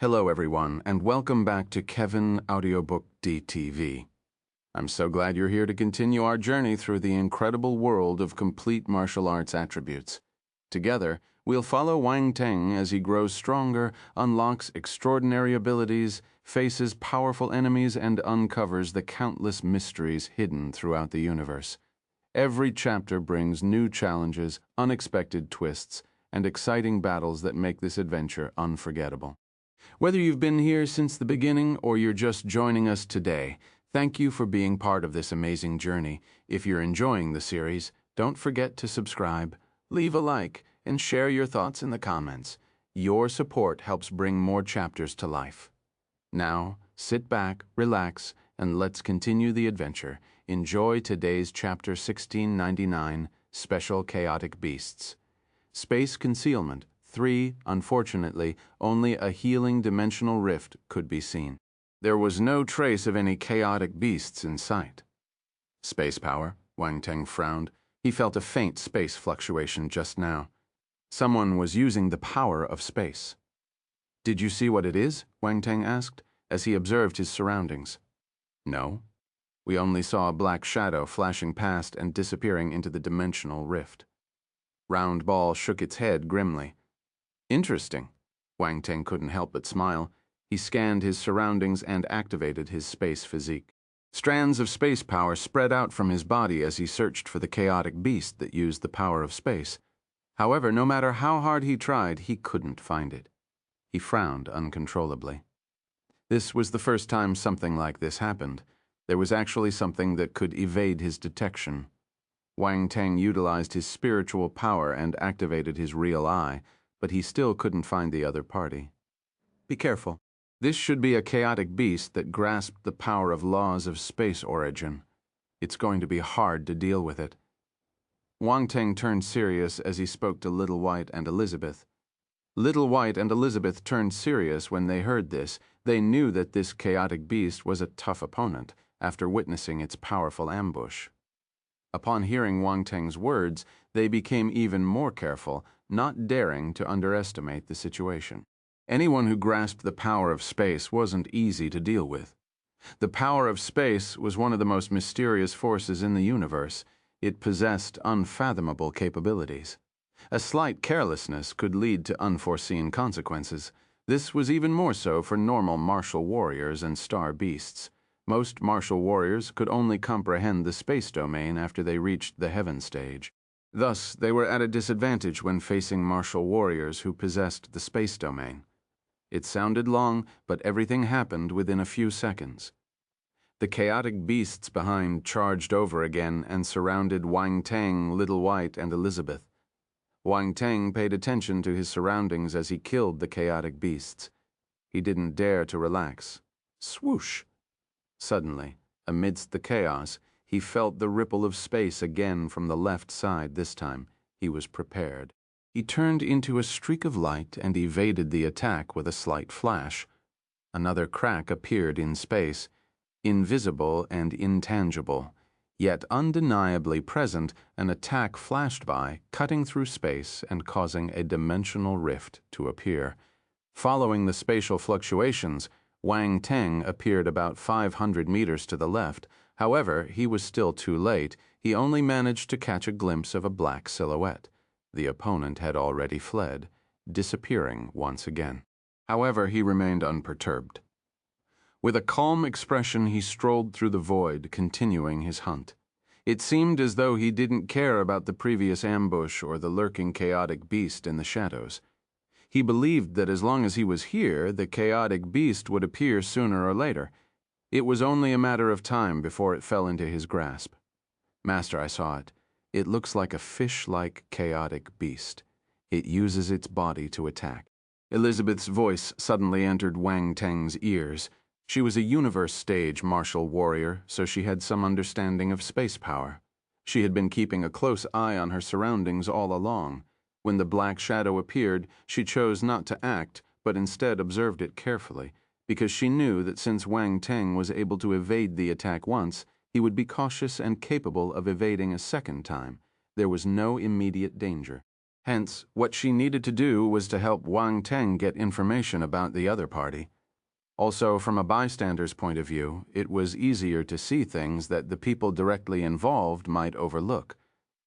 Hello everyone, and welcome back to Kevin Audiobook DTV. I'm so glad you're here to continue our journey through the incredible world of complete martial arts attributes. Together, we'll follow Wang Teng as he grows stronger, unlocks extraordinary abilities, faces powerful enemies, and uncovers the countless mysteries hidden throughout the universe. Every chapter brings new challenges, unexpected twists, and exciting battles that make this adventure unforgettable. Whether you've been here since the beginning or you're just joining us today, thank you for being part of this amazing journey. If you're enjoying the series, don't forget to subscribe, leave a like, and share your thoughts in the comments. Your support helps bring more chapters to life. Now, sit back, relax, and let's continue the adventure. Enjoy today's Chapter 1699, Special Chaotic Beasts. Space Concealment. 3, unfortunately, only a healing dimensional rift could be seen. There was no trace of any chaotic beasts in sight. Space power, Wang Teng frowned. He felt a faint space fluctuation just now. Someone was using the power of space. Did you see what it is? Wang Teng asked, as he observed his surroundings. No. We only saw a black shadow flashing past and disappearing into the dimensional rift. Round Ball shook its head grimly. Interesting. Wang Teng couldn't help but smile. He scanned his surroundings and activated his space physique. Strands of space power spread out from his body as he searched for the chaotic beast that used the power of space. However, no matter how hard he tried, he couldn't find it. He frowned uncontrollably. This was the first time something like this happened. There was actually something that could evade his detection. Wang Teng utilized his spiritual power and activated his real eye, but he still couldn't find the other party. Be careful. This should be a chaotic beast that grasped the power of laws of space origin. It's going to be hard to deal with it. Wang Teng turned serious as he spoke to Little White and Elizabeth. Little White and Elizabeth turned serious when they heard this. They knew that this chaotic beast was a tough opponent after witnessing its powerful ambush. Upon hearing Wang Teng's words, they became even more careful, not daring to underestimate the situation. Anyone who grasped the power of space wasn't easy to deal with. The power of space was one of the most mysterious forces in the universe. It possessed unfathomable capabilities. A slight carelessness could lead to unforeseen consequences. This was even more so for normal martial warriors and star beasts. Most martial warriors could only comprehend the space domain after they reached the heaven stage. Thus, they were at a disadvantage when facing martial warriors who possessed the space domain. It sounded long, but everything happened within a few seconds. The chaotic beasts behind charged over again and surrounded Wang Teng, Little White, and Elizabeth. Wang Teng paid attention to his surroundings as he killed the chaotic beasts. He didn't dare to relax. Swoosh! Suddenly, amidst the chaos, he felt the ripple of space again from the left side this time. He was prepared. He turned into a streak of light and evaded the attack with a slight flash. Another crack appeared in space, invisible and intangible. Yet undeniably present, an attack flashed by, cutting through space and causing a dimensional rift to appear. Following the spatial fluctuations, Wang Teng appeared about 500 meters to the left. However, he was still too late. He only managed to catch a glimpse of a black silhouette. The opponent had already fled, disappearing once again. However, he remained unperturbed. With a calm expression, he strolled through the void, continuing his hunt. It seemed as though he didn't care about the previous ambush or the lurking chaotic beast in the shadows. He believed that as long as he was here, the chaotic beast would appear sooner or later. It was only a matter of time before it fell into his grasp. Master, I saw it. It looks like a fish-like chaotic beast. It uses its body to attack. Elizabeth's voice suddenly entered Wang Teng's ears. She was a universe-stage martial warrior, so she had some understanding of space power. She had been keeping a close eye on her surroundings all along. When the black shadow appeared, she chose not to act, but instead observed it carefully, because she knew that since Wang Teng was able to evade the attack once, he would be cautious and capable of evading a second time. There was no immediate danger. Hence, what she needed to do was to help Wang Teng get information about the other party. Also, from a bystander's point of view, it was easier to see things that the people directly involved might overlook.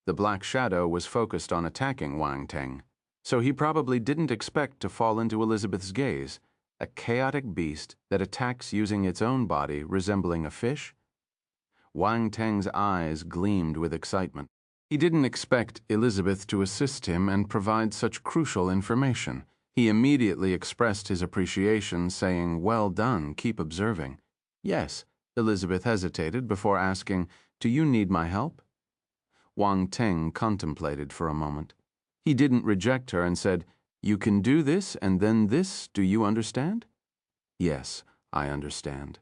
The Black Shadow was focused on attacking Wang Teng, so he probably didn't expect to fall into Elizabeth's gaze, a chaotic beast that attacks using its own body resembling a fish. Wang Teng's eyes gleamed with excitement. He didn't expect Elizabeth to assist him and provide such crucial information. He immediately expressed his appreciation, saying, "Well done, keep observing." "Yes," Elizabeth hesitated before asking, "Do you need my help?" Wang Teng contemplated for a moment. He didn't reject her and said, "You can do this and then this, do you understand?" "Yes, I understand."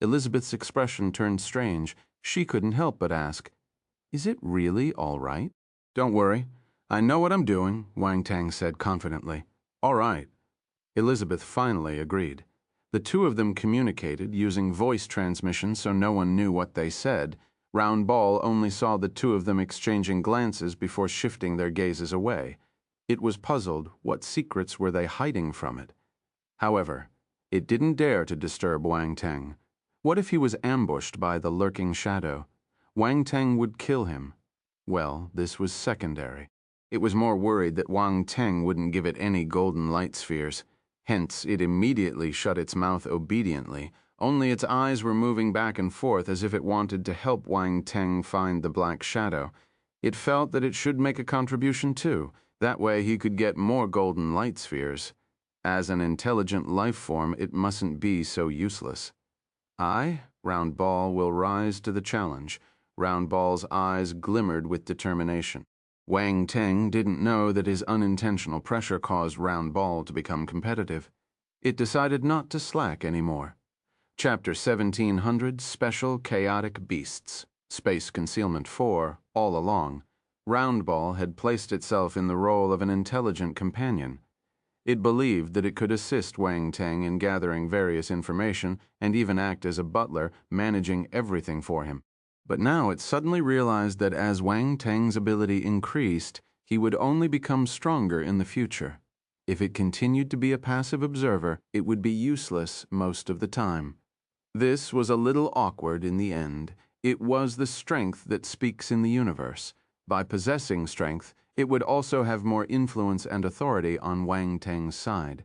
Elizabeth's expression turned strange. She couldn't help but ask, "Is it really all right?" "Don't worry. I know what I'm doing," Wang Teng said confidently. "All right." Elizabeth finally agreed. The two of them communicated using voice transmission so no one knew what they said. Round Ball only saw the two of them exchanging glances before shifting their gazes away. It was puzzled, what secrets were they hiding from it? However, it didn't dare to disturb Wang Teng. What if he was ambushed by the lurking shadow? Wang Teng would kill him. Well, this was secondary. It was more worried that Wang Teng wouldn't give it any golden light spheres. Hence, it immediately shut its mouth obediently. Only its eyes were moving back and forth as if it wanted to help Wang Teng find the Black Shadow. It felt that it should make a contribution too. That way he could get more golden light spheres. As an intelligent life form, it mustn't be so useless. Round Ball, will rise to the challenge. Round Ball's eyes glimmered with determination. Wang Teng didn't know that his unintentional pressure caused Round Ball to become competitive. It decided not to slack anymore. Chapter 1700, Special Chaotic Beasts, Space Concealment 4, all along. Round Ball had placed itself in the role of an intelligent companion. It believed that it could assist Wang Teng in gathering various information and even act as a butler, managing everything for him. But now it suddenly realized that as Wang Teng's ability increased, he would only become stronger in the future. If it continued to be a passive observer, it would be useless most of the time. This was a little awkward in the end. It was the strength that speaks in the universe. By possessing strength, it would also have more influence and authority on Wang Teng's side.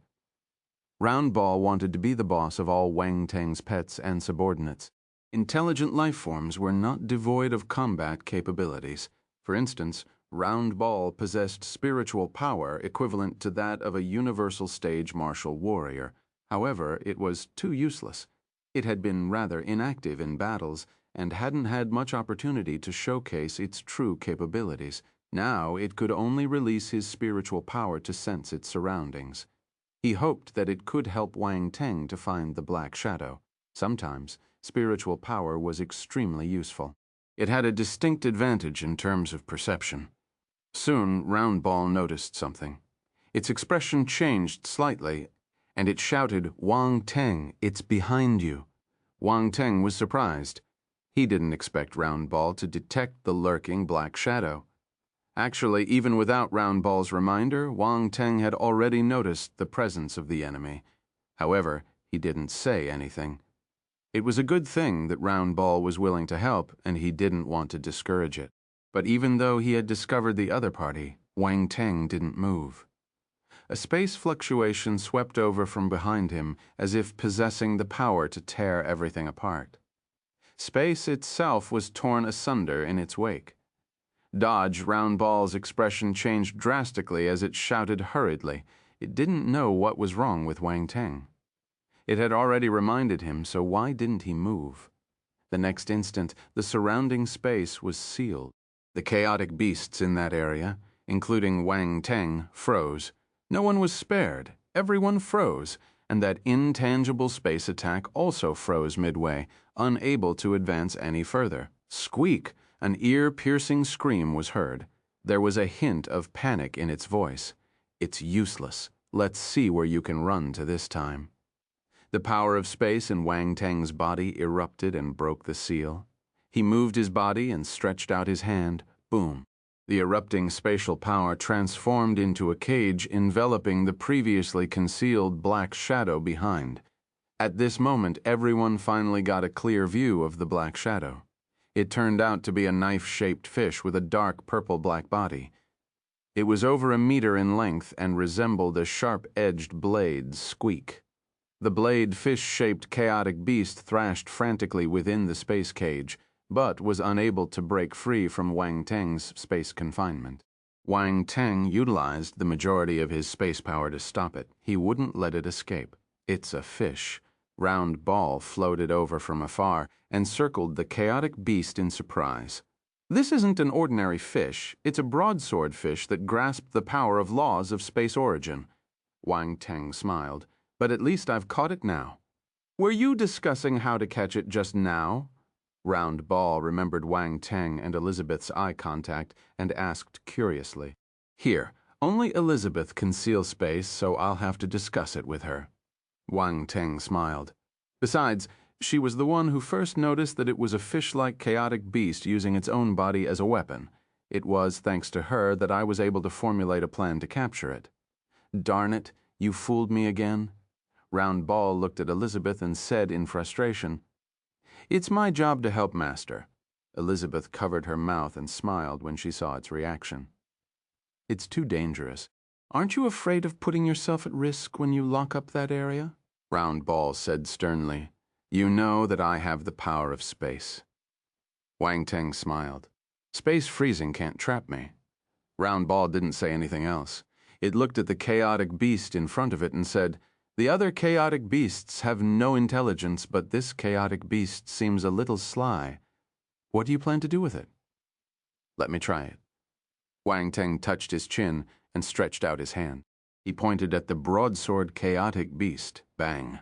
Round Ball wanted to be the boss of all Wang Teng's pets and subordinates. Intelligent life forms were not devoid of combat capabilities. For instance, Round Ball possessed spiritual power equivalent to that of a universal stage martial warrior. However, it was too useless. It had been rather inactive in battles and hadn't had much opportunity to showcase its true capabilities. Now it could only release his spiritual power to sense its surroundings. He hoped that it could help Wang Teng to find the Black Shadow. Sometimes, spiritual power was extremely useful. It had a distinct advantage in terms of perception. Soon, Round Ball noticed something. Its expression changed slightly, and it shouted, "Wang Teng, it's behind you." Wang Teng was surprised. He didn't expect Round Ball to detect the lurking Black Shadow. Actually, even without Round Ball's reminder, Wang Teng had already noticed the presence of the enemy. However, he didn't say anything. It was a good thing that Round Ball was willing to help, and he didn't want to discourage it. But even though he had discovered the other party, Wang Teng didn't move. A space fluctuation swept over from behind him, as if possessing the power to tear everything apart. Space itself was torn asunder in its wake. Dodge, Round Ball's expression changed drastically as it shouted hurriedly. It didn't know what was wrong with Wang Teng. It had already reminded him, so why didn't he move? The next instant, the surrounding space was sealed. The chaotic beasts in that area, including Wang Teng, froze. No one was spared. Everyone froze, and that intangible space attack also froze midway, unable to advance any further. Squeak! An ear-piercing scream was heard. There was a hint of panic in its voice. "It's useless. Let's see where you can run to this time." The power of space in Wang Teng's body erupted and broke the seal. He moved his body and stretched out his hand. Boom. The erupting spatial power transformed into a cage enveloping the previously concealed black shadow behind. At this moment, everyone finally got a clear view of the black shadow. It turned out to be a knife-shaped fish with a dark purple-black body. It was over a meter in length and resembled a sharp-edged blade's squeak. The blade fish-shaped chaotic beast thrashed frantically within the space cage, but was unable to break free from Wang Teng's space confinement. Wang Teng utilized the majority of his space power to stop it. He wouldn't let it escape. It's a fish. Round Ball floated over from afar and circled the chaotic beast in surprise. This isn't an ordinary fish. It's a broadsword fish that grasped the power of laws of space origin. Wang Teng smiled. But at least I've caught it now. Were you discussing how to catch it just now? Round Ball remembered Wang Teng and Elizabeth's eye contact and asked curiously. Here, only Elizabeth can seal space, so I'll have to discuss it with her. Wang Teng smiled. Besides, she was the one who first noticed that it was a fish-like chaotic beast using its own body as a weapon. It was thanks to her that I was able to formulate a plan to capture it. Darn it, you fooled me again. Round Ball looked at Elizabeth and said in frustration, "It's my job to help Master." Elizabeth covered her mouth and smiled when she saw its reaction. "It's too dangerous. Aren't you afraid of putting yourself at risk when you lock up that area?" Round Ball said sternly, "You know that I have the power of space." Wang Teng smiled. "Space freezing can't trap me." Round Ball didn't say anything else. It looked at the chaotic beast in front of it and said, "The other chaotic beasts have no intelligence, but this chaotic beast seems a little sly. What do you plan to do with it?" "Let me try it." Wang Teng touched his chin and stretched out his hand. He pointed at the broadsword chaotic beast. Bang.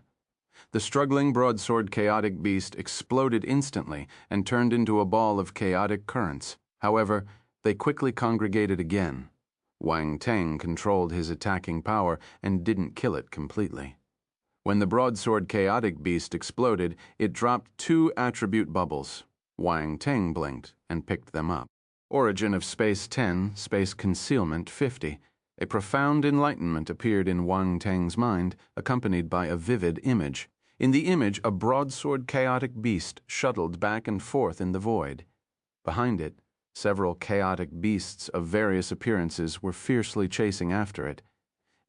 The struggling broadsword chaotic beast exploded instantly and turned into a ball of chaotic currents. However, they quickly congregated again. Wang Teng controlled his attacking power and didn't kill it completely. When the broadsword chaotic beast exploded, it dropped 2 attribute bubbles. Wang Teng blinked and picked them up. Origin of Space 10, Space Concealment 50. A profound enlightenment appeared in Wang Teng's mind, accompanied by a vivid image. In the image, a broadsword chaotic beast shuttled back and forth in the void. Behind it, several chaotic beasts of various appearances were fiercely chasing after it.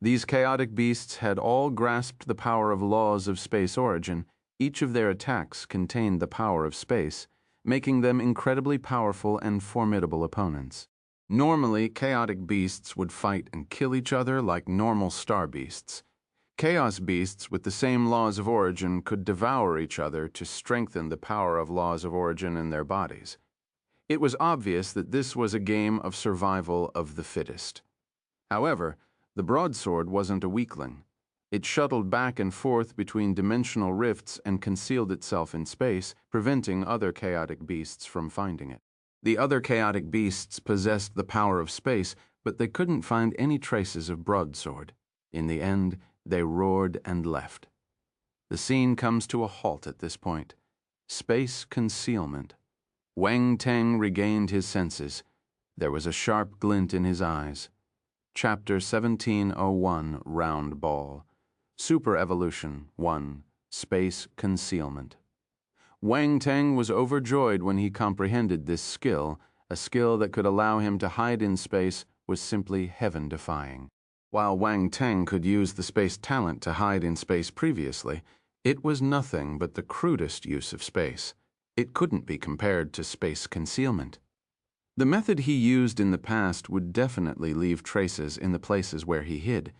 These chaotic beasts had all grasped the power of laws of space origin. Each of their attacks contained the power of space, making them incredibly powerful and formidable opponents. Normally, chaotic beasts would fight and kill each other like normal star beasts. Chaos beasts with the same laws of origin could devour each other to strengthen the power of laws of origin in their bodies. It was obvious that this was a game of survival of the fittest. However, the broadsword wasn't a weakling. It shuttled back and forth between dimensional rifts and concealed itself in space, preventing other chaotic beasts from finding it. The other chaotic beasts possessed the power of space, but they couldn't find any traces of broadsword. In the end, they roared and left. The scene comes to a halt at this point. Space concealment. Wang Teng regained his senses. There was a sharp glint in his eyes. Chapter 1701, Round Ball. Super Evolution 1, Space Concealment. Wang Teng was overjoyed when he comprehended this skill. A skill that could allow him to hide in space was simply heaven-defying. While Wang Teng could use the space talent to hide in space previously, it was nothing but the crudest use of space. It couldn't be compared to space concealment. The method he used in the past would definitely leave traces in the places where he hid.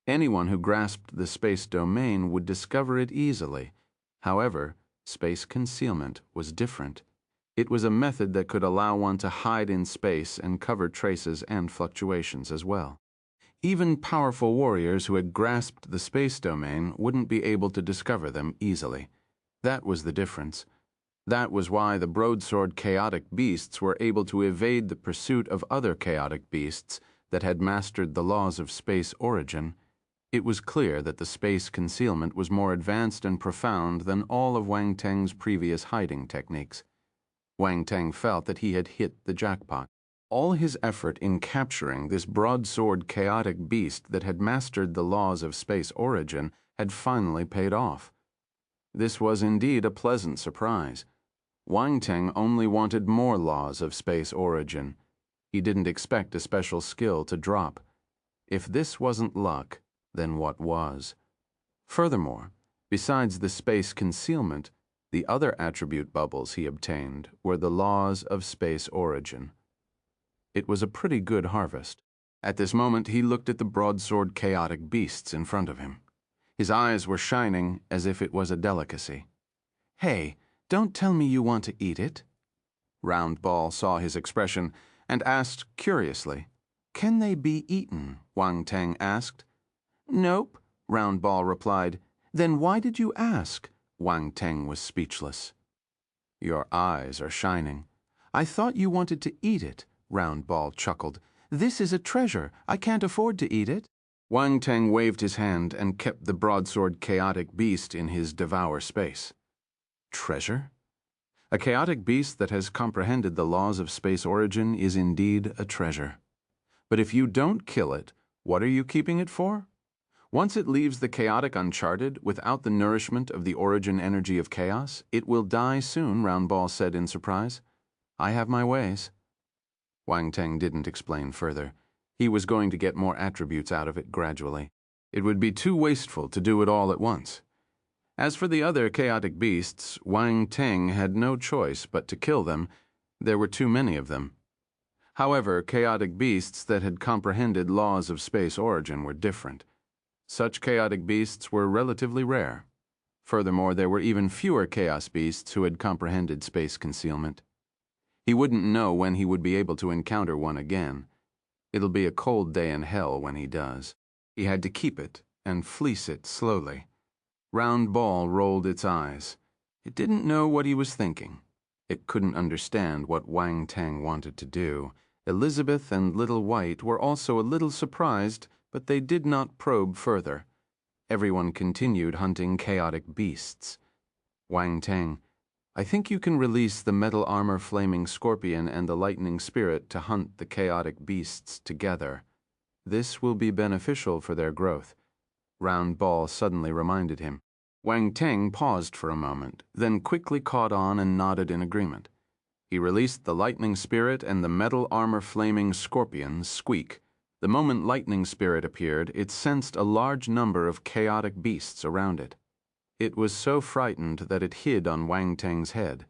Anyone who grasped the space domain would discover it easily. However, space concealment was different. It was a method that could allow one to hide in space and cover traces and fluctuations as well. Even powerful warriors who had grasped the space domain wouldn't be able to discover them easily. That was the difference. That was why the broadsword chaotic beasts were able to evade the pursuit of other chaotic beasts that had mastered the laws of space origin. It was clear that the space concealment was more advanced and profound than all of Wang Teng's previous hiding techniques. Wang Teng felt that he had hit the jackpot. All his effort in capturing this broadsword chaotic beast that had mastered the laws of space origin had finally paid off. This was indeed a pleasant surprise. Wang Teng only wanted more laws of space origin. He didn't expect a special skill to drop. If this wasn't luck, then what was? Furthermore, besides the space concealment, the other attribute bubbles he obtained were the laws of space origin. It was a pretty good harvest. At this moment, he looked at the broadsword chaotic beasts in front of him. His eyes were shining as if it was a delicacy. "Hey, don't tell me you want to eat it." Round Ball saw his expression and asked curiously. "Can they be eaten?" Wang Teng asked. "Nope," Round Ball replied. "Then why did you ask?" Wang Teng was speechless. "Your eyes are shining." "I thought you wanted to eat it," Round Ball chuckled. "This is a treasure. I can't afford to eat it." Wang Teng waved his hand and kept the broadsword chaotic beast in his devour space. Treasure? A chaotic beast that has comprehended the laws of space origin is indeed a treasure. But if you don't kill it, what are you keeping it for? Once it leaves the chaotic uncharted, without the nourishment of the origin energy of chaos, it will die soon, Round Ball said in surprise. "I have my ways." Wang Teng didn't explain further. He was going to get more attributes out of it gradually. It would be too wasteful to do it all at once. As for the other chaotic beasts, Wang Teng had no choice but to kill them. There were too many of them. However, chaotic beasts that had comprehended laws of space origin were different. Such chaotic beasts were relatively rare. Furthermore, there were even fewer chaos beasts who had comprehended space concealment. He wouldn't know when he would be able to encounter one again. It'll be a cold day in hell when he does. He had to keep it and fleece it slowly. Round Ball rolled its eyes. It didn't know what he was thinking. It couldn't understand what Wang Teng wanted to do. Elizabeth and Little White were also a little surprised, but they did not probe further. Everyone continued hunting chaotic beasts. "Wang Teng, I think you can release the metal armor flaming scorpion and the lightning spirit to hunt the chaotic beasts together. This will be beneficial for their growth," Round Ball suddenly reminded him. Wang Teng paused for a moment, then quickly caught on and nodded in agreement. He released the lightning spirit and the metal armor flaming scorpion, Squeak. The moment lightning spirit appeared, it sensed a large number of chaotic beasts around it. It was so frightened that it hid on Wang Teng's head.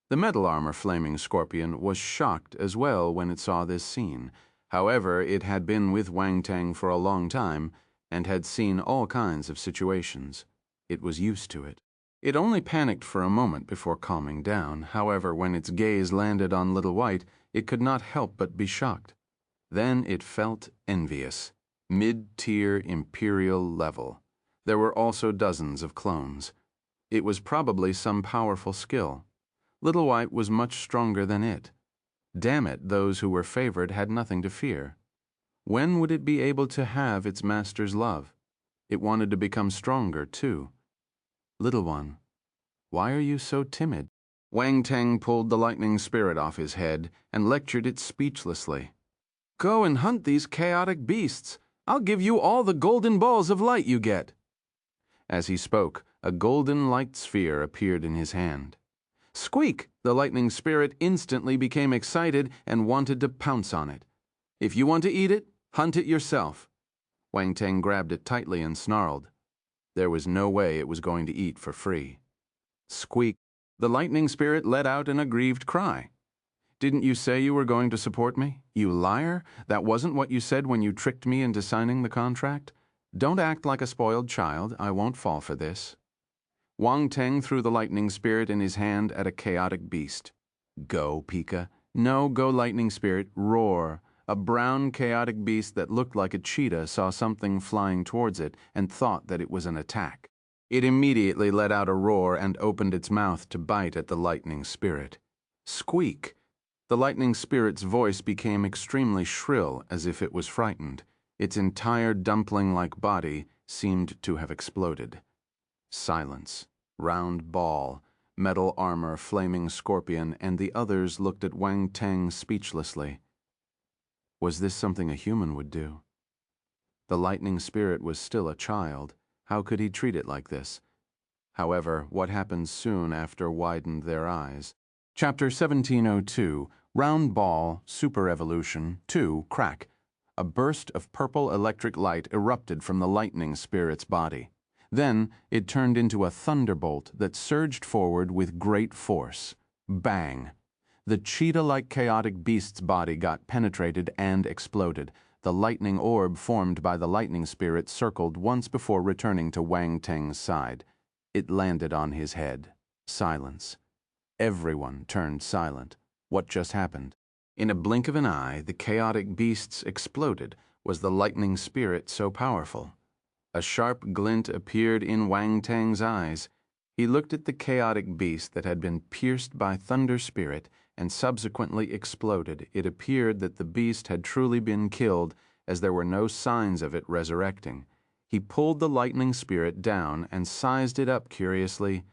The metal armor flaming scorpion was shocked as well when it saw this scene. However, it had been with Wang Teng for a long time and had seen all kinds of situations. It was used to it. It only panicked for a moment before calming down. However, when its gaze landed on Little White, it could not help but be shocked. Then it felt envious. Mid-tier imperial level. There were also dozens of clones. It was probably some powerful skill. Little White was much stronger than it. Damn it, those who were favored had nothing to fear. When would it be able to have its master's love? It wanted to become stronger, too. "Little one, why are you so timid?" Wang Teng pulled the lightning spirit off his head and lectured it speechlessly. "Go and hunt these chaotic beasts. I'll give you all the golden balls of light you get." As he spoke, a golden light sphere appeared in his hand. Squeak! The lightning spirit instantly became excited and wanted to pounce on it. "If you want to eat it, hunt it yourself." Wang Teng grabbed it tightly and snarled. There was no way it was going to eat for free. Squeak! The lightning spirit let out an aggrieved cry. "Didn't you say you were going to support me? You liar! That wasn't what you said when you tricked me into signing the contract. Don't act like a spoiled child. I won't fall for this." Wang Teng threw the lightning spirit in his hand at a chaotic beast. "Go, Pika. No, go, lightning spirit. Roar." A brown chaotic beast that looked like a cheetah saw something flying towards it and thought that it was an attack. It immediately let out a roar and opened its mouth to bite at the lightning spirit. Squeak! The lightning spirit's voice became extremely shrill, as if it was frightened. Its entire dumpling-like body seemed to have exploded. Silence. Round Ball, metal armor, flaming scorpion, and the others looked at Wang Teng speechlessly. Was this something a human would do? The lightning spirit was still a child. How could he treat it like this? However, what happened soon after widened their eyes. Chapter 1702, Round Ball, Super Evolution, 2, Crack. A burst of purple electric light erupted from the lightning spirit's body. Then it turned into a thunderbolt that surged forward with great force. Bang! The cheetah-like chaotic beast's body got penetrated and exploded. The lightning orb formed by the lightning spirit circled once before returning to Wang Teng's side. It landed on his head. Silence. Everyone turned silent. What just happened? In a blink of an eye, the chaotic beasts exploded. Was the lightning spirit so powerful? A sharp glint appeared in Wang Teng's eyes. He looked at the chaotic beast that had been pierced by Thunder Spirit and subsequently exploded. It appeared that the beast had truly been killed, as there were no signs of it resurrecting. He pulled the lightning spirit down and sized it up curiously.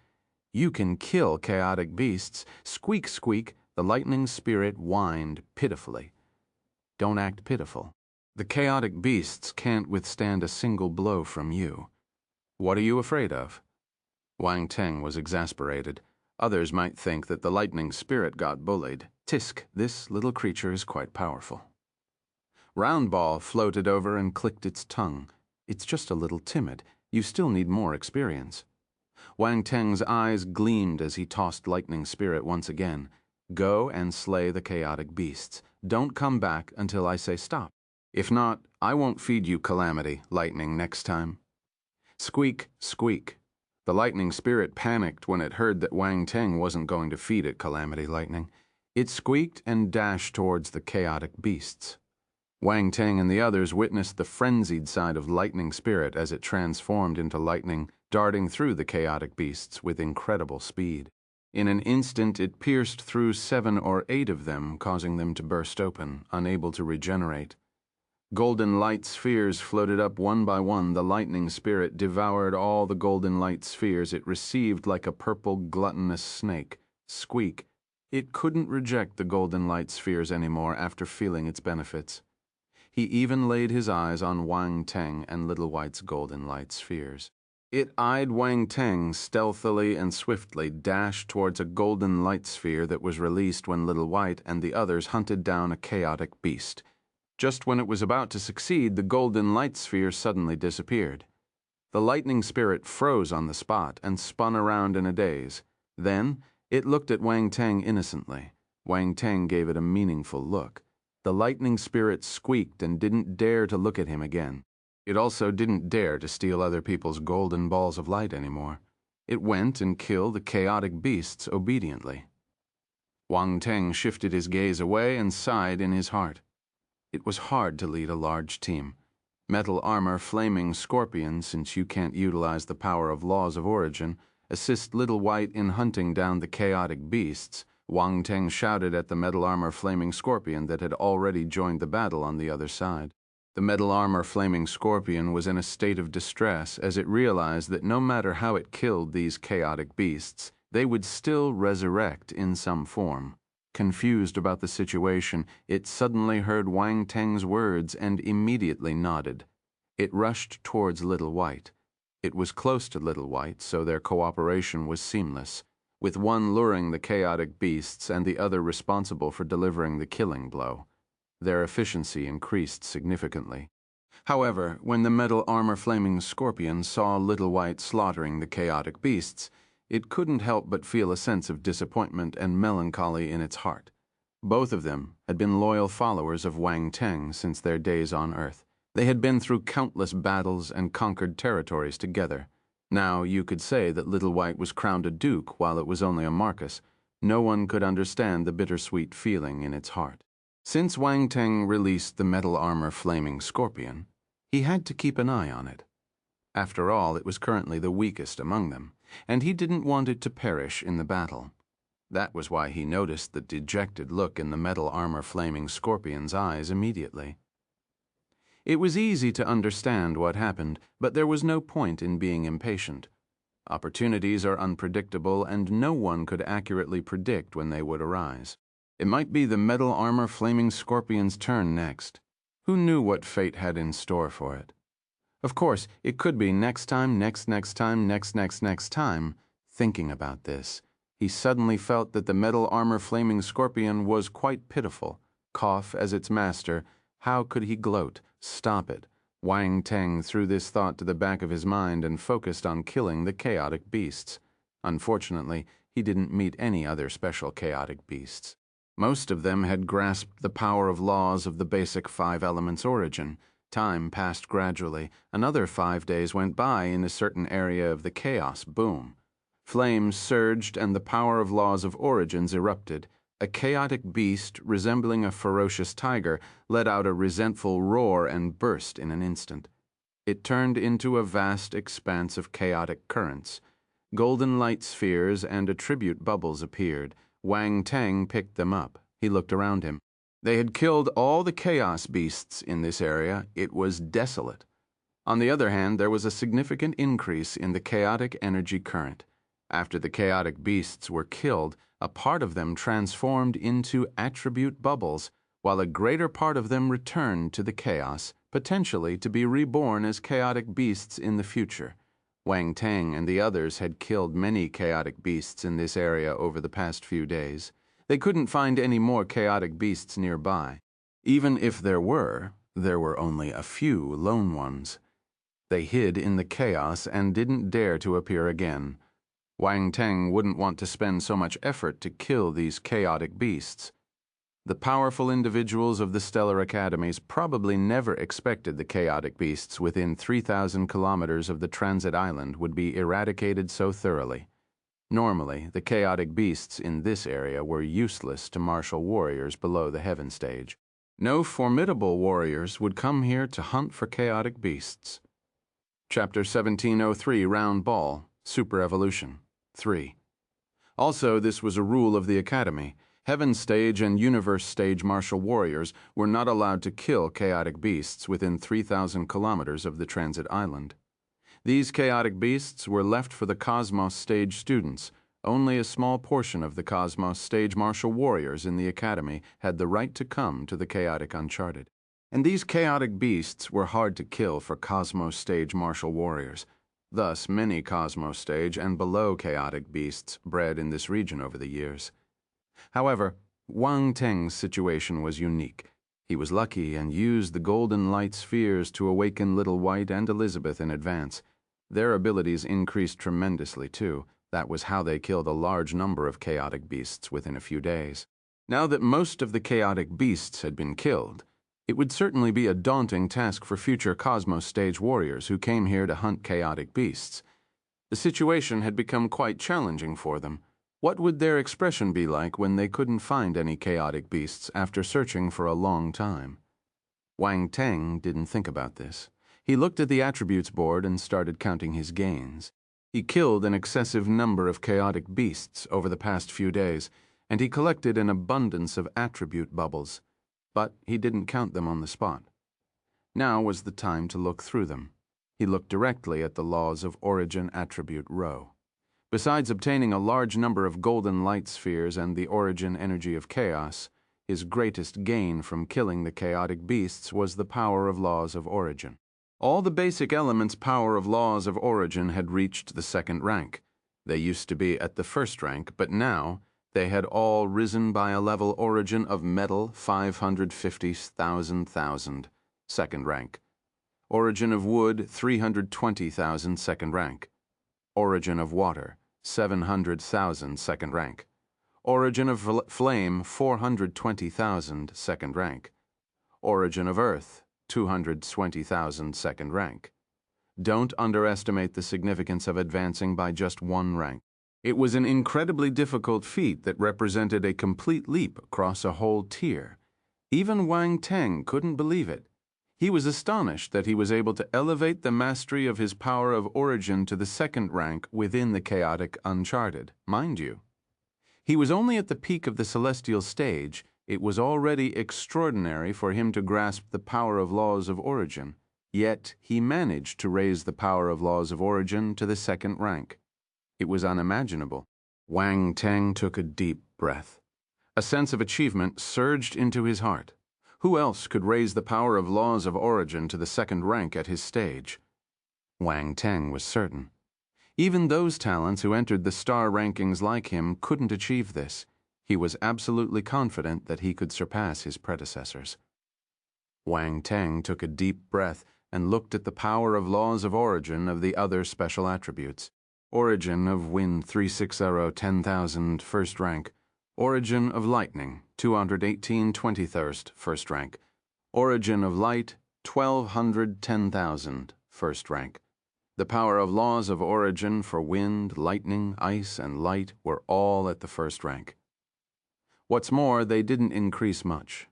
"You can kill chaotic beasts." Squeak, squeak, the lightning spirit whined pitifully. Don't act pitiful. The chaotic beasts can't withstand a single blow from you. What are you afraid of? Wang Teng was exasperated. Others might think that the lightning spirit got bullied. Tisk, this little creature is quite powerful. Round Ball floated over and clicked its tongue. It's just a little timid. You still need more experience. Wang Teng's eyes gleamed as he tossed Lightning Spirit once again. Go and slay the chaotic beasts. Don't come back until I say stop. If not, I won't feed you Calamity, Lightning, next time. Squeak, squeak. The Lightning Spirit panicked when it heard that Wang Teng wasn't going to feed it Calamity, Lightning. It squeaked and dashed towards the chaotic beasts. Wang Teng and the others witnessed the frenzied side of Lightning Spirit as it transformed into lightning, darting through the chaotic beasts with incredible speed. In an instant, it pierced through 7 or 8 of them, causing them to burst open, unable to regenerate. Golden light spheres floated up one by one. The lightning spirit devoured all the golden light spheres it received like a purple gluttonous snake. Squeak. It couldn't reject the golden light spheres anymore after feeling its benefits. He even laid his eyes on Wang Teng and Little White's golden light spheres. It eyed Wang Teng stealthily and swiftly, dashed towards a golden light sphere that was released when Little White and the others hunted down a chaotic beast. Just when it was about to succeed, the golden light sphere suddenly disappeared. The lightning spirit froze on the spot and spun around in a daze. Then, it looked at Wang Teng innocently. Wang Teng gave it a meaningful look. The lightning spirit squeaked and didn't dare to look at him again. It also didn't dare to steal other people's golden balls of light anymore. It went and killed the chaotic beasts obediently. Wang Teng shifted his gaze away and sighed in his heart. It was hard to lead a large team. Metal armor flaming scorpion, since you can't utilize the power of laws of origin, assist Little White in hunting down the chaotic beasts. Wang Teng shouted at the metal armor flaming scorpion that had already joined the battle on the other side. The metal armor flaming scorpion was in a state of distress as it realized that no matter how it killed these chaotic beasts, they would still resurrect in some form. Confused about the situation, it suddenly heard Wang Teng's words and immediately nodded. It rushed towards Little White. It was close to Little White, so their cooperation was seamless, with one luring the chaotic beasts and the other responsible for delivering the killing blow. Their efficiency increased significantly. However, when the metal armor flaming scorpion saw Little White slaughtering the chaotic beasts, it couldn't help but feel a sense of disappointment and melancholy in its heart. Both of them had been loyal followers of Wang Teng since their days on Earth. They had been through countless battles and conquered territories together. Now you could say that Little White was crowned a duke while it was only a marquis. No one could understand the bittersweet feeling in its heart. Since Wang Teng released the metal armor flaming scorpion, he had to keep an eye on it. After all, it was currently the weakest among them, and he didn't want it to perish in the battle. That was why he noticed the dejected look in the metal armor flaming scorpion's eyes immediately. It was easy to understand what happened, but there was no point in being impatient. Opportunities are unpredictable, and no one could accurately predict when they would arise. It might be the metal armor flaming scorpion's turn next. Who knew what fate had in store for it? Of course, it could be next time, next time. Thinking about this, he suddenly felt that the metal armor flaming scorpion was quite pitiful. Cough as its master, how could he gloat? Stop it. Wang Teng threw this thought to the back of his mind and focused on killing the chaotic beasts. Unfortunately, he didn't meet any other special chaotic beasts. Most of them had grasped the power of laws of the basic 5 elements origin. Time passed gradually. Another 5 days went by in a certain area of the chaos boom. Flames surged and the power of laws of origins erupted. A chaotic beast, resembling a ferocious tiger, let out a resentful roar and burst in an instant. It turned into a vast expanse of chaotic currents. Golden light spheres and attribute bubbles appeared. Wang Teng picked them up. He looked around him. They had killed all the chaos beasts in this area. It was desolate. On the other hand, there was a significant increase in the chaotic energy current. After the chaotic beasts were killed, a part of them transformed into attribute bubbles, while a greater part of them returned to the chaos, potentially to be reborn as chaotic beasts in the future. Wang Teng and the others had killed many chaotic beasts in this area over the past few days. They couldn't find any more chaotic beasts nearby. Even if there were only a few lone ones. They hid in the chaos and didn't dare to appear again. Wang Teng wouldn't want to spend so much effort to kill these chaotic beasts. The powerful individuals of the Stellar Academies probably never expected the chaotic beasts within 3,000 kilometers of the transit island would be eradicated so thoroughly. Normally, the chaotic beasts in this area were useless to martial warriors below the heaven stage. No formidable warriors would come here to hunt for chaotic beasts. Chapter 1703, Round Ball, Super Evolution, 3. Also, this was a rule of the Academy. Heaven Stage and Universe Stage martial warriors were not allowed to kill chaotic beasts within 3,000 kilometers of the transit island. These chaotic beasts were left for the Cosmos Stage students. Only a small portion of the Cosmos Stage martial warriors in the Academy had the right to come to the chaotic Uncharted. And these chaotic beasts were hard to kill for Cosmos Stage martial warriors. Thus, many Cosmos Stage and below chaotic beasts bred in this region over the years. However, Wang Teng's situation was unique. He was lucky and used the golden light spheres to awaken Little White and Elizabeth in advance. Their abilities increased tremendously, too. That was how they killed a large number of chaotic beasts within a few days. Now that most of the chaotic beasts had been killed, it would certainly be a daunting task for future Cosmos Stage warriors who came here to hunt chaotic beasts. The situation had become quite challenging for them. What would their expression be like when they couldn't find any chaotic beasts after searching for a long time? Wang Teng didn't think about this. He looked at the attributes board and started counting his gains. He killed an excessive number of chaotic beasts over the past few days, and he collected an abundance of attribute bubbles. But he didn't count them on the spot. Now was the time to look through them. He looked directly at the laws of origin attribute row. Besides obtaining a large number of golden light spheres and the origin energy of chaos, his greatest gain from killing the chaotic beasts was the power of laws of origin. All the basic elements' power of laws of origin had reached the 2nd rank. They used to be at the 1st rank, but now they had all risen by a level origin of metal 550,000, 2nd rank. Origin of wood 320,000, 2nd rank. Origin of water 700,000, 2nd rank. Origin of flame 420,000, 2nd rank. Origin of earth 220,000, 2nd rank. Don't underestimate the significance of advancing by just 1 rank. It was an incredibly difficult feat that represented a complete leap across a whole tier. Even Wang Teng couldn't believe it. He was astonished that he was able to elevate the mastery of his power of origin to the 2nd rank within the chaotic Uncharted, mind you. He was only at the peak of the celestial stage. It was already extraordinary for him to grasp the power of laws of origin. Yet he managed to raise the power of laws of origin to the 2nd rank. It was unimaginable. Wang Teng took a deep breath. A sense of achievement surged into his heart. Who else could raise the power of laws of origin to the second rank at his stage? Wang Teng was certain. Even those talents who entered the star rankings like him couldn't achieve this. He was absolutely confident that he could surpass his predecessors. Wang Teng took a deep breath and looked at the power of laws of origin of the other special attributes. Origin of wind 360 10,000 first rank. Origin of lightning 218 20,000 first rank. Origin of light 1200 10,000 first rank. The power of laws of origin for wind, lightning, ice, and light were all at the first rank. What's more, they didn't increase much.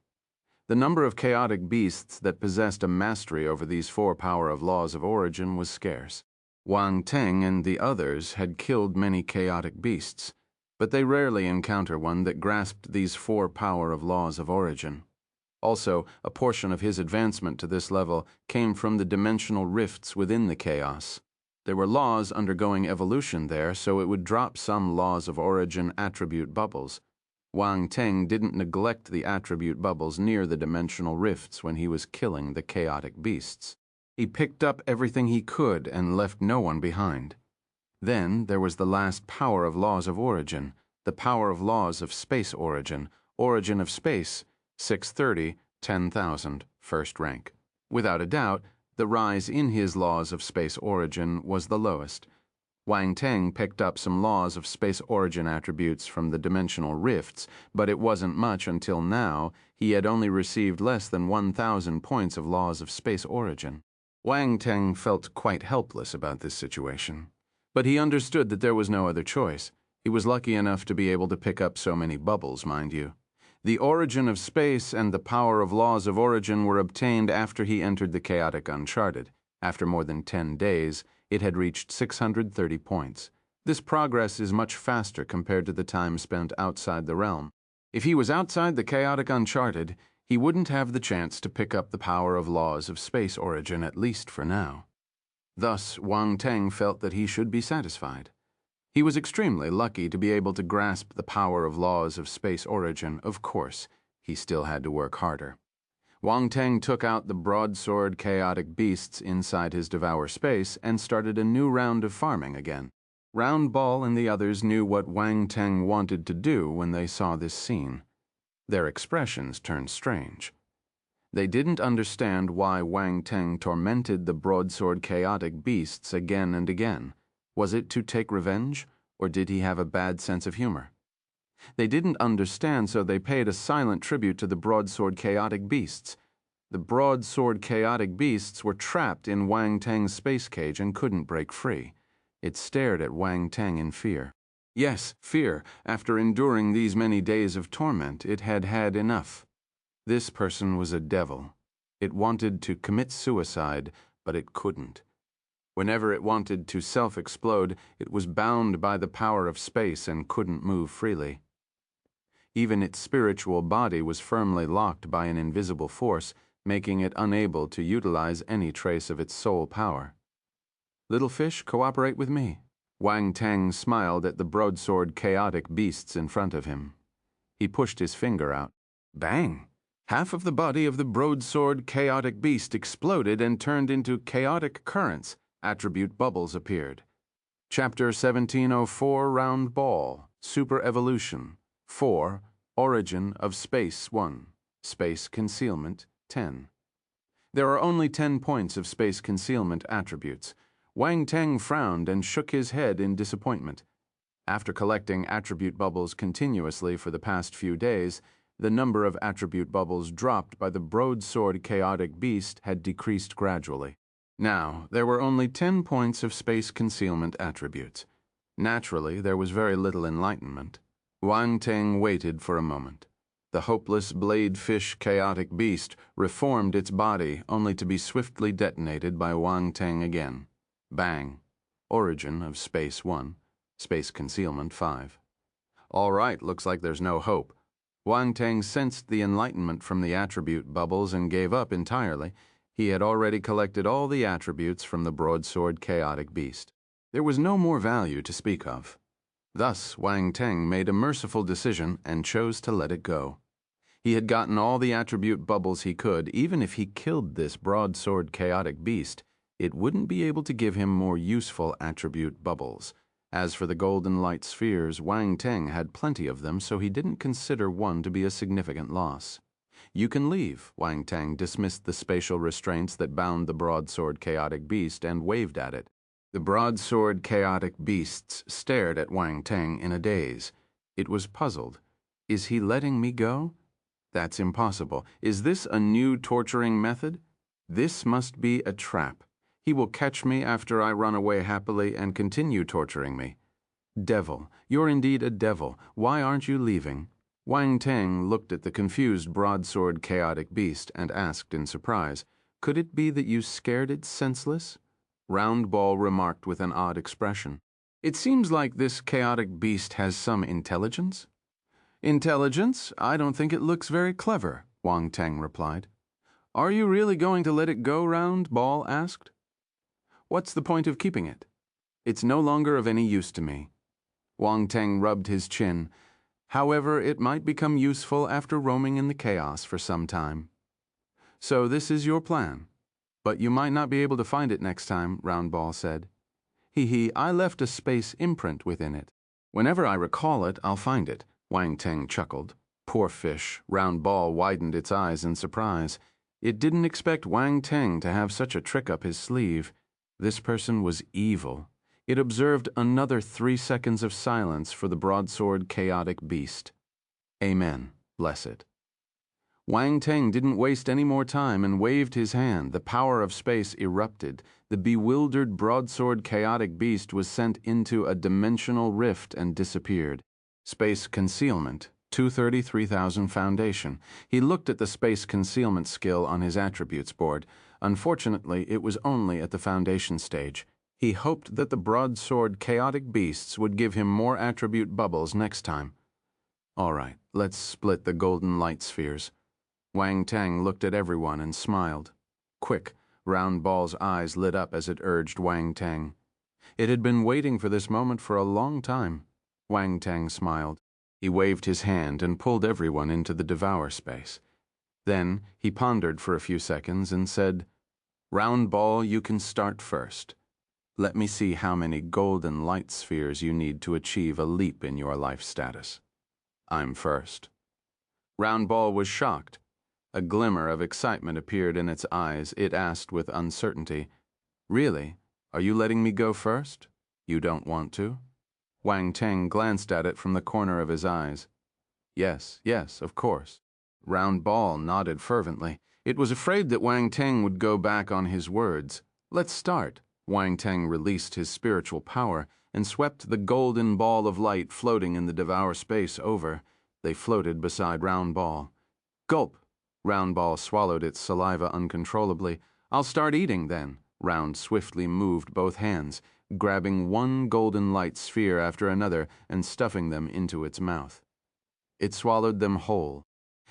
The number of chaotic beasts that possessed a mastery over these four power of laws of origin was scarce. Wang Teng and the others had killed many chaotic beasts, but they rarely encounter one that grasped these four power of laws of origin. Also, a portion of his advancement to this level came from the dimensional rifts within the chaos. There were laws undergoing evolution there, so it would drop some laws of origin attribute bubbles. Wang Teng didn't neglect the attribute bubbles near the dimensional rifts when he was killing the chaotic beasts. He picked up everything he could and left no one behind. Then there was the last power of laws of origin, the power of laws of space origin, origin of space, 630, 10,000, first rank. Without a doubt, the rise in his laws of space origin was the lowest. Wang Teng picked up some laws of space origin attributes from the dimensional rifts, but it wasn't much until now. He had only received less than 1,000 points of laws of space origin. Wang Teng felt quite helpless about this situation. But he understood that there was no other choice. He was lucky enough to be able to pick up so many bubbles, mind you. The origin of space and the power of laws of origin were obtained after he entered the chaotic uncharted. After more than 10 days, it had reached 630 points. This progress is much faster compared to the time spent outside the realm. If he was outside the chaotic uncharted, he wouldn't have the chance to pick up the power of laws of space origin, at least for now. Thus, Wang Teng felt that he should be satisfied. He was extremely lucky to be able to grasp the power of laws of space origin. Of course, he still had to work harder. Wang Teng took out the broadsword chaotic beasts inside his devour space and started a new round of farming again. Round Ball and the others knew what Wang Teng wanted to do when they saw this scene. Their expressions turned strange. They didn't understand why Wang Teng tormented the broadsword chaotic beasts again and again. Was it to take revenge, or did he have a bad sense of humor? They didn't understand, so they paid a silent tribute to the broadsword chaotic beasts. The broadsword chaotic beasts were trapped in Wang Teng's space cage and couldn't break free. It stared at Wang Teng in fear. Yes, fear. After enduring these many days of torment, it had had enough. This person was a devil. It wanted to commit suicide, but it couldn't. Whenever it wanted to self-explode, it was bound by the power of space and couldn't move freely. Even its spiritual body was firmly locked by an invisible force, making it unable to utilize any trace of its soul power. Little fish, cooperate with me. Wang Teng smiled at the broadsword chaotic beasts in front of him. He pushed his finger out. Bang! Half of the body of the broadsword chaotic beast exploded and turned into chaotic currents. Attribute bubbles appeared. Chapter 1704, Round Ball, Super Evolution. 4. Origin of Space 1. Space Concealment 10. There are only 10 points of space concealment attributes. Wang Teng frowned and shook his head in disappointment. After collecting attribute bubbles continuously for the past few days, the number of attribute bubbles dropped by the broadsword chaotic beast had decreased gradually. Now, there were only 10 points of space concealment attributes. Naturally, there was very little enlightenment. Wang Teng waited for a moment. The hopeless blade-fish chaotic beast reformed its body only to be swiftly detonated by Wang Teng again. Bang. Origin of Space 1. Space Concealment 5. All right, looks like there's no hope. Wang Teng sensed the enlightenment from the attribute bubbles and gave up entirely. He had already collected all the attributes from the broadsword chaotic beast. There was no more value to speak of. Thus, Wang Teng made a merciful decision and chose to let it go. He had gotten all the attribute bubbles he could. Even if he killed this broadsword chaotic beast, it wouldn't be able to give him more useful attribute bubbles. As for the golden light spheres, Wang Teng had plenty of them, so he didn't consider one to be a significant loss. You can leave. Wang Teng dismissed the spatial restraints that bound the broadsword chaotic beast and waved at it. The broadsword chaotic beasts stared at Wang Teng in a daze. It was puzzled. Is he letting me go? That's impossible. Is this a new torturing method? This must be a trap. He will catch me after I run away happily and continue torturing me. Devil, you're indeed a devil. Why aren't you leaving? Wang Teng looked at the confused broadsword chaotic beast and asked in surprise, "Could it be that you scared it senseless?" Round Ball remarked with an odd expression, "It seems like this chaotic beast has some intelligence." "Intelligence? I don't think it looks very clever," Wang Teng replied. "Are you really going to let it go?" Round Ball asked. "What's the point of keeping it? It's no longer of any use to me." Wang Teng rubbed his chin. "However, it might become useful after roaming in the chaos for some time." "So this is your plan? But you might not be able to find it next time," Round Ball said. "Hee, I left a space imprint within it. Whenever I recall it, I'll find it," Wang Teng chuckled. Poor fish. Round Ball widened its eyes in surprise. It didn't expect Wang Teng to have such a trick up his sleeve. This person was evil. It observed another 3 seconds of silence for the broadsword chaotic beast. Amen. Bless it. Wang Teng didn't waste any more time and waved his hand. The power of space erupted. The bewildered broadsword chaotic beast was sent into a dimensional rift and disappeared. Space Concealment, 233,000 Foundation. He looked at the Space Concealment skill on his attributes board. Unfortunately, it was only at the Foundation stage. He hoped that the broadsword chaotic beasts would give him more attribute bubbles next time. All right, let's split the golden light spheres. Wang Teng looked at everyone and smiled. Quick, Round Ball's eyes lit up as it urged Wang Teng. It had been waiting for this moment for a long time. Wang Teng smiled. He waved his hand and pulled everyone into the devour space. Then he pondered for a few seconds and said, "Round Ball, you can start first. Let me see how many golden light spheres you need to achieve a leap in your life status." "I'm first." Round Ball was shocked. A glimmer of excitement appeared in its eyes. It asked with uncertainty, "Really? Are you letting me go first? You don't want to?" Wang Teng glanced at it from the corner of his eyes. Yes, of course." Round Ball nodded fervently. It was afraid that Wang Teng would go back on his words. "Let's start." Wang Teng released his spiritual power and swept the golden ball of light floating in the devour space over. They floated beside Round Ball. "Gulp!" Round Ball swallowed its saliva uncontrollably. "I'll start eating then." Round swiftly moved both hands, grabbing one golden light sphere after another and stuffing them into its mouth. It swallowed them whole.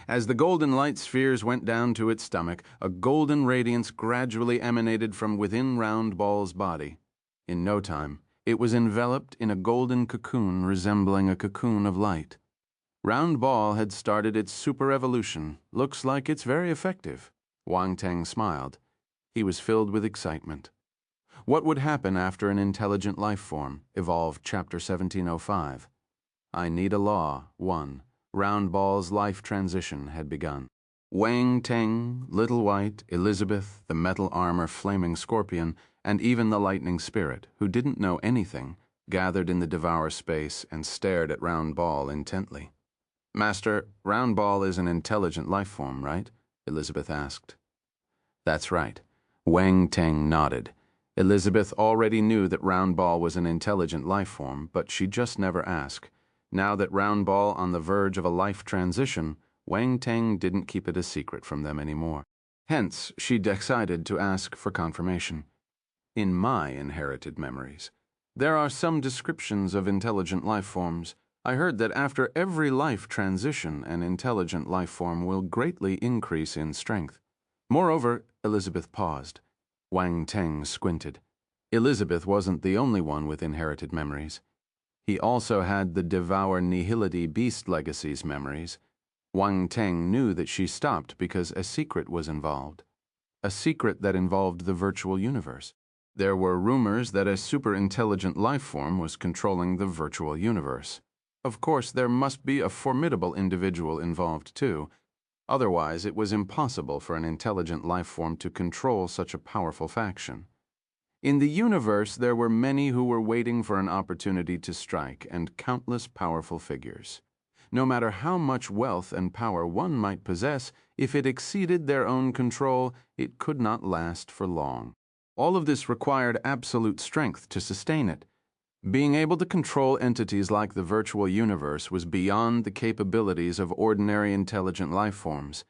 As the golden light spheres went down to its stomach, a golden radiance gradually emanated from within Round Ball's body. In no time, it was enveloped in a golden cocoon resembling a cocoon of light. Round Ball had started its super evolution. Looks like it's very effective. Wang Teng smiled. He was filled with excitement. What would happen after an intelligent life form evolved? Chapter 1705. I Need a Law 1. Round Ball's life transition had begun. Wang Teng, Little White, Elizabeth, the metal armor flaming scorpion, and even the lightning spirit, who didn't know anything, gathered in the devour space and stared at Round Ball intently. "Master, Round Ball is an intelligent life form, right?" Elizabeth asked. "That's right." Wang Teng nodded. Elizabeth already knew that Round Ball was an intelligent life form, but she just never asked. Now that Round Ball on the verge of a life transition, Wang Teng didn't keep it a secret from them anymore. Hence, she decided to ask for confirmation. "In my inherited memories, there are some descriptions of intelligent life forms. I heard that after every life transition, an intelligent life form will greatly increase in strength. Moreover," Elizabeth paused. Wang Teng squinted. Elizabeth wasn't the only one with inherited memories. He also had the devour nihility beast legacy's memories. Wang Teng knew that she stopped because a secret was involved. A secret that involved the virtual universe. There were rumors that a super-intelligent life form was controlling the virtual universe. Of course, there must be a formidable individual involved too. Otherwise, it was impossible for an intelligent life form to control such a powerful faction. In the universe, there were many who were waiting for an opportunity to strike, and countless powerful figures. No matter how much wealth and power one might possess, if it exceeded their own control, it could not last for long. All of this required absolute strength to sustain it. Being able to control entities like the virtual universe was beyond the capabilities of ordinary intelligent life forms.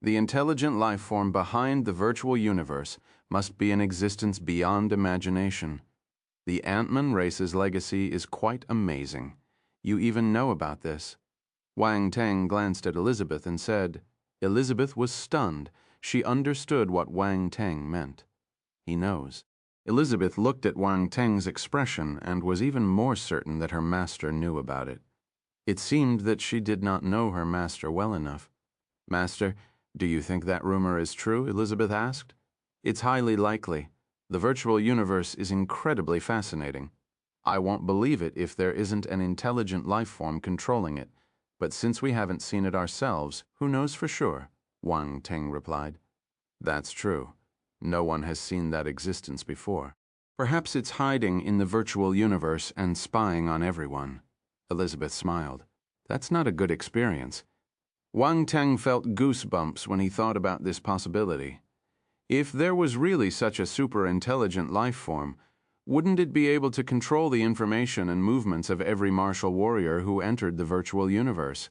The intelligent life form behind the virtual universe must be an existence beyond imagination. The Ant-Man race's legacy is quite amazing. You even know about this. Wang Teng glanced at Elizabeth and said, Elizabeth was stunned. She understood what Wang Teng meant. He knows. Elizabeth looked at Wang Teng's expression and was even more certain that her master knew about it. It seemed that she did not know her master well enough. Master, do you think that rumor is true? Elizabeth asked. It's highly likely. The virtual universe is incredibly fascinating. I won't believe it if there isn't an intelligent life form controlling it. But since we haven't seen it ourselves, who knows for sure? Wang Teng replied. That's true. No one has seen that existence before. Perhaps it's hiding in the virtual universe and spying on everyone. Elizabeth smiled. That's not a good experience. Wang Teng felt goosebumps when he thought about this possibility. If there was really such a super-intelligent life form, wouldn't it be able to control the information and movements of every martial warrior who entered the virtual universe?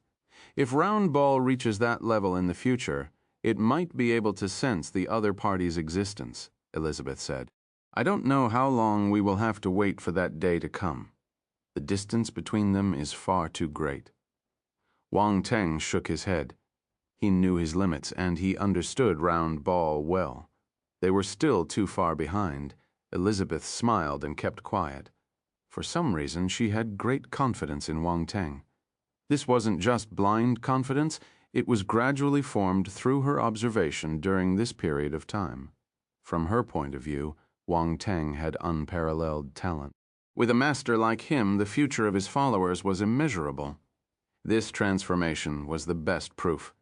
If Round Ball reaches that level in the future, it might be able to sense the other party's existence, Elizabeth said. I don't know how long we will have to wait for that day to come. The distance between them is far too great. Wang Teng shook his head. He knew his limits, and he understood Round Ball well. They were still too far behind. Elizabeth smiled and kept quiet. For some reason, she had great confidence in Wang Teng. This wasn't just blind confidence, it was gradually formed through her observation during this period of time. From her point of view, Wang Teng had unparalleled talent. With a master like him, the future of his followers was immeasurable. This transformation was the best proof.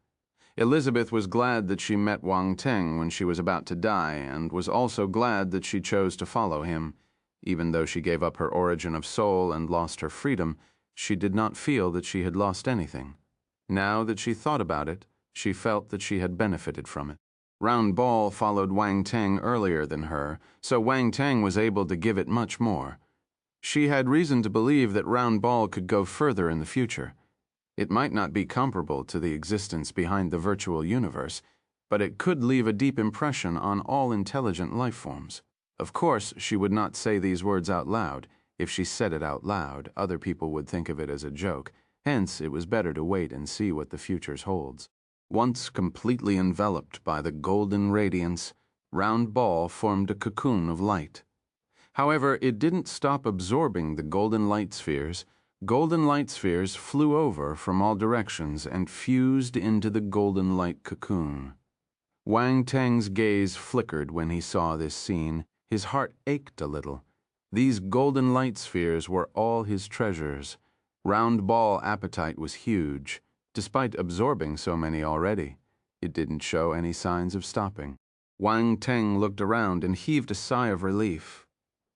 Elizabeth was glad that she met Wang Teng when she was about to die, and was also glad that she chose to follow him. Even though she gave up her origin of soul and lost her freedom, she did not feel that she had lost anything. Now that she thought about it, she felt that she had benefited from it. Round Ball followed Wang Teng earlier than her, so Wang Teng was able to give it much more. She had reason to believe that Round Ball could go further in the future. It might not be comparable to the existence behind the virtual universe, but it could leave a deep impression on all intelligent life forms. Of course, she would not say these words out loud. If she said it out loud, other people would think of it as a joke. Hence, it was better to wait and see what the future holds. Once completely enveloped by the golden radiance, Round Ball formed a cocoon of light. However, it didn't stop absorbing the golden light spheres. Golden light spheres flew over from all directions and fused into the golden light cocoon. Wang Teng's gaze flickered when he saw this scene. His heart ached a little. These golden light spheres were all his treasures. Round Ball appetite was huge. Despite absorbing so many already, it didn't show any signs of stopping. Wang Teng looked around and heaved a sigh of relief.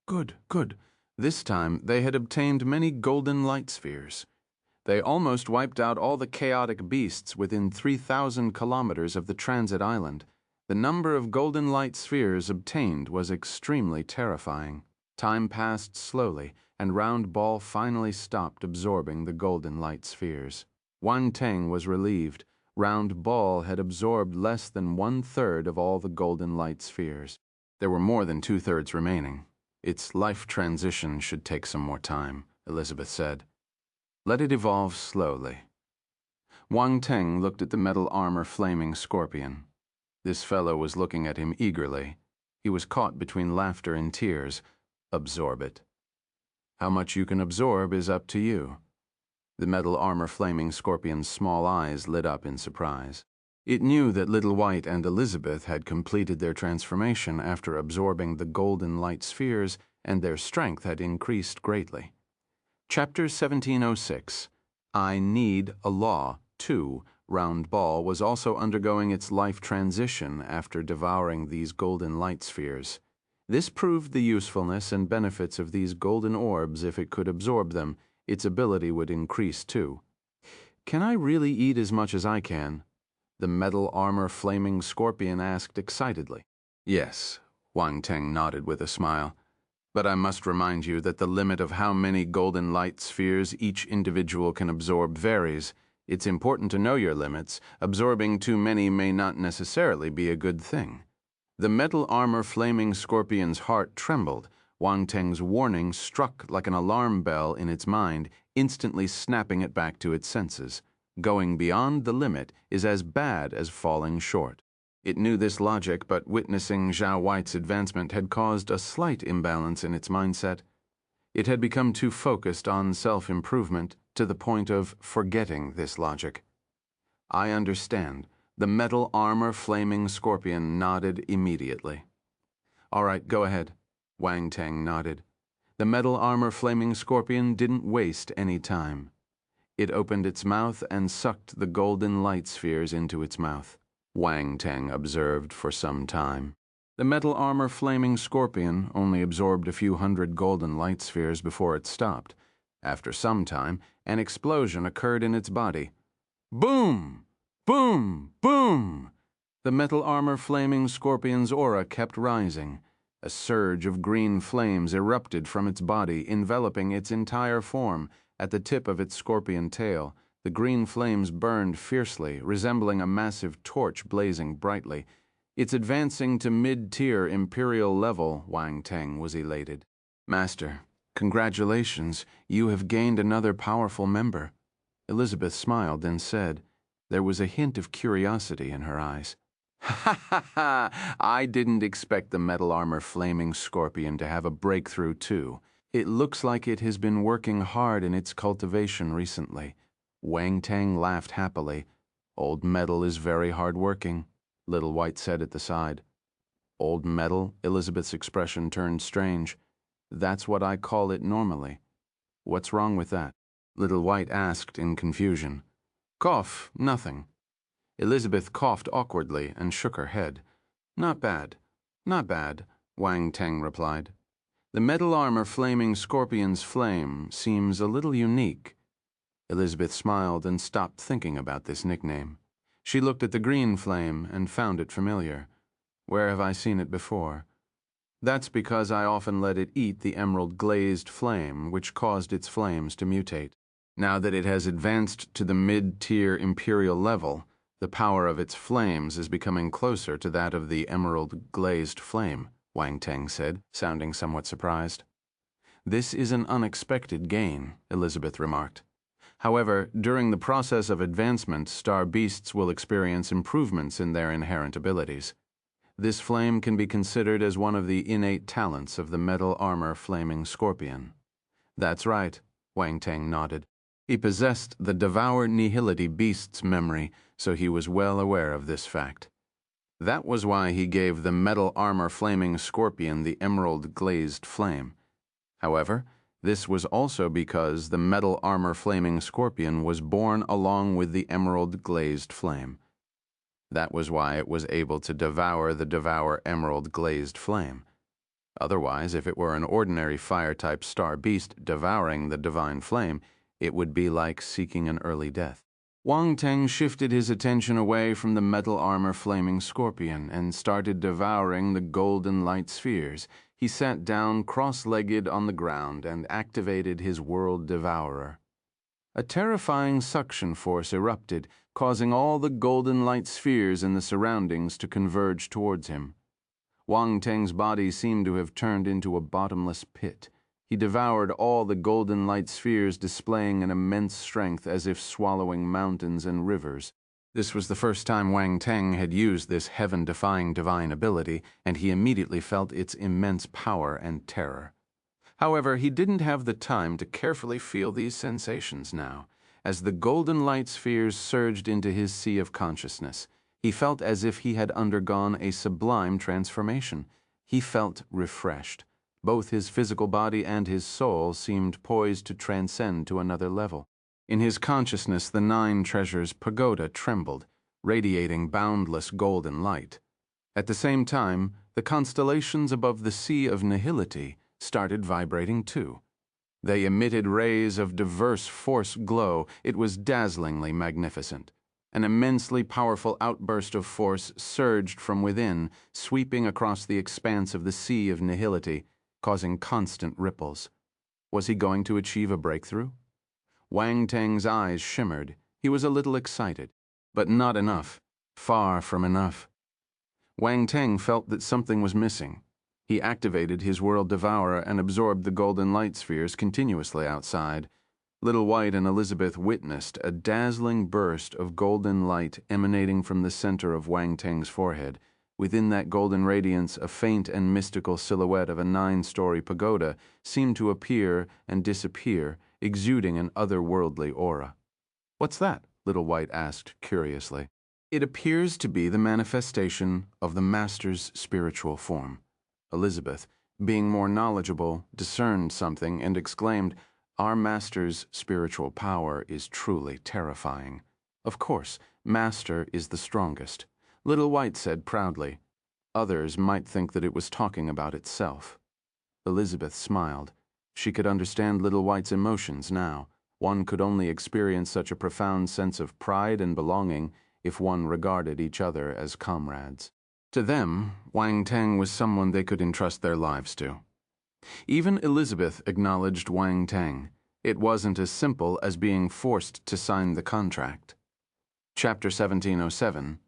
Good, good. This time they had obtained many golden light spheres. They almost wiped out all the chaotic beasts within 3,000 kilometers of the transit island. The number of golden light spheres obtained was extremely terrifying. Time passed slowly, and Round Ball finally stopped absorbing the golden light spheres. Wang Teng was relieved. Round Ball had absorbed less than 1/3 of all the golden light spheres. There were more than 2/3 remaining. Its life transition should take some more time, Elizabeth said. Let it evolve slowly. Wang Teng looked at the metal armor flaming scorpion. This fellow was looking at him eagerly. He was caught between laughter and tears. Absorb it. How much you can absorb is up to you. The metal armor flaming scorpion's small eyes lit up in surprise. It knew that Little White and Elizabeth had completed their transformation after absorbing the golden light spheres, and their strength had increased greatly. Chapter 1706. I Need a Law 2. Round Ball was also undergoing its life transition after devouring these golden light spheres. This proved the usefulness and benefits of these golden orbs. If it could absorb them, its ability would increase too. Can I really eat as much as I can? The metal armor flaming scorpion asked excitedly. Yes, Wang Teng nodded with a smile. But I must remind you that the limit of how many golden light spheres each individual can absorb varies. It's important to know your limits. Absorbing too many may not necessarily be a good thing. The metal armor flaming scorpion's heart trembled. Wang Teng's warning struck like an alarm bell in its mind, instantly snapping it back to its senses. Going beyond the limit is as bad as falling short. It knew this logic, but witnessing Zhao White's advancement had caused a slight imbalance in its mindset. It had become too focused on self-improvement to the point of forgetting this logic. I understand. The metal armor flaming scorpion nodded immediately. All right, go ahead. Wang Teng nodded. The metal armor flaming scorpion didn't waste any time. It opened its mouth and sucked the golden light spheres into its mouth. Wang Teng observed for some time. The metal armor flaming scorpion only absorbed a few hundred golden light spheres before it stopped. After some time, an explosion occurred in its body. Boom! Boom! Boom! The metal armor flaming scorpion's aura kept rising. A surge of green flames erupted from its body, enveloping its entire form. At the tip of its scorpion tail, the green flames burned fiercely, resembling a massive torch blazing brightly. It's advancing to mid-tier imperial level, Wang Teng was elated. Master, congratulations, you have gained another powerful member. Elizabeth smiled and said, there was a hint of curiosity in her eyes. Ha ha ha! I didn't expect the metal armor flaming scorpion to have a breakthrough too. It looks like it has been working hard in its cultivation recently. Wang Teng laughed happily. Old metal is very hard-working, Little White said at the side. Old metal? Elizabeth's expression turned strange. That's what I call it normally. What's wrong with that? Little White asked in confusion. Cough, nothing. Elizabeth coughed awkwardly and shook her head. Not bad, not bad, Wang Teng replied. The metal armor flaming scorpion's flame seems a little unique. Elizabeth smiled and stopped thinking about this nickname. She looked at the green flame and found it familiar. Where have I seen it before? That's because I often let it eat the emerald glazed flame, which caused its flames to mutate. Now that it has advanced to the mid-tier imperial level, the power of its flames is becoming closer to that of the emerald glazed flame, Wang Teng said, sounding somewhat surprised. This is an unexpected gain, Elizabeth remarked. However, during the process of advancement, star beasts will experience improvements in their inherent abilities. This flame can be considered as one of the innate talents of the metal armor flaming scorpion. That's right, Wang Teng nodded. He possessed the Devour Nihility beast's memory, so he was well aware of this fact. That was why he gave the metal armor flaming scorpion the emerald glazed flame. However, this was also because the metal armor flaming scorpion was born along with the emerald glazed flame. That was why it was able to devour the Devour Emerald glazed flame. Otherwise, if it were an ordinary fire-type star beast devouring the divine flame, it would be like seeking an early death. Wang Teng shifted his attention away from the metal armor flaming scorpion and started devouring the golden light spheres. He sat down cross-legged on the ground and activated his world devourer. A terrifying suction force erupted, causing all the golden light spheres in the surroundings to converge towards him. Wang Teng's body seemed to have turned into a bottomless pit. He devoured all the golden light spheres, displaying an immense strength as if swallowing mountains and rivers. This was the first time Wang Teng had used this heaven-defying divine ability, and he immediately felt its immense power and terror. However, he didn't have the time to carefully feel these sensations now. As the golden light spheres surged into his sea of consciousness, he felt as if he had undergone a sublime transformation. He felt refreshed. Both his physical body and his soul seemed poised to transcend to another level. In his consciousness, the 9 treasures pagoda trembled, radiating boundless golden light. At the same time, the constellations above the sea of nihility started vibrating too. They emitted rays of diverse force glow. It was dazzlingly magnificent. An immensely powerful outburst of force surged from within, sweeping across the expanse of the sea of nihility, causing constant ripples. Was he going to achieve a breakthrough? Wang Teng's eyes shimmered. He was a little excited, but not enough. Far from enough. Wang Teng felt that something was missing. He activated his world devourer and absorbed the golden light spheres continuously outside. Little White and Elizabeth witnessed a dazzling burst of golden light emanating from the center of Wang Teng's forehead. Within that golden radiance, a faint and mystical silhouette of a 9-story pagoda seemed to appear and disappear, exuding an otherworldly aura. "What's that?" Little White asked curiously. "It appears to be the manifestation of the Master's spiritual form." Elizabeth, being more knowledgeable, discerned something and exclaimed, "Our Master's spiritual power is truly terrifying." "Of course, Master is the strongest," Little White said proudly. Others might think that it was talking about itself. Elizabeth smiled. She could understand Little White's emotions now. One could only experience such a profound sense of pride and belonging if one regarded each other as comrades. To them, Wang Teng was someone they could entrust their lives to. Even Elizabeth acknowledged Wang Teng. It wasn't as simple as being forced to sign the contract. Chapter 1707.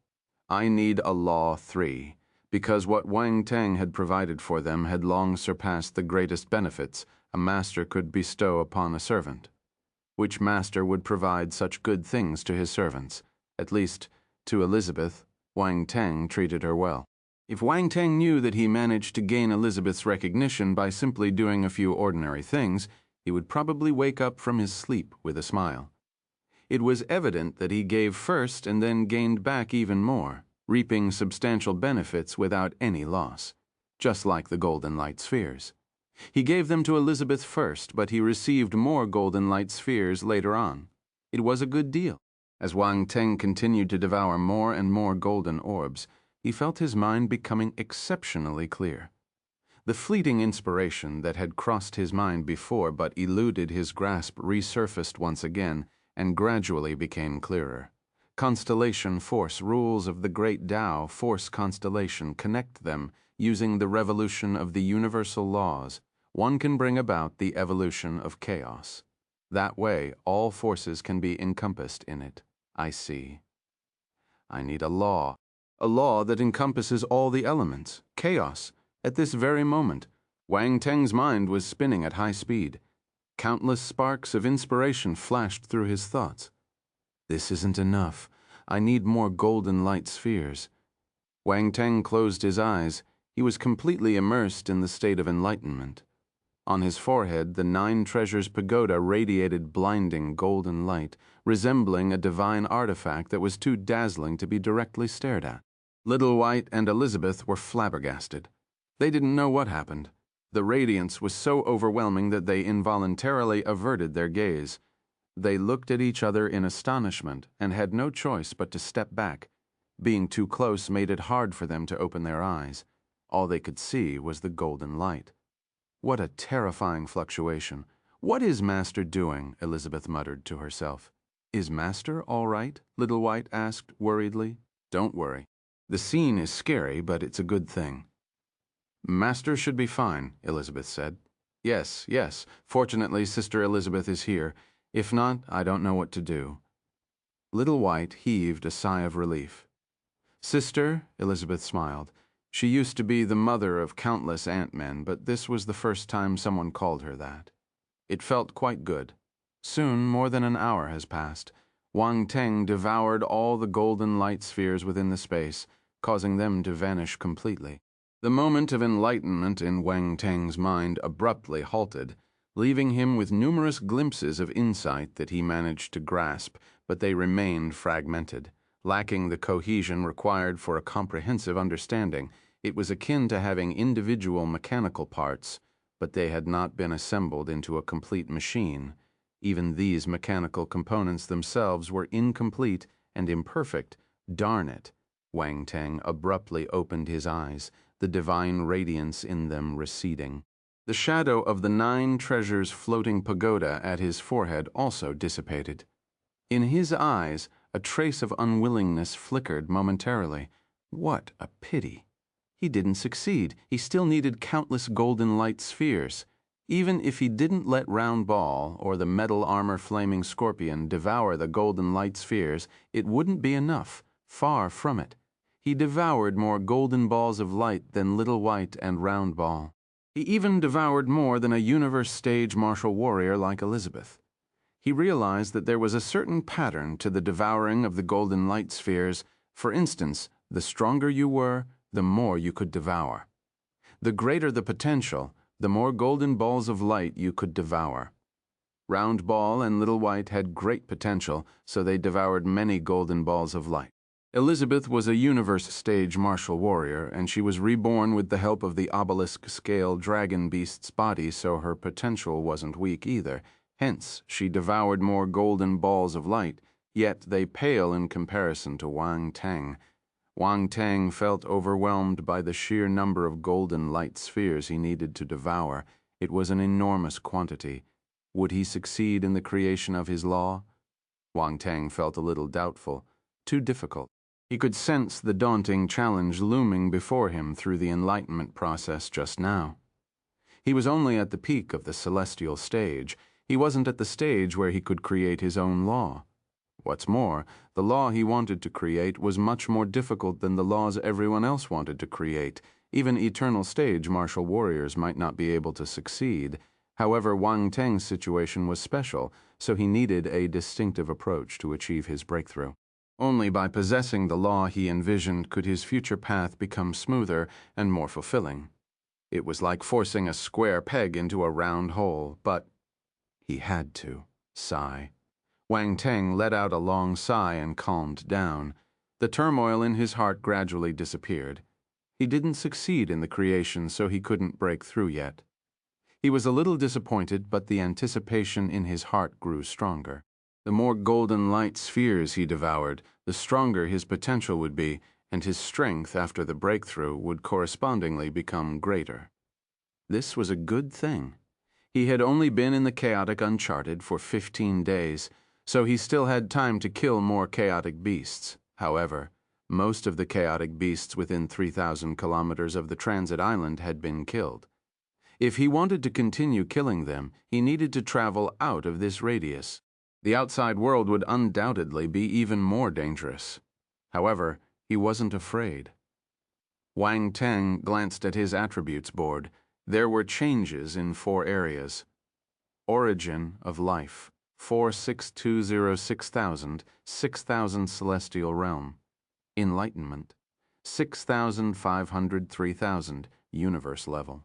I Need a Law 3, because what Wang Teng had provided for them had long surpassed the greatest benefits a master could bestow upon a servant. Which master would provide such good things to his servants? At least, to Elizabeth, Wang Teng treated her well. If Wang Teng knew that he managed to gain Elizabeth's recognition by simply doing a few ordinary things, he would probably wake up from his sleep with a smile. It was evident that he gave first and then gained back even more, reaping substantial benefits without any loss, just like the golden light spheres. He gave them to Elizabeth first, but he received more golden light spheres later on. It was a good deal. As Wang Teng continued to devour more and more golden orbs, he felt his mind becoming exceptionally clear. The fleeting inspiration that had crossed his mind before but eluded his grasp resurfaced once again and gradually became clearer. Constellation force rules of the great Tao force constellation connect them using the revolution of the universal laws. One can bring about the evolution of chaos. That way, all forces can be encompassed in it. I see. I need a law that encompasses all the elements, chaos. At this very moment, Wang Teng's mind was spinning at high speed. Countless sparks of inspiration flashed through his thoughts. This isn't enough. I need more golden light spheres. Wang Teng closed his eyes. He was completely immersed in the state of enlightenment. On his forehead, the 9 treasures pagoda radiated blinding golden light, resembling a divine artifact that was too dazzling to be directly stared at. Little White and Elizabeth were flabbergasted. They didn't know what happened. The radiance was so overwhelming that they involuntarily averted their gaze. They looked at each other in astonishment and had no choice but to step back. Being too close made it hard for them to open their eyes. All they could see was the golden light. What a terrifying fluctuation. What is Master doing? Elizabeth muttered to herself. Is Master all right? Little White asked worriedly. Don't worry. The scene is scary, but it's a good thing. Master should be fine, Elizabeth said. Yes, yes. Fortunately, Sister Elizabeth is here. If not, I don't know what to do. Little White heaved a sigh of relief. Sister, Elizabeth smiled. She used to be the mother of countless ant-men, but this was the first time someone called her that. It felt quite good. Soon, more than an hour has passed. Wang Teng devoured all the golden light spheres within the space, causing them to vanish completely. The moment of enlightenment in Wang Teng's mind abruptly halted, leaving him with numerous glimpses of insight that he managed to grasp, but they remained fragmented, lacking the cohesion required for a comprehensive understanding. It was akin to having individual mechanical parts, but they had not been assembled into a complete machine. Even these mechanical components themselves were incomplete and imperfect. Darn it! Wang Teng abruptly opened his eyes, the divine radiance in them receding. The shadow of the 9 treasures floating pagoda at his forehead also dissipated. In his eyes, a trace of unwillingness flickered momentarily. What a pity! He didn't succeed. He still needed countless golden light spheres. Even if he didn't let Round Ball or the metal armor flaming scorpion devour the golden light spheres, it wouldn't be enough. Far from it. He devoured more golden balls of light than Little White and Round Ball. He even devoured more than a universe stage martial warrior like Elizabeth. He realized that there was a certain pattern to the devouring of the golden light spheres. For instance, the stronger you were, the more you could devour. The greater the potential, the more golden balls of light you could devour. Round Ball and Little White had great potential, so they devoured many golden balls of light. Elizabeth was a universe stage martial warrior, and she was reborn with the help of the obelisk-scale dragon beast's body, so her potential wasn't weak either. Hence, she devoured more golden balls of light, yet they pale in comparison to Wang Teng. Wang Teng felt overwhelmed by the sheer number of golden light spheres he needed to devour. It was an enormous quantity. Would he succeed in the creation of his law? Wang Teng felt a little doubtful. Too difficult. He could sense the daunting challenge looming before him through the enlightenment process just now. He was only at the peak of the celestial stage. He wasn't at the stage where he could create his own law. What's more, the law he wanted to create was much more difficult than the laws everyone else wanted to create. Even eternal stage martial warriors might not be able to succeed. However, Wang Teng's situation was special, so he needed a distinctive approach to achieve his breakthrough. Only by possessing the law he envisioned could his future path become smoother and more fulfilling. It was like forcing a square peg into a round hole, but he had to. Sigh. Wang Teng let out a long sigh and calmed down. The turmoil in his heart gradually disappeared. He didn't succeed in the creation, so he couldn't break through yet. He was a little disappointed, but the anticipation in his heart grew stronger. The more golden light spheres he devoured, the stronger his potential would be, and his strength after the breakthrough would correspondingly become greater. This was a good thing. He had only been in the chaotic uncharted for 15 days, so he still had time to kill more chaotic beasts. However, most of the chaotic beasts within 3,000 kilometers of the transit island had been killed. If he wanted to continue killing them, he needed to travel out of this radius. The outside world would undoubtedly be even more dangerous. However, he wasn't afraid. Wang Teng glanced at his attributes board. There were changes in 4 areas. Origin of life, 46206,000, 6,000 celestial realm. Enlightenment, 6,500, 3,000, universe level.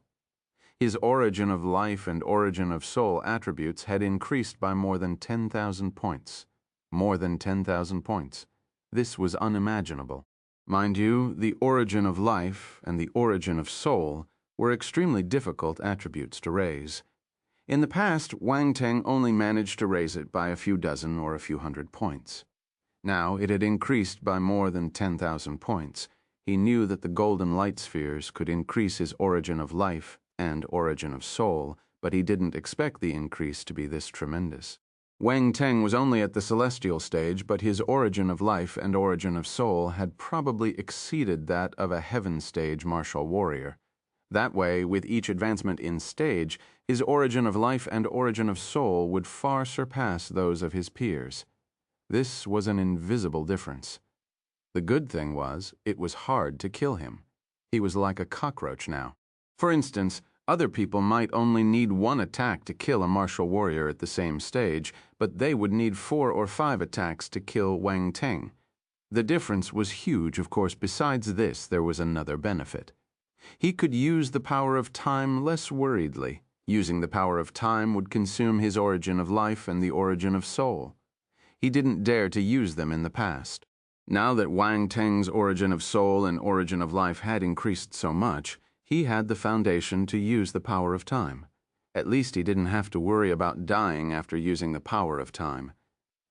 His origin of life and origin of soul attributes had increased by more than 10,000 points. More than 10,000 points. This was unimaginable. Mind you, the origin of life and the origin of soul were extremely difficult attributes to raise. In the past, Wang Teng only managed to raise it by a few dozen or a few hundred points. Now it had increased by more than 10,000 points. He knew that the golden light spheres could increase his origin of life and origin of soul, but he didn't expect the increase to be this tremendous. Wang Teng was only at the celestial stage, but his origin of life and origin of soul had probably exceeded that of a heaven stage martial warrior. That way, with each advancement in stage, his origin of life and origin of soul would far surpass those of his peers. This was an invisible difference. The good thing was, it was hard to kill him. He was like a cockroach now. For instance, other people might only need 1 attack to kill a martial warrior at the same stage, but they would need 4 or 5 attacks to kill Wang Teng. The difference was huge, of course. Besides this, there was another benefit. He could use the power of time less worriedly. Using the power of time would consume his origin of life and the origin of soul. He didn't dare to use them in the past. Now that Wang Teng's origin of soul and origin of life had increased so much, he had the foundation to use the power of time. At least he didn't have to worry about dying after using the power of time.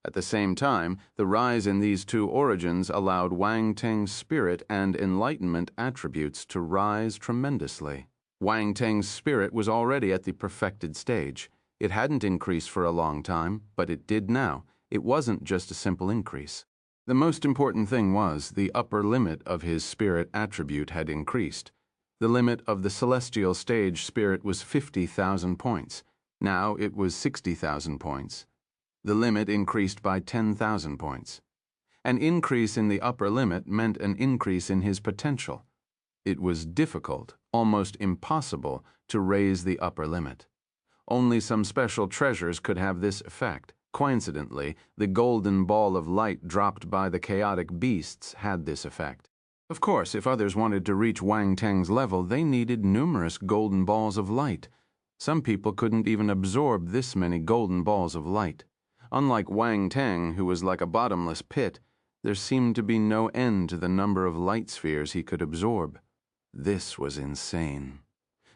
At the same time, the rise in these two origins allowed Wang Teng's spirit and enlightenment attributes to rise tremendously. Wang Teng's spirit was already at the perfected stage. It hadn't increased for a long time, but it did now. It wasn't just a simple increase. The most important thing was the upper limit of his spirit attribute had increased. The limit of the celestial stage spirit was 50,000 points. Now it was 60,000 points. The limit increased by 10,000 points. An increase in the upper limit meant an increase in his potential. It was difficult, almost impossible, to raise the upper limit. Only some special treasures could have this effect. Coincidentally, the golden ball of light dropped by the chaotic beasts had this effect. Of course, if others wanted to reach Wang Teng's level, they needed numerous golden balls of light. Some people couldn't even absorb this many golden balls of light. Unlike Wang Teng, who was like a bottomless pit, there seemed to be no end to the number of light spheres he could absorb. This was insane.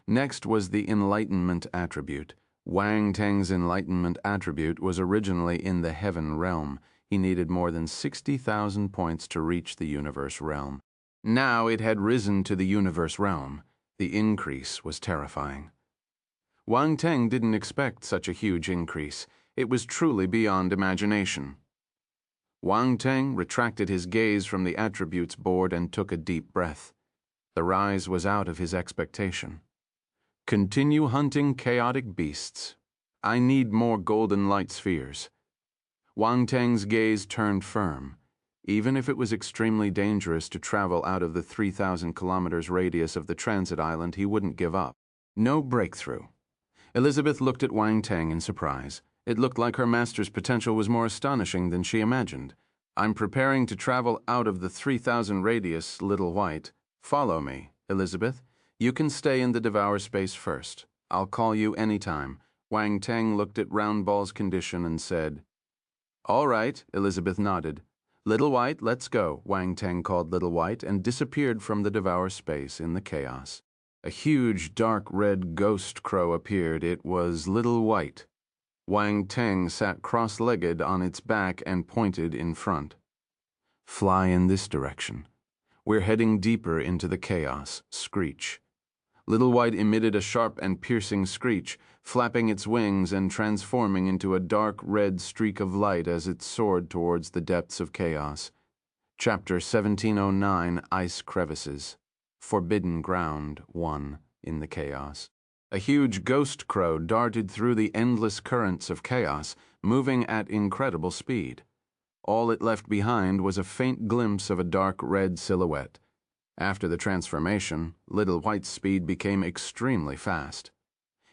Next was the enlightenment attribute. Wang Teng's enlightenment attribute was originally in the heaven realm. He needed more than 60,000 points to reach the universe realm. Now it had risen to the universe realm. The increase was terrifying. Wang Teng didn't expect such a huge increase. It was truly beyond imagination. Wang Teng retracted his gaze from the attributes board and took a deep breath. The rise was out of his expectation. Continue hunting chaotic beasts. I need more golden light spheres. Wang Teng's gaze turned firm. Even if it was extremely dangerous to travel out of the 3,000 kilometers radius of the transit island, he wouldn't give up. No breakthrough. Elizabeth looked at Wang Teng in surprise. It looked like her master's potential was more astonishing than she imagined. I'm preparing to travel out of the 3,000 radius, Little White. Follow me, Elizabeth. You can stay in the Devour space first. I'll call you anytime. Wang Teng looked at Round Ball's condition and said, All right, Elizabeth nodded. Little White, let's go, Wang Teng called Little White and disappeared from the Devour space in the chaos. A huge dark red ghost crow appeared. It was Little White. Wang Teng sat cross-legged on its back and pointed in front. Fly in this direction. We're heading deeper into the chaos. Screech. Little White emitted a sharp and piercing screech, flapping its wings and transforming into a dark red streak of light as it soared towards the depths of chaos. Chapter 1709, Ice Crevices. Forbidden Ground 1 in the chaos. A huge ghost crow darted through the endless currents of chaos, moving at incredible speed. All it left behind was a faint glimpse of a dark red silhouette. After the transformation, Little White's speed became extremely fast.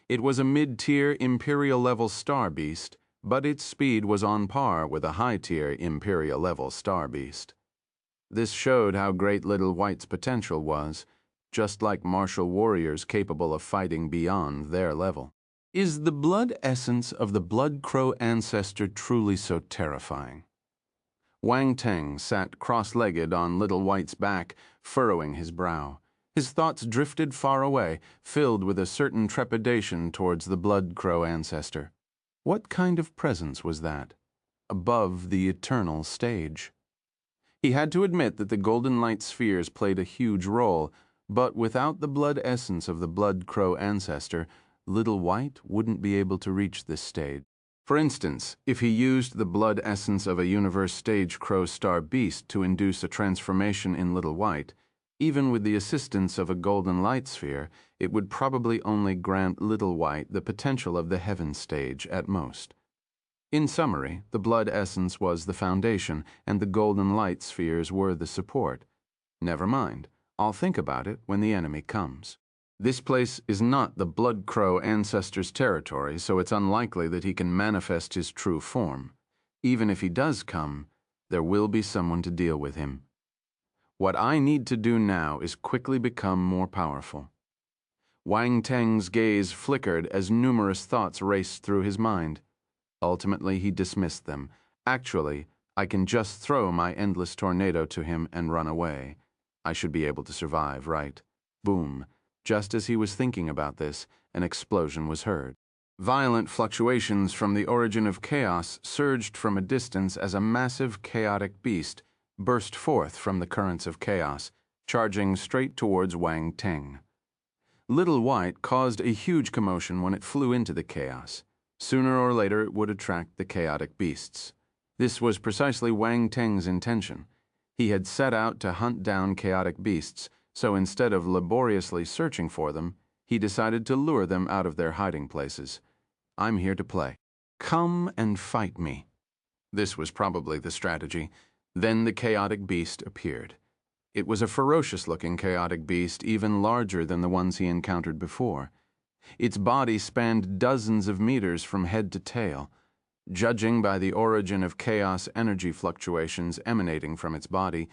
It was a mid-tier imperial-level star beast, but its speed was on par with a high-tier imperial-level star beast. This showed how great Little White's potential was, just like martial warriors capable of fighting beyond their level. Is the blood essence of the Blood Crow ancestor truly so terrifying? Wang Teng sat cross-legged on Little White's back, furrowing his brow. His thoughts drifted far away, filled with a certain trepidation towards the Blood Crow ancestor. What kind of presence was that? Above the eternal stage. He had to admit that the golden light spheres played a huge role, but without the blood essence of the Blood Crow ancestor, Little White wouldn't be able to reach this stage. For instance, if he used the blood essence of a universe stage crow star beast to induce a transformation in Little White, even with the assistance of a golden light sphere, it would probably only grant Little White the potential of the heaven stage at most. In summary, the blood essence was the foundation, and the golden light spheres were the support. Never mind, I'll think about it when the enemy comes. This place is not the Blood Crow ancestor's territory, so it's unlikely that he can manifest his true form. Even if he does come, there will be someone to deal with him. What I need to do now is quickly become more powerful. Wang Teng's gaze flickered as numerous thoughts raced through his mind. Ultimately, he dismissed them. Actually, I can just throw my endless tornado to him and run away. I should be able to survive, right? Boom. Just as he was thinking about this, an explosion was heard. Violent fluctuations from the origin of chaos surged from a distance as a massive chaotic beast burst forth from the currents of chaos, charging straight towards Wang Teng. Little White caused a huge commotion when it flew into the chaos. Sooner or later it would attract the chaotic beasts. This was precisely Wang Teng's intention. He had set out to hunt down chaotic beasts, so instead of laboriously searching for them, he decided to lure them out of their hiding places. I'm here to play. Come and fight me. This was probably the strategy. Then the chaotic beast appeared. It was a ferocious-looking chaotic beast, even larger than the ones he encountered before. Its body spanned dozens of meters from head to tail. Judging by the origin of chaos energy fluctuations emanating from its body,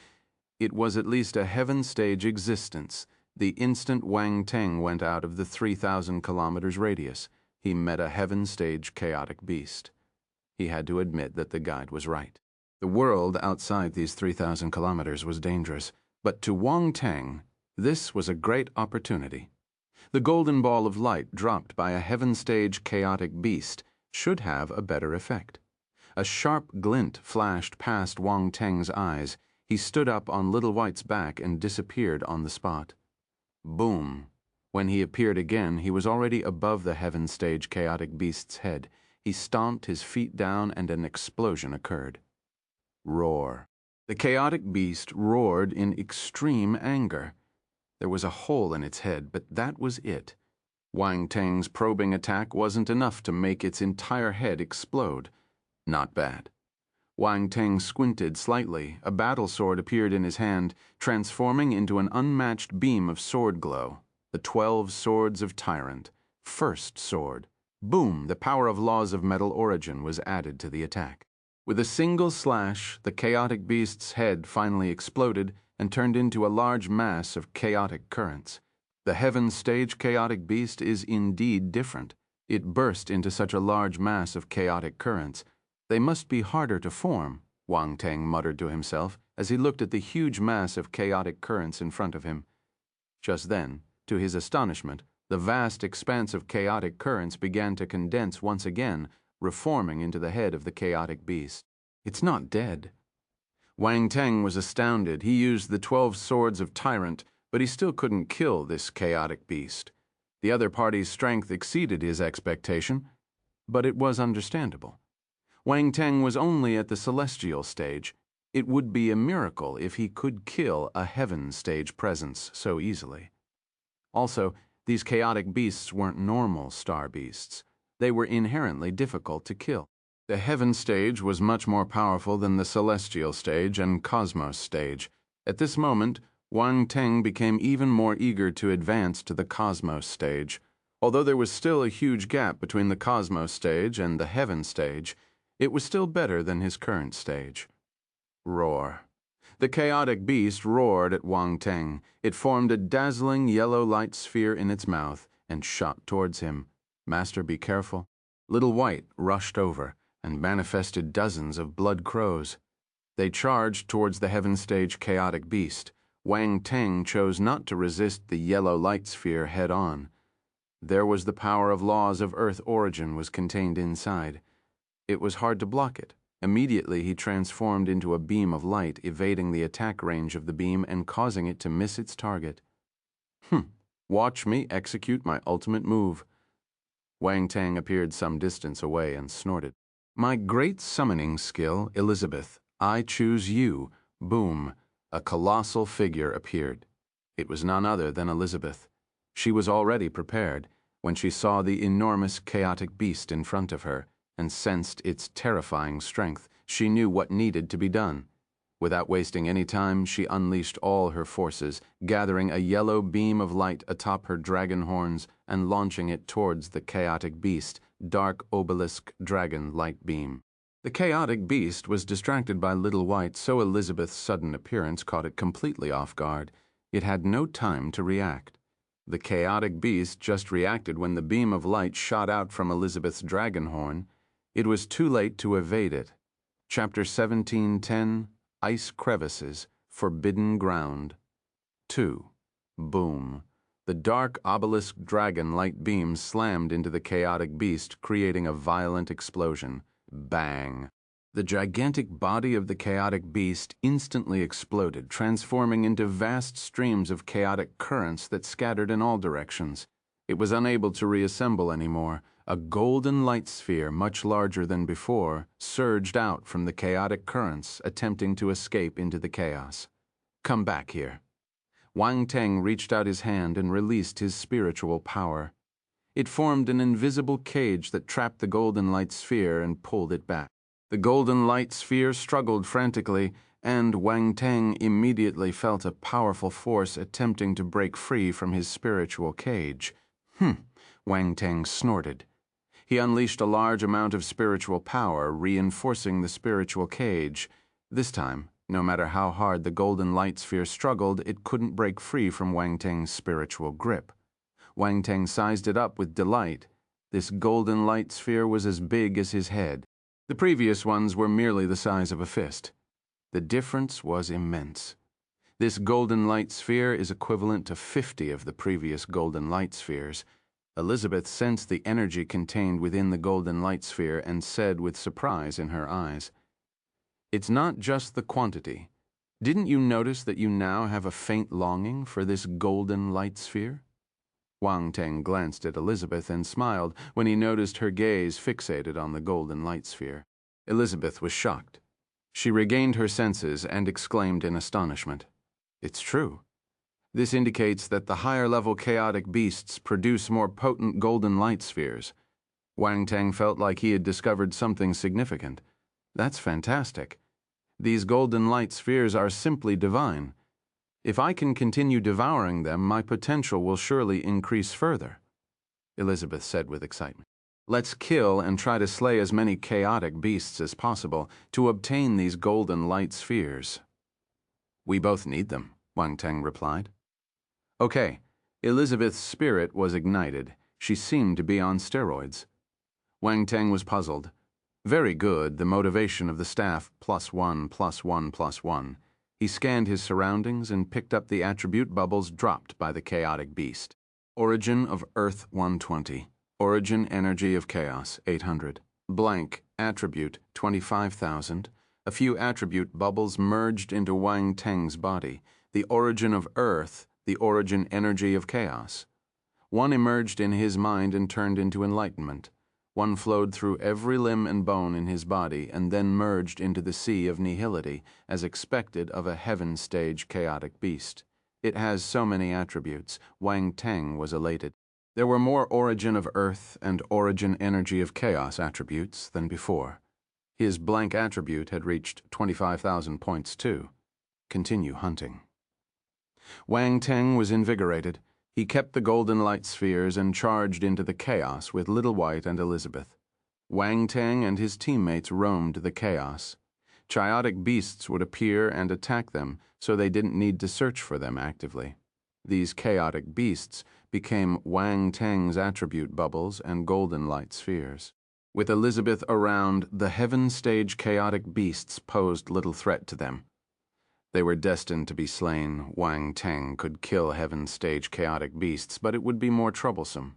it was at least a heaven-stage existence. The instant Wang Teng went out of the 3,000 kilometers radius, he met a heaven-stage chaotic beast. He had to admit that the guide was right. The world outside these 3,000 kilometers was dangerous, but to Wang Teng, this was a great opportunity. The golden ball of light dropped by a heaven-stage chaotic beast should have a better effect. A sharp glint flashed past Wang Teng's eyes. He stood up on Little White's back and disappeared on the spot. Boom! When he appeared again, he was already above the heaven-stage chaotic beast's head. He stomped his feet down and an explosion occurred. Roar. The chaotic beast roared in extreme anger. There was a hole in its head, but that was it. Wang Teng's probing attack wasn't enough to make its entire head explode. Not bad. Wang Teng squinted slightly. A battle sword appeared in his hand, transforming into an unmatched beam of sword glow. The 12 swords of Tyrant. First sword. Boom! The power of laws of metal origin was added to the attack. With a single slash, the chaotic beast's head finally exploded and turned into a large mass of chaotic currents. The heaven-stage chaotic beast is indeed different. It burst into such a large mass of chaotic currents. They must be harder to form, Wang Teng muttered to himself as he looked at the huge mass of chaotic currents in front of him. Just then, to his astonishment, the vast expanse of chaotic currents began to condense once again, reforming into the head of the chaotic beast. It's not dead. Wang Teng was astounded. He used the 12 swords of Tyrant, but he still couldn't kill this chaotic beast. The other party's strength exceeded his expectation, but it was understandable. Wang Teng was only at the celestial stage. It would be a miracle if he could kill a heaven stage presence so easily. Also, these chaotic beasts weren't normal star beasts. They were inherently difficult to kill. The heaven stage was much more powerful than the celestial stage and cosmos stage. At this moment, Wang Teng became even more eager to advance to the cosmos stage. Although there was still a huge gap between the cosmos stage and the heaven stage, it was still better than his current stage. Roar. The chaotic beast roared at Wang Teng. It formed a dazzling yellow light sphere in its mouth and shot towards him. Master, be careful. Little White rushed over and manifested dozens of blood crows. They charged towards the heaven stage chaotic beast. Wang Teng chose not to resist the yellow light sphere head-on. There was the power of laws of Earth origin was contained inside. It was hard to block it. Immediately he transformed into a beam of light, evading the attack range of the beam and causing it to miss its target. Watch me execute my ultimate move. Wang Teng appeared some distance away and snorted. My great summoning skill, Elizabeth. I choose you. Boom. A colossal figure appeared. It was none other than Elizabeth. She was already prepared when she saw the enormous chaotic beast in front of her and sensed its terrifying strength. She knew what needed to be done. Without wasting any time, she unleashed all her forces, gathering a yellow beam of light atop her dragon horns and launching it towards the chaotic beast, dark obelisk dragon light beam. The chaotic beast was distracted by Little White, so Elizabeth's sudden appearance caught it completely off guard. It had no time to react. The chaotic beast just reacted when the beam of light shot out from Elizabeth's dragon horn. It was too late to evade it. Chapter 17:10, Ice Crevices, Forbidden Ground. 2. Boom. The dark obelisk dragon light beam slammed into the chaotic beast, creating a violent explosion. Bang. The gigantic body of the chaotic beast instantly exploded, transforming into vast streams of chaotic currents that scattered in all directions. It was unable to reassemble anymore. A golden light sphere, much larger than before, surged out from the chaotic currents, attempting to escape into the chaos. Come back here. Wang Teng reached out his hand and released his spiritual power. It formed an invisible cage that trapped the golden light sphere and pulled it back. The golden light sphere struggled frantically, and Wang Teng immediately felt a powerful force attempting to break free from his spiritual cage. Wang Teng snorted. He unleashed a large amount of spiritual power, reinforcing the spiritual cage. This time, no matter how hard the golden light sphere struggled, it couldn't break free from Wang Teng's spiritual grip. Wang Teng sized it up with delight. This golden light sphere was as big as his head. The previous ones were merely the size of a fist. The difference was immense. This golden light sphere is equivalent to 50 of the previous golden light spheres. Elizabeth sensed the energy contained within the golden light sphere and said with surprise in her eyes, "It's not just the quantity. Didn't you notice that you now have a faint longing for this golden light sphere?" Wang Teng glanced at Elizabeth and smiled when he noticed her gaze fixated on the golden light sphere. Elizabeth was shocked. She regained her senses and exclaimed in astonishment, "It's true. This indicates that the higher-level chaotic beasts produce more potent golden light spheres." Wang Teng felt like he had discovered something significant. That's fantastic. These golden light spheres are simply divine. If I can continue devouring them, my potential will surely increase further. Elizabeth said with excitement, "Let's kill and try to slay as many chaotic beasts as possible to obtain these golden light spheres." "We both need them," Wang Teng replied. Okay, Elizabeth's spirit was ignited. She seemed to be on steroids. Wang Teng was puzzled. Very good, the motivation of the staff, +1, +1, +1. He scanned his surroundings and picked up the attribute bubbles dropped by the chaotic beast. Origin of Earth 120. Origin Energy of Chaos 800. Blank Attribute 25,000. A few attribute bubbles merged into Wang Teng's body. The origin of Earth, the origin energy of chaos. One emerged in his mind and turned into enlightenment. One flowed through every limb and bone in his body and then merged into the sea of nihility, as expected of a heaven stage chaotic beast. It has so many attributes. Wang Teng was elated. There were more origin of Earth and origin energy of chaos attributes than before. His blank attribute had reached 25,000 points too. Continue hunting. Wang Teng was invigorated. He kept the golden light spheres and charged into the chaos with Little White and Elizabeth. Wang Teng and his teammates roamed the chaos. Chaotic beasts would appear and attack them, so they didn't need to search for them actively. These chaotic beasts became Wang Teng's attribute bubbles and golden light spheres. With Elizabeth around, the heaven stage chaotic beasts posed little threat to them. They were destined to be slain. Wang Teng could kill heaven stage chaotic beasts, but it would be more troublesome.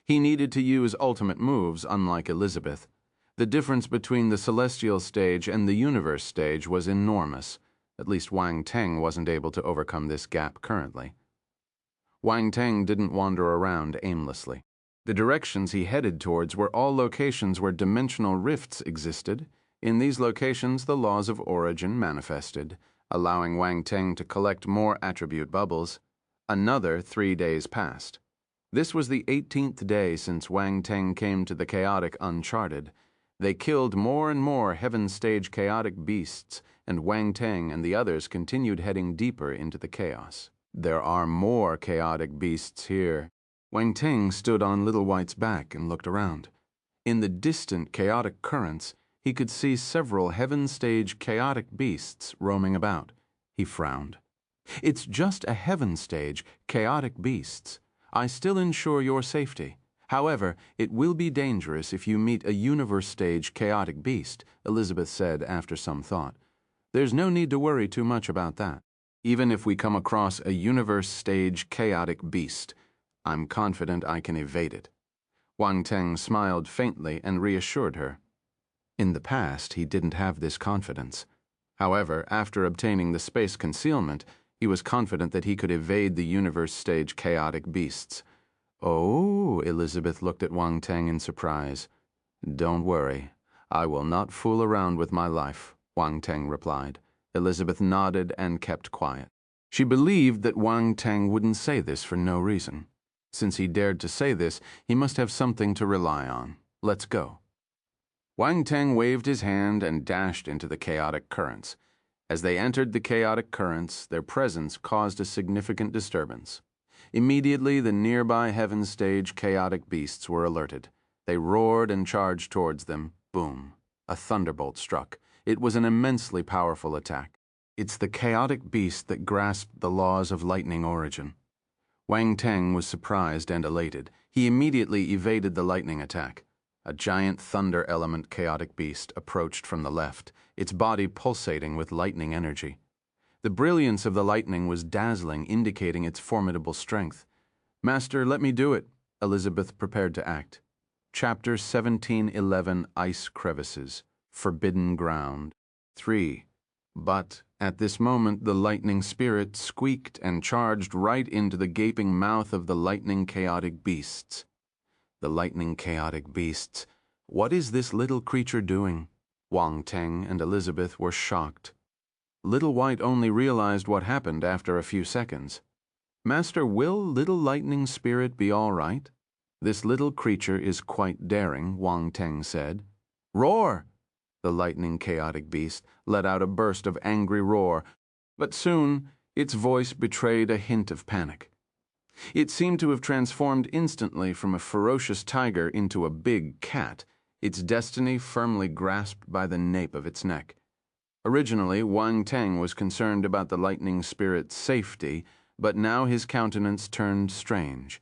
He needed to use ultimate moves, unlike Elizabeth. The difference between the celestial stage and the universe stage was enormous. At least Wang Teng wasn't able to overcome this gap currently. Wang Teng didn't wander around aimlessly. The directions he headed towards were all locations where dimensional rifts existed. In these locations, the laws of origin manifested, allowing Wang Teng to collect more attribute bubbles. Another 3 days passed. This was the 18th day since Wang Teng came to the chaotic uncharted. They killed more and more heaven stage chaotic beasts, and Wang Teng and the others continued heading deeper into the chaos. There are more chaotic beasts here. Wang Teng stood on Little White's back and looked around. In the distant chaotic currents, he could see several heaven-stage chaotic beasts roaming about. He frowned. It's just a heaven-stage chaotic beasts. I still ensure your safety. However, it will be dangerous if you meet a universe-stage chaotic beast, Elizabeth said after some thought. There's no need to worry too much about that. Even if we come across a universe-stage chaotic beast, I'm confident I can evade it. Wang Teng smiled faintly and reassured her. In the past, he didn't have this confidence. However, after obtaining the space concealment, he was confident that he could evade the universe-stage chaotic beasts. Oh, Elizabeth looked at Wang Teng in surprise. Don't worry. I will not fool around with my life, Wang Teng replied. Elizabeth nodded and kept quiet. She believed that Wang Teng wouldn't say this for no reason. Since he dared to say this, he must have something to rely on. Let's go. Wang Teng waved his hand and dashed into the chaotic currents. As they entered the chaotic currents, their presence caused a significant disturbance. Immediately, the nearby heaven-stage chaotic beasts were alerted. They roared and charged towards them. Boom. A thunderbolt struck. It was an immensely powerful attack. It's the chaotic beast that grasped the laws of lightning origin. Wang Teng was surprised and elated. He immediately evaded the lightning attack. A giant thunder element chaotic beast approached from the left, its body pulsating with lightning energy. The brilliance of the lightning was dazzling, indicating its formidable strength. Master, let me do it. Elizabeth prepared to act. Chapter 1711, Ice Crevices, Forbidden Ground. 3. But at this moment the lightning spirit squeaked and charged right into the gaping mouth of the lightning chaotic beasts. The lightning chaotic beasts. What is this little creature doing? Wang Teng and Elizabeth were shocked. Little White only realized what happened after a few seconds. Master, will little lightning spirit be all right? This little creature is quite daring, Wang Teng said. Roar! The lightning chaotic beast let out a burst of angry roar, but soon its voice betrayed a hint of panic. It seemed to have transformed instantly from a ferocious tiger into a big cat, its destiny firmly grasped by the nape of its neck. Originally, Wang Teng was concerned about the lightning spirit's safety, but now his countenance turned strange.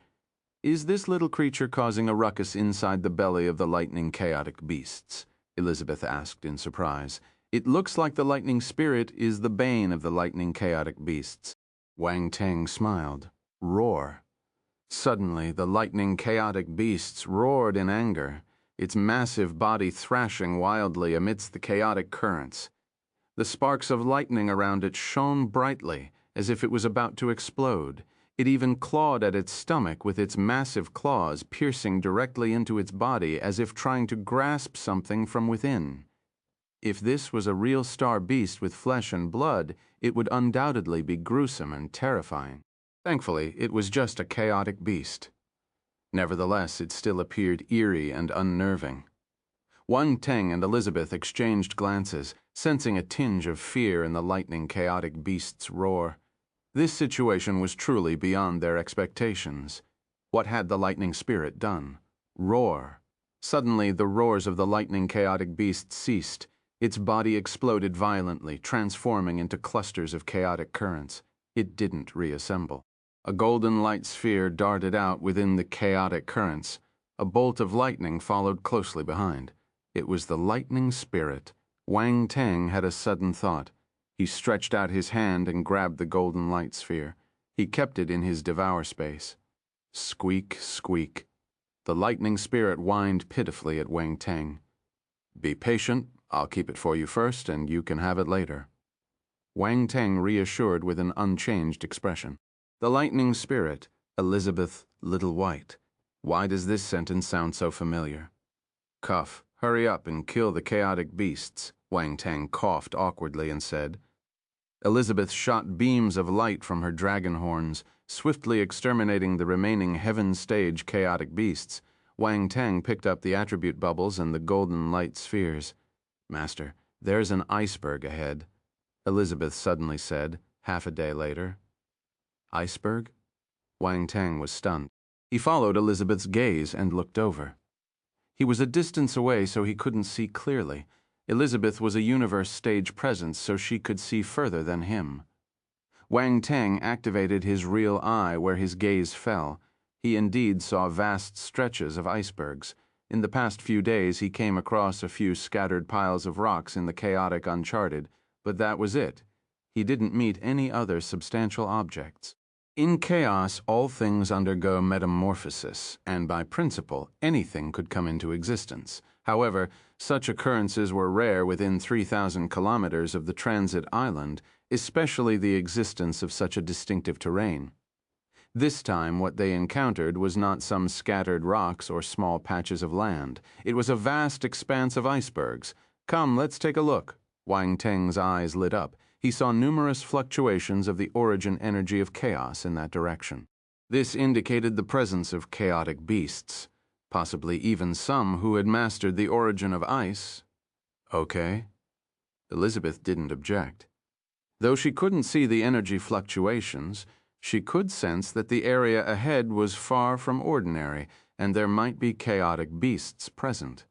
Is this little creature causing a ruckus inside the belly of the lightning chaotic beasts? Elizabeth asked in surprise. It looks like the lightning spirit is the bane of the lightning chaotic beasts. Wang Teng smiled. Roar. Suddenly, the lightning chaotic beasts roared in anger, its massive body thrashing wildly amidst the chaotic currents. The sparks of lightning around it shone brightly, as if it was about to explode. It even clawed at its stomach with its massive claws, piercing directly into its body as if trying to grasp something from within. If this was a real star beast with flesh and blood, it would undoubtedly be gruesome and terrifying. Thankfully, it was just a chaotic beast. Nevertheless, it still appeared eerie and unnerving. Wang Teng and Elizabeth exchanged glances, sensing a tinge of fear in the lightning chaotic beast's roar. This situation was truly beyond their expectations. What had the lightning spirit done? Roar. Suddenly, the roars of the lightning chaotic beast ceased. Its body exploded violently, transforming into clusters of chaotic currents. It didn't reassemble. A golden light sphere darted out within the chaotic currents. A bolt of lightning followed closely behind. It was the lightning spirit. Wang Teng had a sudden thought. He stretched out his hand and grabbed the golden light sphere. He kept it in his devour space. Squeak, squeak. The lightning spirit whined pitifully at Wang Teng. Be patient. I'll keep it for you first, and you can have it later. Wang Teng reassured with an unchanged expression. The lightning spirit, Elizabeth Little White. Why does this sentence sound so familiar? Cuff, hurry up and kill the chaotic beasts, Wang Teng coughed awkwardly and said. Elizabeth shot beams of light from her dragon horns, swiftly exterminating the remaining heaven-stage chaotic beasts. Wang Teng picked up the attribute bubbles and the golden light spheres. Master, there's an iceberg ahead, Elizabeth suddenly said, half a day later. Iceberg? Wang Teng was stunned. He followed Elizabeth's gaze and looked over. He was a distance away, so he couldn't see clearly, Elizabeth was a universe stage presence, so she could see further than him. Wang Teng activated his real eye where his gaze fell. He indeed saw vast stretches of icebergs. In the past few days he came across a few scattered piles of rocks in the chaotic uncharted, but that was it. He didn't meet any other substantial objects. In chaos, all things undergo metamorphosis, and by principle, anything could come into existence. However, such occurrences were rare within 3,000 kilometers of the transit island, especially the existence of such a distinctive terrain. This time, what they encountered was not some scattered rocks or small patches of land. It was a vast expanse of icebergs. Come, let's take a look. Wang Teng's eyes lit up. He saw numerous fluctuations of the origin energy of chaos in that direction. This indicated the presence of chaotic beasts, possibly even some who had mastered the origin of ice. Okay. Elizabeth didn't object. Though she couldn't see the energy fluctuations, she could sense that the area ahead was far from ordinary, and there might be chaotic beasts present.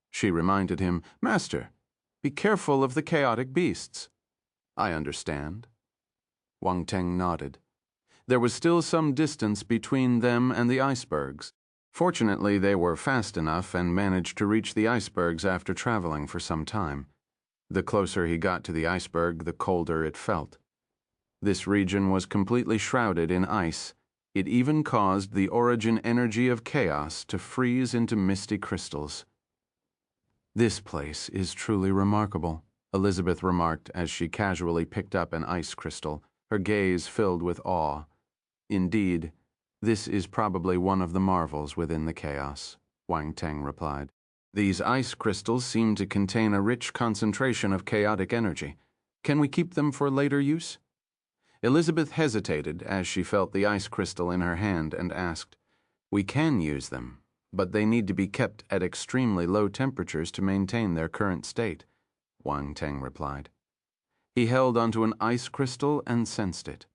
She reminded him, "Master, be careful of the chaotic beasts." "I understand." Wang Teng nodded. There was still some distance between them and the icebergs. Fortunately, they were fast enough and managed to reach the icebergs after traveling for some time. The closer he got to the iceberg, the colder it felt. This region was completely shrouded in ice. It even caused the origin energy of chaos to freeze into misty crystals. "This place is truly remarkable," Elizabeth remarked as she casually picked up an ice crystal, her gaze filled with awe. "Indeed, this is probably one of the marvels within the chaos," Wang Teng replied. "These ice crystals seem to contain a rich concentration of chaotic energy. Can we keep them for later use?" Elizabeth hesitated as she felt the ice crystal in her hand and asked, "We can use them, but they need to be kept at extremely low temperatures to maintain their current state," Wang Teng replied. He held onto an ice crystal and sensed it.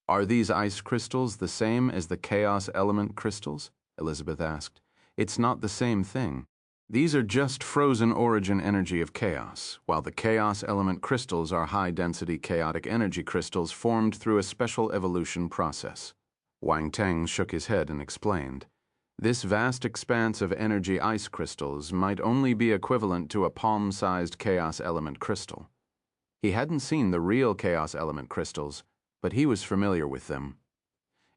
"Are these ice crystals the same as the chaos element crystals?" Elizabeth asked. "It's not the same thing. These are just frozen origin energy of chaos, while the chaos element crystals are high-density chaotic energy crystals formed through a special evolution process." Wang Teng shook his head and explained. This vast expanse of energy ice crystals might only be equivalent to a palm-sized chaos element crystal. He hadn't seen the real chaos element crystals, but he was familiar with them.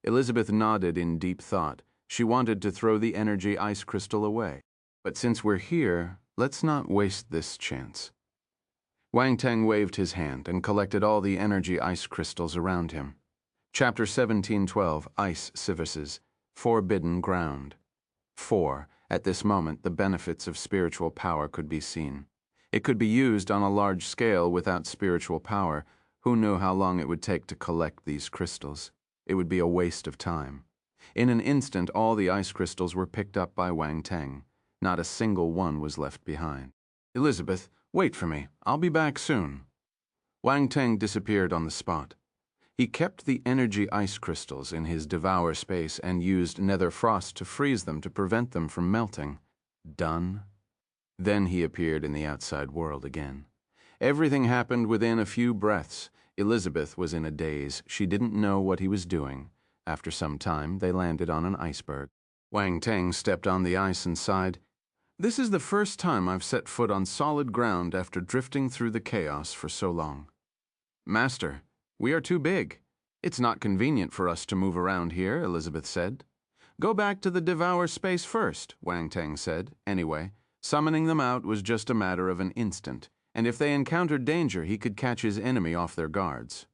Elizabeth nodded in deep thought. She wanted to throw the energy ice crystal away. "But since we're here, let's not waste this chance." Wang Teng waved his hand and collected all the energy ice crystals around him. Chapter 1712, Ice Civices, Forbidden Ground. 4. At this moment, the benefits of spiritual power could be seen. It could be used on a large scale without spiritual power. Who knew how long it would take to collect these crystals? It would be a waste of time. In an instant, all the ice crystals were picked up by Wang Teng. Not a single one was left behind. "Elizabeth, wait for me. I'll be back soon." Wang Teng disappeared on the spot. He kept the energy ice crystals in his devour space and used nether frost to freeze them to prevent them from melting. Done. Then he appeared in the outside world again. Everything happened within a few breaths. Elizabeth was in a daze. She didn't know what he was doing. After some time, they landed on an iceberg. Wang Teng stepped on the ice and sighed. "This is the first time I've set foot on solid ground after drifting through the chaos for so long." "Master, we are too big. It's not convenient for us to move around here," Elizabeth said. "Go back to the devour space first," Wang Teng said. Anyway, summoning them out was just a matter of an instant, and if they encountered danger, he could catch his enemy off their guards.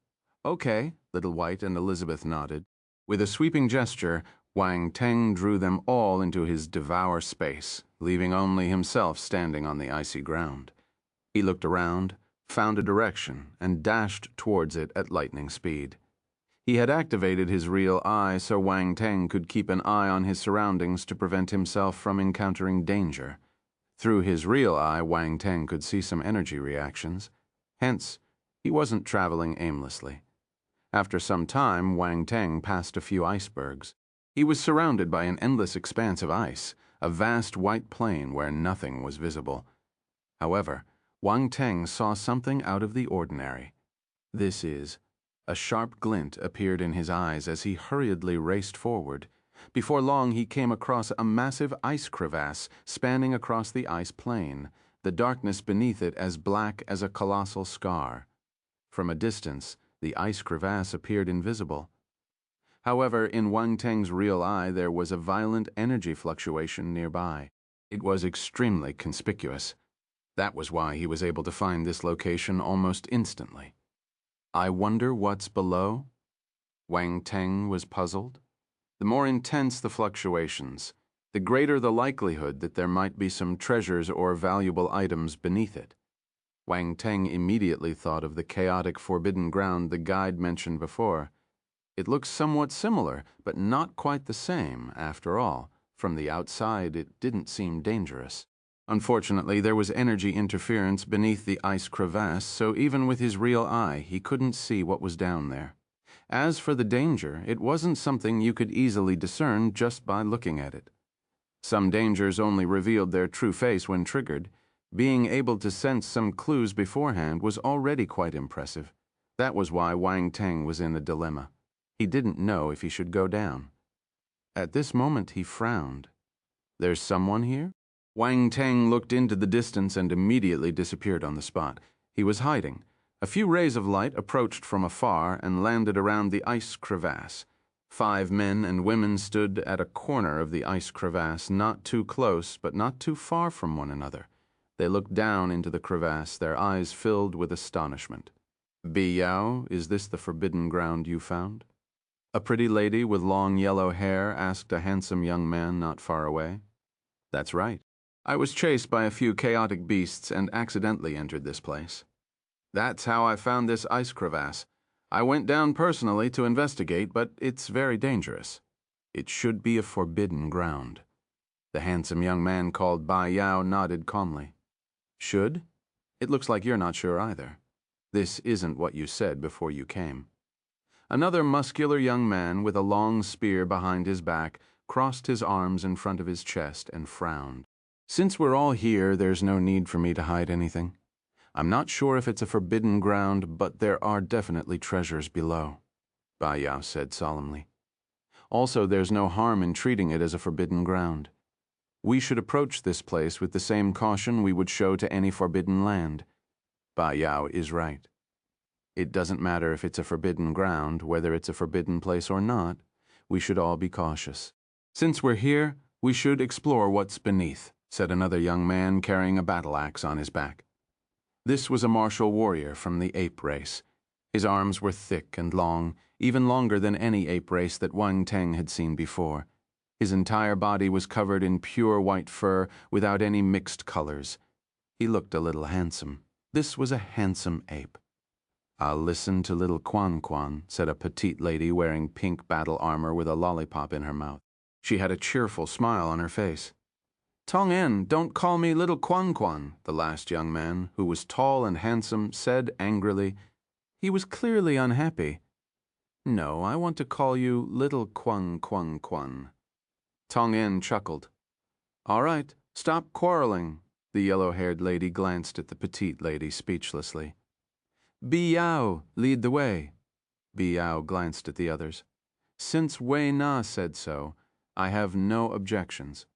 "Okay," Little White and Elizabeth nodded. With a sweeping gesture, Wang Teng drew them all into his devour space, leaving only himself standing on the icy ground. He looked around, found a direction, and dashed towards it at lightning speed. He had activated his real eye so Wang Teng could keep an eye on his surroundings to prevent himself from encountering danger. Through his real eye, Wang Teng could see some energy reactions. Hence, he wasn't traveling aimlessly. After some time, Wang Teng passed a few icebergs. He was surrounded by an endless expanse of ice, a vast white plain where nothing was visible. However, Wang Teng saw something out of the ordinary. This is, a sharp glint appeared in his eyes as he hurriedly raced forward. Before long he came across a massive ice crevasse spanning across the ice plain, the darkness beneath it as black as a colossal scar. From a distance, the ice crevasse appeared invisible. However, in Wang Teng's real eye there was a violent energy fluctuation nearby. It was extremely conspicuous. That was why he was able to find this location almost instantly. I wonder what's below? Wang Teng was puzzled. The more intense the fluctuations, the greater the likelihood that there might be some treasures or valuable items beneath it. Wang Teng immediately thought of the chaotic forbidden ground the guide mentioned before. It looks somewhat similar, but not quite the same, after all. From the outside, it didn't seem dangerous. Unfortunately, there was energy interference beneath the ice crevasse, so even with his real eye, he couldn't see what was down there. As for the danger, it wasn't something you could easily discern just by looking at it. Some dangers only revealed their true face when triggered. Being able to sense some clues beforehand was already quite impressive. That was why Wang Teng was in a dilemma. He didn't know if he should go down. At this moment he frowned. There's someone here? Wang Teng looked into the distance and immediately disappeared on the spot. He was hiding. A few rays of light approached from afar and landed around the ice crevasse. 5 men and women stood at a corner of the ice crevasse, not too close but not too far from one another. They looked down into the crevasse, their eyes filled with astonishment. Bi Yao, is this the forbidden ground you found? A pretty lady with long yellow hair asked a handsome young man not far away. That's right. I was chased by a few chaotic beasts and accidentally entered this place. That's how I found this ice crevasse. I went down personally to investigate, but it's very dangerous. It should be a forbidden ground. The handsome young man called Bai Yao nodded calmly. Should? It looks like you're not sure either. This isn't what you said before you came. Another muscular young man with a long spear behind his back crossed his arms in front of his chest and frowned. Since we're all here, there's no need for me to hide anything. I'm not sure if it's a forbidden ground, but there are definitely treasures below, Bai Yao said solemnly. Also, there's no harm in treating it as a forbidden ground. We should approach this place with the same caution we would show to any forbidden land. Bai Yao is right. It doesn't matter if it's a forbidden ground, whether it's a forbidden place or not, we should all be cautious. Since we're here, we should explore what's beneath, said another young man carrying a battle axe on his back. This was a martial warrior from the ape race. His arms were thick and long, even longer than any ape race that Wang Teng had seen before. His entire body was covered in pure white fur without any mixed colors. He looked a little handsome. This was a handsome ape. I'll listen to little Quan Quan, said a petite lady wearing pink battle armor with a lollipop in her mouth. She had a cheerful smile on her face. Tong En, don't call me little Quan Quan, the last young man, who was tall and handsome, said angrily. He was clearly unhappy. No, I want to call you little Quan Quan Quan. Tong En chuckled. All right, stop quarreling. The yellow-haired lady glanced at the petite lady speechlessly. Bi Yao, lead the way. Bi Yao glanced at the others. Since Wei Na said so, I have no objections.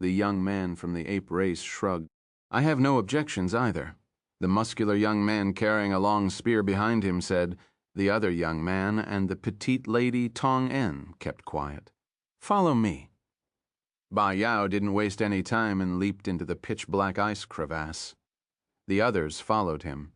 The young man from the ape race shrugged. I have no objections either. The muscular young man carrying a long spear behind him said. The other young man and the petite lady Tong En kept quiet. Follow me. Bai Yao didn't waste any time and leaped into the pitch-black ice crevasse. The others followed him.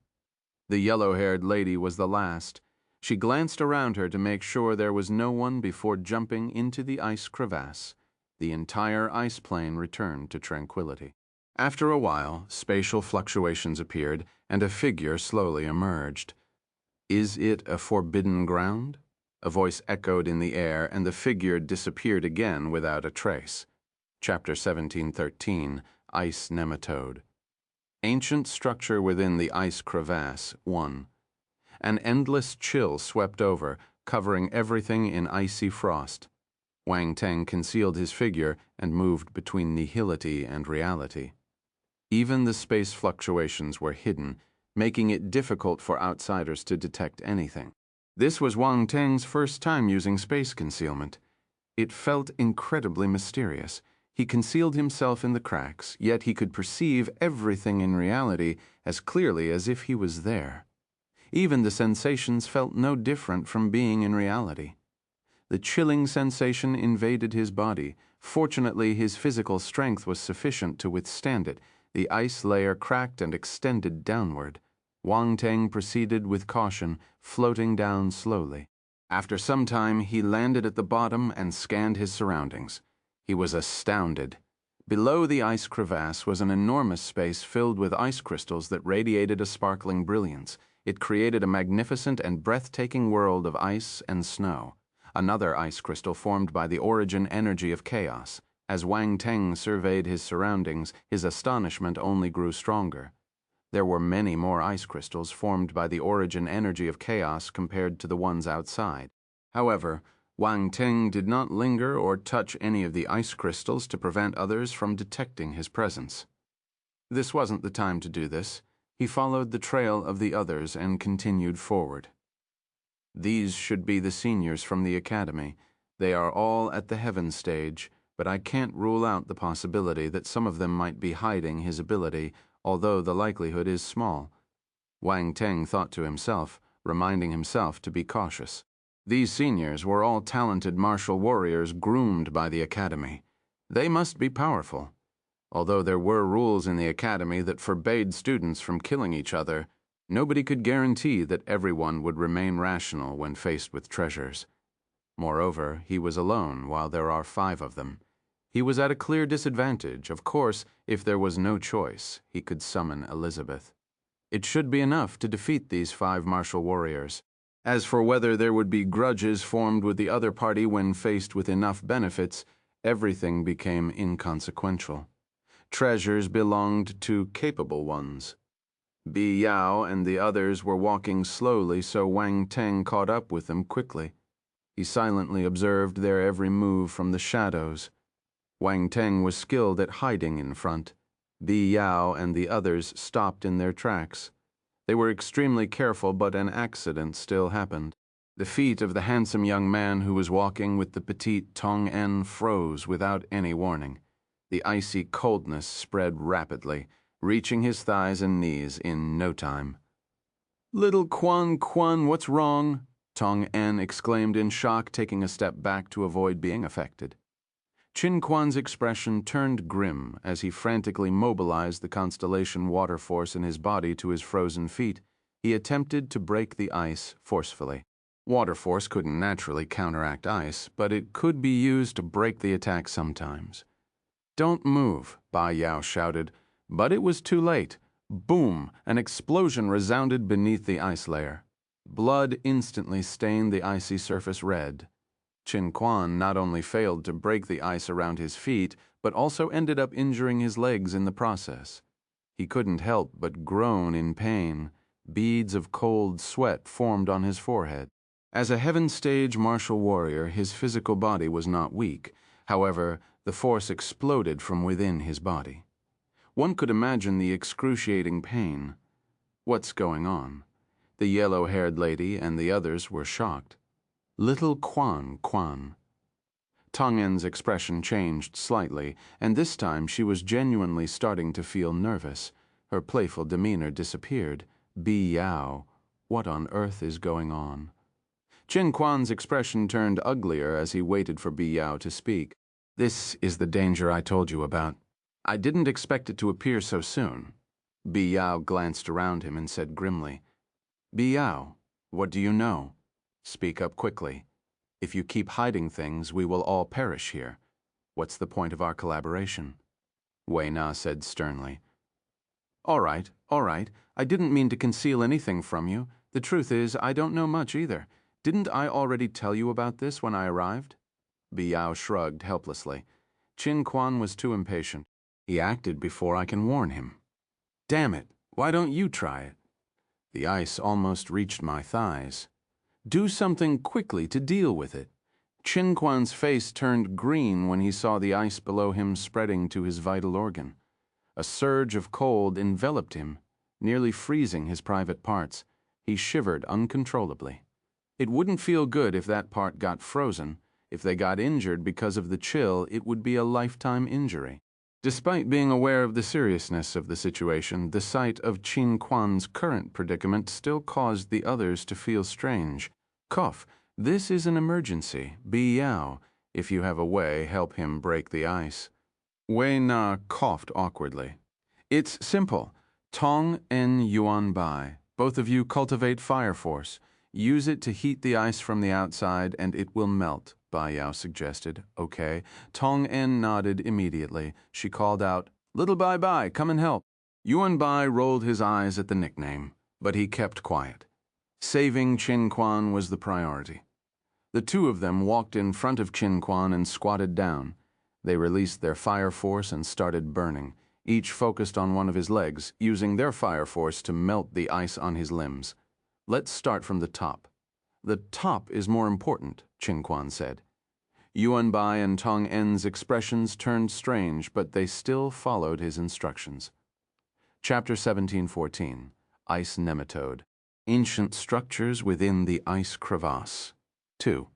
The yellow-haired lady was the last. She glanced around her to make sure there was no one before jumping into the ice crevasse. The entire ice plain returned to tranquility. After a while, spatial fluctuations appeared, and a figure slowly emerged. Is it a forbidden ground? A voice echoed in the air, and the figure disappeared again without a trace. Chapter 1713, Ice Nematode. Ancient structure within the ice crevasse, 1. An endless chill swept over, covering everything in icy frost. Wang Teng concealed his figure and moved between nihility and reality. Even the space fluctuations were hidden, making it difficult for outsiders to detect anything. This was Wang Teng's first time using space concealment. It felt incredibly mysterious. He concealed himself in the cracks, yet he could perceive everything in reality as clearly as if he was there. Even the sensations felt no different from being in reality. The chilling sensation invaded his body. Fortunately, his physical strength was sufficient to withstand it. The ice layer cracked and extended downward. Wang Teng proceeded with caution, floating down slowly. After some time, he landed at the bottom and scanned his surroundings. He was astounded. Below the ice crevasse was an enormous space filled with ice crystals that radiated a sparkling brilliance. It created a magnificent and breathtaking world of ice and snow. Another ice crystal formed by the origin energy of chaos. As Wang Teng surveyed his surroundings, his astonishment only grew stronger. There were many more ice crystals formed by the origin energy of chaos compared to the ones outside. However, Wang Teng did not linger or touch any of the ice crystals to prevent others from detecting his presence. This wasn't the time to do this. He followed the trail of the others and continued forward. These should be the seniors from the academy. They are all at the heaven stage, but I can't rule out the possibility that some of them might be hiding his ability, although the likelihood is small. Wang Teng thought to himself, reminding himself to be cautious. These seniors were all talented martial warriors groomed by the academy. They must be powerful. Although there were rules in the academy that forbade students from killing each other, nobody could guarantee that everyone would remain rational when faced with treasures. Moreover, he was alone while there are 5 of them. He was at a clear disadvantage. Of course, if there was no choice, he could summon Elizabeth. It should be enough to defeat these 5 martial warriors. As for whether there would be grudges formed with the other party when faced with enough benefits, everything became inconsequential. Treasures belonged to capable ones. Bi Yao and the others were walking slowly, so Wang Teng caught up with them quickly. He silently observed their every move from the shadows. Wang Teng was skilled at hiding in front. Bi Yao and the others stopped in their tracks. They were extremely careful, but an accident still happened. The feet of the handsome young man who was walking with the petite Tong En froze without any warning. The icy coldness spread rapidly, reaching his thighs and knees in no time. "Little Quan, what's wrong?" Tong En exclaimed in shock, taking a step back to avoid being affected. Chin Quan's expression turned grim as he frantically mobilized the constellation water force in his body to his frozen feet. He attempted to break the ice forcefully. Water force couldn't naturally counteract ice, but it could be used to break the attack sometimes. "Don't move," Ba Yao shouted, but it was too late. Boom! An explosion resounded beneath the ice layer. Blood instantly stained the icy surface red. Chin Quan not only failed to break the ice around his feet, but also ended up injuring his legs in the process. He couldn't help but groan in pain. Beads of cold sweat formed on his forehead. As a heaven stage martial warrior, his physical body was not weak. However, the force exploded from within his body. One could imagine the excruciating pain. What's going on? The yellow-haired lady and the others were shocked. Little Quan. Tong En's expression changed slightly, and this time she was genuinely starting to feel nervous. Her playful demeanor disappeared. Bi Yao, what on earth is going on? Chin Quan's expression turned uglier as he waited for Bi Yao to speak. "This is the danger I told you about. I didn't expect it to appear so soon." Bi Yao glanced around him and said grimly, "Bi Yao, what do you know? Speak up quickly. If you keep hiding things, we will all perish here. What's the point of our collaboration?" Wei Na said sternly, All right. I didn't mean to conceal anything from you. The truth is, I don't know much either. Didn't I already tell you about this when I arrived?" Bi Yao shrugged helplessly. Chin Quan was too impatient. "He acted before I can warn him." "Damn it, why don't you try it?" "The ice almost reached my thighs." "Do something quickly to deal with it." Chin Quan's face turned green when he saw the ice below him spreading to his vital organ. A surge of cold enveloped him, nearly freezing his private parts. He shivered uncontrollably. It wouldn't feel good if that part got frozen. If they got injured because of the chill, it would be a lifetime injury. Despite being aware of the seriousness of the situation, the sight of Qin Quan's current predicament still caused the others to feel strange. Cough, this is an emergency. Bi Yao. If you have a way, help him break the ice. Wei Na coughed awkwardly. It's simple. Tong En Yuan Bai. Both of you cultivate fire force. Use it to heat the ice from the outside and it will melt, Bai Yao suggested. Okay. Tong En nodded immediately. She called out, Little Bai Bai, come and help. Yuan Bai rolled his eyes at the nickname, but he kept quiet. Saving Qin Quan was the priority. The two of them walked in front of Qin Quan and squatted down. They released their fire force and started burning, each focused on one of his legs, using their fire force to melt the ice on his limbs. Let's start from the top. The top is more important, Qin Quan said. Yuan Bai and Tong En's expressions turned strange, but they still followed his instructions. Chapter 1714, Ice Nematode. Ancient Structures Within the Ice Crevasse. 2.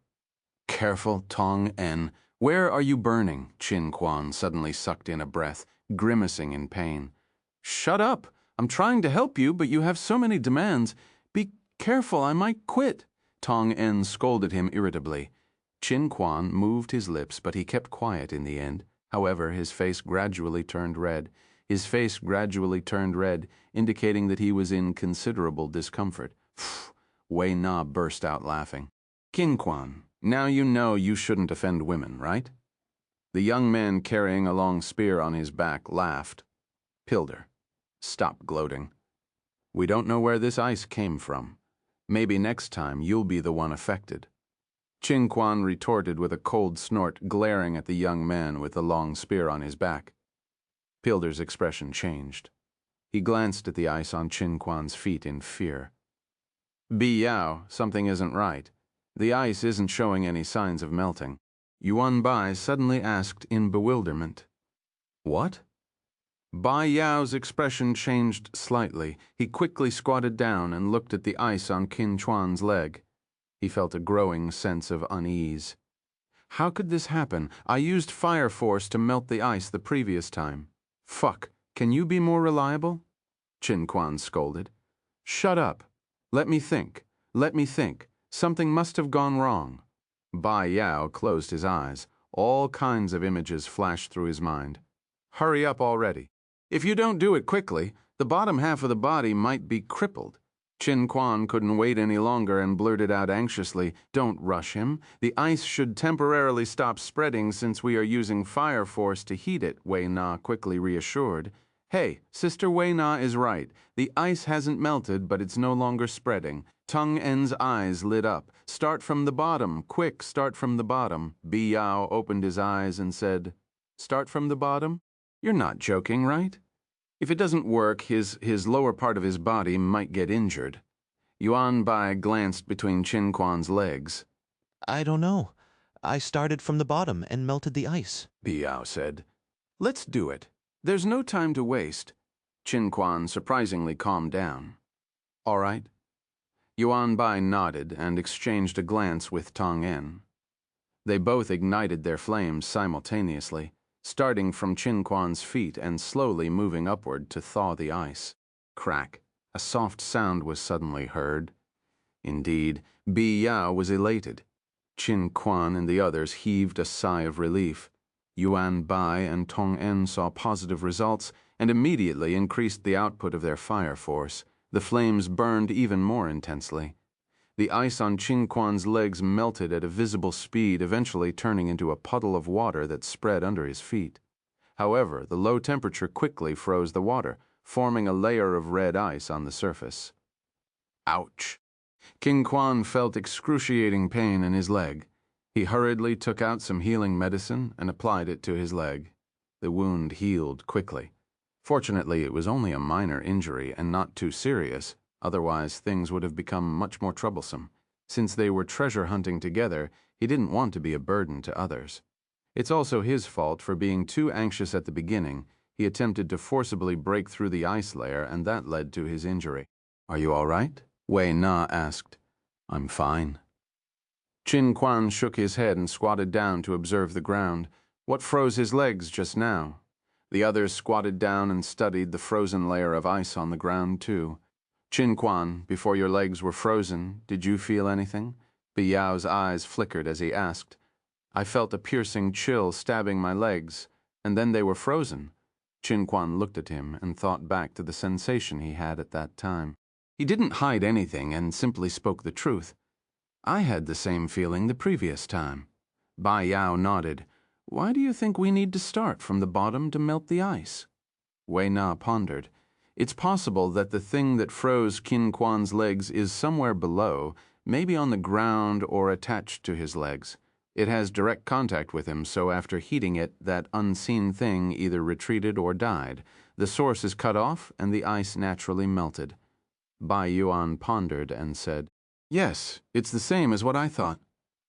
Careful, Tong En. Where are you burning? Qin Quan suddenly sucked in a breath, grimacing in pain. Shut up! I'm trying to help you, but you have so many demands. Be careful, I might quit. Tong En scolded him irritably. Qin Quan moved his lips, but he kept quiet in the end. However, his face gradually turned red. His face gradually turned red, indicating that he was in considerable discomfort. Wei Na burst out laughing. Qin Quan, now you know you shouldn't offend women, right? The young man carrying a long spear on his back laughed. Pilder, stop gloating. We don't know where this ice came from. Maybe next time you'll be the one affected. Qin Quan retorted with a cold snort, glaring at the young man with the long spear on his back. Pilder's expression changed. He glanced at the ice on Qin Quan's feet in fear. Bi Yao, something isn't right. The ice isn't showing any signs of melting. Yuan Bai suddenly asked in bewilderment. What? Bai Yao's expression changed slightly. He quickly squatted down and looked at the ice on Qin Quan's leg. He felt a growing sense of unease. How could this happen? I used fire force to melt the ice the previous time. Fuck, can you be more reliable? Qin Quan scolded. Shut up. Let me think. Let me think. Something must have gone wrong. Bai Yao closed his eyes. All kinds of images flashed through his mind. Hurry up already. If you don't do it quickly, the bottom half of the body might be crippled. Qin Quan couldn't wait any longer and blurted out anxiously, Don't rush him. The ice should temporarily stop spreading since we are using fire force to heat it, Wei Na quickly reassured. Hey, Sister Wei Na is right. The ice hasn't melted, but it's no longer spreading. Tong En's eyes lit up. Start from the bottom. Quick, start from the bottom. Bi Yao opened his eyes and said, Start from the bottom? You're not joking, right? If it doesn't work, his lower part of his body might get injured. Yuan Bai glanced between Qin Quan's legs. I don't know. I started from the bottom and melted the ice, Bi Yao said. Let's do it. There's no time to waste. Qin Quan surprisingly calmed down. All right. Yuan Bai nodded and exchanged a glance with Tong En. They both ignited their flames simultaneously, starting from Qin Quan's feet and slowly moving upward to thaw the ice. Crack. A soft sound was suddenly heard. Indeed, Bi Yao was elated. Qin Quan and the others heaved a sigh of relief. Yuan Bai and Tong En saw positive results and immediately increased the output of their fire force. The flames burned even more intensely. The ice on Qin Quan's legs melted at a visible speed, eventually turning into a puddle of water that spread under his feet. However, the low temperature quickly froze the water, forming a layer of red ice on the surface. Ouch! Qin Quan felt excruciating pain in his leg. He hurriedly took out some healing medicine and applied it to his leg. The wound healed quickly. Fortunately, it was only a minor injury and not too serious. Otherwise, things would have become much more troublesome. Since they were treasure hunting together, he didn't want to be a burden to others. It's also his fault for being too anxious at the beginning. He attempted to forcibly break through the ice layer, and that led to his injury. "Are you all right?" Wei Na asked. "I'm fine." Qin Quan shook his head and squatted down to observe the ground. What froze his legs just now? The others squatted down and studied the frozen layer of ice on the ground, too. "Qin Quan, before your legs were frozen, did you feel anything?" Biyao's eyes flickered as he asked. "I felt a piercing chill stabbing my legs, and then they were frozen." Qin Quan looked at him and thought back to the sensation he had at that time. He didn't hide anything and simply spoke the truth. "I had the same feeling the previous time." Bai Yao nodded. "Why do you think we need to start from the bottom to melt the ice?" Wei Na pondered. "It's possible that the thing that froze Qin Quan's legs is somewhere below, maybe on the ground or attached to his legs. It has direct contact with him, so after heating it, that unseen thing either retreated or died. The source is cut off, and the ice naturally melted." Bai Yuan pondered and said, "Yes, it's the same as what I thought."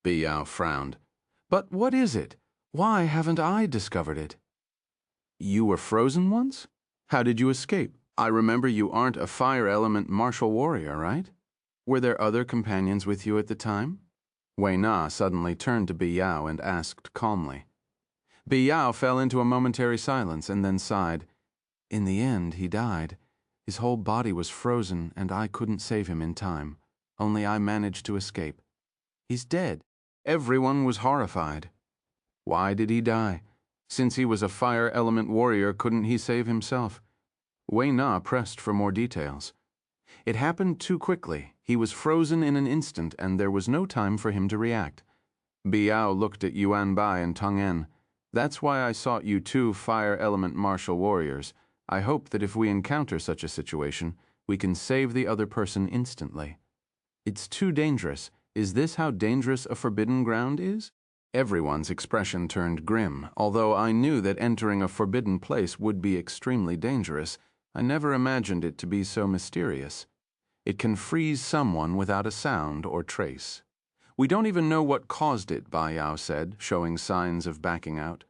Biyao frowned. "But what is it? Why haven't I discovered it?" "You were frozen once? How did you escape? I remember you aren't a fire element martial warrior, right? Were there other companions with you at the time?" Wei Na suddenly turned to Biyao and asked calmly. Biyao fell into a momentary silence and then sighed. "In the end, he died. His whole body was frozen, and I couldn't save him in time. Only I managed to escape. He's dead." Everyone was horrified. Why did he die? Since he was a fire element warrior, couldn't he save himself? Wei Na pressed for more details. "It happened too quickly. He was frozen in an instant, and there was no time for him to react." Biao looked at Yuan Bai and Tong En. "That's why I sought you two fire element martial warriors. I hope that if we encounter such a situation, we can save the other person instantly." "It's too dangerous. Is this how dangerous a forbidden ground is?" Everyone's expression turned grim. "Although I knew that entering a forbidden place would be extremely dangerous, I never imagined it to be so mysterious. It can freeze someone without a sound or trace." "We don't even know what caused it," Bai Yao said, showing signs of backing out.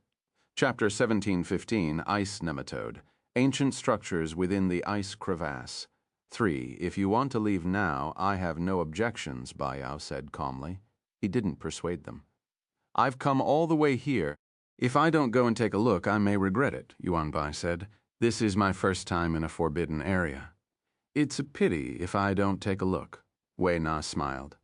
Chapter 1715, Ice Nematode. Ancient Structures Within the Ice Crevasse. 3. "If you want to leave now, I have no objections," Bai Yao said calmly. He didn't persuade them. "I've come all the way here. If I don't go and take a look, I may regret it," Yuan Bai said. "This is my first time in a forbidden area." "It's a pity if I don't take a look." Wei Na smiled.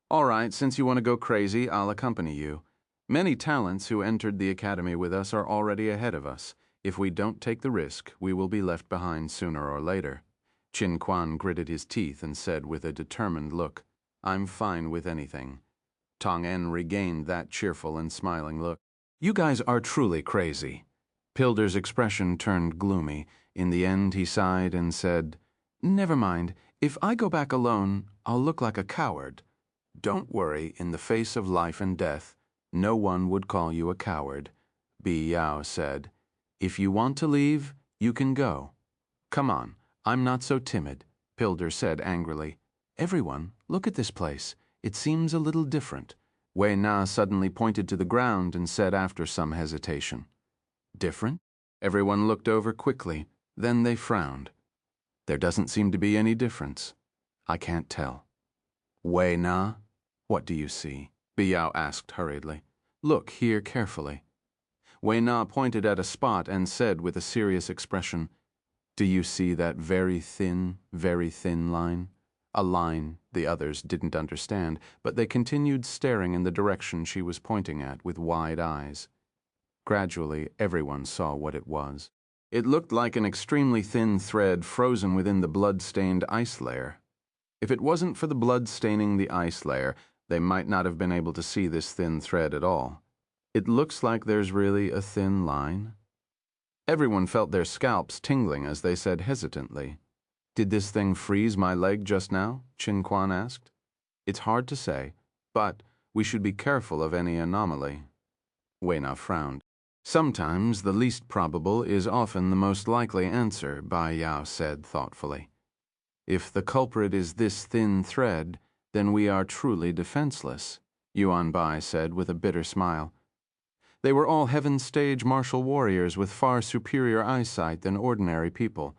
"All right, since you want to go crazy, I'll accompany you. Many talents who entered the academy with us are already ahead of us. If we don't take the risk, we will be left behind sooner or later." Qin Quan gritted his teeth and said with a determined look, "I'm fine with anything." Tong En regained that cheerful and smiling look. "You guys are truly crazy." Pilder's expression turned gloomy. In the end, he sighed and said, "Never mind. If I go back alone, I'll look like a coward." "Don't worry. In the face of life and death, no one would call you a coward," Bi Yao said. "If you want to leave, you can go." "Come on. I'm not so timid," Pilder said angrily. "Everyone, look at this place. It seems a little different." Wei Na suddenly pointed to the ground and said after some hesitation, "Different?" Everyone looked over quickly. Then they frowned. "There doesn't seem to be any difference. I can't tell." "Wei Na, what do you see?" Biao asked hurriedly. "Look here carefully." Wei Na pointed at a spot and said with a serious expression, "Do you see that very thin line?" A line the others didn't understand, but they continued staring in the direction she was pointing at with wide eyes. Gradually, everyone saw what it was. It looked like an extremely thin thread frozen within the blood-stained ice layer. If it wasn't for the blood staining the ice layer, they might not have been able to see this thin thread at all. "It looks like there's really a thin line." Everyone felt their scalps tingling as they said hesitantly, "Did this thing freeze my leg just now?" Qin Quan asked. "It's hard to say, but we should be careful of any anomaly." Wei Na frowned. "Sometimes the least probable is often the most likely answer," Bai Yao said thoughtfully. "If the culprit is this thin thread, then we are truly defenseless," Yuan Bai said with a bitter smile. They were all Heaven's Stage martial warriors with far superior eyesight than ordinary people,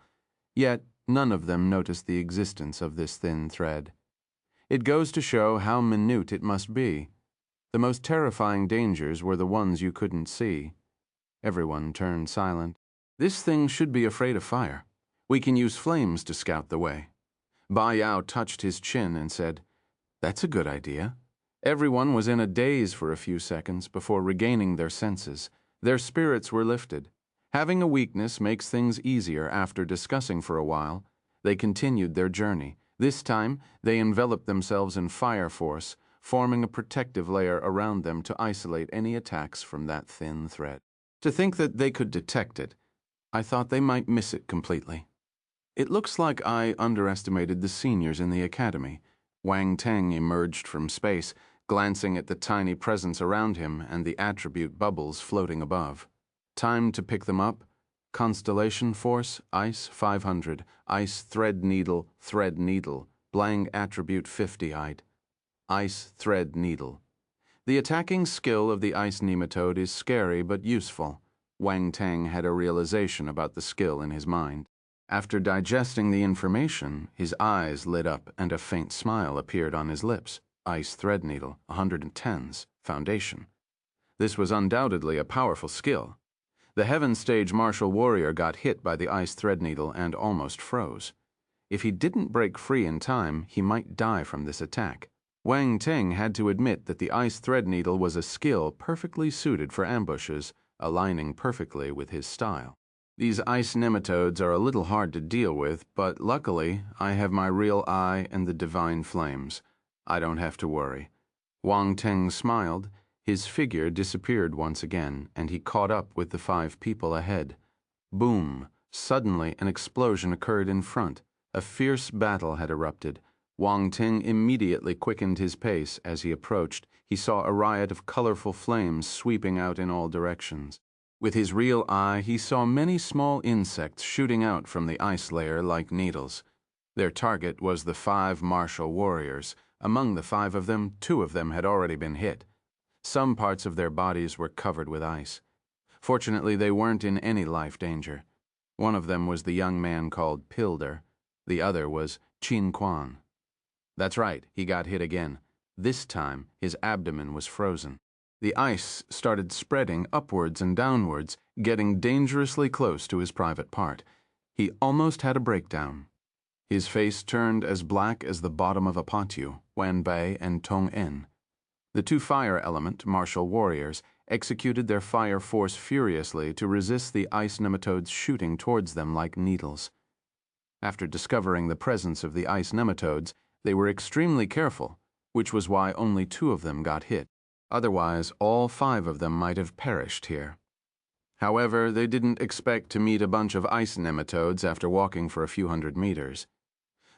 yet none of them noticed the existence of this thin thread. It goes to show how minute it must be. The most terrifying dangers were the ones you couldn't see. Everyone turned silent. This thing should be afraid of fire. We can use flames to scout the way. Ba Yao touched his chin and said, "That's a good idea." Everyone was in a daze for a few seconds before regaining their senses. Their spirits were lifted. Having a weakness makes things easier after discussing for a while. They continued their journey. This time, they enveloped themselves in fire force, forming a protective layer around them to isolate any attacks from that thin thread. To think that they could detect it, I thought they might miss it completely. It looks like I underestimated the seniors in the academy. Wang Teng emerged from space, glancing at the tiny presence around him and the attribute bubbles floating above. Time to pick them up. Constellation Force, Ice 500, Ice Thread Needle, Blang Attribute 50-eyed. Ice Thread Needle. The attacking skill of the ice nematode is scary but useful. Wang Teng had a realization about the skill in his mind. After digesting the information, his eyes lit up and a faint smile appeared on his lips. Ice Thread Needle, 110s, Foundation. This was undoubtedly a powerful skill. The Heaven Stage martial warrior got hit by the ice thread needle and almost froze. If he didn't break free in time, he might die from this attack. Wang Teng had to admit that the ice thread needle was a skill perfectly suited for ambushes, aligning perfectly with his style. These ice nematodes are a little hard to deal with, but luckily I have my real eye and the divine flames. I don't have to worry. Wang Teng smiled. His figure disappeared once again, and he caught up with the 5 people ahead. Boom! Suddenly an explosion occurred in front. A fierce battle had erupted. Wang Teng immediately quickened his pace. As he approached, he saw a riot of colorful flames sweeping out in all directions. With his real eye, he saw many small insects shooting out from the ice layer like needles. Their target was the 5 martial warriors. Among the 5 of them, 2 of them had already been hit. Some parts of their bodies were covered with ice. Fortunately, they weren't in any life danger. One of them was the young man called Pilder. The other was Qin Quan. That's right, he got hit again. This time, his abdomen was frozen. The ice started spreading upwards and downwards, getting dangerously close to his private part. He almost had a breakdown. His face turned as black as the bottom of a pottew, Wan Bei and Tong En. The 2 fire element martial warriors executed their fire force furiously to resist the ice nematodes shooting towards them like needles. After discovering the presence of the ice nematodes, they were extremely careful, which was why only 2 of them got hit. Otherwise, all 5 of them might have perished here. However, they didn't expect to meet a bunch of ice nematodes after walking for a few hundred meters.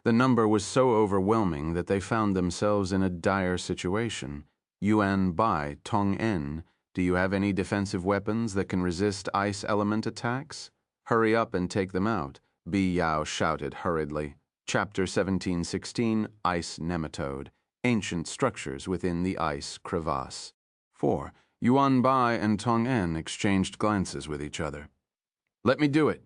The number was so overwhelming that they found themselves in a dire situation. Yuan Bai, Tong En, do you have any defensive weapons that can resist ice element attacks? Hurry up and take them out, Bi Yao shouted hurriedly. Chapter 1716, Ice Nematode, Ancient Structures Within the Ice Crevasse. 4. Yuan Bai and Tong En exchanged glances with each other. Let me do it.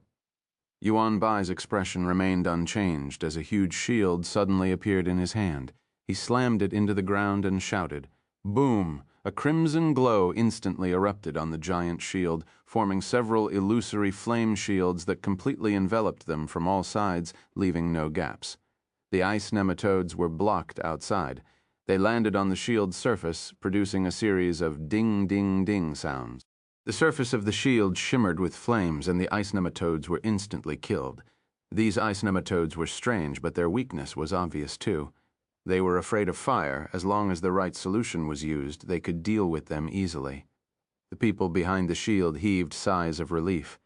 Yuan Bai's expression remained unchanged as a huge shield suddenly appeared in his hand. He slammed it into the ground and shouted. Boom! A crimson glow instantly erupted on the giant shield, forming several illusory flame shields that completely enveloped them from all sides, leaving no gaps. The ice nematodes were blocked outside. They landed on the shield's surface, producing a series of ding-ding-ding sounds. The surface of the shield shimmered with flames, and the ice nematodes were instantly killed. These ice nematodes were strange, but their weakness was obvious too. They were afraid of fire. As long as the right solution was used, they could deal with them easily. The people behind the shield heaved sighs of relief.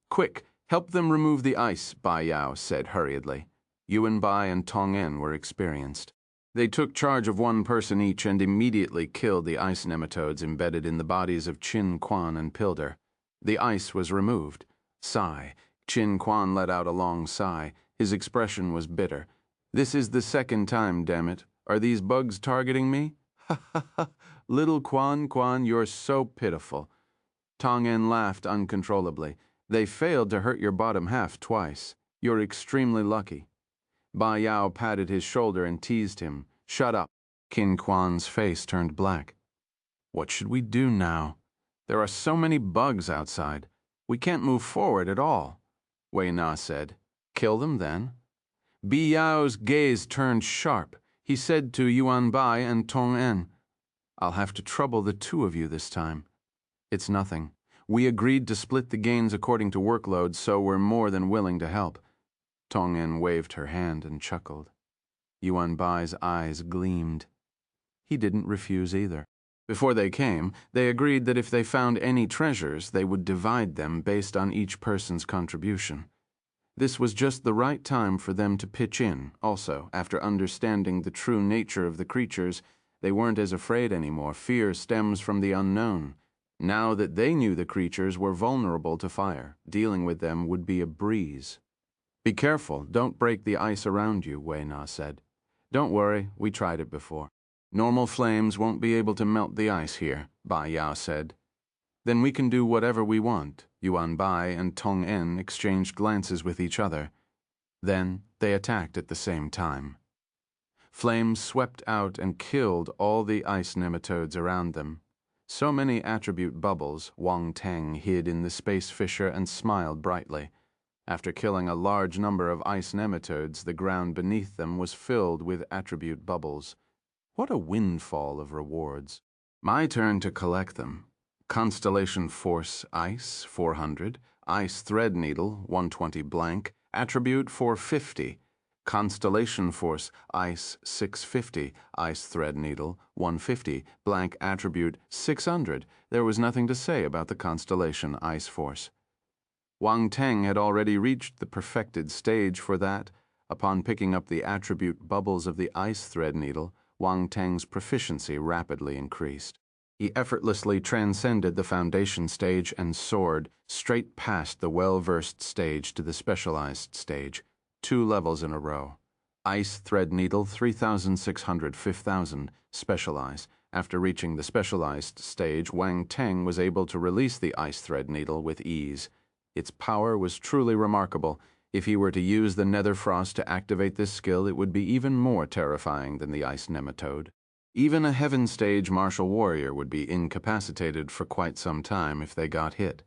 Quick, help them remove the ice, Bai Yao said hurriedly. Yuan Bai and Tong En were experienced. They took charge of 1 person each and immediately killed the ice nematodes embedded in the bodies of Qin Quan and Pilder. The ice was removed. Sigh. Qin Quan let out a long sigh. His expression was bitter. This is the 2nd time, damn it. Are these bugs targeting me? Ha ha ha. Little Quan, you're so pitiful. Tong En laughed uncontrollably. They failed to hurt your bottom half twice. You're extremely lucky. Ba Yao patted his shoulder and teased him. Shut up. Qin Quan's face turned black. What should we do now? There are so many bugs outside. We can't move forward at all, Wei Na said. Kill them then. Bi Yao's gaze turned sharp. He said to Yuan Bai and Tong En, I'll have to trouble the two of you this time. It's nothing. We agreed to split the gains according to workload, so we're more than willing to help. Tong En waved her hand and chuckled. Yuan Bai's eyes gleamed. He didn't refuse either. Before they came, they agreed that if they found any treasures, they would divide them based on each person's contribution. This was just the right time for them to pitch in. Also, after understanding the true nature of the creatures, they weren't as afraid anymore. Fear stems from the unknown. Now that they knew the creatures were vulnerable to fire, dealing with them would be a breeze. Be careful, don't break the ice around you, Wei Na said. Don't worry, we tried it before. Normal flames won't be able to melt the ice here, Ba Yao said. Then we can do whatever we want. Yuan Bai and Tong En exchanged glances with each other. Then they attacked at the same time. Flames swept out and killed all the ice nematodes around them. So many attribute bubbles, Wang Teng hid in the space fissure and smiled brightly. After killing a large number of ice nematodes, the ground beneath them was filled with attribute bubbles. What a windfall of rewards. My turn to collect them. Constellation Force Ice, 400. Ice Thread Needle, 120 blank. Attribute 450. Constellation Force Ice, 650. Ice Thread Needle, 150. Blank attribute 600. There was nothing to say about the Constellation Ice Force. Wang Teng had already reached the perfected stage for that. Upon picking up the attribute bubbles of the Ice Thread Needle, Wang Teng's proficiency rapidly increased. He effortlessly transcended the foundation stage and soared straight past the well-versed stage to the specialized stage, 2 levels in a row. Ice Thread Needle 3600 5000, specialize. After reaching the specialized stage, Wang Teng was able to release the Ice Thread Needle with ease. Its power was truly remarkable. If he were to use the Nether Frost to activate this skill, it would be even more terrifying than the ice nematode. Even a Heaven Stage martial warrior would be incapacitated for quite some time if they got hit.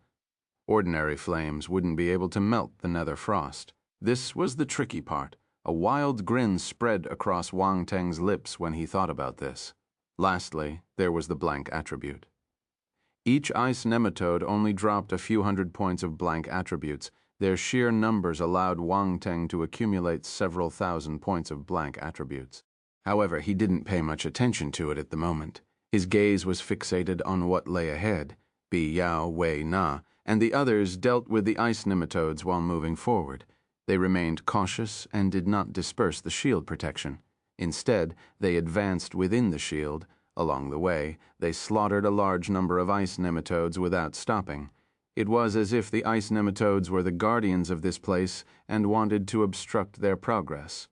Ordinary flames wouldn't be able to melt the Nether Frost. This was the tricky part. A wild grin spread across Wang Teng's lips when he thought about this. Lastly, there was the blank attribute. Each ice nematode only dropped a few hundred points of blank attributes. Their sheer numbers allowed Wang Teng to accumulate several thousand points of blank attributes. However, he didn't pay much attention to it at the moment. His gaze was fixated on what lay ahead. Bi Yao, Wei Na, and the others dealt with the ice nematodes while moving forward. They remained cautious and did not disperse the shield protection. Instead, they advanced within the shield. Along the way, they slaughtered a large number of ice nematodes without stopping. It was as if the ice nematodes were the guardians of this place and wanted to obstruct their progress.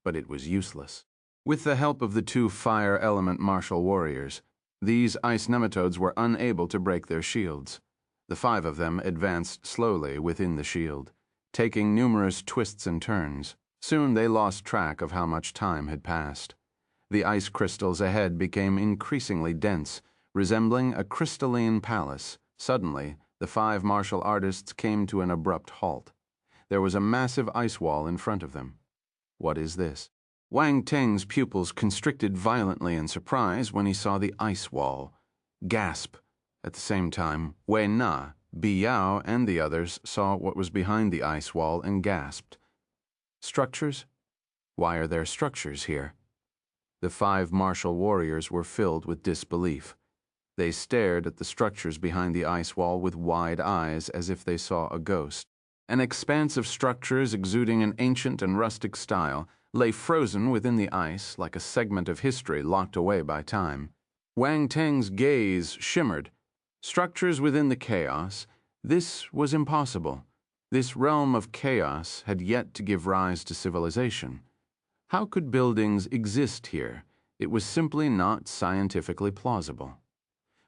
But it was useless. With the help of the 2 fire element martial warriors, these ice nematodes were unable to break their shields. The 5 of them advanced slowly within the shield, taking numerous twists and turns. Soon they lost track of how much time had passed. The ice crystals ahead became increasingly dense, resembling a crystalline palace. Suddenly, the 5 martial artists came to an abrupt halt. There was a massive ice wall in front of them. What is this? Wang Teng's pupils constricted violently in surprise when he saw the ice wall. Gasp! At the same time, Wei Na, Bi Yao, and the others saw what was behind the ice wall and gasped. Structures? Why are there structures here? The 5 martial warriors were filled with disbelief. They stared at the structures behind the ice wall with wide eyes as if they saw a ghost. An expanse of structures exuding an ancient and rustic style lay frozen within the ice like a segment of history locked away by time. Wang Teng's gaze shimmered. Structures within the chaos. This was impossible. This realm of chaos had yet to give rise to civilization. How could buildings exist here? It was simply not scientifically plausible.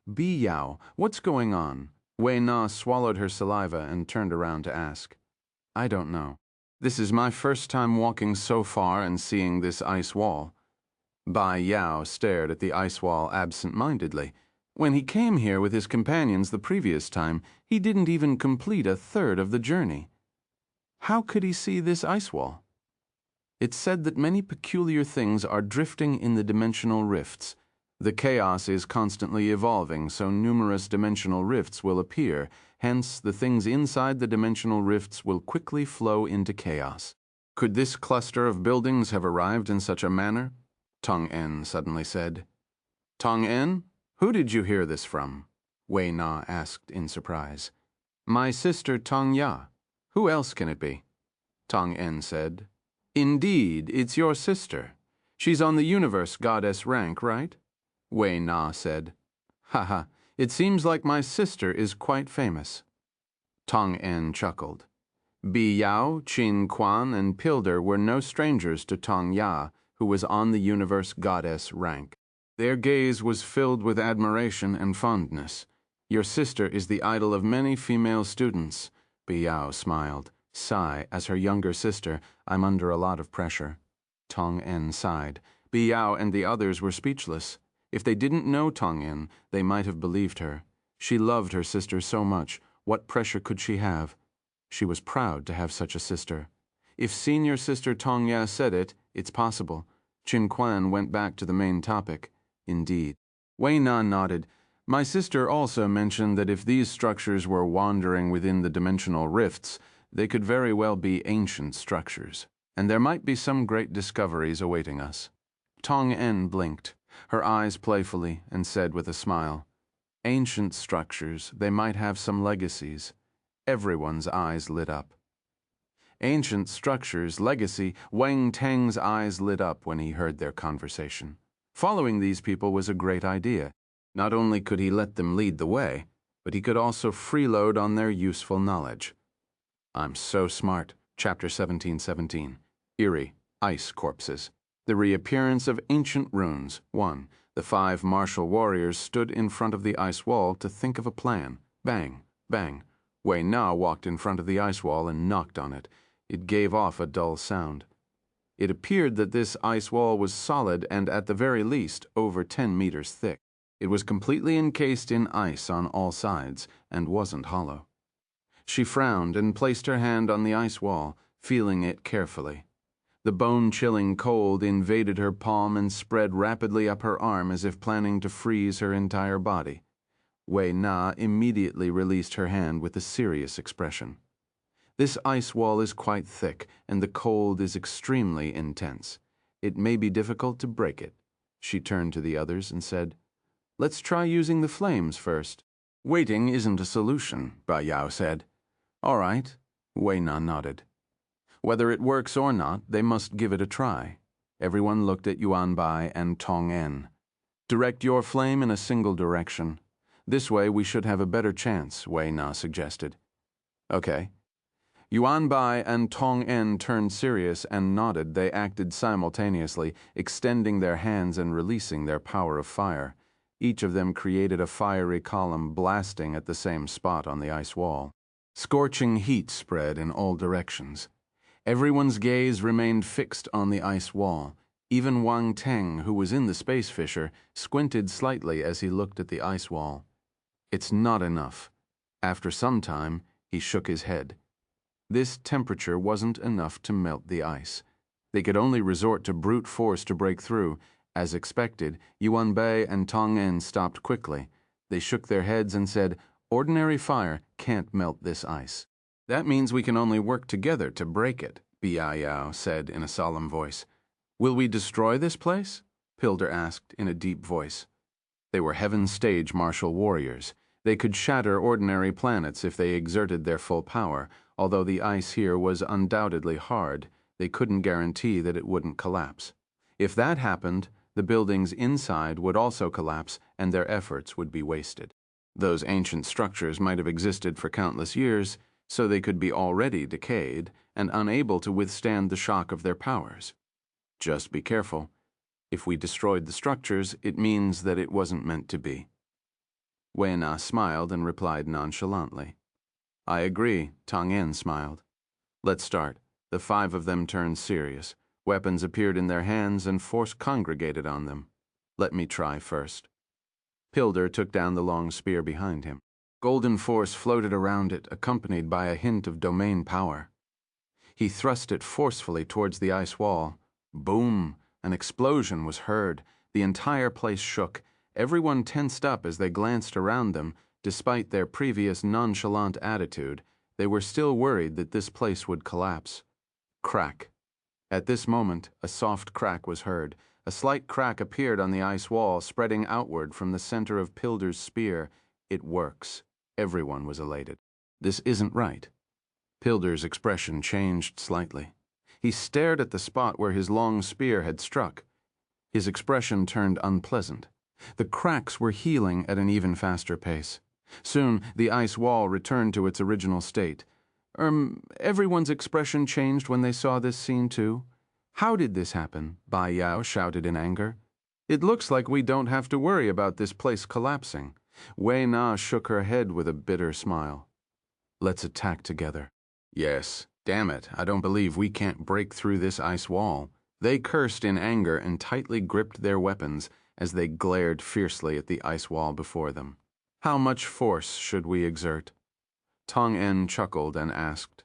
Bi Yao, what's going on? Wei Na swallowed her saliva and turned around to ask. I don't know. This is my first time walking so far and seeing this ice wall. Bai Yao stared at the ice wall absent-mindedly. When he came here with his companions the previous time, he didn't even complete a third of the journey. How could he see this ice wall? It's said that many peculiar things are drifting in the dimensional rifts. The chaos is constantly evolving, so numerous dimensional rifts will appear. Hence, the things inside the dimensional rifts will quickly flow into chaos. Could this cluster of buildings have arrived in such a manner? Tong En suddenly said. Tong En? Who did you hear this from? Wei Na asked in surprise. My sister Tong Ya. Who else can it be? Tong En said. Indeed, it's your sister. She's on the universe goddess rank, right? Wei Na said. Haha, it seems like my sister is quite famous. Tong En chuckled. Bi Yao, Qin Quan, and Pilder were no strangers to Tong Ya, who was on the universe goddess rank. Their gaze was filled with admiration and fondness. Your sister is the idol of many female students. Bi Yao smiled. Sigh, as her younger sister, I'm under a lot of pressure. Tong En sighed. Bi Yao and the others were speechless. If they didn't know Tong En, they might have believed her. She loved her sister so much. What pressure could she have? She was proud to have such a sister. If senior sister Tong Ya said it, it's possible. Qin Quan went back to the main topic. Indeed. Wei Na nodded. My sister also mentioned that if these structures were wandering within the dimensional rifts, they could very well be ancient structures, and there might be some great discoveries awaiting us. Tong En blinked, her eyes playfully, and said with a smile, Ancient structures, they might have some legacies. Everyone's eyes lit up. Ancient structures, legacy, Wang Teng's eyes lit up when he heard their conversation. Following these people was a great idea. Not only could he let them lead the way, but he could also freeload on their useful knowledge. I'm so smart. Chapter 1717. Eerie, Ice Corpses. The reappearance of ancient runes. 1. The 5 martial warriors stood in front of the ice wall to think of a plan. Bang, bang. Wei Na walked in front of the ice wall and knocked on it. It gave off a dull sound. It appeared that this ice wall was solid and, at the very least, over 10 meters thick. It was completely encased in ice on all sides and wasn't hollow. She frowned and placed her hand on the ice wall, feeling it carefully. The bone-chilling cold invaded her palm and spread rapidly up her arm as if planning to freeze her entire body. Wei Na immediately released her hand with a serious expression. This ice wall is quite thick, and the cold is extremely intense. It may be difficult to break it. She turned to the others and said, Let's try using the flames first. Waiting isn't a solution, Bai Yao said. All right, Wei Na nodded. Whether it works or not, they must give it a try. Everyone looked at Yuan Bai and Tong En. Direct your flame in a single direction. This way we should have a better chance, Wei Na suggested. Okay. Yuan Bai and Tong En turned serious and nodded. They acted simultaneously, extending their hands and releasing their power of fire. Each of them created a fiery column blasting at the same spot on the ice wall. Scorching heat spread in all directions. Everyone's gaze remained fixed on the ice wall. Even Wang Teng, who was in the space fissure, squinted slightly as he looked at the ice wall. It's not enough. After some time, he shook his head. This temperature wasn't enough to melt the ice. They could only resort to brute force to break through. As expected, Yuan Bei and Tong En stopped quickly. They shook their heads and said, Ordinary fire can't melt this ice. That means we can only work together to break it, Bi Yao said in a solemn voice. Will we destroy this place? Pilder asked in a deep voice. They were Heaven's Stage martial warriors. They could shatter ordinary planets if they exerted their full power. Although the ice here was undoubtedly hard, they couldn't guarantee that it wouldn't collapse. If that happened, the buildings inside would also collapse and their efforts would be wasted. Those ancient structures might have existed for countless years, so they could be already decayed and unable to withstand the shock of their powers. Just be careful. If we destroyed the structures, it means that it wasn't meant to be. Wei Na smiled and replied nonchalantly. I agree, Tong En smiled. Let's start. The 5 of them turned serious. Weapons appeared in their hands and force congregated on them. Let me try first. Pilder took down the long spear behind him. Golden force floated around it, accompanied by a hint of domain power. He thrust it forcefully towards the ice wall. Boom! An explosion was heard. The entire place shook. Everyone tensed up as they glanced around them. Despite their previous nonchalant attitude, they were still worried that this place would collapse. Crack. At this moment, a soft crack was heard. A slight crack appeared on the ice wall, spreading outward from the center of Pilder's spear. It works. Everyone was elated. This isn't right. Pilder's expression changed slightly. He stared at the spot where his long spear had struck. His expression turned unpleasant. The cracks were healing at an even faster pace. Soon, the ice wall returned to its original state. Everyone's expression changed when they saw this scene too. How did this happen? Bai Yao shouted in anger. It looks like we don't have to worry about this place collapsing. Wei Na shook her head with a bitter smile. Let's attack together. Yes, damn it, I don't believe we can't break through this ice wall. They cursed in anger and tightly gripped their weapons as they glared fiercely at the ice wall before them. How much force should we exert? Tong En chuckled and asked.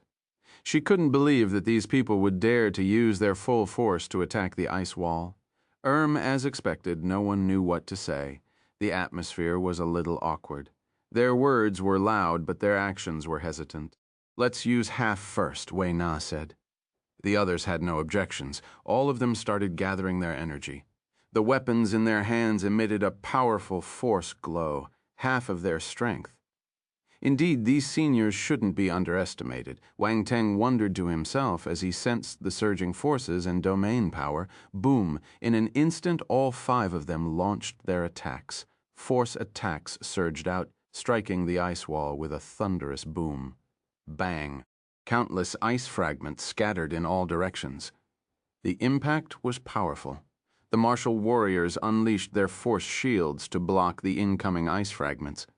She couldn't believe that these people would dare to use their full force to attack the ice wall. As expected, no one knew what to say. The atmosphere was a little awkward. Their words were loud, but their actions were hesitant. Let's use half first, Wei Na said. The others had no objections. All of them started gathering their energy. The weapons in their hands emitted a powerful force glow, half of their strength. Indeed, these seniors shouldn't be underestimated. Wang Teng wondered to himself as he sensed the surging forces and domain power. Boom! In an instant, all 5 of them launched their attacks. Force attacks surged out, striking the ice wall with a thunderous boom. Bang! Countless ice fragments scattered in all directions. The impact was powerful. The martial warriors unleashed their force shields to block the incoming ice fragments.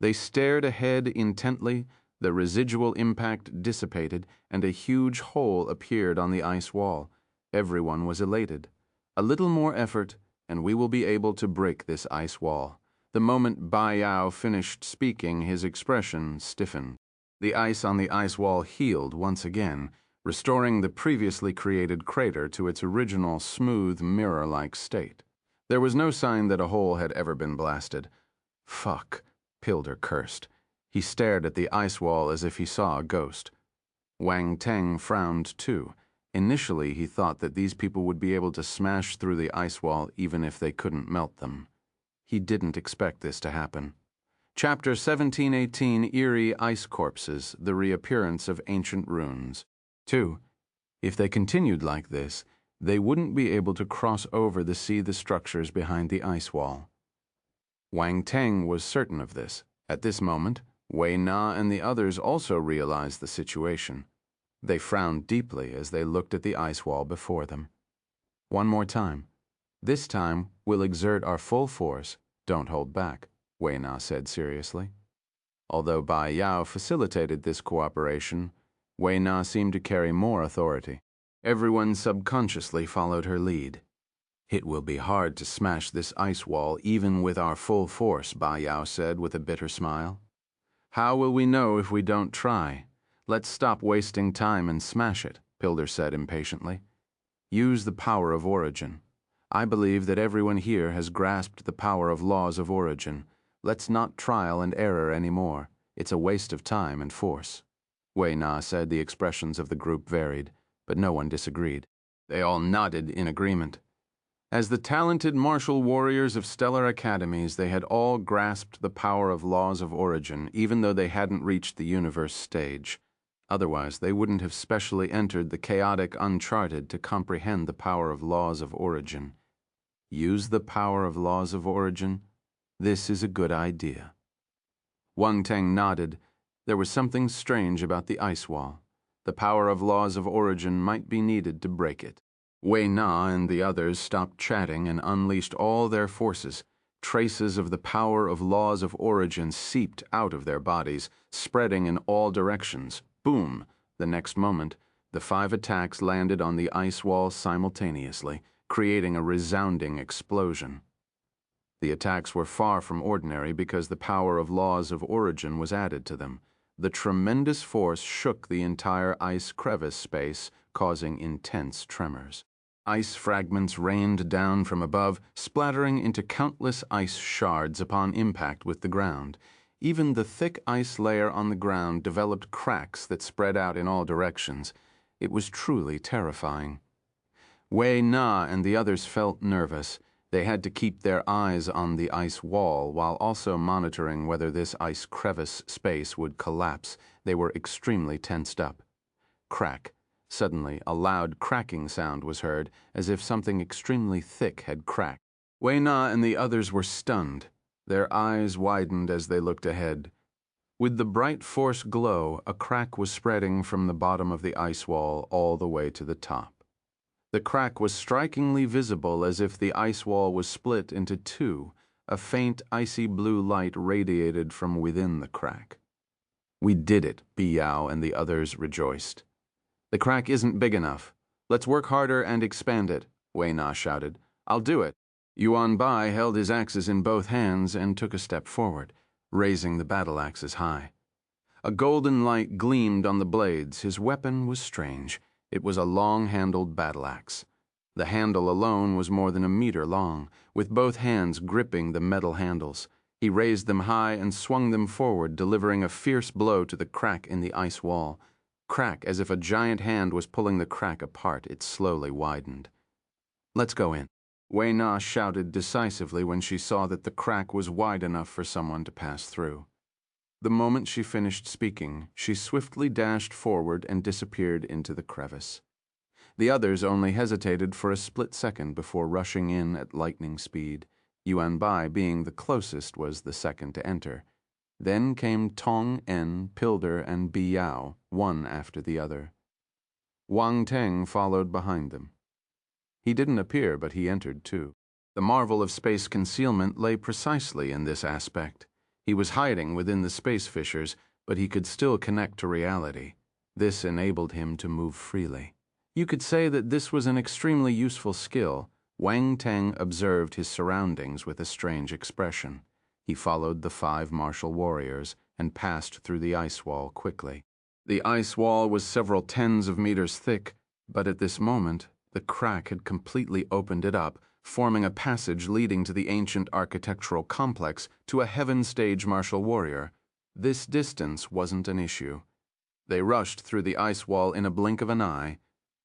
They stared ahead intently, the residual impact dissipated, and a huge hole appeared on the ice wall. Everyone was elated. A little more effort, and we will be able to break this ice wall. The moment Bai Yao finished speaking, his expression stiffened. The ice on the ice wall healed once again, restoring the previously created crater to its original smooth, mirror-like state. There was no sign that a hole had ever been blasted. Fuck. Pilder cursed. He stared at the ice wall as if he saw a ghost. Wang Teng frowned too. Initially, he thought that these people would be able to smash through the ice wall even if they couldn't melt them. He didn't expect this to happen. Chapter 1718, Eerie Ice Corpses, The Reappearance of Ancient Runes. 2. If they continued like this, they wouldn't be able to cross over to see the structures behind the ice wall. Wang Teng was certain of this. At this moment, Wei Na and the others also realized the situation. They frowned deeply as they looked at the ice wall before them. One more time. This time, we'll exert our full force. Don't hold back, Wei Na said seriously. Although Bai Yao facilitated this cooperation, Wei Na seemed to carry more authority. Everyone subconsciously followed her lead. It will be hard to smash this ice wall even with our full force, Bai Yao said with a bitter smile. How will we know if we don't try? Let's stop wasting time and smash it, Pilder said impatiently. Use the power of origin. I believe that everyone here has grasped the power of laws of origin. Let's not trial and error anymore. It's a waste of time and force. Wei Na said. The expressions of the group varied, but no one disagreed. They all nodded in agreement. As the talented martial warriors of stellar academies, they had all grasped the power of laws of origin, even though they hadn't reached the universe stage. Otherwise, they wouldn't have specially entered the chaotic uncharted to comprehend the power of laws of origin. Use the power of laws of origin? This is a good idea. Wang Teng nodded. There was something strange about the ice wall. The power of laws of origin might be needed to break it. Wei Na and the others stopped chatting and unleashed all their forces. Traces of the power of laws of origin seeped out of their bodies, spreading in all directions. Boom! The next moment, the 5 attacks landed on the ice wall simultaneously, creating a resounding explosion. The attacks were far from ordinary because the power of laws of origin was added to them. The tremendous force shook the entire ice crevice space, causing intense tremors. Ice fragments rained down from above, splattering into countless ice shards upon impact with the ground. Even the thick ice layer on the ground developed cracks that spread out in all directions. It was truly terrifying. Wei Na and the others felt nervous. They had to keep their eyes on the ice wall while also monitoring whether this ice crevice space would collapse. They were extremely tensed up. Crack. Suddenly, a loud cracking sound was heard, as if something extremely thick had cracked. Wei Na and the others were stunned. Their eyes widened as they looked ahead. With the bright force glow, a crack was spreading from the bottom of the ice wall all the way to the top. The crack was strikingly visible, as if the ice wall was split into 2. A faint, icy blue light radiated from within the crack. "We did it," Biyao and the others rejoiced. "The crack isn't big enough. Let's work harder and expand it," Wei Na shouted. "I'll do it." Yuan Bai held his axes in both hands and took a step forward, raising the battle axes high. A golden light gleamed on the blades. His weapon was strange. It was a long-handled battle axe. The handle alone was more than a meter long, with both hands gripping the metal handles. He raised them high and swung them forward, delivering a fierce blow to the crack in the ice wall. Crack, as if a giant hand was pulling the crack apart. It slowly widened. "Let's go in," Wei Na shouted decisively when she saw that the crack was wide enough for someone to pass through. The moment she finished speaking, she swiftly dashed forward and disappeared into the crevice. The others only hesitated for a split second before rushing in at lightning speed. Yuan Bai, being the closest, was the second to enter. Then came Tong En, Pilder, and Biyao, one after the other. Wang Teng followed behind them. He didn't appear, but he entered too. The marvel of space concealment lay precisely in this aspect. He was hiding within the space fissures, but he could still connect to reality. This enabled him to move freely. You could say that this was an extremely useful skill. Wang Teng observed his surroundings with a strange expression. He followed the 5 martial warriors and passed through the ice wall quickly. The ice wall was several tens of meters thick, but at this moment, the crack had completely opened it up, forming a passage leading to the ancient architectural complex to a heaven stage martial warrior. This distance wasn't an issue. They rushed through the ice wall in a blink of an eye.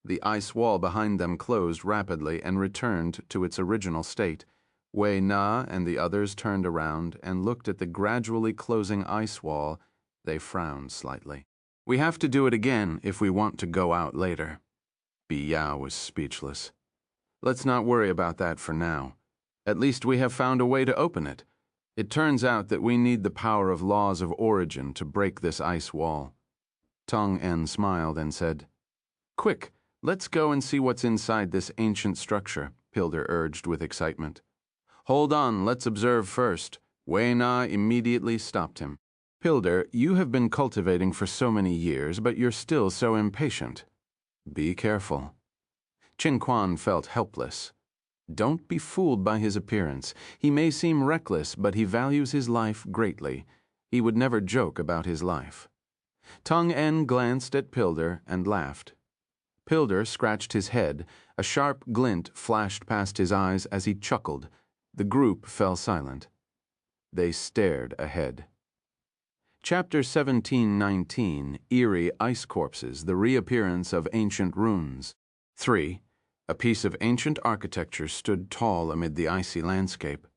The ice wall behind them closed rapidly and returned to its original state. Wei Na and the others turned around and looked at the gradually closing ice wall. They frowned slightly. "We have to do it again if we want to go out later." Biyao was speechless. "Let's not worry about that for now. At least we have found a way to open it. It turns out that we need the power of laws of origin to break this ice wall." Tong En smiled and said, "Quick, let's go and see what's inside this ancient structure," Pilder urged with excitement. "Hold on, let's observe first." Wei Na immediately stopped him. "Pilder, you have been cultivating for so many years, but you're still so impatient. Be careful." Qin Quan felt helpless. Don't be fooled by his appearance. He may seem reckless, but he values his life greatly. He would never joke about his life. Tong En glanced at Pilder and laughed. Pilder scratched his head. A sharp glint flashed past his eyes as he chuckled. The group fell silent. They stared ahead. Chapter 1719, Eerie Ice Corpses, the Reappearance of Ancient Runes. 3. A piece of ancient architecture stood tall amid the icy landscape.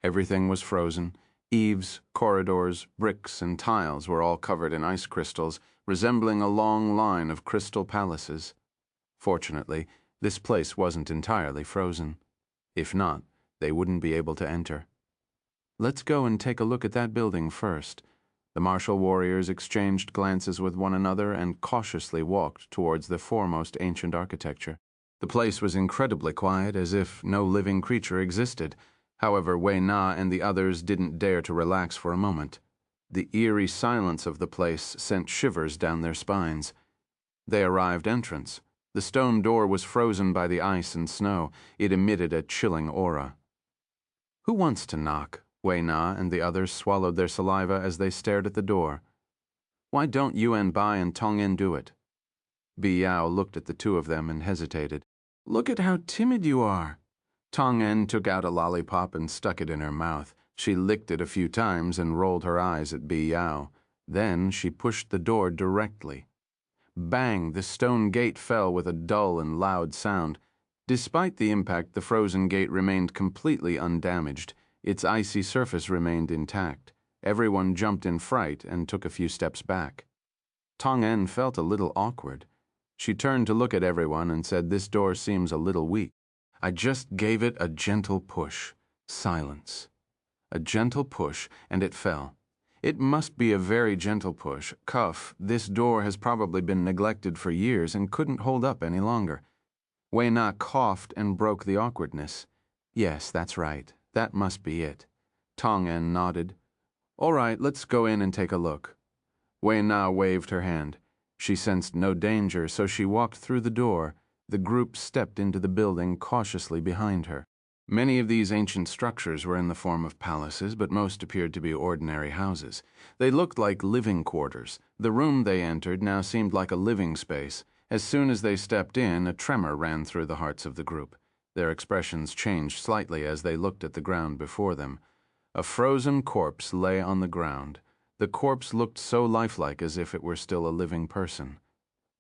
Everything was frozen. Eaves, corridors, bricks, and tiles were all covered in ice crystals, resembling a long line of crystal palaces. Fortunately, this place wasn't entirely frozen. If not, they wouldn't be able to enter. "Let's go and take a look at that building first." The martial warriors exchanged glances with one another and cautiously walked towards the foremost ancient architecture. The place was incredibly quiet, as if no living creature existed. However, Wei Na and the others didn't dare to relax for a moment. The eerie silence of the place sent shivers down their spines. They arrived entrance. The stone door was frozen by the ice and snow. It emitted a chilling aura. "Who wants to knock?" Wei Na and the others swallowed their saliva as they stared at the door. "Why don't Yuan Bai and Tong En do it?" Bi Yao looked at the two of them and hesitated. "Look at how timid you are." Tong En took out a lollipop and stuck it in her mouth. She licked it a few times and rolled her eyes at Bi Yao. Then she pushed the door directly. Bang! The stone gate fell with a dull and loud sound. Despite the impact, the frozen gate remained completely undamaged. Its icy surface remained intact. Everyone jumped in fright and took a few steps back. Tong En felt a little awkward. She turned to look at everyone and said, "This door seems a little weak." "I just gave it a gentle push." Silence. A gentle push, and it fell. "It must be a very gentle push. Cuff, this door has probably been neglected for years and couldn't hold up any longer." Wei Na coughed and broke the awkwardness. "Yes, that's right. That must be it." Tong En nodded. "All right, let's go in and take a look." Wei Na waved her hand. She sensed no danger, so she walked through the door. The group stepped into the building cautiously behind her. Many of these ancient structures were in the form of palaces, but most appeared to be ordinary houses. They looked like living quarters. The room they entered now seemed like a living space. As soon as they stepped in, a tremor ran through the hearts of the group. Their expressions changed slightly as they looked at the ground before them. A frozen corpse lay on the ground. The corpse looked so lifelike as if it were still a living person.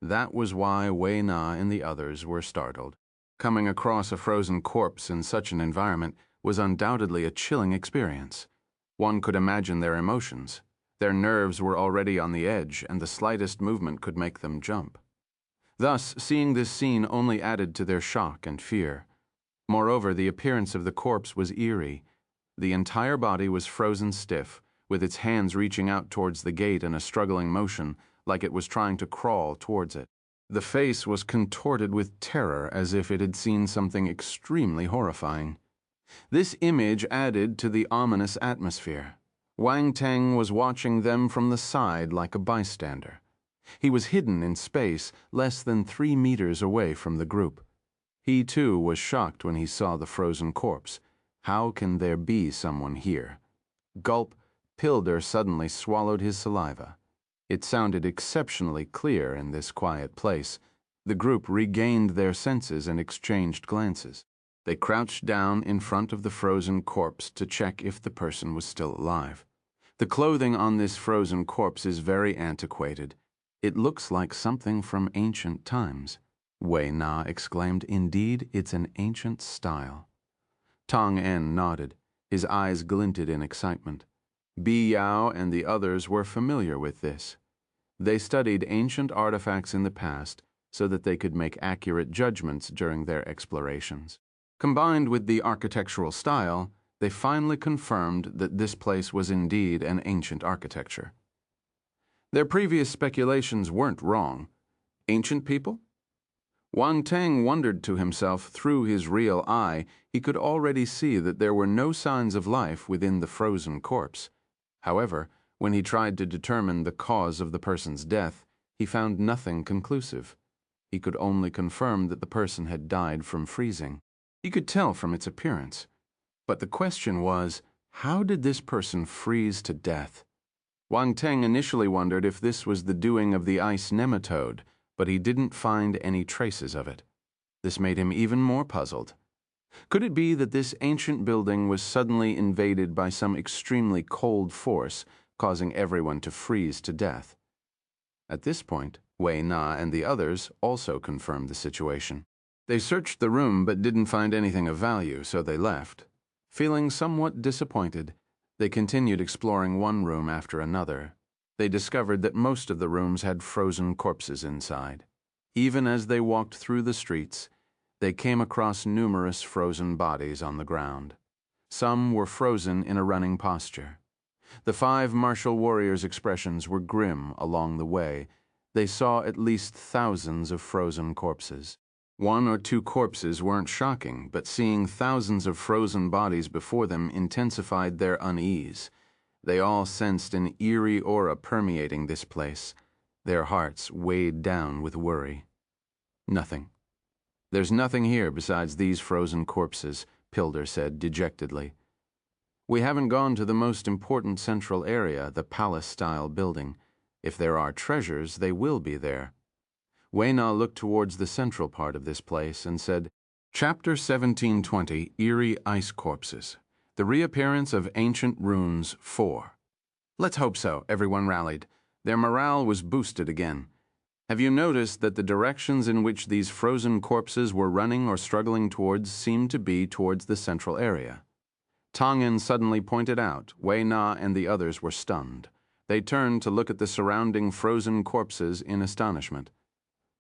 That was why Wei Na and the others were startled. Coming across a frozen corpse in such an environment was undoubtedly a chilling experience. One could imagine their emotions. Their nerves were already on the edge, and the slightest movement could make them jump. Thus, seeing this scene only added to their shock and fear. Moreover, the appearance of the corpse was eerie. The entire body was frozen stiff, with its hands reaching out towards the gate in a struggling motion, like it was trying to crawl towards it. The face was contorted with terror as if it had seen something extremely horrifying. This image added to the ominous atmosphere. Wang Teng was watching them from the side like a bystander. He was hidden in space, less than 3 meters away from the group. He too was shocked when he saw the frozen corpse. How can there be someone here? Gulp, Pilder suddenly swallowed his saliva. It sounded exceptionally clear in this quiet place. The group regained their senses and exchanged glances. They crouched down in front of the frozen corpse to check if the person was still alive. The clothing on this frozen corpse is very antiquated. It looks like something from ancient times. Wei Na exclaimed, "Indeed, it's an ancient style." Tong En nodded. His eyes glinted in excitement. Bi Yao and the others were familiar with this. They studied ancient artifacts in the past so that they could make accurate judgments during their explorations. Combined with the architectural style, they finally confirmed that this place was indeed an ancient architecture. Their previous speculations weren't wrong. Ancient people? Wang Teng wondered to himself through his real eye. He could already see that there were no signs of life within the frozen corpse. However, when he tried to determine the cause of the person's death, he found nothing conclusive. He could only confirm that the person had died from freezing. He could tell from its appearance. But the question was, how did this person freeze to death? Wang Teng initially wondered if this was the doing of the ice nematode, but he didn't find any traces of it. This made him even more puzzled. Could it be that this ancient building was suddenly invaded by some extremely cold force, causing everyone to freeze to death? At this point, Wei Na and the others also confirmed the situation. They searched the room but didn't find anything of value, so they left. Feeling somewhat disappointed, they continued exploring one room after another. They discovered that most of the rooms had frozen corpses inside. Even as they walked through the streets, they came across numerous frozen bodies on the ground. Some were frozen in a running posture. The 5 martial warriors' expressions were grim along the way. They saw at least thousands of frozen corpses. One or two corpses weren't shocking, but seeing thousands of frozen bodies before them intensified their unease. They all sensed an eerie aura permeating this place, their hearts weighed down with worry. Nothing. There's nothing here besides these frozen corpses, Pilder said dejectedly. We haven't gone to the most important central area, the palace-style building. If there are treasures, they will be there. Wayna looked towards the central part of this place and said, Chapter 1720, Eerie Ice Corpses. The Reappearance of Ancient Runes 4. Let's hope so, everyone rallied. Their morale was boosted again. Have you noticed that the directions in which these frozen corpses were running or struggling towards seemed to be towards the central area? Tongan suddenly pointed out. Wei Na and the others were stunned. They turned to look at the surrounding frozen corpses in astonishment.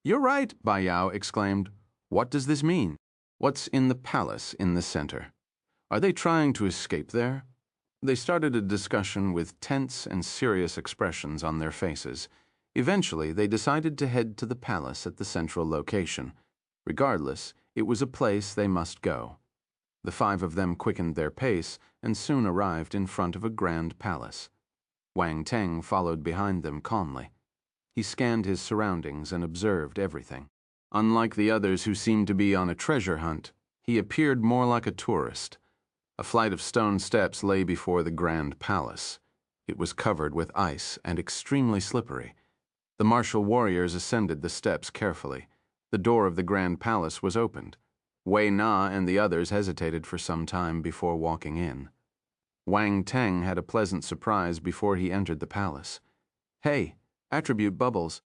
You're right, Bai Yao exclaimed. What does this mean? What's in the palace in the center? Are they trying to escape there? They started a discussion with tense and serious expressions on their faces. Eventually, they decided to head to the palace at the central location. Regardless, it was a place they must go. The five of them quickened their pace and soon arrived in front of a grand palace. Wang Teng followed behind them calmly. He scanned his surroundings and observed everything. Unlike the others who seemed to be on a treasure hunt, he appeared more like a tourist. A flight of stone steps lay before the grand palace. It was covered with ice and extremely slippery. The martial warriors ascended the steps carefully. The door of the grand palace was opened. Wei Na and the others hesitated for some time before walking in. Wang Teng had a pleasant surprise before he entered the palace. Hey, attribute bubbles.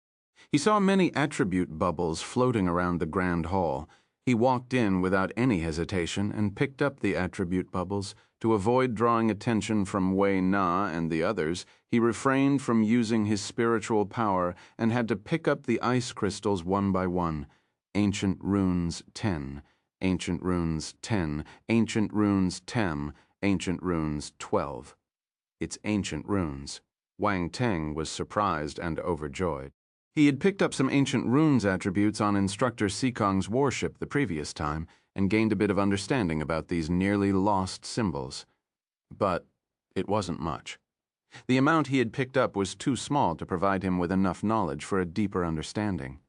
He saw many attribute bubbles floating around the grand hall. He walked in without any hesitation and picked up the attribute bubbles. To avoid drawing attention from Wei Na and the others, he refrained from using his spiritual power and had to pick up the ice crystals one by one. Ancient Runes 10, Ancient Runes 10, Ancient Runes 10, Ancient Runes 12. It's ancient runes. Wang Teng was surprised and overjoyed. He had picked up some ancient runes attributes on Instructor Sikong's warship the previous time and gained a bit of understanding about these nearly lost symbols. But it wasn't much. The amount he had picked up was too small to provide him with enough knowledge for a deeper understanding.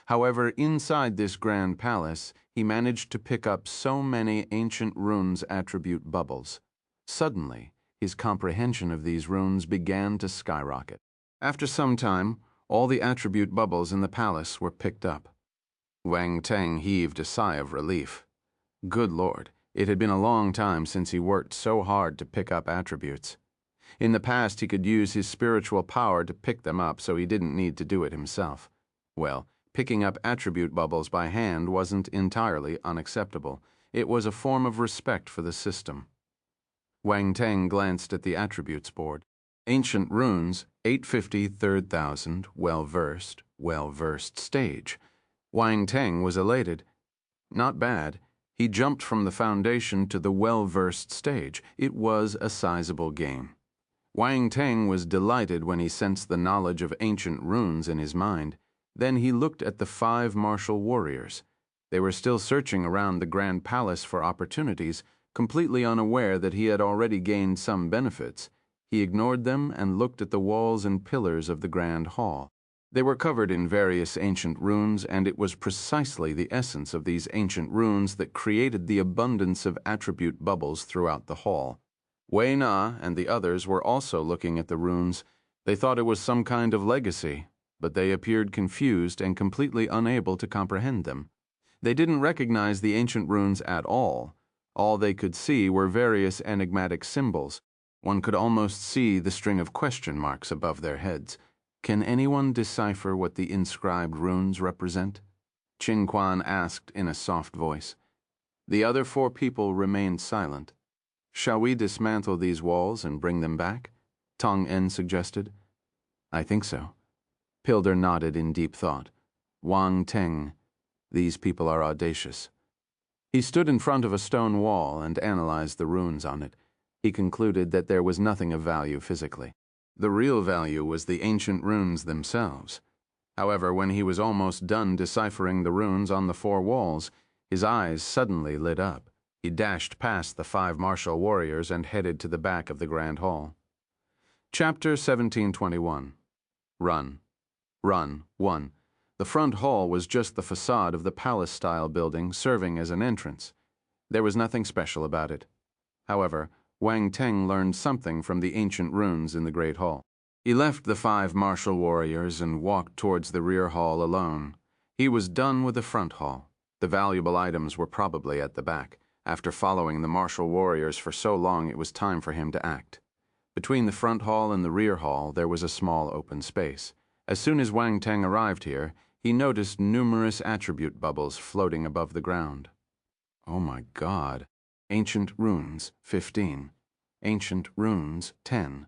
However, inside this grand palace, he managed to pick up so many ancient runes attribute bubbles. Suddenly, his comprehension of these runes began to skyrocket. After some time, all the attribute bubbles in the palace were picked up. Wang Teng heaved a sigh of relief. Good Lord, it had been a long time since he worked so hard to pick up attributes. In the past, he could use his spiritual power to pick them up so he didn't need to do it himself. Well, picking up attribute bubbles by hand wasn't entirely unacceptable. It was a form of respect for the system. Wang Teng glanced at the attributes board. Ancient Runes, 850 third thousand, well-versed stage. Wang Teng was elated. Not bad. He jumped from the foundation to the well-versed stage. It was a sizable gain. Wang Teng was delighted when he sensed the knowledge of ancient runes in his mind. Then he looked at the five martial warriors. They were still searching around the grand palace for opportunities, completely unaware that he had already gained some benefits. He ignored them and looked at the walls and pillars of the grand hall. They were covered in various ancient runes, and it was precisely the essence of these ancient runes that created the abundance of attribute bubbles throughout the hall. Wei Na and the others were also looking at the runes. They thought it was some kind of legacy, but they appeared confused and completely unable to comprehend them. They didn't recognize the ancient runes at all. All they could see were various enigmatic symbols. One could almost see the string of question marks above their heads. Can anyone decipher what the inscribed runes represent? Qin Quan asked in a soft voice. The other four people remained silent. Shall we dismantle these walls and bring them back? Tong En suggested. I think so. Pilder nodded in deep thought. Wang Teng. These people are audacious. He stood in front of a stone wall and analyzed the runes on it. He concluded that there was nothing of value physically. The real value was the ancient runes themselves. However, when he was almost done deciphering the runes on the four walls, his eyes suddenly lit up. He dashed past the 5 martial warriors and headed to the back of the Grand Hall. Chapter 1721. Run. Run. 1. The front hall was just the facade of the palace-style building serving as an entrance. There was nothing special about it. However, Wang Teng learned something from the ancient runes in the Great Hall. He left the 5 martial warriors and walked towards the rear hall alone. He was done with the front hall. The valuable items were probably at the back. After following the martial warriors for so long, it was time for him to act. Between the front hall and the rear hall, there was a small open space. As soon as Wang Teng arrived here, he noticed numerous attribute bubbles floating above the ground. Oh my God. Ancient runes, 15. Ancient runes, 10.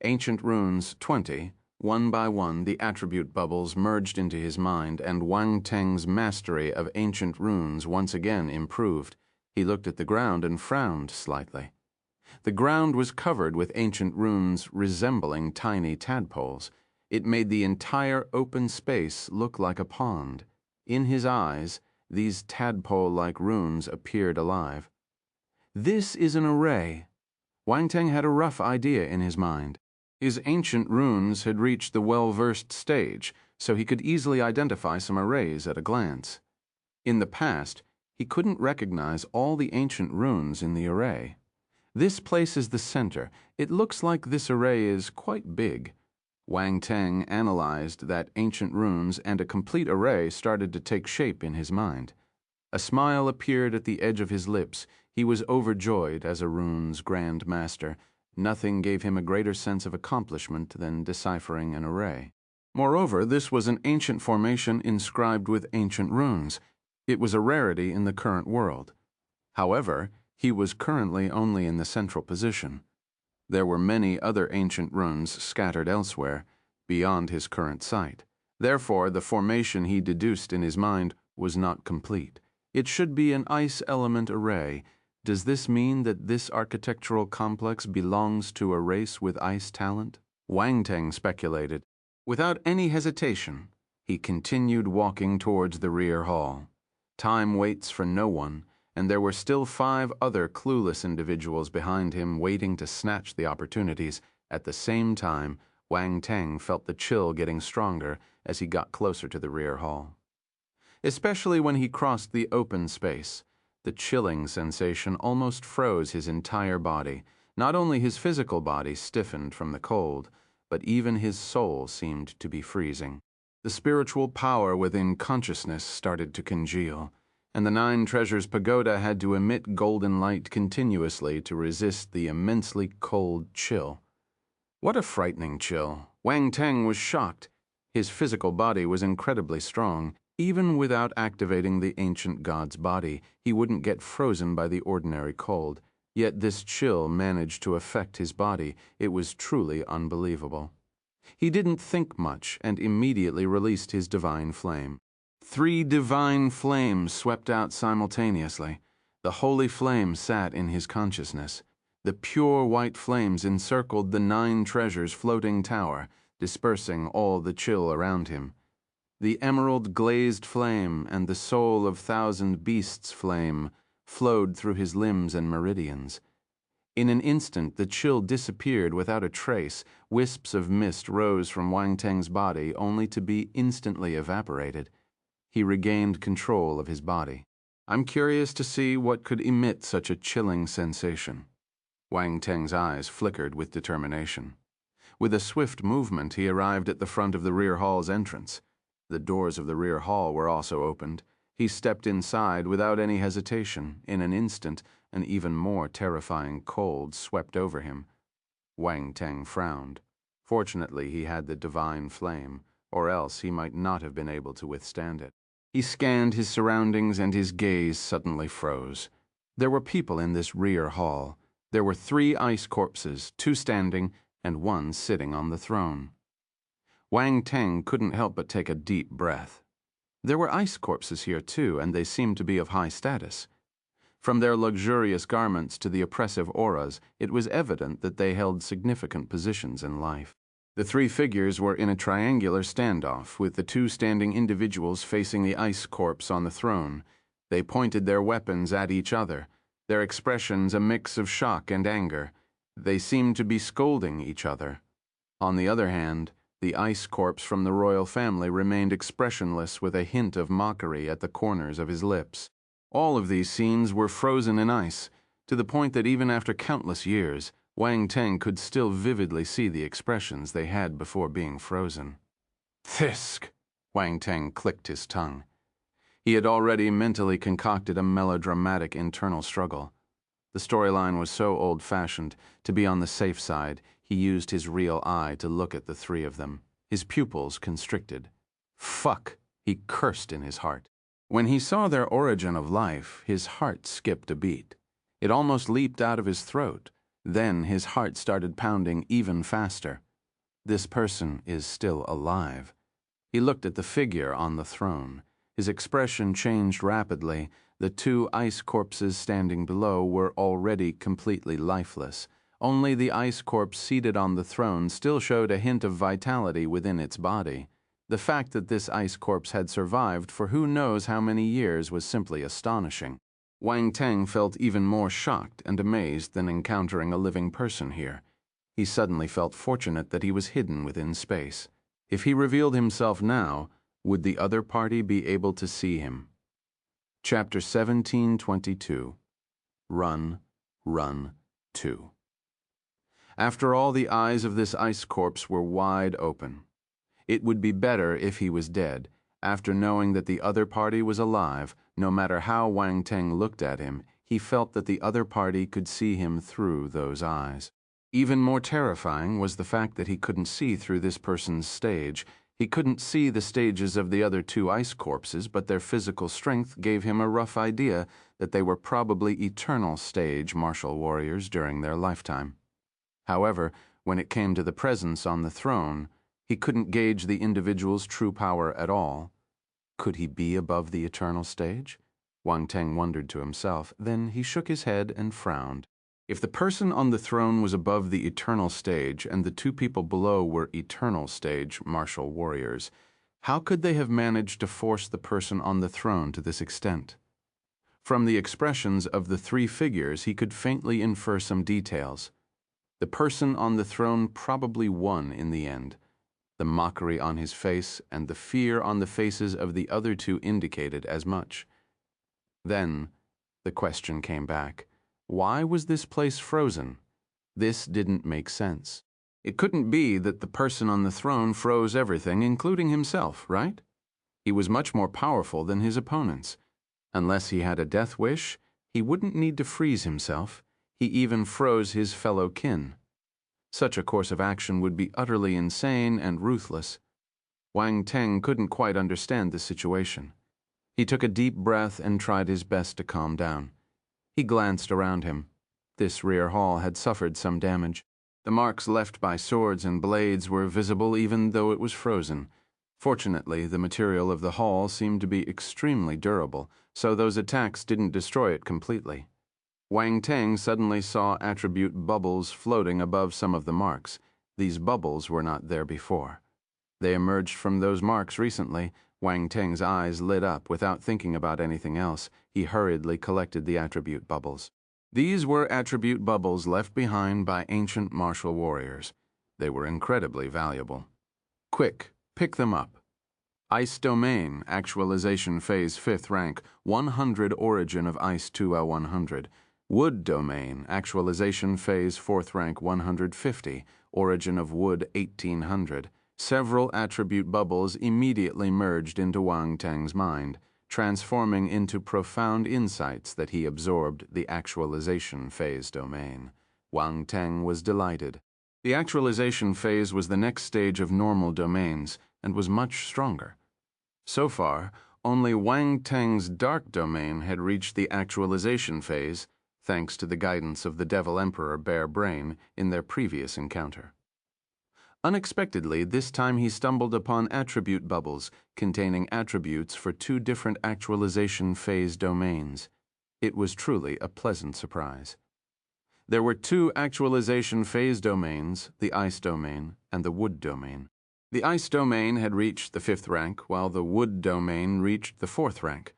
Ancient runes, 20. One by one, the attribute bubbles merged into his mind, and Wang Teng's mastery of ancient runes once again improved. He looked at the ground and frowned slightly. The ground was covered with ancient runes resembling tiny tadpoles. It made the entire open space look like a pond. In his eyes, these tadpole-like runes appeared alive. This is an array. Wang Teng had a rough idea in his mind. His ancient runes had reached the well-versed stage, so he could easily identify some arrays at a glance. In the past, he couldn't recognize all the ancient runes in the array. This place is the center. It looks like this array is quite big. Wang Teng analyzed that ancient runes, and a complete array started to take shape in his mind. A smile appeared at the edge of his lips. He was overjoyed as a rune's grand master. Nothing gave him a greater sense of accomplishment than deciphering an array. Moreover, this was an ancient formation inscribed with ancient runes. It was a rarity in the current world. However, he was currently only in the central position. There were many other ancient runes scattered elsewhere, beyond his current site. Therefore, the formation he deduced in his mind was not complete. It should be an ice element array. Does this mean that this architectural complex belongs to a race with ice talent? Wang Teng speculated. Without any hesitation, he continued walking towards the rear hall. Time waits for no one, and there were still 5 other clueless individuals behind him waiting to snatch the opportunities. At the same time, Wang Teng felt the chill getting stronger as he got closer to the rear hall. Especially when he crossed the open space, the chilling sensation almost froze his entire body. Not only his physical body stiffened from the cold, but even his soul seemed to be freezing. The spiritual power within consciousness started to congeal, and the 9 Treasures Pagoda had to emit golden light continuously to resist the immensely cold chill. What a frightening chill! Wang Teng was shocked. His physical body was incredibly strong. Even without activating the ancient god's body, he wouldn't get frozen by the ordinary cold. Yet this chill managed to affect his body. It was truly unbelievable. He didn't think much and immediately released his divine flame. 3 divine flames swept out simultaneously. The holy flame sat in his consciousness. The pure white flames encircled the 9 treasures floating tower, dispersing all the chill around him. The emerald glazed flame and the soul of 1,000 beasts flame flowed through his limbs and meridians. In an instant, the chill disappeared without a trace. Wisps of mist rose from Wang Teng's body, only to be instantly evaporated. He regained control of his body. I'm curious to see what could emit such a chilling sensation. Wang Teng's eyes flickered with determination. With a swift movement, he arrived at the front of the rear hall's entrance. The doors of the rear hall were also opened. He stepped inside without any hesitation. In an instant, an even more terrifying cold swept over him. Wang Teng frowned. Fortunately, he had the divine flame, or else he might not have been able to withstand it. He scanned his surroundings and his gaze suddenly froze. There were people in this rear hall. There were 3 ice corpses, 2 standing and 1 sitting on the throne. Wang Teng couldn't help but take a deep breath. There were ice corpses here too, and they seemed to be of high status. From their luxurious garments to the oppressive auras, it was evident that they held significant positions in life. The three figures were in a triangular standoff, with the two standing individuals facing the ice corpse on the throne. They pointed their weapons at each other, their expressions a mix of shock and anger. They seemed to be scolding each other. On the other hand, the ice corpse from the royal family remained expressionless with a hint of mockery at the corners of his lips. All of these scenes were frozen in ice, to the point that even after countless years, Wang Teng could still vividly see the expressions they had before being frozen. Fisk! Wang Teng clicked his tongue. He had already mentally concocted a melodramatic internal struggle. The storyline was so old-fashioned, to be on the safe side, he used his real eye to look at the three of them, his pupils constricted. Fuck, he cursed in his heart. When he saw their origin of life, his heart skipped a beat. It almost leaped out of his throat. Then his heart started pounding even faster. This person is still alive. He looked at the figure on the throne. His expression changed rapidly. The two ice corpses standing below were already completely lifeless. Only the ice corpse seated on the throne still showed a hint of vitality within its body. The fact that this ice corpse had survived for who knows how many years was simply astonishing. Wang Teng felt even more shocked and amazed than encountering a living person here. He suddenly felt fortunate that he was hidden within space. If he revealed himself now, would the other party be able to see him? Chapter 1722. Run, Run, 2. After all, the eyes of this ice corpse were wide open. It would be better if he was dead. After knowing that the other party was alive, no matter how Wang Teng looked at him, he felt that the other party could see him through those eyes. Even more terrifying was the fact that he couldn't see through this person's stage. He couldn't see the stages of the other two ice corpses, but their physical strength gave him a rough idea that they were probably eternal stage martial warriors during their lifetime. However, when it came to the presence on the throne, he couldn't gauge the individual's true power at all. Could he be above the eternal stage? Wang Teng wondered to himself. Then he shook his head and frowned. If the person on the throne was above the eternal stage and the two people below were eternal stage martial warriors, how could they have managed to force the person on the throne to this extent? From the expressions of the three figures, he could faintly infer some details. The person on the throne probably won in the end. The mockery on his face and the fear on the faces of the other two indicated as much. Then the question came back. Why was this place frozen? This didn't make sense. It couldn't be that the person on the throne froze everything, including himself, right? He was much more powerful than his opponents. Unless he had a death wish, he wouldn't need to freeze himself. He even froze his fellow kin. Such a course of action would be utterly insane and ruthless. Wang Teng couldn't quite understand the situation. He took a deep breath and tried his best to calm down. He glanced around him. This rear hall had suffered some damage. The marks left by swords and blades were visible even though it was frozen. Fortunately, the material of the hall seemed to be extremely durable, so those attacks didn't destroy it completely. Wang Teng suddenly saw attribute bubbles floating above some of the marks. These bubbles were not there before. They emerged from those marks recently. Wang Teng's eyes lit up. Without thinking about anything else, he hurriedly collected the attribute bubbles. These were attribute bubbles left behind by ancient martial warriors. They were incredibly valuable. Quick, pick them up. Ice Domain, Actualization Phase 5th Rank, 100 Origin of Ice 2L100. Wood Domain, Actualization Phase 4th Rank, 150, Origin of Wood 1800. Several attribute bubbles immediately merged into Wang Teng's mind, transforming into profound insights that he absorbed the Actualization Phase domain. Wang Teng was delighted. The Actualization Phase was the next stage of normal domains and was much stronger. So far, only Wang Teng's Dark Domain had reached the Actualization Phase, thanks to the guidance of the Devil Emperor Bare Brain in their previous encounter. Unexpectedly, this time he stumbled upon attribute bubbles containing attributes for two different Actualization Phase domains. It was truly a pleasant surprise. There were two actualization phase domains, the ice domain and the wood domain. The ice domain had reached the 5th rank, while the wood domain reached the 4th rank.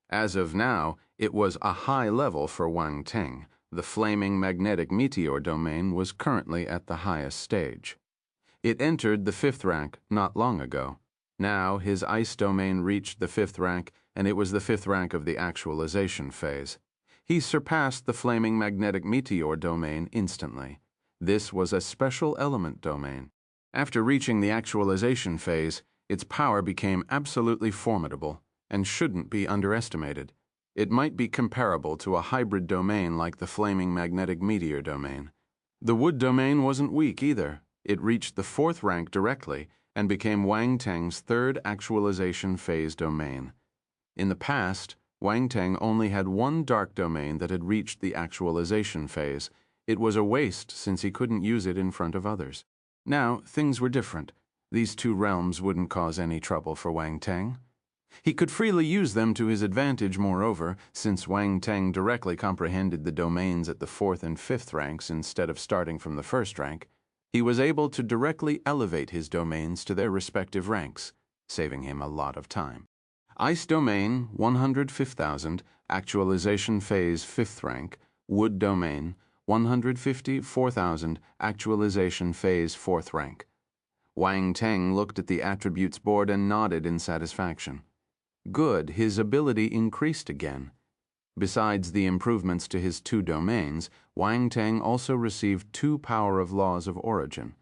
As of now, it was a high level for Wang Teng. The flaming magnetic meteor domain was currently at the highest stage. It entered the 5th rank not long ago. Now his ice domain reached the 5th rank, and it was the 5th rank of the actualization phase. He surpassed the flaming magnetic meteor domain instantly. This was a special element domain. After reaching the actualization phase, its power became absolutely formidable and shouldn't be underestimated. It might be comparable to a hybrid domain like the flaming magnetic meteor domain. The wood domain wasn't weak either. It reached the 4th rank directly and became Wang Teng's 3rd actualization phase domain. In the past, Wang Teng only had one dark domain that had reached the actualization phase. It was a waste since he couldn't use it in front of others. Now, things were different. These two realms wouldn't cause any trouble for Wang Teng. He could freely use them to his advantage, moreover, since Wang Teng directly comprehended the domains at the 4th and 5th ranks instead of starting from the 1st rank. He was able to directly elevate his domains to their respective ranks, saving him a lot of time. Ice domain, 105,000, actualization phase 5th rank, wood domain, 154,000, actualization phase 4th rank. Wang Teng looked at the attributes board and nodded in satisfaction. Good, his ability increased again. Besides the improvements to his two domains, Wang Teng also received 2 Power of Laws of Origin.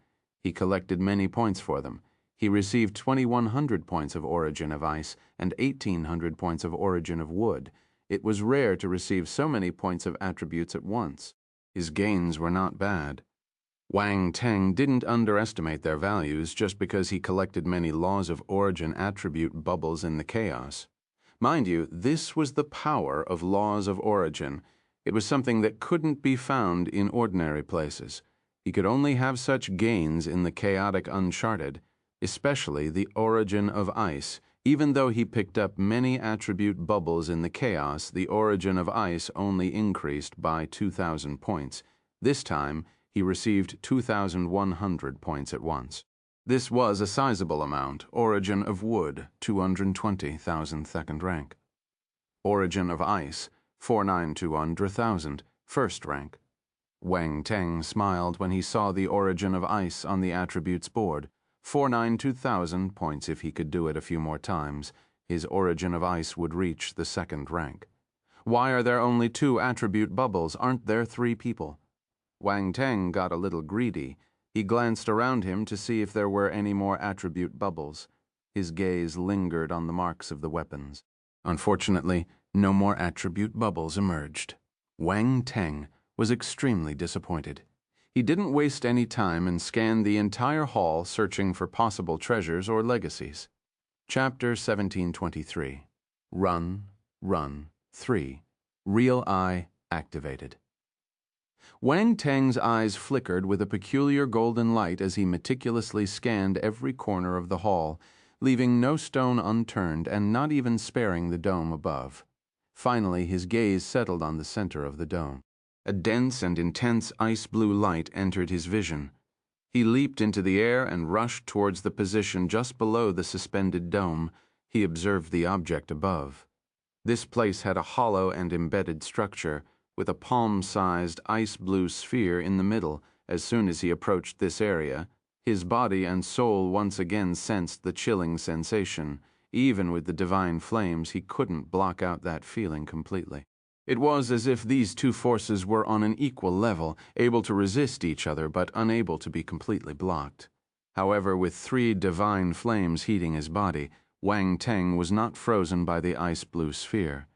He collected many points for them. He received 2,100 points of origin of ice and 1,800 points of origin of wood. It was rare to receive so many points of attributes at once. His gains were not bad. Wang Teng didn't underestimate their values just because he collected many laws of origin attribute bubbles in the chaos. Mind you, this was the power of laws of origin. It was something that couldn't be found in ordinary places. He could only have such gains in the chaotic uncharted, especially the origin of ice. Even though he picked up many attribute bubbles in the chaos, the origin of ice only increased by 2,000 points. This time, he received 2,100 points at once. This was a sizable amount. Origin of wood, 220,000 2nd rank. Origin of ice, 492,000, 1st rank. Wang Teng smiled when he saw the origin of ice on the attributes board. 492,000 points if he could do it a few more times. His origin of ice would reach the 2nd rank. Why are there only 2 attribute bubbles? Aren't there 3 people? Wang Teng got a little greedy. He glanced around him to see if there were any more attribute bubbles. His gaze lingered on the marks of the weapons. Unfortunately, no more attribute bubbles emerged. Wang Teng was extremely disappointed. He didn't waste any time and scanned the entire hall searching for possible treasures or legacies. Chapter 1723. Run, Run, 3. Real Eye activated. Wang Teng's eyes flickered with a peculiar golden light as he meticulously scanned every corner of the hall, leaving no stone unturned and not even sparing the dome above. Finally, his gaze settled on the center of the dome. A dense and intense ice-blue light entered his vision. He leaped into the air and rushed towards the position just below the suspended dome. He observed the object above. This place had a hollow and embedded structure, with a palm-sized ice-blue sphere in the middle. As soon as he approached this area, his body and soul once again sensed the chilling sensation. Even with the divine flames, he couldn't block out that feeling completely. It was as if these two forces were on an equal level, able to resist each other but unable to be completely blocked. However, with 3 divine flames heating his body, Wang Teng was not frozen by the ice-blue sphere.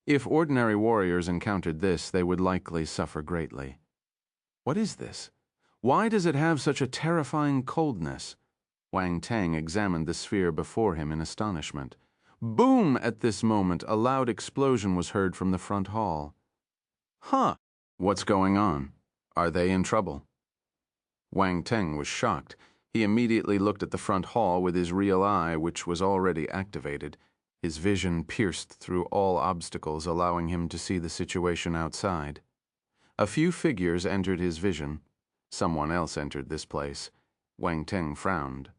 If ordinary warriors encountered this, they would likely suffer greatly. What is this? Why does it have such a terrifying coldness? Wang Teng examined the sphere before him in astonishment. Boom! At this moment, a loud explosion was heard from the front hall. Huh! What's going on? Are they in trouble? Wang Teng was shocked. He immediately looked at the front hall with his real eye, which was already activated. His vision pierced through all obstacles, allowing him to see the situation outside. A few figures entered his vision. Someone else entered this place. Wang Teng frowned.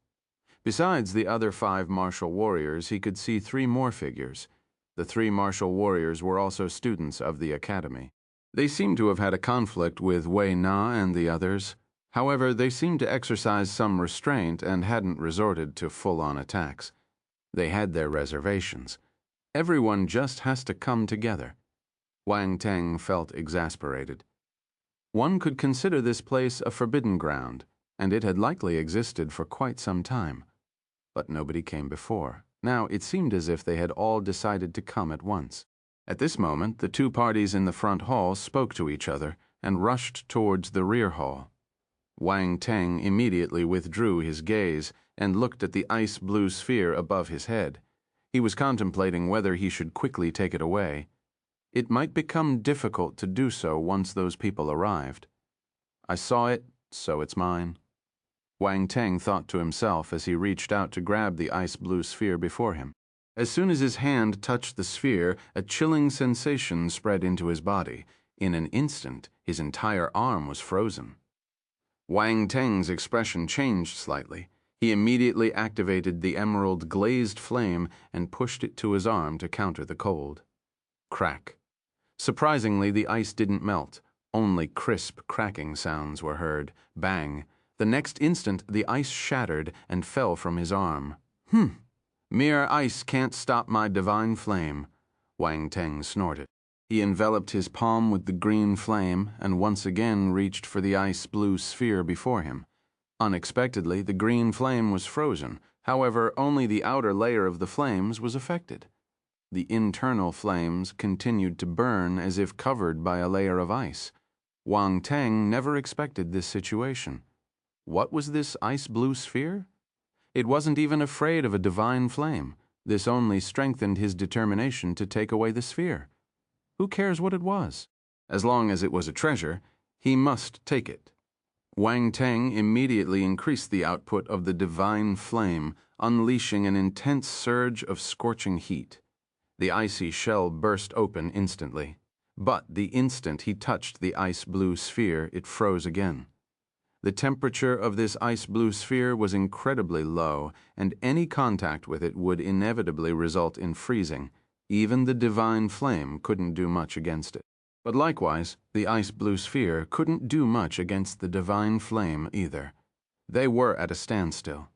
Besides the other 5 martial warriors, he could see 3 more figures. The 3 martial warriors were also students of the academy. They seemed to have had a conflict with Wei Na and the others. However, they seemed to exercise some restraint and hadn't resorted to full-on attacks. They had their reservations. Everyone just has to come together. Wang Teng felt exasperated. One could consider this place a forbidden ground, and it had likely existed for quite some time. But nobody came before. Now it seemed as if they had all decided to come at once. At this moment, the 2 parties in the front hall spoke to each other and rushed towards the rear hall. Wang Teng immediately withdrew his gaze and looked at the ice-blue sphere above his head. He was contemplating whether he should quickly take it away. It might become difficult to do so once those people arrived. I saw it, so it's mine. Wang Teng thought to himself as he reached out to grab the ice-blue sphere before him. As soon as his hand touched the sphere, a chilling sensation spread into his body. In an instant, his entire arm was frozen. Wang Teng's expression changed slightly. He immediately activated the emerald glazed flame and pushed it to his arm to counter the cold. Crack. Surprisingly, the ice didn't melt. Only crisp, cracking sounds were heard. Bang. The next instant, the ice shattered and fell from his arm. Mere ice can't stop my divine flame, Wang Teng snorted. He enveloped his palm with the green flame and once again reached for the ice-blue sphere before him. Unexpectedly, the green flame was frozen. However, only the outer layer of the flames was affected. The internal flames continued to burn as if covered by a layer of ice. Wang Teng never expected this situation. What was this ice-blue sphere? It wasn't even afraid of a divine flame. This only strengthened his determination to take away the sphere. Who cares what it was? As long as it was a treasure, he must take it. Wang Teng immediately increased the output of the divine flame, unleashing an intense surge of scorching heat. The icy shell burst open instantly. But the instant he touched the ice-blue sphere, it froze again. The temperature of this ice-blue sphere was incredibly low, and any contact with it would inevitably result in freezing. Even the divine flame couldn't do much against it. But likewise, the ice-blue sphere couldn't do much against the divine flame either. They were at a standstill.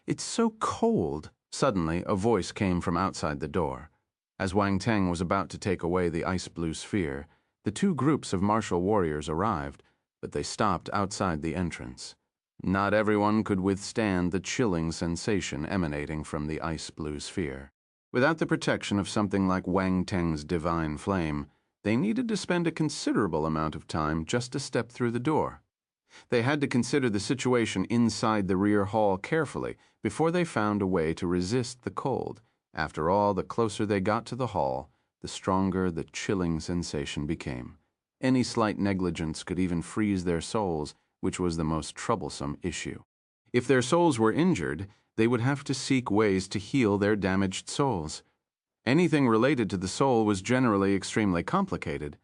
"It's so cold." Suddenly, a voice came from outside the door. As Wang Teng was about to take away the ice-blue sphere, the 2 groups of martial warriors arrived, but they stopped outside the entrance. Not everyone could withstand the chilling sensation emanating from the ice-blue sphere. Without the protection of something like Wang Teng's divine flame, they needed to spend a considerable amount of time just to step through the door. They had to consider the situation inside the rear hall carefully before they found a way to resist the cold. After all, the closer they got to the hall, the stronger the chilling sensation became. Any slight negligence could even freeze their souls, which was the most troublesome issue. If their souls were injured, they would have to seek ways to heal their damaged souls. Anything related to the soul was generally extremely complicated.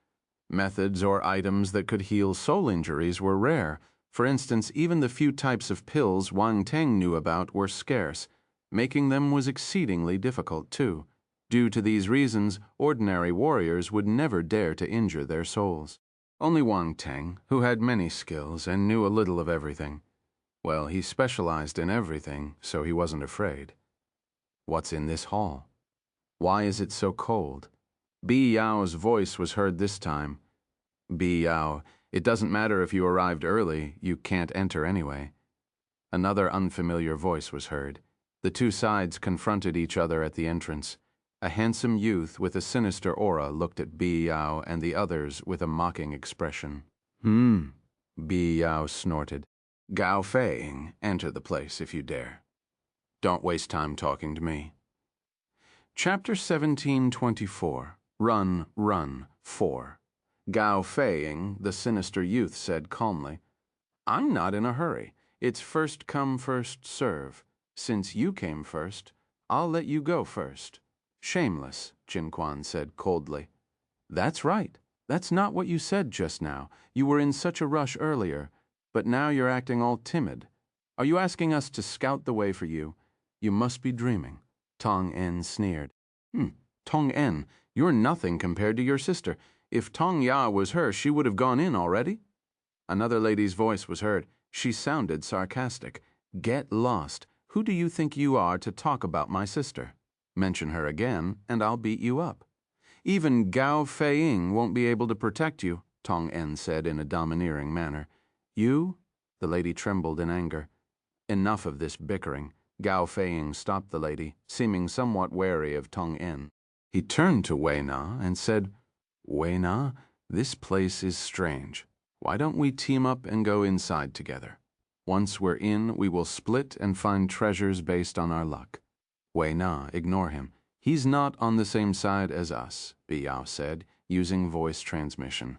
Methods or items that could heal soul injuries were rare. For instance, even the few types of pills Wang Teng knew about were scarce. Making them was exceedingly difficult, too. Due to these reasons, ordinary warriors would never dare to injure their souls. Only Wang Teng, who had many skills and knew a little of everything. Well, he specialized in everything, so he wasn't afraid. What's in this hall? Why is it so cold? Bi Yao's voice was heard this time. Bi Yao, it doesn't matter if you arrived early, you can't enter anyway. Another unfamiliar voice was heard. The 2 sides confronted each other at the entrance. A handsome youth with a sinister aura looked at Bi Yao and the others with a mocking expression. Bi Yao snorted. "Gao Feiying, enter the place if you dare. Don't waste time talking to me." Chapter 1724. Run, Run, 4. Gao Feiying, the sinister youth, said calmly, "I'm not in a hurry. It's first come, first serve. Since you came first, I'll let you go first." "Shameless," Jin Quan said coldly. "That's right. That's not what you said just now. You were in such a rush earlier, but now you're acting all timid. Are you asking us to scout the way for you? You must be dreaming. Tong En sneered. Tong En, you're nothing compared to your sister. If Tong Ya was her, she would have gone in already. Another lady's voice was heard. She sounded sarcastic. Get lost. Who do you think you are to talk about my sister? Mention her again, and I'll beat you up. Even Gao Feiying won't be able to protect you, Tong En said in a domineering manner. You? The lady trembled in anger. Enough of this bickering. Gao Feiying stopped the lady, seeming somewhat wary of Tong En. He turned to Wei Na and said, Wei Na, this place is strange. Why don't we team up and go inside together? Once we're in, we will split and find treasures based on our luck. Wei Na, ignore him. He's not on the same side as us, Biyao said, using voice transmission.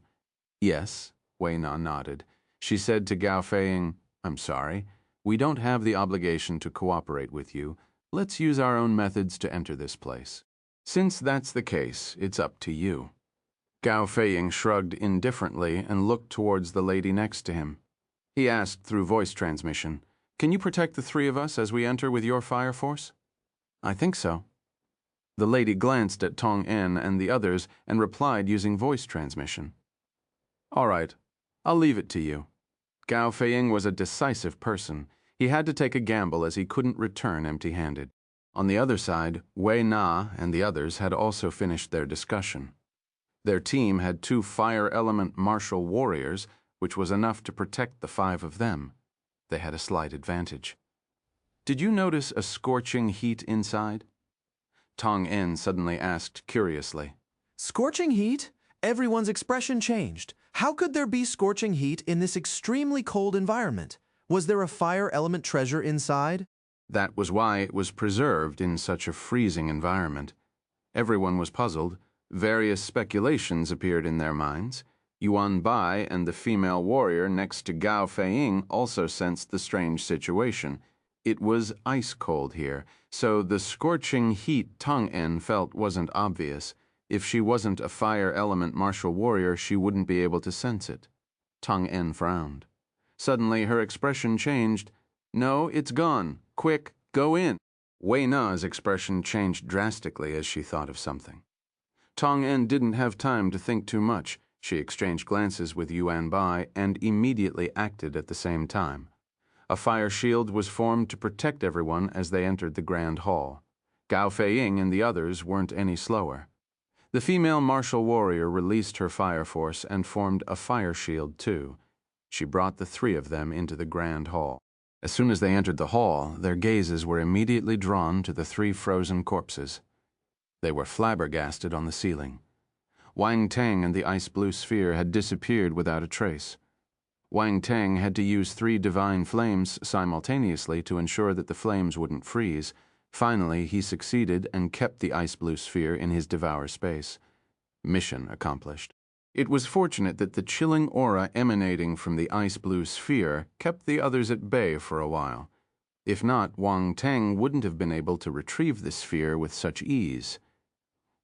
Yes, Wei Na nodded. She said to Gao Feiying, I'm sorry. We don't have the obligation to cooperate with you. Let's use our own methods to enter this place. Since that's the case, it's up to you. Gao Feiying shrugged indifferently and looked towards the lady next to him. He asked through voice transmission, Can you protect the three of us as we enter with your fire force? I think so. The lady glanced at Tong En and the others and replied using voice transmission. All right, I'll leave it to you. Gao Feiying was a decisive person. He had to take a gamble as he couldn't return empty-handed. On the other side, Wei Na and the others had also finished their discussion. Their team had 2 fire element martial warriors, which was enough to protect the 5 of them. They had a slight advantage. Did you notice a scorching heat inside? Tong En suddenly asked curiously. Scorching heat? Everyone's expression changed. How could there be scorching heat in this extremely cold environment? Was there a fire element treasure inside? That was why it was preserved in such a freezing environment. Everyone was puzzled. Various speculations appeared in their minds. Yuan Bai and the female warrior next to Gao Feiying also sensed the strange situation. It was ice cold here, so the scorching heat Tong En felt wasn't obvious. If she wasn't a fire element martial warrior, she wouldn't be able to sense it. Tong En frowned. Suddenly, her expression changed. No, it's gone. Quick, go in. Wei Na's expression changed drastically as she thought of something. Tong En didn't have time to think too much. She exchanged glances with Yuan Bai and immediately acted at the same time. A fire shield was formed to protect everyone as they entered the grand hall. Gao Feiying and the others weren't any slower. The female martial warrior released her fire force and formed a fire shield too. She brought the 3 of them into the grand hall. As soon as they entered the hall, their gazes were immediately drawn to the 3 frozen corpses. They were flabbergasted on the ceiling. Wang Tang and the ice-blue sphere had disappeared without a trace. Wang Tang had to use 3 divine flames simultaneously to ensure that the flames wouldn't freeze. Finally, he succeeded and kept the ice-blue sphere in his devour space. Mission accomplished. It was fortunate that the chilling aura emanating from the ice-blue sphere kept the others at bay for a while. If not, Wang Tang wouldn't have been able to retrieve the sphere with such ease.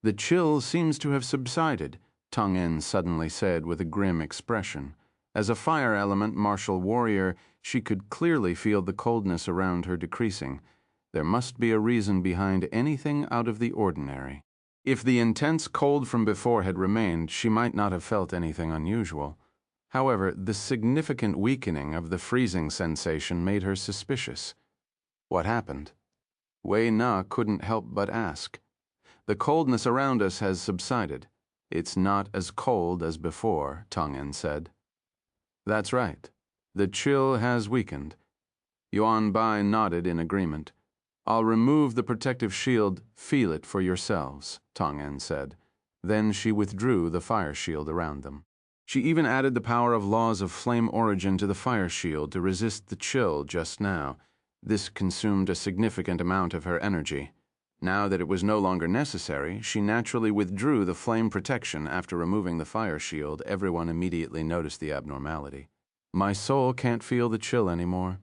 The chill seems to have subsided, Tong En suddenly said with a grim expression. As a fire element martial warrior, she could clearly feel the coldness around her decreasing. There must be a reason behind anything out of the ordinary. If the intense cold from before had remained, she might not have felt anything unusual. However, the significant weakening of the freezing sensation made her suspicious. What happened? Wei Na couldn't help but ask. The coldness around us has subsided. It's not as cold as before, Tong En said. That's right. The chill has weakened. Yuan Bai nodded in agreement. I'll remove the protective shield. Feel it for yourselves, Tong En said. Then she withdrew the fire shield around them. She even added the power of laws of flame origin to the fire shield to resist the chill just now. This consumed a significant amount of her energy. Now that it was no longer necessary, she naturally withdrew the flame protection. After removing the fire shield, everyone immediately noticed the abnormality. My soul can't feel the chill anymore.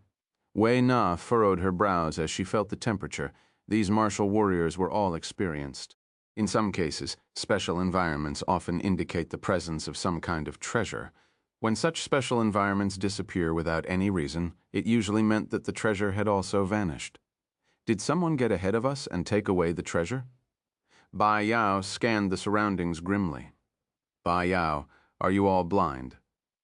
Wei Na furrowed her brows as she felt the temperature. These martial warriors were all experienced. In some cases, special environments often indicate the presence of some kind of treasure. When such special environments disappear without any reason, it usually meant that the treasure had also vanished. Did someone get ahead of us and take away the treasure? Bai Yao scanned the surroundings grimly. Bai Yao, are you all blind?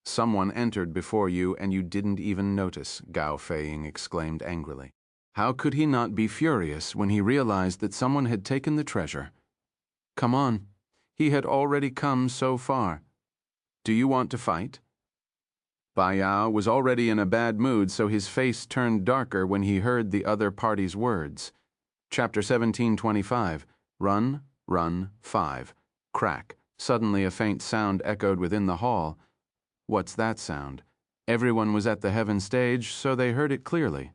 Someone entered before you and you didn't even notice, Gao Feiying exclaimed angrily. How could he not be furious when he realized that someone had taken the treasure? Come on. He had already come so far. Do you want to fight? Bai Yao was already in a bad mood, so his face turned darker when he heard the other party's words. Chapter 1725. Run, run, 5. Crack. Suddenly a faint sound echoed within the hall. What's that sound? Everyone was at the heaven stage, so they heard it clearly.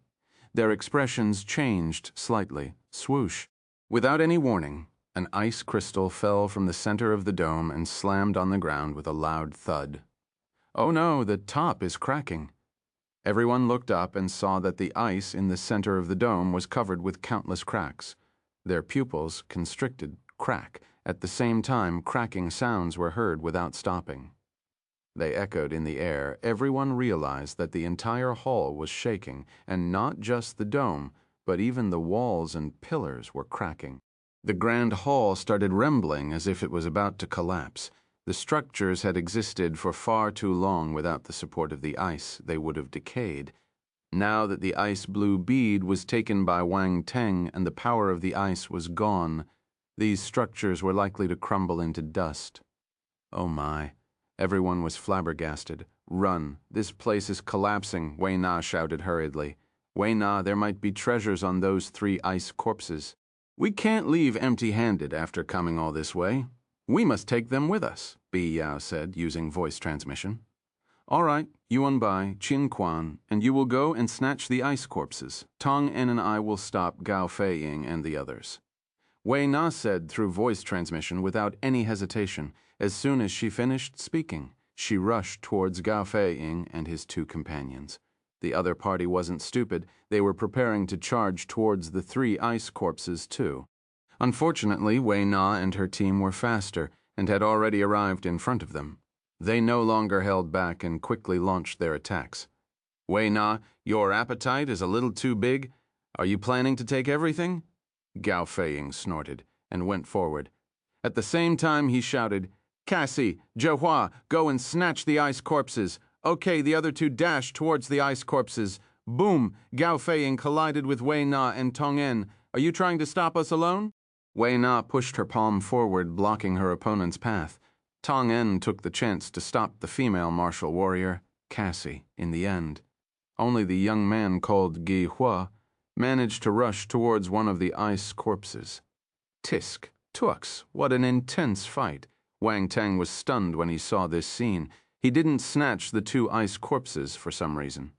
Their expressions changed slightly. Swoosh. Without any warning, an ice crystal fell from the center of the dome and slammed on the ground with a loud thud. Oh no, the top is cracking. Everyone looked up and saw that the ice in the center of the dome was covered with countless cracks. Their pupils constricted. Crack. At the same time, cracking sounds were heard without stopping. They echoed in the air. Everyone realized that the entire hall was shaking, and not just the dome, but even the walls and pillars were cracking. The grand hall started trembling as if it was about to collapse. The structures had existed for far too long without the support of the ice. They would have decayed. Now that the ice blue bead was taken by Wang Teng and the power of the ice was gone, these structures were likely to crumble into dust. Oh my. Everyone was flabbergasted. Run. This place is collapsing, Wei Na shouted hurriedly. Wei Na, there might be treasures on those 3 ice corpses. We can't leave empty-handed after coming all this way. We must take them with us, Bi Yao said, using voice transmission. All right, Yuan Bai, Qin Quan, and you will go and snatch the ice corpses. Tong En and I will stop Gao Feiying and the others. Wei Na said through voice transmission without any hesitation. As soon as she finished speaking, she rushed towards Gao Feiying and his 2 companions. The other party wasn't stupid. They were preparing to charge towards the 3 ice corpses, too. Unfortunately, Wei Na and her team were faster and had already arrived in front of them. They no longer held back and quickly launched their attacks. Wei Na, your appetite is a little too big. Are you planning to take everything? Gao Feiying snorted and went forward. At the same time, he shouted, Cassie, Zhehua, go and snatch the ice corpses. Okay, the other 2 dashed towards the ice corpses. Boom! Gao Feiying collided with Wei Na and Tong En. Are you trying to stop us alone? Wei Na pushed her palm forward, blocking her opponent's path. Tong En took the chance to stop the female martial warrior, Cassie, in the end. Only the young man called Gi Hua managed to rush towards one of the ice corpses. Tisk, Tux, what an intense fight. Wang Teng was stunned when he saw this scene. He didn't snatch the 2 ice corpses for some reason.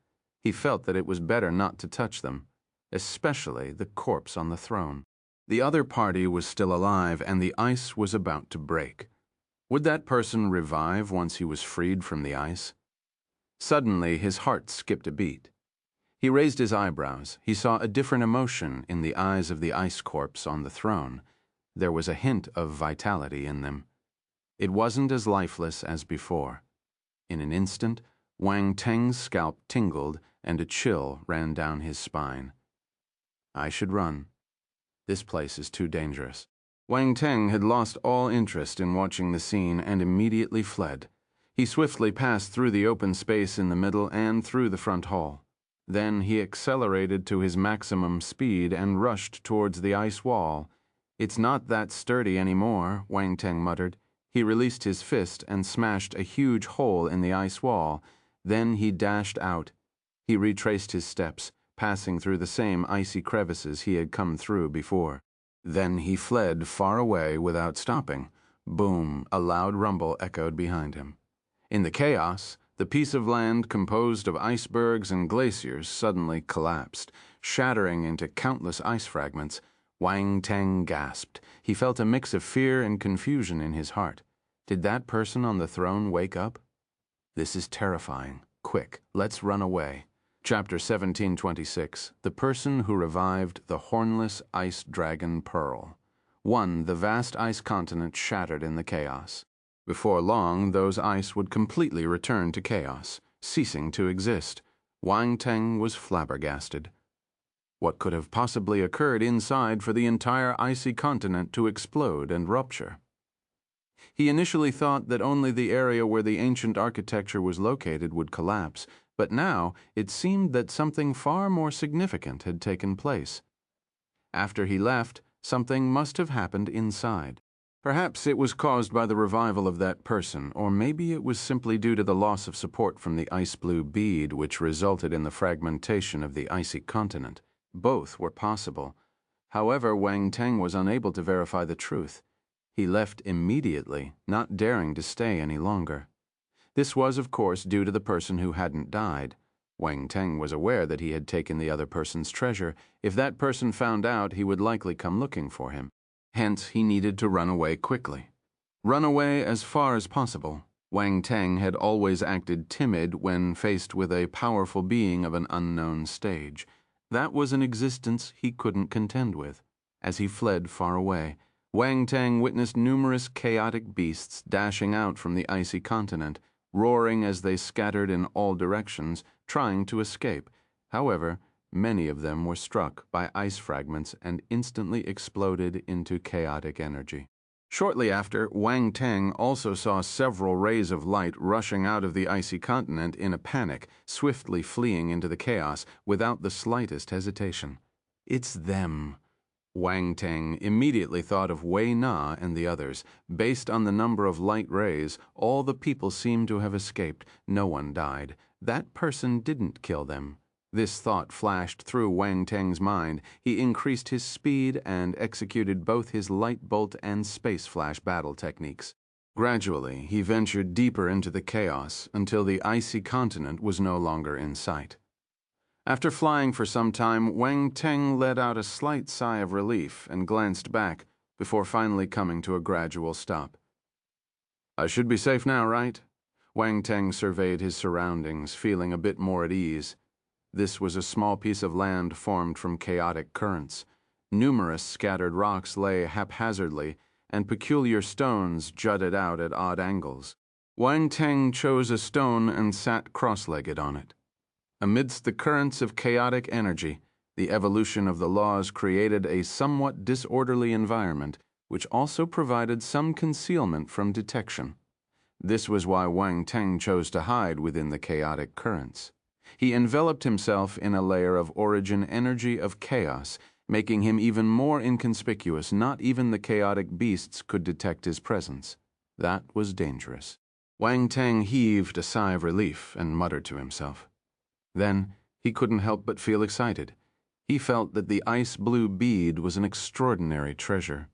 He felt that it was better not to touch them, especially the corpse on the throne. The other party was still alive and the ice was about to break. Would that person revive once he was freed from the ice? Suddenly, his heart skipped a beat. He raised his eyebrows. He saw a different emotion in the eyes of the ice corpse on the throne. There was a hint of vitality in them. It wasn't as lifeless as before. In an instant, Wang Teng's scalp tingled and a chill ran down his spine. I should run. This place is too dangerous. Wang Teng had lost all interest in watching the scene and immediately fled. He swiftly passed through the open space in the middle and through the front hall. Then he accelerated to his maximum speed and rushed towards the ice wall. It's not that sturdy anymore, Wang Teng muttered. He released his fist and smashed a huge hole in the ice wall. Then he dashed out. He retraced his steps, passing through the same icy crevices he had come through before. Then he fled far away without stopping. Boom, a loud rumble echoed behind him. In the chaos, the piece of land composed of icebergs and glaciers suddenly collapsed, shattering into countless ice fragments. Wang Teng gasped. He felt a mix of fear and confusion in his heart. Did that person on the throne wake up? This is terrifying. Quick, let's run away. Chapter 1726. The person who revived the hornless ice dragon Pearl. the vast ice continent shattered in the chaos. Before long, those ice would completely return to chaos, ceasing to exist. Wang Teng was flabbergasted. What could have possibly occurred inside for the entire icy continent to explode and rupture? He initially thought that only the area where the ancient architecture was located would collapse, but now it seemed that something far more significant had taken place. After he left, something must have happened inside. Perhaps it was caused by the revival of that person, or maybe it was simply due to the loss of support from the ice blue bead which resulted in the fragmentation of the icy continent. Both were possible. However, Wang Teng was unable to verify the truth. He left immediately, not daring to stay any longer. This was, of course, due to the person who hadn't died. Wang Teng was aware that he had taken the other person's treasure. If that person found out, he would likely come looking for him. Hence, he needed to run away quickly. Run away as far as possible. Wang Teng had always acted timid when faced with a powerful being of an unknown stage. That was an existence he couldn't contend with. As he fled far away, Wang Teng witnessed numerous chaotic beasts dashing out from the icy continent, roaring as they scattered in all directions, trying to escape. However, many of them were struck by ice fragments and instantly exploded into chaotic energy. Shortly after, Wang Teng also saw several rays of light rushing out of the icy continent in a panic, swiftly fleeing into the chaos without the slightest hesitation. It's them. Wang Teng immediately thought of Wei Na and the others. Based on the number of light rays, all the people seemed to have escaped. No one died. That person didn't kill them. This thought flashed through Wang Teng's mind. He increased his speed and executed both his light bolt and space flash battle techniques. Gradually, he ventured deeper into the chaos until the icy continent was no longer in sight. After flying for some time, Wang Teng let out a slight sigh of relief and glanced back before finally coming to a gradual stop. I should be safe now, right? Wang Teng surveyed his surroundings, feeling a bit more at ease. This was a small piece of land formed from chaotic currents. Numerous scattered rocks lay haphazardly, and peculiar stones jutted out at odd angles. Wang Teng chose a stone and sat cross-legged on it. Amidst the currents of chaotic energy, the evolution of the laws created a somewhat disorderly environment, which also provided some concealment from detection. This was why Wang Teng chose to hide within the chaotic currents. He enveloped himself in a layer of origin energy of chaos, making him even more inconspicuous. Not even the chaotic beasts could detect his presence. That was dangerous. Wang Teng heaved a sigh of relief and muttered to himself. Then he couldn't help but feel excited. He felt that the ice blue bead was an extraordinary treasure.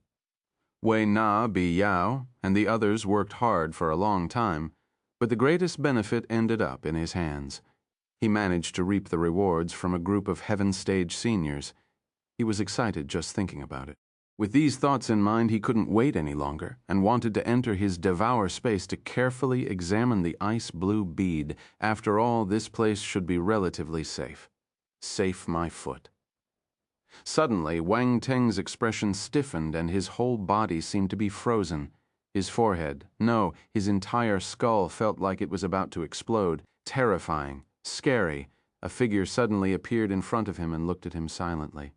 Wei Na, Bi Yao, and the others worked hard for a long time, but the greatest benefit ended up in his hands. He managed to reap the rewards from a group of Heaven Stage seniors. He was excited just thinking about it. With these thoughts in mind, he couldn't wait any longer and wanted to enter his devour space to carefully examine the ice blue bead. After all, this place should be relatively safe. Safe my foot. Suddenly, Wang Teng's expression stiffened and his whole body seemed to be frozen. His forehead, no, his entire skull felt like it was about to explode. Terrifying. Scary, a figure suddenly appeared in front of him and looked at him silently.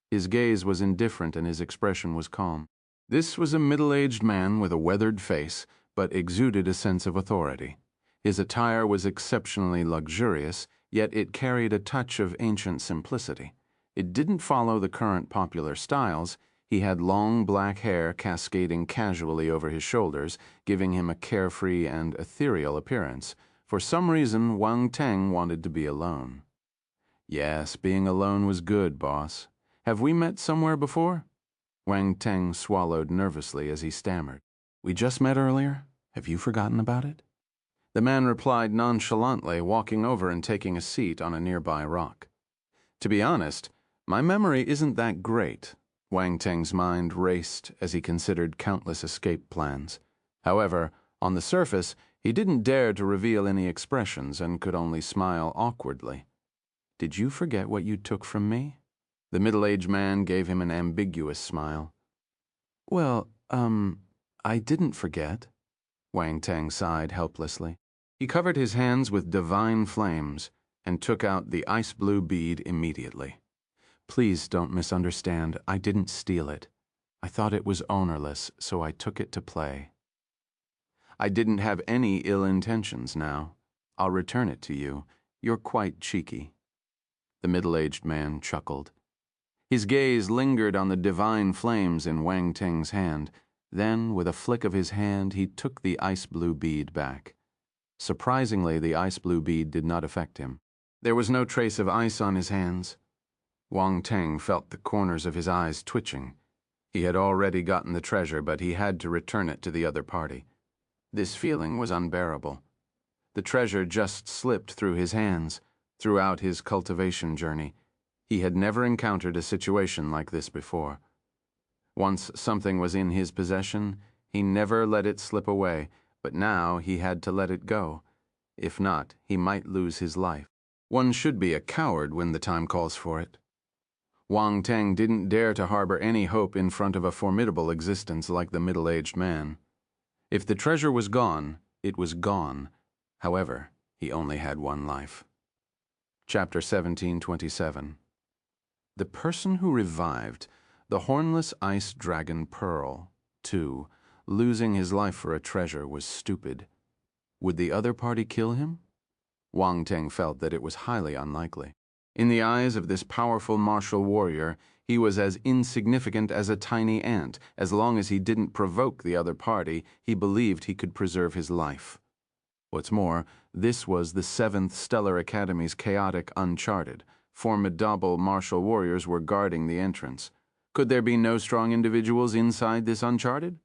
His gaze was indifferent and his expression was calm. This was a middle-aged man with a weathered face, but exuded a sense of authority. His attire was exceptionally luxurious, yet it carried a touch of ancient simplicity. It didn't follow the current popular styles. He had long black hair cascading casually over his shoulders, giving him a carefree and ethereal appearance. For some reason, Wang Teng wanted to be alone. Yes, being alone was good, boss. Have we met somewhere before? Wang Teng swallowed nervously as he stammered. We just met earlier. Have you forgotten about it? The man replied nonchalantly, walking over and taking a seat on a nearby rock. To be honest, my memory isn't that great. Wang Teng's mind raced as he considered countless escape plans. However, on the surface, he didn't dare to reveal any expressions and could only smile awkwardly. Did you forget what you took from me? The middle-aged man gave him an ambiguous smile. Well, I didn't forget. Wang Teng sighed helplessly. He covered his hands with divine flames and took out the ice blue bead immediately. Please don't misunderstand. I didn't steal it. I thought it was ownerless, so I took it to play. I didn't have any ill intentions now. I'll return it to you. You're quite cheeky. The middle-aged man chuckled. His gaze lingered on the divine flames in Wang Teng's hand. Then, with a flick of his hand, he took the ice blue bead back. Surprisingly, the ice blue bead did not affect him. There was no trace of ice on his hands. Wang Teng felt the corners of his eyes twitching. He had already gotten the treasure, but he had to return it to the other party. This feeling was unbearable. The treasure just slipped through his hands. Throughout his cultivation journey, he had never encountered a situation like this before. Once something was in his possession, he never let it slip away, but now he had to let it go. If not, he might lose his life. One should be a coward when the time calls for it. Wang Teng didn't dare to harbor any hope in front of a formidable existence like the middle-aged man. If the treasure was gone, it was gone. However, he only had one life. Chapter 1727. The person who revived the hornless ice dragon Pearl, too, losing his life for a treasure, was stupid. Would the other party kill him? Wang Teng felt that it was highly unlikely. In the eyes of this powerful martial warrior, he was as insignificant as a tiny ant. As long as he didn't provoke the other party, he believed he could preserve his life. What's more, this was the 7th Stellar Academy's chaotic Uncharted. Formidable martial warriors were guarding the entrance. Could there be no strong individuals inside this Uncharted?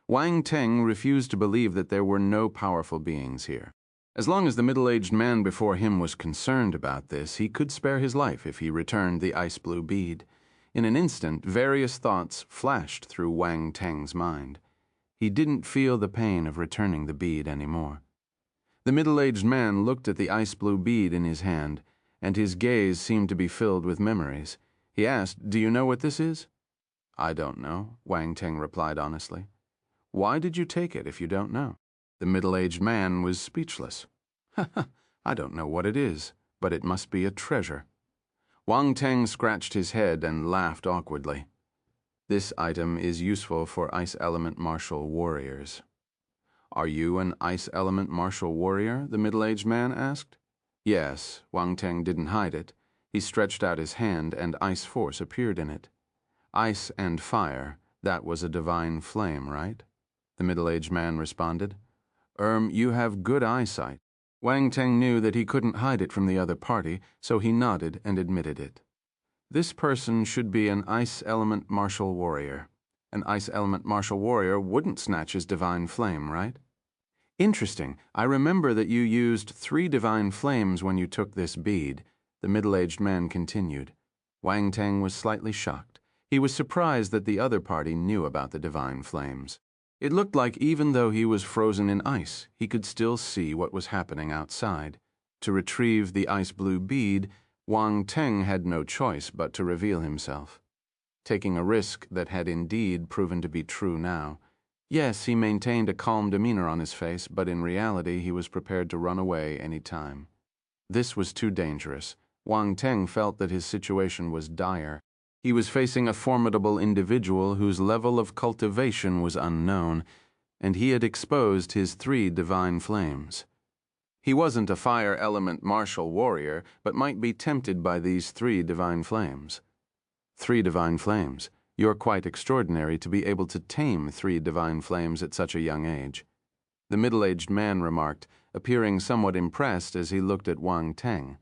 Wang Teng refused to believe that there were no powerful beings here. As long as the middle-aged man before him was concerned about this, he could spare his life if he returned the ice blue bead. In an instant, various thoughts flashed through Wang Teng's mind. He didn't feel the pain of returning the bead anymore. The middle-aged man looked at the ice blue bead in his hand, and his gaze seemed to be filled with memories. He asked, "Do you know what this is?" "I don't know," Wang Teng replied honestly. "Why did you take it if you don't know?" The middle-aged man was speechless. "I don't know what it is, but it must be a treasure." Wang Teng scratched his head and laughed awkwardly. "This item is useful for ice element martial warriors." "Are you an ice element martial warrior?" the middle-aged man asked. "Yes." Wang Teng didn't hide it. He stretched out his hand, and ice force appeared in it. "Ice and fire, that was a divine flame, right?" the middle-aged man responded. You have good eyesight." Wang Teng knew that he couldn't hide it from the other party, so he nodded and admitted it. "This person should be an ice element martial warrior. An ice element martial warrior wouldn't snatch his divine flame, right?" "Interesting. I remember that you used 3 divine flames when you took this bead," the middle-aged man continued. Wang Teng was slightly shocked. He was surprised that the other party knew about the divine flames. It looked like even though he was frozen in ice, he could still see what was happening outside. To retrieve the ice blue bead, Wang Teng had no choice but to reveal himself, taking a risk that had indeed proven to be true now. Yes, he maintained a calm demeanor on his face, but in reality he was prepared to run away any time. This was too dangerous. Wang Teng felt that his situation was dire. He was facing a formidable individual whose level of cultivation was unknown, and he had exposed his 3 divine flames. He wasn't a fire element martial warrior, but might be tempted by these 3 divine flames. 3 divine flames. You're quite extraordinary to be able to tame 3 divine flames at such a young age. The middle-aged man remarked, appearing somewhat impressed as he looked at Wang Teng.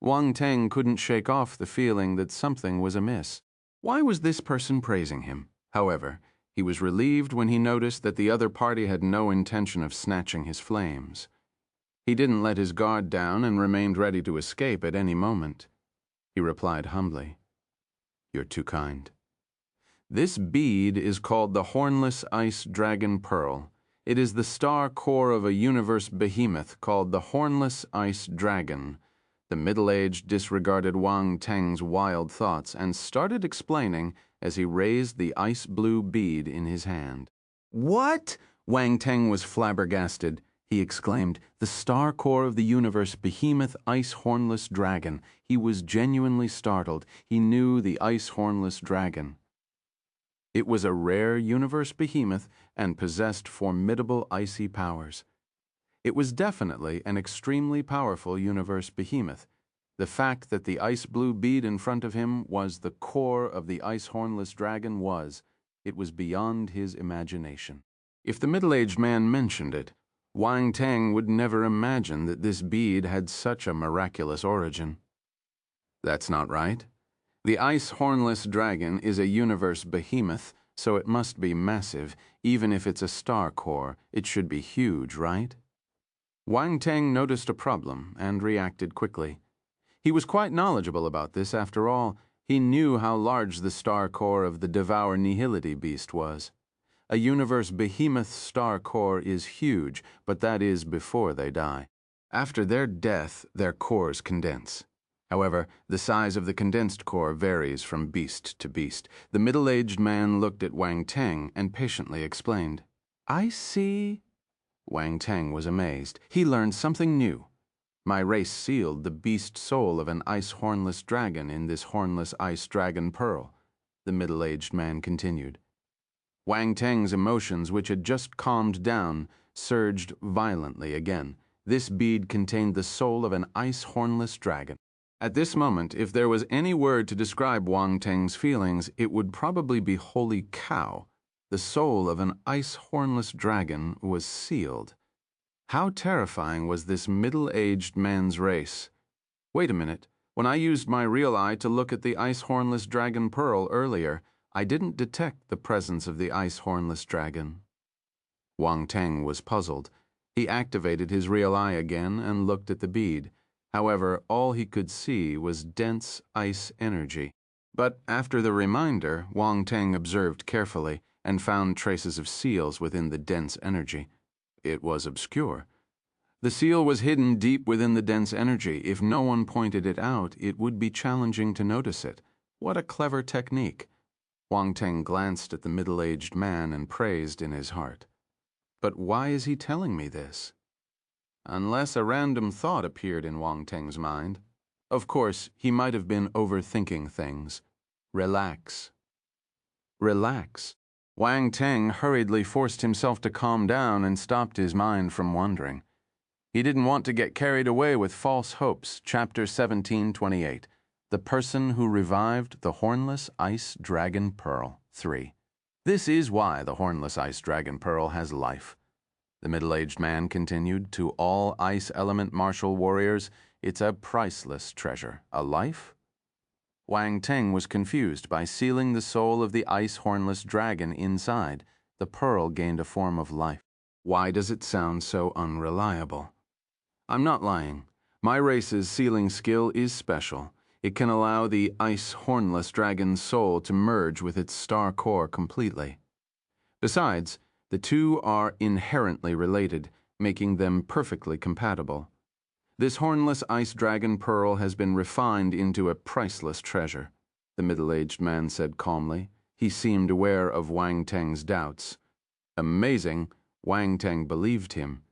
Wang Teng couldn't shake off the feeling that something was amiss. Why was this person praising him? However, he was relieved when he noticed that the other party had no intention of snatching his flames. He didn't let his guard down and remained ready to escape at any moment. He replied humbly, "You're too kind." "This bead is called the Hornless Ice Dragon Pearl. It is the star core of a universe behemoth called the Hornless Ice Dragon. The middle-aged disregarded Wang Teng's wild thoughts and started explaining as he raised the ice-blue bead in his hand. "What?" Wang Teng was flabbergasted. He exclaimed, "The star core of the universe behemoth ice hornless dragon." He was genuinely startled. He knew the ice hornless dragon. It was a rare universe behemoth and possessed formidable icy powers. It was definitely an extremely powerful universe behemoth. The fact that the ice-blue bead in front of him was the core of the ice hornless dragon it was beyond his imagination. If the middle-aged man mentioned it, Wang Teng would never imagine that this bead had such a miraculous origin. That's not right. The ice hornless dragon is a universe behemoth, so it must be massive. Even if it's a star core, it should be huge, right? Wang Teng noticed a problem and reacted quickly. He was quite knowledgeable about this after all. He knew how large the star core of the Devour Nihility beast was. A universe behemoth star core is huge, but that is before they die. After their death, their cores condense. However, the size of the condensed core varies from beast to beast. The middle-aged man looked at Wang Teng and patiently explained. "I see." Wang Teng was amazed. He learned something new. "My race sealed the beast soul of an ice hornless dragon in this hornless ice dragon pearl," the middle-aged man continued. Wang Teng's emotions, which had just calmed down, surged violently again. This bead contained the soul of an ice hornless dragon. At this moment, if there was any word to describe Wang Teng's feelings, it would probably be "holy cow." The soul of an ice hornless dragon was sealed. How terrifying was this middle-aged man's race? Wait a minute. When I used my real eye to look at the ice hornless dragon pearl earlier, I didn't detect the presence of the ice hornless dragon. Wang Teng was puzzled. He activated his real eye again and looked at the bead. However, all he could see was dense ice energy. But after the reminder, Wang Teng observed carefully and found traces of seals within the dense energy. It was obscure. The seal was hidden deep within the dense energy. If no one pointed it out, it would be challenging to notice it. What a clever technique. Wang Teng glanced at the middle-aged man and praised in his heart. But why is he telling me this? Unless a random thought appeared in Wang Teng's mind. Of course, he might have been overthinking things. Relax. Relax. Wang Teng hurriedly forced himself to calm down and stopped his mind from wandering. He didn't want to get carried away with false hopes. Chapter 17:28. The Person Who Revived the Hornless Ice Dragon Pearl. 3. This is why the Hornless Ice Dragon Pearl has life. The middle-aged man continued, "To all ice element martial warriors, it's a priceless treasure. A life?" Wang Teng was confused. By sealing the soul of the ice hornless dragon inside, the pearl gained a form of life. Why does it sound so unreliable? I'm not lying. My race's sealing skill is special. It can allow the ice hornless dragon's soul to merge with its star core completely. Besides, the two are inherently related, making them perfectly compatible. This hornless ice dragon pearl has been refined into a priceless treasure, the middle-aged man said calmly. He seemed aware of Wang Teng's doubts. Amazing, Wang Teng believed him.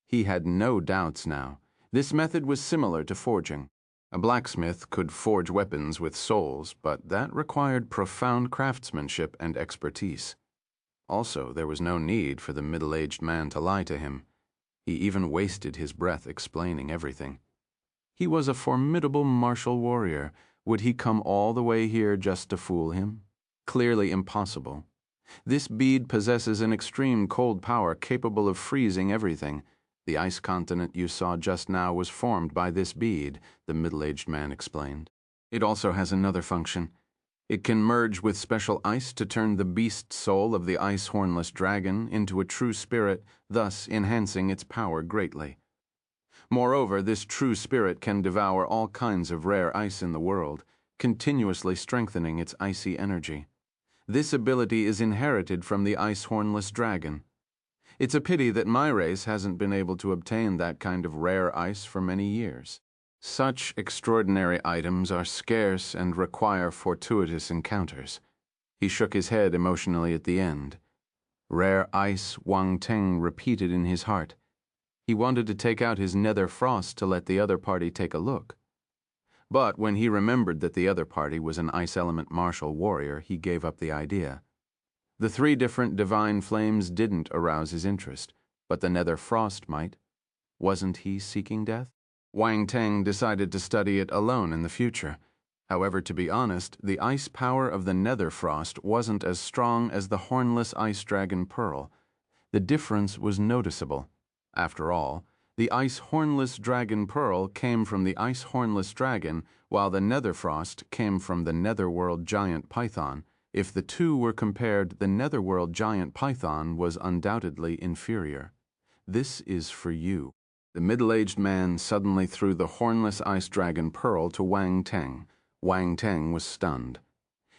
He had no doubts now. This method was similar to forging. A blacksmith could forge weapons with souls, but that required profound craftsmanship and expertise. Also, there was no need for the middle-aged man to lie to him. He even wasted his breath explaining everything. He was a formidable martial warrior. Would he come all the way here just to fool him? Clearly impossible. This bead possesses an extreme cold power capable of freezing everything. The ice continent you saw just now was formed by this bead, the middle-aged man explained. It also has another function. It can merge with special ice to turn the beast soul of the ice hornless dragon into a true spirit, thus enhancing its power greatly. Moreover, this true spirit can devour all kinds of rare ice in the world, continuously strengthening its icy energy. This ability is inherited from the ice hornless dragon. It's a pity that my race hasn't been able to obtain that kind of rare ice for many years. Such extraordinary items are scarce and require fortuitous encounters. He shook his head emotionally at the end. Rare ice, Wang Teng repeated in his heart. He wanted to take out his nether frost to let the other party take a look. But when he remembered that the other party was an ice element martial warrior, he gave up the idea. The 3 different divine flames didn't arouse his interest, but the nether frost might. Wasn't he seeking death? Wang Teng decided to study it alone in the future. However, to be honest, the ice power of the nether frost wasn't as strong as the hornless ice dragon pearl. The difference was noticeable. After all, the ice hornless dragon pearl came from the ice hornless dragon, while the nether frost came from the netherworld giant python. If the 2 were compared, the netherworld giant python was undoubtedly inferior. This is for you. The middle-aged man suddenly threw the hornless ice dragon pearl to Wang Teng. Wang Teng was stunned.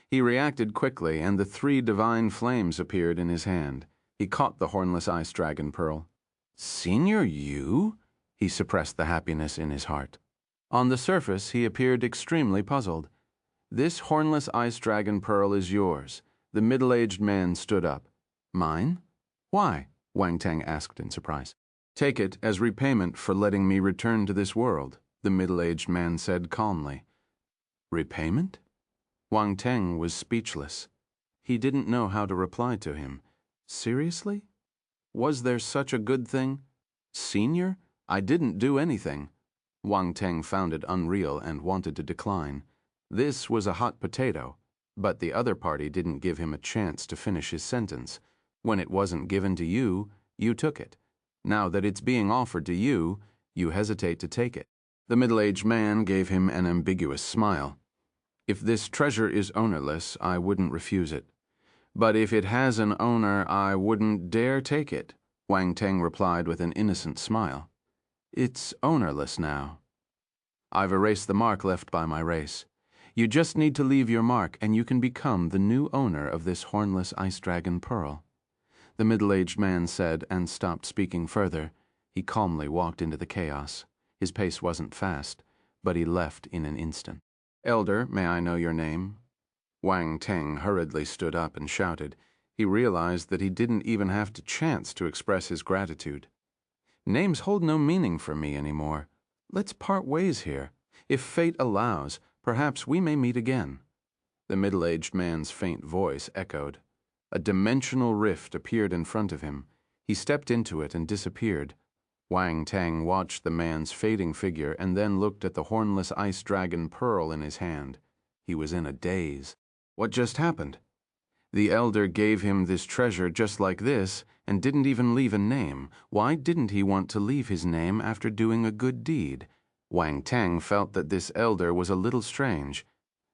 He reacted quickly, and the 3 divine flames appeared in his hand. He caught the hornless ice dragon pearl. "Senior, you?" He suppressed the happiness in his heart. On the surface, he appeared extremely puzzled. "This hornless ice dragon pearl is yours." The middle-aged man stood up. "Mine? Why?" Wang Teng asked in surprise. "Take it as repayment for letting me return to this world," the middle-aged man said calmly. Repayment? Wang Teng was speechless. He didn't know how to reply to him. Seriously? Was there such a good thing? Senior? I didn't do anything. Wang Teng found it unreal and wanted to decline. This was a hot potato, but the other party didn't give him a chance to finish his sentence. When it wasn't given to you, you took it. Now that it's being offered to you, you hesitate to take it. The middle-aged man gave him an ambiguous smile. If this treasure is ownerless, I wouldn't refuse it. But if it has an owner, I wouldn't dare take it, Wang Teng replied with an innocent smile. It's ownerless now. I've erased the mark left by my race. You just need to leave your mark, and you can become the new owner of this hornless ice dragon pearl. The middle-aged man said and stopped speaking further. He calmly walked into the chaos. His pace wasn't fast, but he left in an instant. Elder, may I know your name? Wang Teng hurriedly stood up and shouted. He realized that he didn't even have the chance to express his gratitude. Names hold no meaning for me anymore. Let's part ways here. If fate allows, perhaps we may meet again. The middle-aged man's faint voice echoed. A dimensional rift appeared in front of him. He stepped into it and disappeared. Wang Teng watched the man's fading figure and then looked at the hornless ice dragon pearl in his hand. He was in a daze. What just happened? The elder gave him this treasure just like this and didn't even leave a name. Why didn't he want to leave his name after doing a good deed? Wang Teng felt that this elder was a little strange.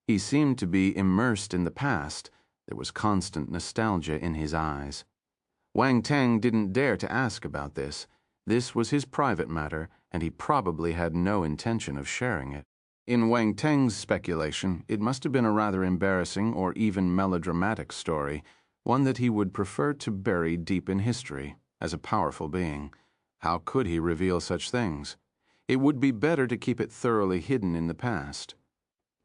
He seemed to be immersed in the past. There was constant nostalgia in his eyes. Wang Teng didn't dare to ask about this. This was his private matter, and he probably had no intention of sharing it. In Wang Teng's speculation, it must have been a rather embarrassing or even melodramatic story, one that he would prefer to bury deep in history. As a powerful being, how could he reveal such things? It would be better to keep it thoroughly hidden in the past.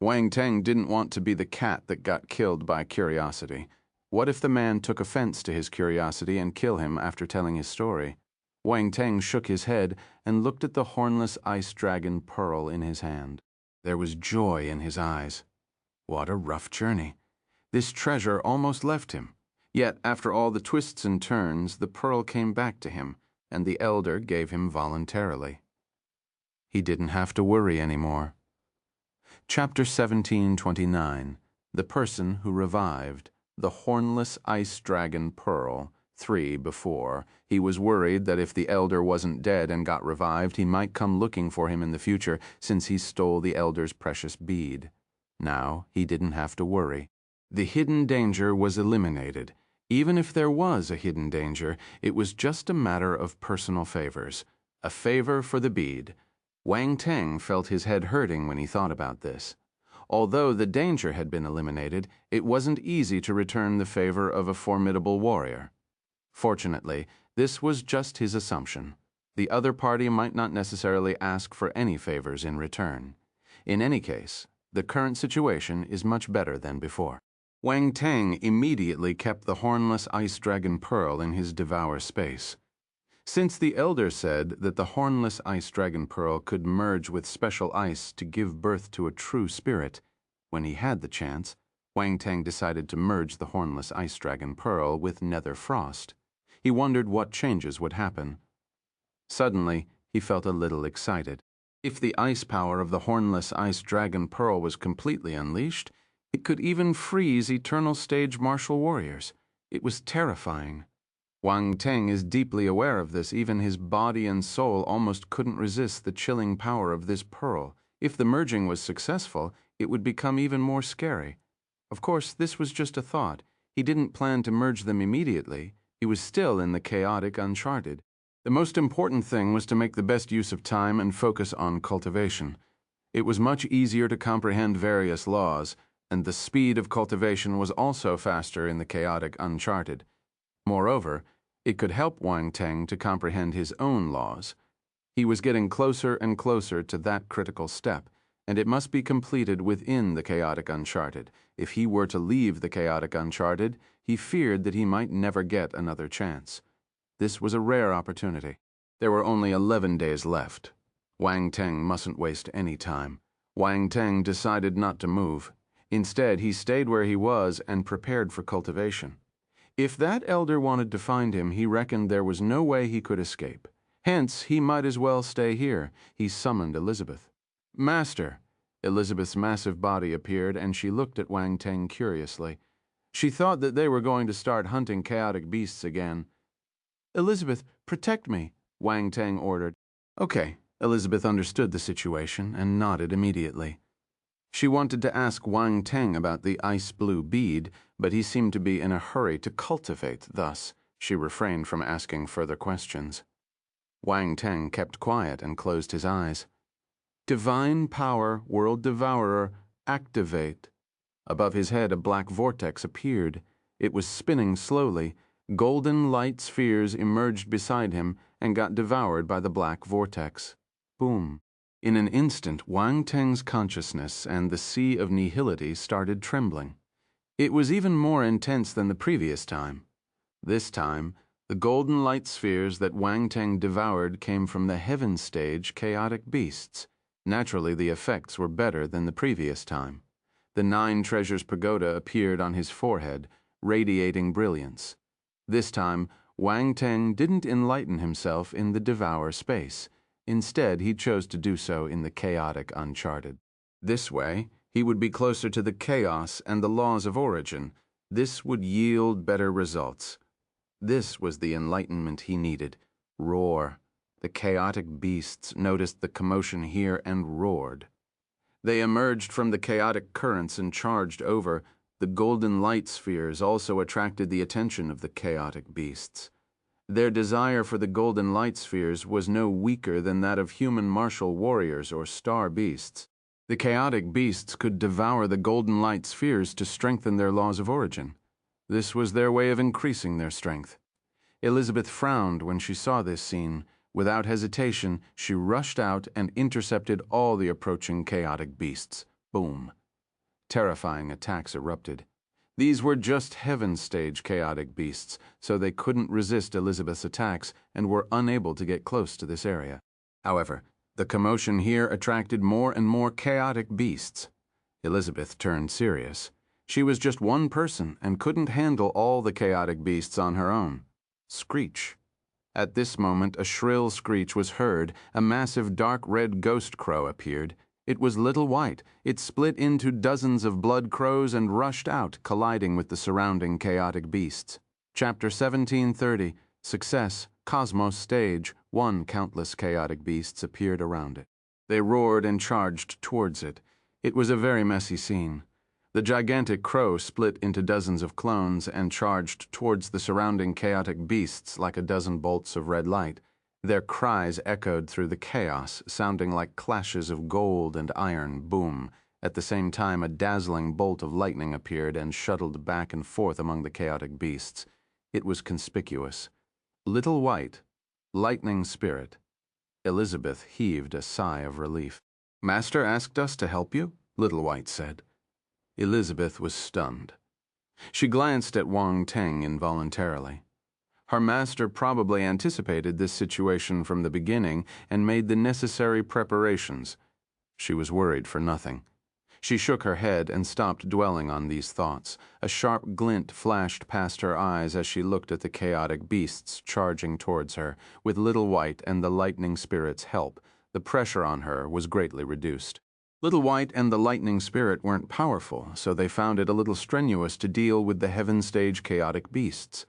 Wang Teng didn't want to be the cat that got killed by curiosity. What if the man took offense to his curiosity and kill him after telling his story? Wang Teng shook his head and looked at the hornless ice dragon pearl in his hand. There was joy in his eyes. What a rough journey. This treasure almost left him. Yet, after all the twists and turns, the pearl came back to him, and the elder gave him voluntarily. He didn't have to worry anymore. Chapter 1729. The Person Who Revived. The Hornless Ice Dragon Pearl. 3 before. He was worried that if the elder wasn't dead and got revived, he might come looking for him in the future, since he stole the elder's precious bead. Now he didn't have to worry. The hidden danger was eliminated. Even if there was a hidden danger, it was just a matter of personal favors. A favor for the bead. Wang Teng felt his head hurting when he thought about this. Although the danger had been eliminated, it wasn't easy to return the favor of a formidable warrior. Fortunately, this was just his assumption. The other party might not necessarily ask for any favors in return. In any case, the current situation is much better than before. Wang Tang immediately kept the hornless ice dragon pearl in his devour space. Since the elder said that the hornless ice dragon pearl could merge with special ice to give birth to a true spirit, when he had the chance, Wang Tang decided to merge the hornless ice dragon pearl with nether frost. He wondered what changes would happen. Suddenly, he felt a little excited. If the ice power of the hornless ice dragon pearl was completely unleashed, it could even freeze eternal stage martial warriors. It was terrifying. Wang Tang is deeply aware of this. Even his body and soul almost couldn't resist the chilling power of this pearl. If the merging was successful, it would become even more scary. Of course, this was just a thought. He didn't plan to merge them immediately. He was still in the chaotic uncharted. The most important thing was to make the best use of time and focus on cultivation. It was much easier to comprehend various laws, and the speed of cultivation was also faster in the chaotic uncharted. Moreover, it could help Wang Tang to comprehend his own laws. He was getting closer and closer to that critical step, and it must be completed within the chaotic uncharted. If he were to leave the chaotic uncharted, he feared that he might never get another chance. This was a rare opportunity. There were only 11 days left. Wang Tang mustn't waste any time. Wang Tang decided not to move. Instead, he stayed where he was and prepared for cultivation. If that elder wanted to find him, he reckoned there was no way he could escape. Hence, he might as well stay here. He summoned Elizabeth. "Master!" Elizabeth's massive body appeared, and she looked at Wang Tang curiously. She thought that they were going to start hunting chaotic beasts again. "Elizabeth, protect me," Wang Tang ordered. Okay, Elizabeth understood the situation and nodded immediately. She wanted to ask Wang Tang about the ice blue bead, but he seemed to be in a hurry to cultivate, thus she refrained from asking further questions. Wang Tang kept quiet and closed his eyes. "Divine power, world devourer, activate." Above his head a black vortex appeared. It was spinning slowly. Golden light spheres emerged beside him and got devoured by the black vortex. Boom. In an instant, Wang Tang's consciousness and the sea of nihility started trembling. It was even more intense than the previous time. This time, the golden light spheres that Wang Tang devoured came from the heaven stage chaotic beasts. Naturally, the effects were better than the previous time. The 9 treasures pagoda appeared on his forehead, radiating brilliance. This time, Wang Tang didn't enlighten himself in the devour space. Instead, he chose to do so in the chaotic uncharted. This way, he would be closer to the chaos and the laws of origin. This would yield better results. This was the enlightenment he needed. Roar. The chaotic beasts noticed the commotion here and roared. They emerged from the chaotic currents and charged over. The golden light spheres also attracted the attention of the chaotic beasts. Their desire for the golden light spheres was no weaker than that of human martial warriors or star beasts. The chaotic beasts could devour the golden light spheres to strengthen their laws of origin. This was their way of increasing their strength. Elizabeth frowned when she saw this scene. Without hesitation, she rushed out and intercepted all the approaching chaotic beasts. Boom. Terrifying attacks erupted. These were just heaven stage chaotic beasts, so they couldn't resist Elizabeth's attacks and were unable to get close to this area. However, the commotion here attracted more and more chaotic beasts. Elizabeth turned serious. She was just one person and couldn't handle all the chaotic beasts on her own. Screech. At this moment, a shrill screech was heard. A massive dark red ghost crow appeared. It was little white. It split into dozens of blood crows and rushed out, colliding with the surrounding chaotic beasts. Chapter 1730, Success, Cosmos Stage, 1 countless chaotic beasts appeared around it. They roared and charged towards it. It was a very messy scene. The gigantic crow split into dozens of clones and charged towards the surrounding chaotic beasts like a dozen bolts of red light. Their cries echoed through the chaos, sounding like clashes of gold and iron. Boom. At the same time, a dazzling bolt of lightning appeared and shuttled back and forth among the chaotic beasts. It was conspicuous. Little White, Lightning Spirit, Elizabeth heaved a sigh of relief. "Master asked us to help you?" Little White said. Elizabeth was stunned. She glanced at Wang Teng involuntarily. Her master probably anticipated this situation from the beginning and made the necessary preparations. She was worried for nothing. She shook her head and stopped dwelling on these thoughts. A sharp glint flashed past her eyes as she looked at the chaotic beasts charging towards her. With Little White and the lightning spirit's help, the pressure on her was greatly reduced. Little White and the lightning spirit weren't powerful, so they found it a little strenuous to deal with the heaven stage chaotic beasts.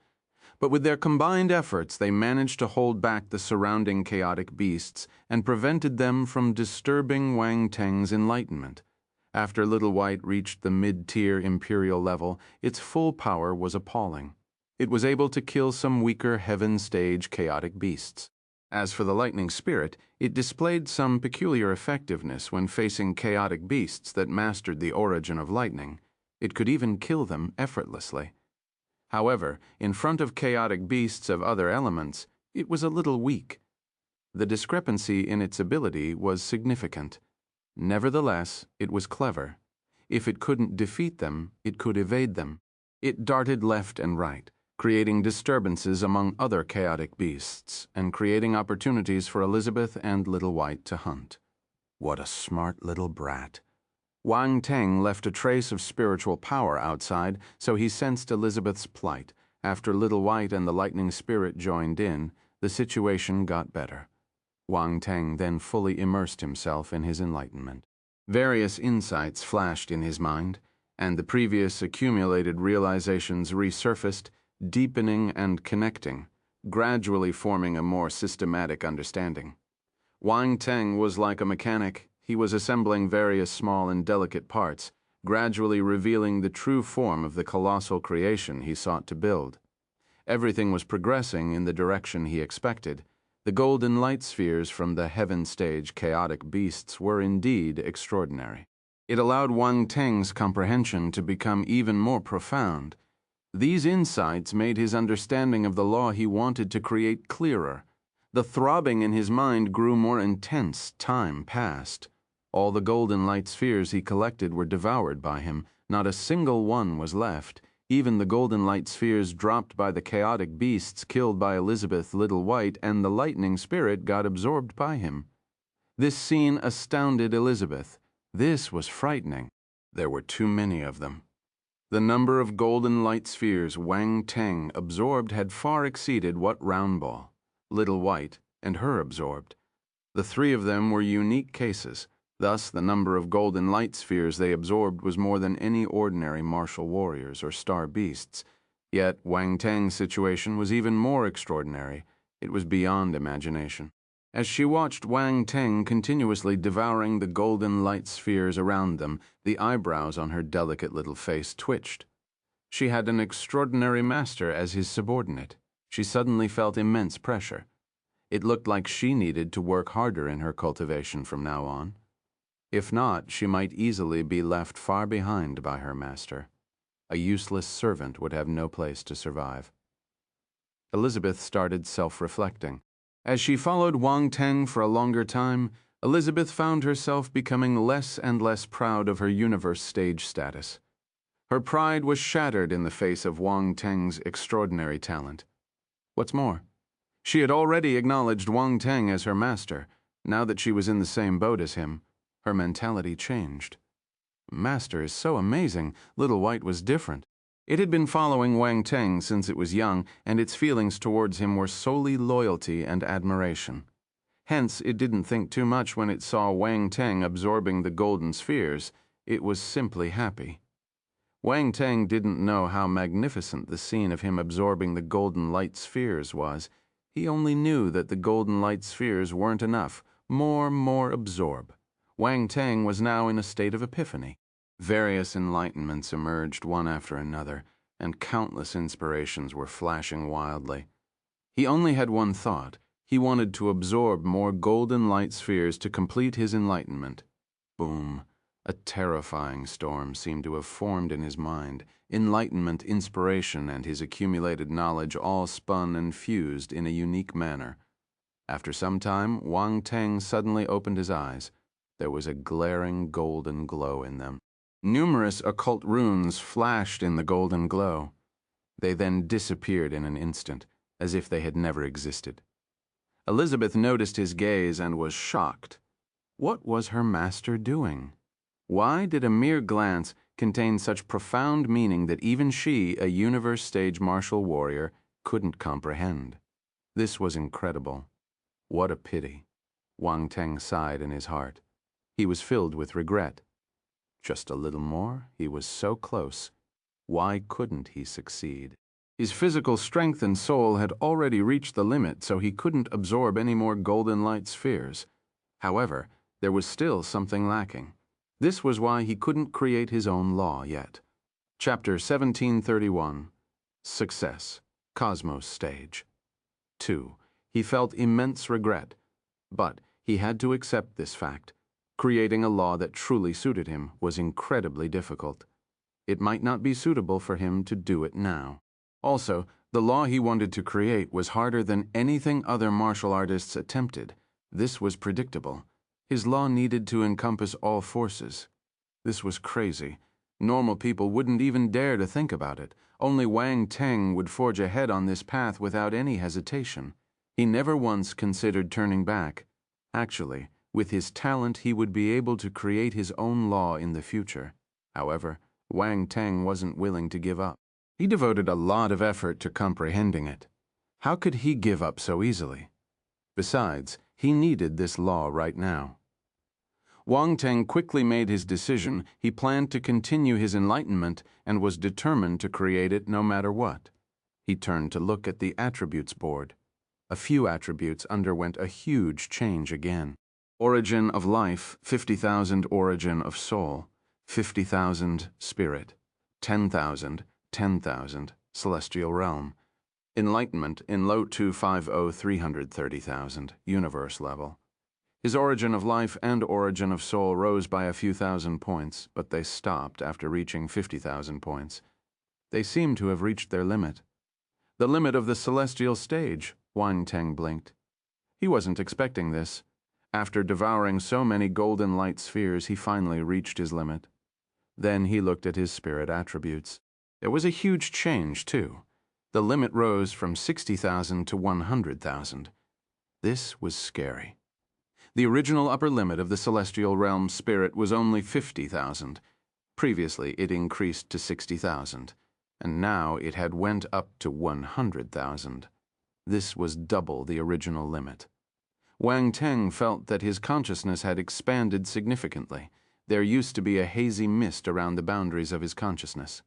But with their combined efforts, they managed to hold back the surrounding chaotic beasts and prevented them from disturbing Wang Teng's enlightenment. After Little White reached the mid-tier imperial level, its full power was appalling. It was able to kill some weaker heaven stage chaotic beasts. As for the lightning spirit, it displayed some peculiar effectiveness when facing chaotic beasts that mastered the origin of lightning. It could even kill them effortlessly. However, in front of chaotic beasts of other elements, it was a little weak. The discrepancy in its ability was significant. Nevertheless, it was clever. If it couldn't defeat them, it could evade them. It darted left and right, creating disturbances among other chaotic beasts and creating opportunities for Elizabeth and Little White to hunt. What a smart little brat. Wang Teng left a trace of spiritual power outside, so he sensed Elizabeth's plight. After Little White and the lightning spirit joined in, the situation got better. Wang Teng then fully immersed himself in his enlightenment. Various insights flashed in his mind, and the previous accumulated realizations resurfaced, deepening and connecting, gradually forming a more systematic understanding. Wang Teng was like a mechanic. He was assembling various small and delicate parts, gradually revealing the true form of the colossal creation he sought to build. Everything was progressing in the direction he expected. The golden light spheres from the heaven stage chaotic beasts were indeed extraordinary. It allowed Wang Teng's comprehension to become even more profound. These insights made his understanding of the law he wanted to create clearer. The throbbing in his mind grew more intense. Time passed. All the golden light spheres he collected were devoured by him. Not a single one was left. Even the golden light spheres dropped by the chaotic beasts killed by Elizabeth, Little White, and the lightning spirit got absorbed by him. This scene astounded Elizabeth. This was frightening. There were too many of them. The number of golden light spheres Wang Teng absorbed had far exceeded what Roundball, Little White, and her absorbed. The three of them were unique cases. Thus, the number of golden light spheres they absorbed was more than any ordinary martial warriors or star beasts. Yet Wang Teng's situation was even more extraordinary. It was beyond imagination. As she watched Wang Teng continuously devouring the golden light spheres around them, the eyebrows on her delicate little face twitched. She had an extraordinary master as his subordinate. She suddenly felt immense pressure. It looked like she needed to work harder in her cultivation from now on. If not, she might easily be left far behind by her master. A useless servant would have no place to survive. Elizabeth started self-reflecting. As she followed Wang Teng for a longer time, Elizabeth found herself becoming less and less proud of her universe stage status. Her pride was shattered in the face of Wang Teng's extraordinary talent. What's more, she had already acknowledged Wang Teng as her master. Now that she was in the same boat as him, her mentality changed. Master is so amazing. Little White was different. It had been following Wang Teng since it was young, and its feelings towards him were solely loyalty and admiration. Hence, it didn't think too much when it saw Wang Teng absorbing the golden spheres. It was simply happy. Wang Teng didn't know how magnificent the scene of him absorbing the golden light spheres was. He only knew that the golden light spheres weren't enough. More absorb. Wang Teng was now in a state of epiphany. Various enlightenments emerged one after another, and countless inspirations were flashing wildly. He only had one thought. He wanted to absorb more golden light spheres to complete his enlightenment. Boom. A terrifying storm seemed to have formed in his mind. Enlightenment, inspiration, and his accumulated knowledge all spun and fused in a unique manner. After some time, Wang Teng suddenly opened his eyes. There was a glaring golden glow in them. Numerous occult runes flashed in the golden glow. They then disappeared in an instant, as if they had never existed. Elizabeth noticed his gaze and was shocked. What was her master doing? Why did a mere glance contain such profound meaning that even she, a universe-stage martial warrior, couldn't comprehend? This was incredible. What a pity. Wang Teng sighed in his heart. He was filled with regret. Just a little more, he was so close. Why couldn't he succeed? His physical strength and soul had already reached the limit, so he couldn't absorb any more golden light spheres. However, there was still something lacking. This was why he couldn't create his own law yet. Chapter 1731. Success. Cosmos Stage. 2. He felt immense regret, but he had to accept this fact. Creating a law that truly suited him was incredibly difficult. It might not be suitable for him to do it now. Also, the law he wanted to create was harder than anything other martial artists attempted. This was predictable. His law needed to encompass all forces. This was crazy. Normal people wouldn't even dare to think about it. Only Wang Teng would forge ahead on this path without any hesitation. He never once considered turning back. Actually, with his talent, he would be able to create his own law in the future. However, Wang Teng wasn't willing to give up. He devoted a lot of effort to comprehending it. How could he give up so easily? Besides, he needed this law right now. Wang Teng quickly made his decision. He planned to continue his enlightenment and was determined to create it no matter what. He turned to look at the attributes board. A few attributes underwent a huge change again. Origin of life, 50,000 origin of soul, 50,000 spirit, 10,000, 10,000 celestial realm. Enlightenment in low 250 330,000 universe level. His origin of life and origin of soul rose by a few thousand points, but they stopped after reaching 50,000 points. They seemed to have reached their limit. The limit of the celestial stage, Wang Teng blinked. He wasn't expecting this. After devouring so many golden light spheres, he finally reached his limit. Then he looked at his spirit attributes. There was a huge change, too. The limit rose from 60,000 to 100,000. This was scary. The original upper limit of the celestial realm spirit was only 50,000. Previously, it increased to 60,000, and now it had went up to 100,000. This was double the original limit. Wang Teng felt that his consciousness had expanded significantly. There used to be a hazy mist around the boundaries of his consciousness.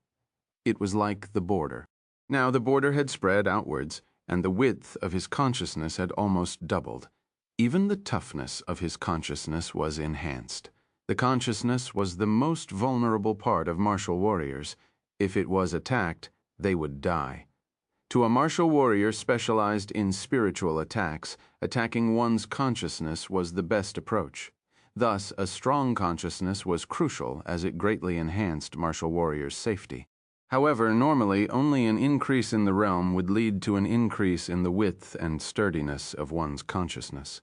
It was like the border. Now the border had spread outwards, and the width of his consciousness had almost doubled. Even the toughness of his consciousness was enhanced. The consciousness was the most vulnerable part of martial warriors. If it was attacked, they would die. To a martial warrior specialized in spiritual attacks, attacking one's consciousness was the best approach. Thus, a strong consciousness was crucial as it greatly enhanced martial warriors' safety. However, normally, only an increase in the realm would lead to an increase in the width and sturdiness of one's consciousness.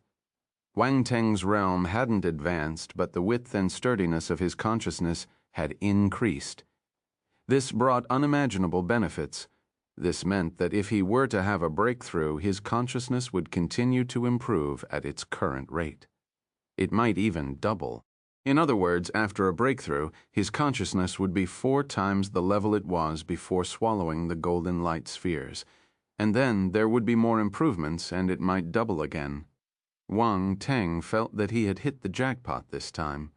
Wang Teng's realm hadn't advanced, but the width and sturdiness of his consciousness had increased. This brought unimaginable benefits. This meant that if he were to have a breakthrough, his consciousness would continue to improve at its current rate. It might even double. In other words, after a breakthrough, his consciousness would be 4 times the level it was before swallowing the golden light spheres. And then there would be more improvements, and it might double again. Wang Teng felt that he had hit the jackpot this time.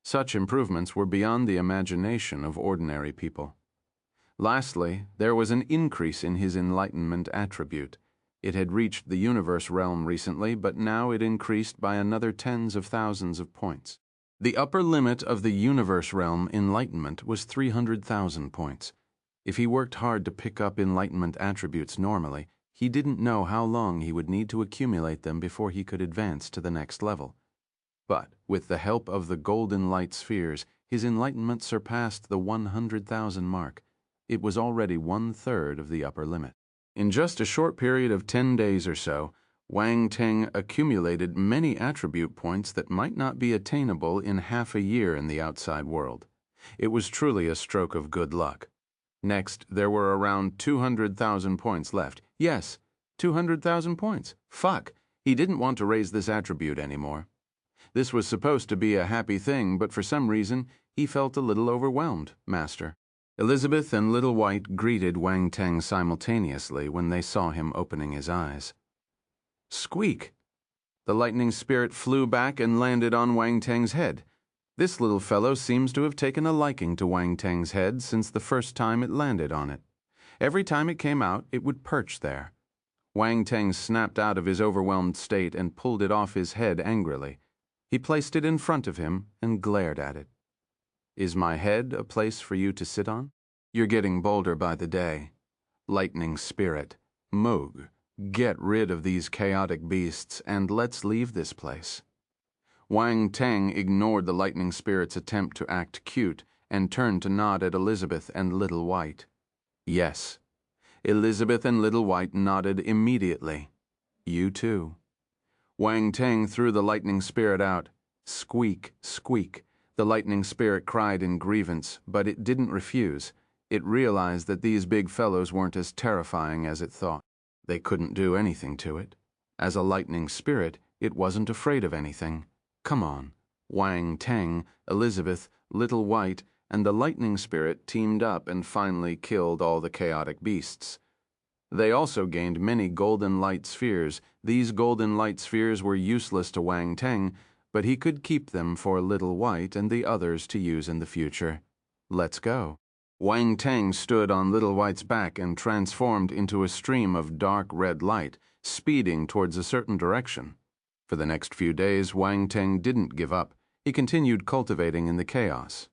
Such improvements were beyond the imagination of ordinary people. Lastly, there was an increase in his enlightenment attribute. It had reached the universe realm recently, but now it increased by another tens of thousands of points. The upper limit of the universe realm enlightenment was 300,000 points. If he worked hard to pick up enlightenment attributes normally, he didn't know how long he would need to accumulate them before he could advance to the next level. But with the help of the golden light spheres, his enlightenment surpassed the 100,000 mark. It was already 1/3 of the upper limit. In just a short period of 10 days or so, Wang Teng accumulated many attribute points that might not be attainable in half a year in the outside world. It was truly a stroke of good luck. Next, there were around 200,000 points left. Yes, 200,000 points. Fuck, he didn't want to raise this attribute anymore. This was supposed to be a happy thing, but for some reason, he felt a little overwhelmed, Master. Elizabeth and Little White greeted Wang Teng simultaneously when they saw him opening his eyes. Squeak! The lightning spirit flew back and landed on Wang Teng's head. This little fellow seems to have taken a liking to Wang Teng's head since the first time it landed on it. Every time it came out, it would perch there. Wang Teng snapped out of his overwhelmed state and pulled it off his head angrily. He placed it in front of him and glared at it. Is my head a place for you to sit on? You're getting bolder by the day. Lightning spirit, Moog, get rid of these chaotic beasts and let's leave this place. Wang Teng ignored the lightning spirit's attempt to act cute and turned to nod at Elizabeth and Little White. Yes. Elizabeth and Little White nodded immediately. You too. Wang Teng threw the lightning spirit out. Squeak, squeak. The lightning spirit cried in grievance, but it didn't refuse. It realized that these big fellows weren't as terrifying as it thought. They couldn't do anything to it. As a lightning spirit, it wasn't afraid of anything. Come on. Wang Teng, Elizabeth, Little White, and the lightning spirit teamed up and finally killed all the chaotic beasts. They also gained many golden light spheres. These golden light spheres were useless to Wang Teng, but he could keep them for Little White and the others to use in the future. Let's go. Wang Teng stood on Little White's back and transformed into a stream of dark red light, speeding towards a certain direction. For the next few days, Wang Teng didn't give up. He continued cultivating in the chaos.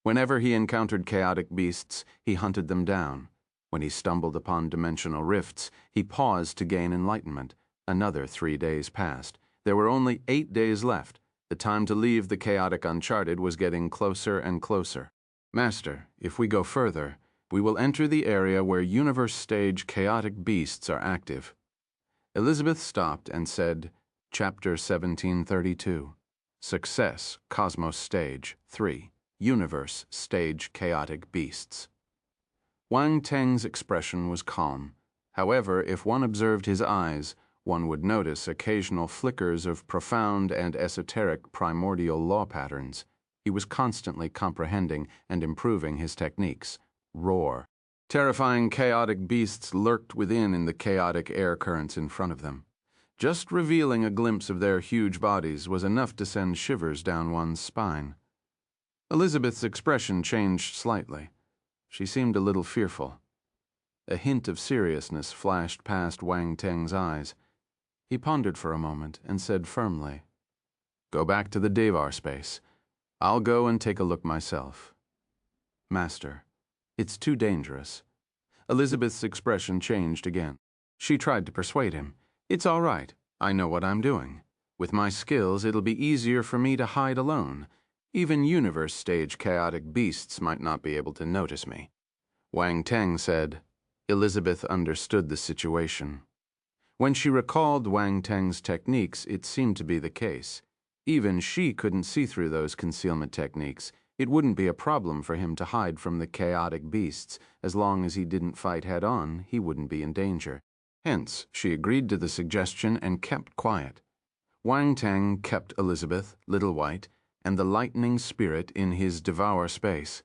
Whenever he encountered chaotic beasts, he hunted them down. When he stumbled upon dimensional rifts, he paused to gain enlightenment. Another 3 days passed. There were only 8 days left. The time to leave the chaotic uncharted was getting closer and closer. Master, if we go further, we will enter the area where universe stage chaotic beasts are active. Elizabeth stopped and said, Chapter 1732, Success, Cosmos Stage 3, Universe Stage Chaotic Beasts. Wang Teng's expression was calm. However, if one observed his eyes, one would notice occasional flickers of profound and esoteric primordial law patterns. He was constantly comprehending and improving his techniques. Roar. Terrifying chaotic beasts lurked within in the chaotic air currents in front of them. Just revealing a glimpse of their huge bodies was enough to send shivers down one's spine. Elizabeth's expression changed slightly. She seemed a little fearful. A hint of seriousness flashed past Wang Teng's eyes. He pondered for a moment and said firmly, Go back to the Devar space. I'll go and take a look myself. Master, it's too dangerous. Elizabeth's expression changed again. She tried to persuade him. It's all right. I know what I'm doing. With my skills, it'll be easier for me to hide alone. Even universe stage chaotic beasts might not be able to notice me. Wang Teng said. Elizabeth understood the situation. When she recalled Wang Teng's techniques, it seemed to be the case. Even she couldn't see through those concealment techniques. It wouldn't be a problem for him to hide from the chaotic beasts. As long as he didn't fight head-on, he wouldn't be in danger. Hence, she agreed to the suggestion and kept quiet. Wang Teng kept Elizabeth, Little White, and the lightning spirit in his devour space.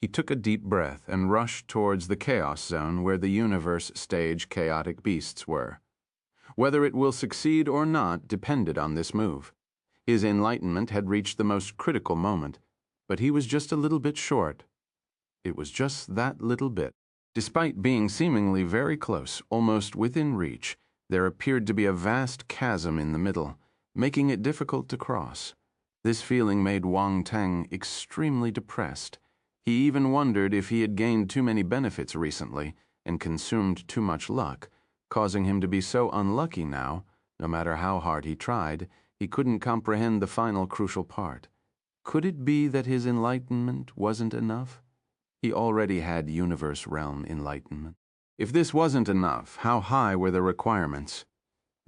He took a deep breath and rushed towards the chaos zone where the universe stage chaotic beasts were. Whether it will succeed or not depended on this move. His enlightenment had reached the most critical moment, but he was just a little bit short. It was just that little bit. Despite being seemingly very close, almost within reach, there appeared to be a vast chasm in the middle, making it difficult to cross. This feeling made Wang Teng extremely depressed. He even wondered if he had gained too many benefits recently and consumed too much luck, causing him to be so unlucky now, no matter how hard he tried, he couldn't comprehend the final crucial part. Could it be that his enlightenment wasn't enough? He already had universe realm enlightenment. If this wasn't enough, how high were the requirements?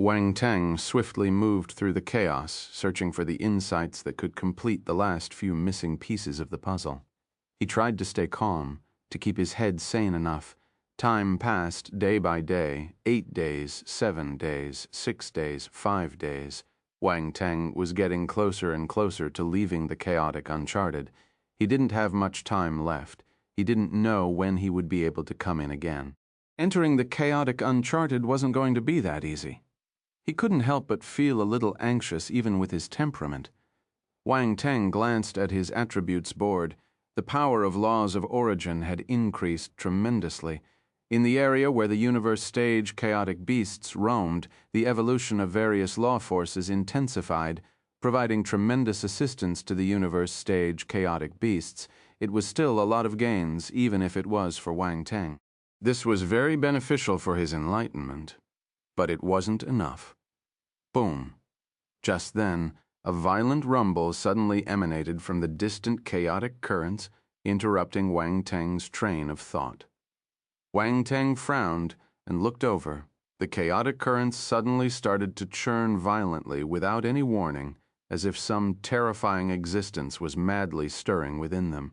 Wang Teng swiftly moved through the chaos, searching for the insights that could complete the last few missing pieces of the puzzle. He tried to stay calm, to keep his head sane enough. Time passed day by day, 8 days, 7 days, 6 days, 5 days. Wang Teng was getting closer and closer to leaving the chaotic uncharted. He didn't have much time left. He didn't know when he would be able to come in again. Entering the chaotic uncharted wasn't going to be that easy. He couldn't help but feel a little anxious even with his temperament. Wang Teng glanced at his attributes board. The power of laws of origin had increased tremendously. In the area where the universe stage chaotic beasts roamed, the evolution of various law forces intensified, providing tremendous assistance to the universe stage chaotic beasts. It was still a lot of gains, even if it was for Wang Teng. This was very beneficial for his enlightenment, but it wasn't enough. Boom. Just then, a violent rumble suddenly emanated from the distant chaotic currents, interrupting Wang Teng's train of thought. Wang Teng frowned and looked over. The chaotic currents suddenly started to churn violently without any warning, as if some terrifying existence was madly stirring within them.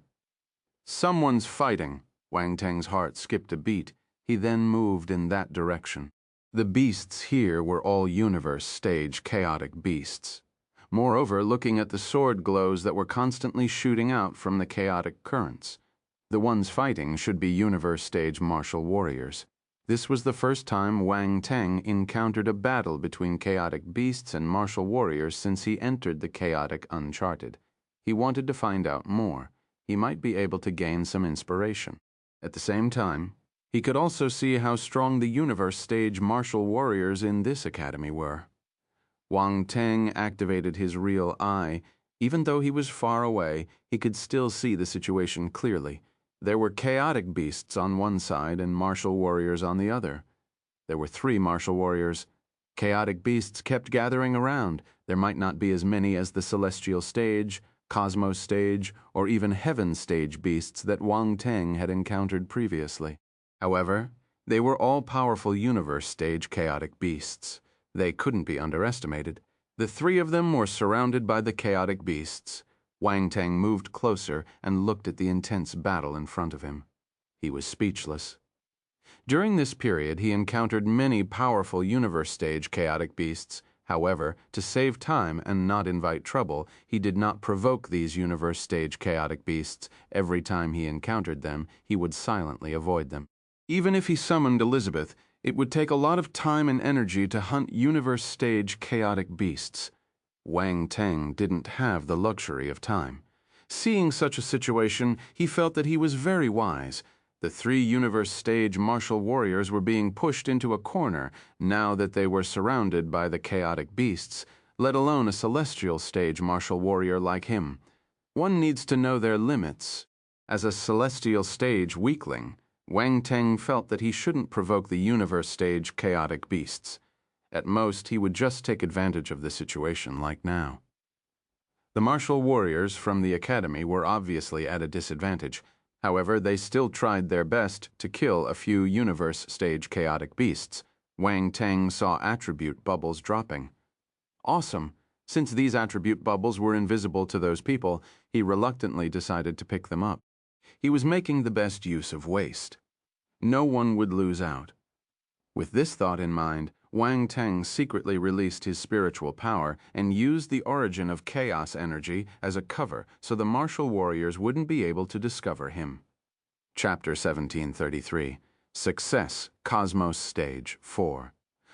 Someone's fighting. Wang Teng's heart skipped a beat. He then moved in that direction. The beasts here were all universe stage chaotic beasts. Moreover, looking at the sword glows that were constantly shooting out from the chaotic currents. The ones fighting should be universe stage martial warriors. This was the first time Wang Teng encountered a battle between chaotic beasts and martial warriors since he entered the chaotic uncharted. He wanted to find out more. He might be able to gain some inspiration. At the same time, he could also see how strong the universe stage martial warriors in this academy were. Wang Teng activated his real eye. Even though he was far away, he could still see the situation clearly. There were chaotic beasts on one side and martial warriors on the other. There were 3 martial warriors. Chaotic beasts kept gathering around. There might not be as many as the celestial stage, cosmos stage, or even heaven stage beasts that Wang Teng had encountered previously. However, they were all powerful universe stage chaotic beasts. They couldn't be underestimated. The 3 of them were surrounded by the chaotic beasts. Wang Teng moved closer and looked at the intense battle in front of him. He was speechless. During this period, he encountered many powerful universe stage chaotic beasts. However, to save time and not invite trouble, he did not provoke these universe stage chaotic beasts. Every time he encountered them, he would silently avoid them. Even if he summoned Elizabeth, it would take a lot of time and energy to hunt universe stage chaotic beasts. Wang Teng didn't have the luxury of time. Seeing such a situation, he felt that he was very wise. The 3 universe stage martial warriors were being pushed into a corner now that they were surrounded by the chaotic beasts, let alone a celestial stage martial warrior like him. One needs to know their limits. As a celestial stage weakling, Wang Teng felt that he shouldn't provoke the universe stage chaotic beasts. At most, he would just take advantage of the situation like now. The martial warriors from the academy were obviously at a disadvantage. However, they still tried their best to kill a few universe stage chaotic beasts. Wang Teng saw attribute bubbles dropping. Awesome! Since these attribute bubbles were invisible to those people, he reluctantly decided to pick them up. He was making the best use of waste. No one would lose out. With this thought in mind, Wang Teng secretly released his spiritual power and used the origin of chaos energy as a cover so the martial warriors wouldn't be able to discover him. Chapter 1733. Success, Cosmos Stage 4.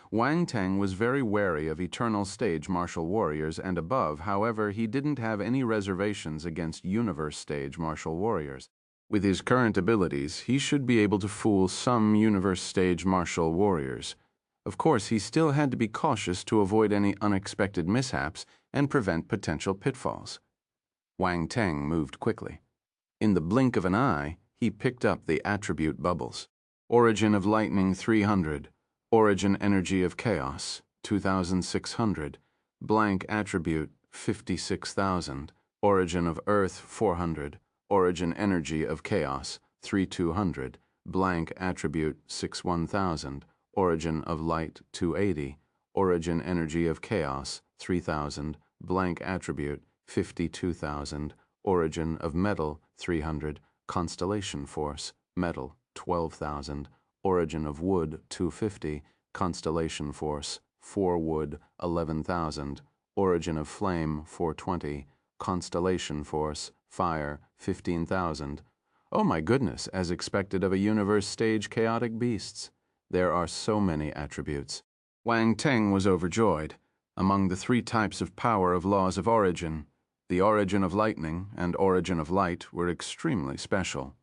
Wang Teng was very wary of eternal stage martial warriors and above. However, he didn't have any reservations against universe stage martial warriors. With his current abilities, he should be able to fool some universe stage martial warriors. Of course, he still had to be cautious to avoid any unexpected mishaps and prevent potential pitfalls. Wang Teng moved quickly. In the blink of an eye, he picked up the attribute bubbles. Origin of lightning 300, origin energy of chaos 2600, blank attribute 56,000, origin of earth 400, origin energy of chaos 3200, blank attribute 61,000, origin of light 280, origin energy of chaos, 3,000, blank attribute, 52,000, origin of metal, 300, constellation force, metal, 12,000, origin of wood, 250, constellation force, 4 wood, 11,000, origin of flame, 420, constellation force, fire, 15,000. Oh my goodness, as expected of a universe stage chaotic beasts. There are so many attributes. Wang Teng was overjoyed. Among the 3 types of power of laws of origin, the origin of lightning and origin of light were extremely special.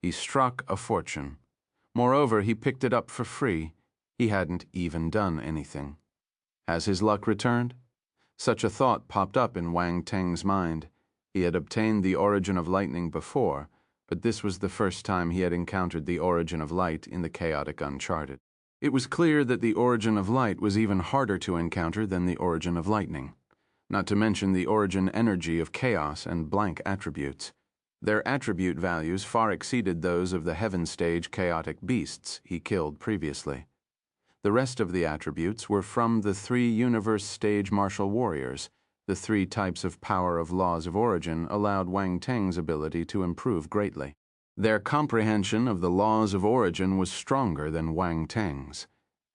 He struck a fortune. Moreover, he picked it up for free. He hadn't even done anything. Has his luck returned? Such a thought popped up in Wang Teng's mind. He had obtained the origin of lightning before, but this was the first time he had encountered the origin of light in the chaotic uncharted. It was clear that the origin of light was even harder to encounter than the origin of lightning, not to mention the origin energy of chaos and blank attributes. Their attribute values far exceeded those of the heaven stage chaotic beasts he killed previously. The rest of the attributes were from the 3 universe stage martial warriors. The 3 types of power of laws of origin allowed Wang Teng's ability to improve greatly. Their comprehension of the laws of origin was stronger than Wang Teng's.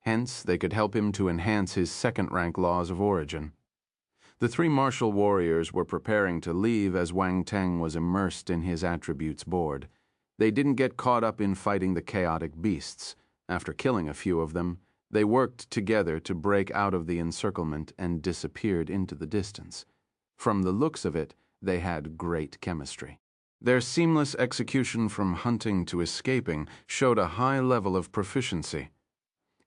Hence, they could help him to enhance his second-rank laws of origin. The 3 martial warriors were preparing to leave as Wang Teng was immersed in his attributes board. They didn't get caught up in fighting the chaotic beasts. After killing a few of them, they worked together to break out of the encirclement and disappeared into the distance. From the looks of it, they had great chemistry. Their seamless execution from hunting to escaping showed a high level of proficiency.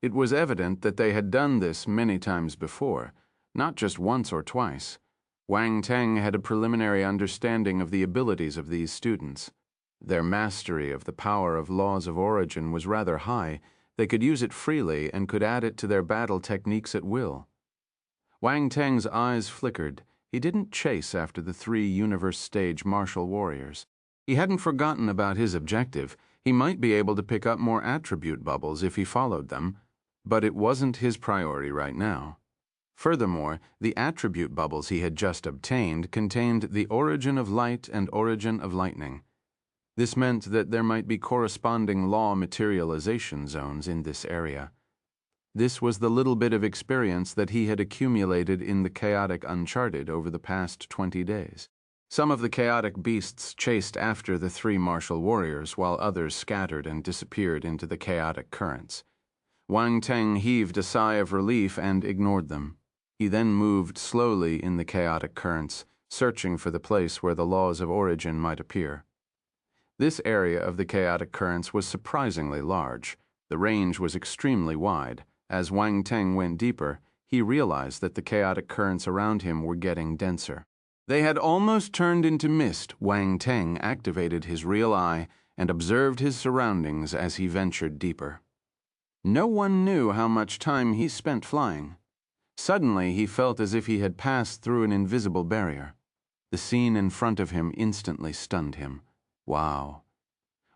It was evident that they had done this many times before, not just once or twice. Wang Teng had a preliminary understanding of the abilities of these students. Their mastery of the power of laws of origin was rather high. They could use it freely and could add it to their battle techniques at will. Wang Teng's eyes flickered. He didn't chase after the 3 universe stage martial warriors. He hadn't forgotten about his objective. He might be able to pick up more attribute bubbles if he followed them, but it wasn't his priority right now. Furthermore, the attribute bubbles he had just obtained contained the origin of light and origin of lightning. This meant that there might be corresponding law materialization zones in this area. This was the little bit of experience that he had accumulated in the chaotic uncharted over the past 20 days. Some of the chaotic beasts chased after the 3 martial warriors, while others scattered and disappeared into the chaotic currents. Wang Teng heaved a sigh of relief and ignored them. He then moved slowly in the chaotic currents, searching for the place where the laws of origin might appear. This area of the chaotic currents was surprisingly large. The range was extremely wide. As Wang Teng went deeper, he realized that the chaotic currents around him were getting denser. They had almost turned into mist. Wang Teng activated his real eye and observed his surroundings as he ventured deeper. No one knew how much time he spent flying. Suddenly, he felt as if he had passed through an invisible barrier. The scene in front of him instantly stunned him. Wow.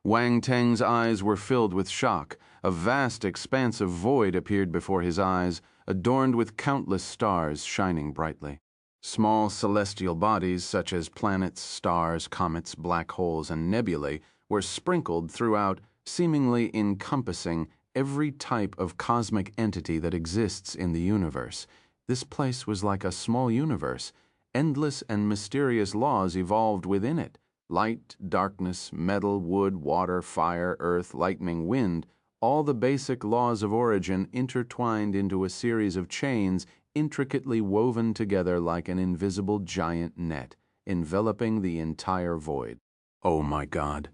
Wang Teng's eyes were filled with shock. A vast expanse of void appeared before his eyes, adorned with countless stars shining brightly. Small celestial bodies such as planets, stars, comets, black holes, and nebulae were sprinkled throughout, seemingly encompassing every type of cosmic entity that exists in the universe. This place was like a small universe. Endless and mysterious laws evolved within it. Light, darkness, metal, wood, water, fire, earth, lightning, wind, all the basic laws of origin intertwined into a series of chains intricately woven together like an invisible giant net, enveloping the entire void. Oh my God.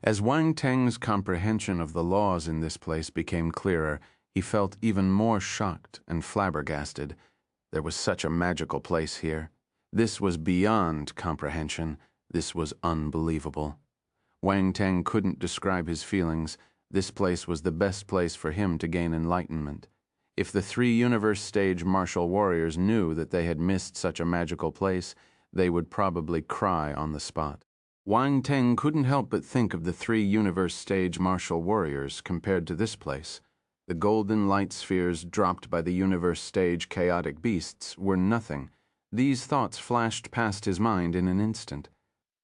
As Wang Teng's comprehension of the laws in this place became clearer, he felt even more shocked and flabbergasted. There was such a magical place here. This was beyond comprehension. This was unbelievable. Wang Teng couldn't describe his feelings. This place was the best place for him to gain enlightenment. If the 3 universe stage martial warriors knew that they had missed such a magical place, they would probably cry on the spot. Wang Teng couldn't help but think of the 3 universe stage martial warriors compared to this place. The golden light spheres dropped by the universe stage chaotic beasts were nothing. These thoughts flashed past his mind in an instant.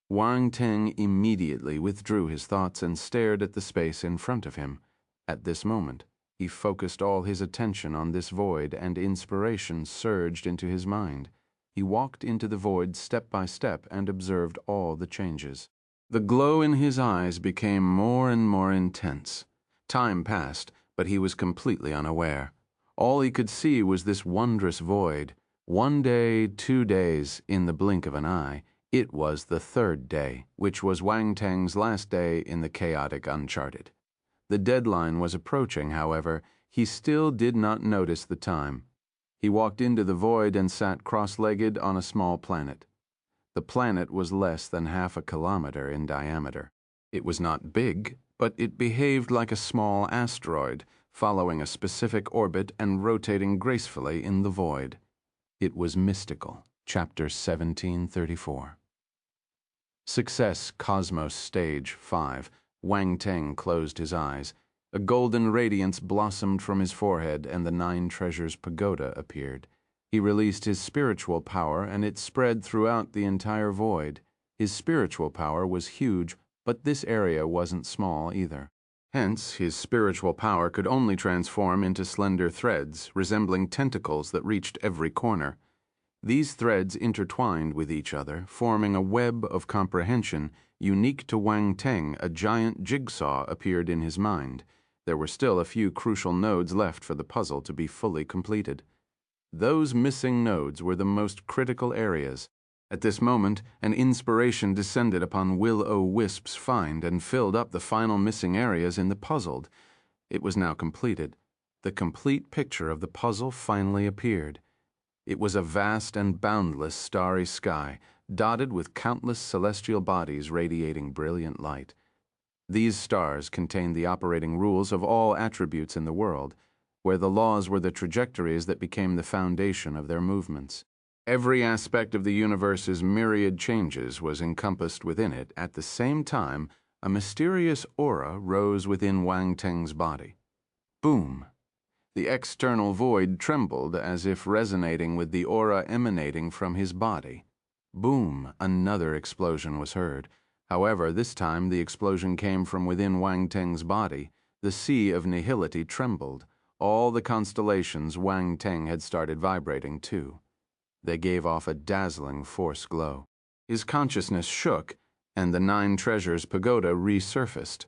Wang Teng immediately withdrew his thoughts and stared at the space in front of him. At this moment, he focused all his attention on this void, and inspiration surged into his mind. He walked into the void step by step and observed all the changes. The glow in his eyes became more and more intense. Time passed, but he was completely unaware. All he could see was this wondrous void. 1 day, 2 days, in the blink of an eye. It was the 3rd day, which was Wang Teng's last day in the chaotic uncharted. The deadline was approaching, however. He still did not notice the time. He walked into the void and sat cross-legged on a small planet. The planet was less than half a kilometer in diameter. It was not big, but it behaved like a small asteroid, following a specific orbit and rotating gracefully in the void. It was mystical. Chapter 1734. Success, Cosmos Stage 5. Wang Teng closed his eyes. A golden radiance blossomed from his forehead, and the 9 Treasures Pagoda appeared. He released his spiritual power, and it spread throughout the entire void. His spiritual power was huge, but this area wasn't small either. Hence, his spiritual power could only transform into slender threads, resembling tentacles that reached every corner. These threads intertwined with each other, forming a web of comprehension. Unique to Wang Teng, a giant jigsaw appeared in his mind. There were still a few crucial nodes left for the puzzle to be fully completed. Those missing nodes were the most critical areas. At this moment, an inspiration descended upon Will-O-Wisp's find and filled up the final missing areas in the puzzle. It was now completed. The complete picture of the puzzle finally appeared. It was a vast and boundless starry sky, dotted with countless celestial bodies radiating brilliant light. These stars contained the operating rules of all attributes in the world, where the laws were the trajectories that became the foundation of their movements. Every aspect of the universe's myriad changes was encompassed within it. At the same time, a mysterious aura rose within Wang Teng's body. Boom! The external void trembled as if resonating with the aura emanating from his body. Boom! Another explosion was heard. However, this time the explosion came from within Wang Teng's body. The sea of nihility trembled. All the constellations Wang Teng had started vibrating too. They gave off a dazzling force glow. His consciousness shook, and the 9 Treasures Pagoda resurfaced.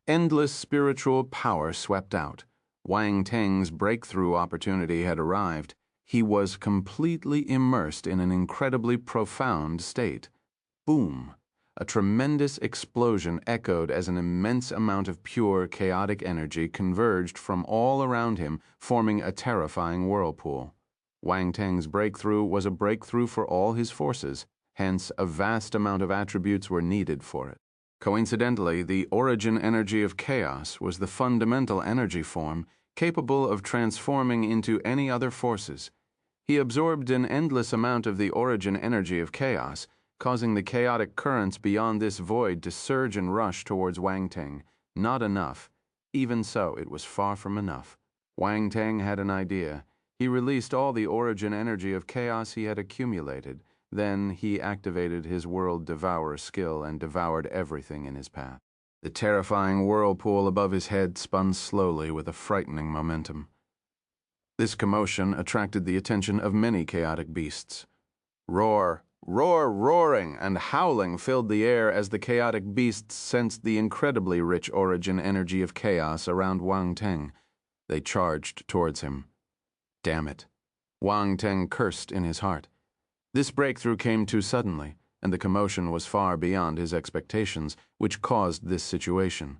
Endless spiritual power swept out. Wang Teng's breakthrough opportunity had arrived. He was completely immersed in an incredibly profound state. Boom! A tremendous explosion echoed as an immense amount of pure, chaotic energy converged from all around him, forming a terrifying whirlpool. Wang Teng's breakthrough was a breakthrough for all his forces, hence a vast amount of attributes were needed for it. Coincidentally, the origin energy of chaos was the fundamental energy form capable of transforming into any other forces. He absorbed an endless amount of the origin energy of chaos, causing the chaotic currents beyond this void to surge and rush towards Wang Teng. Not enough. Even so, it was far from enough. Wang Teng had an idea. He released all the origin energy of chaos he had accumulated. Then he activated his World Devourer skill and devoured everything in his path. The terrifying whirlpool above his head spun slowly with a frightening momentum. This commotion attracted the attention of many chaotic beasts. Roar, roar, roaring, and howling filled the air as the chaotic beasts sensed the incredibly rich origin energy of chaos around Wang Teng. They charged towards him. Damn it. Wang Teng cursed in his heart. This breakthrough came too suddenly, and the commotion was far beyond his expectations, which caused this situation.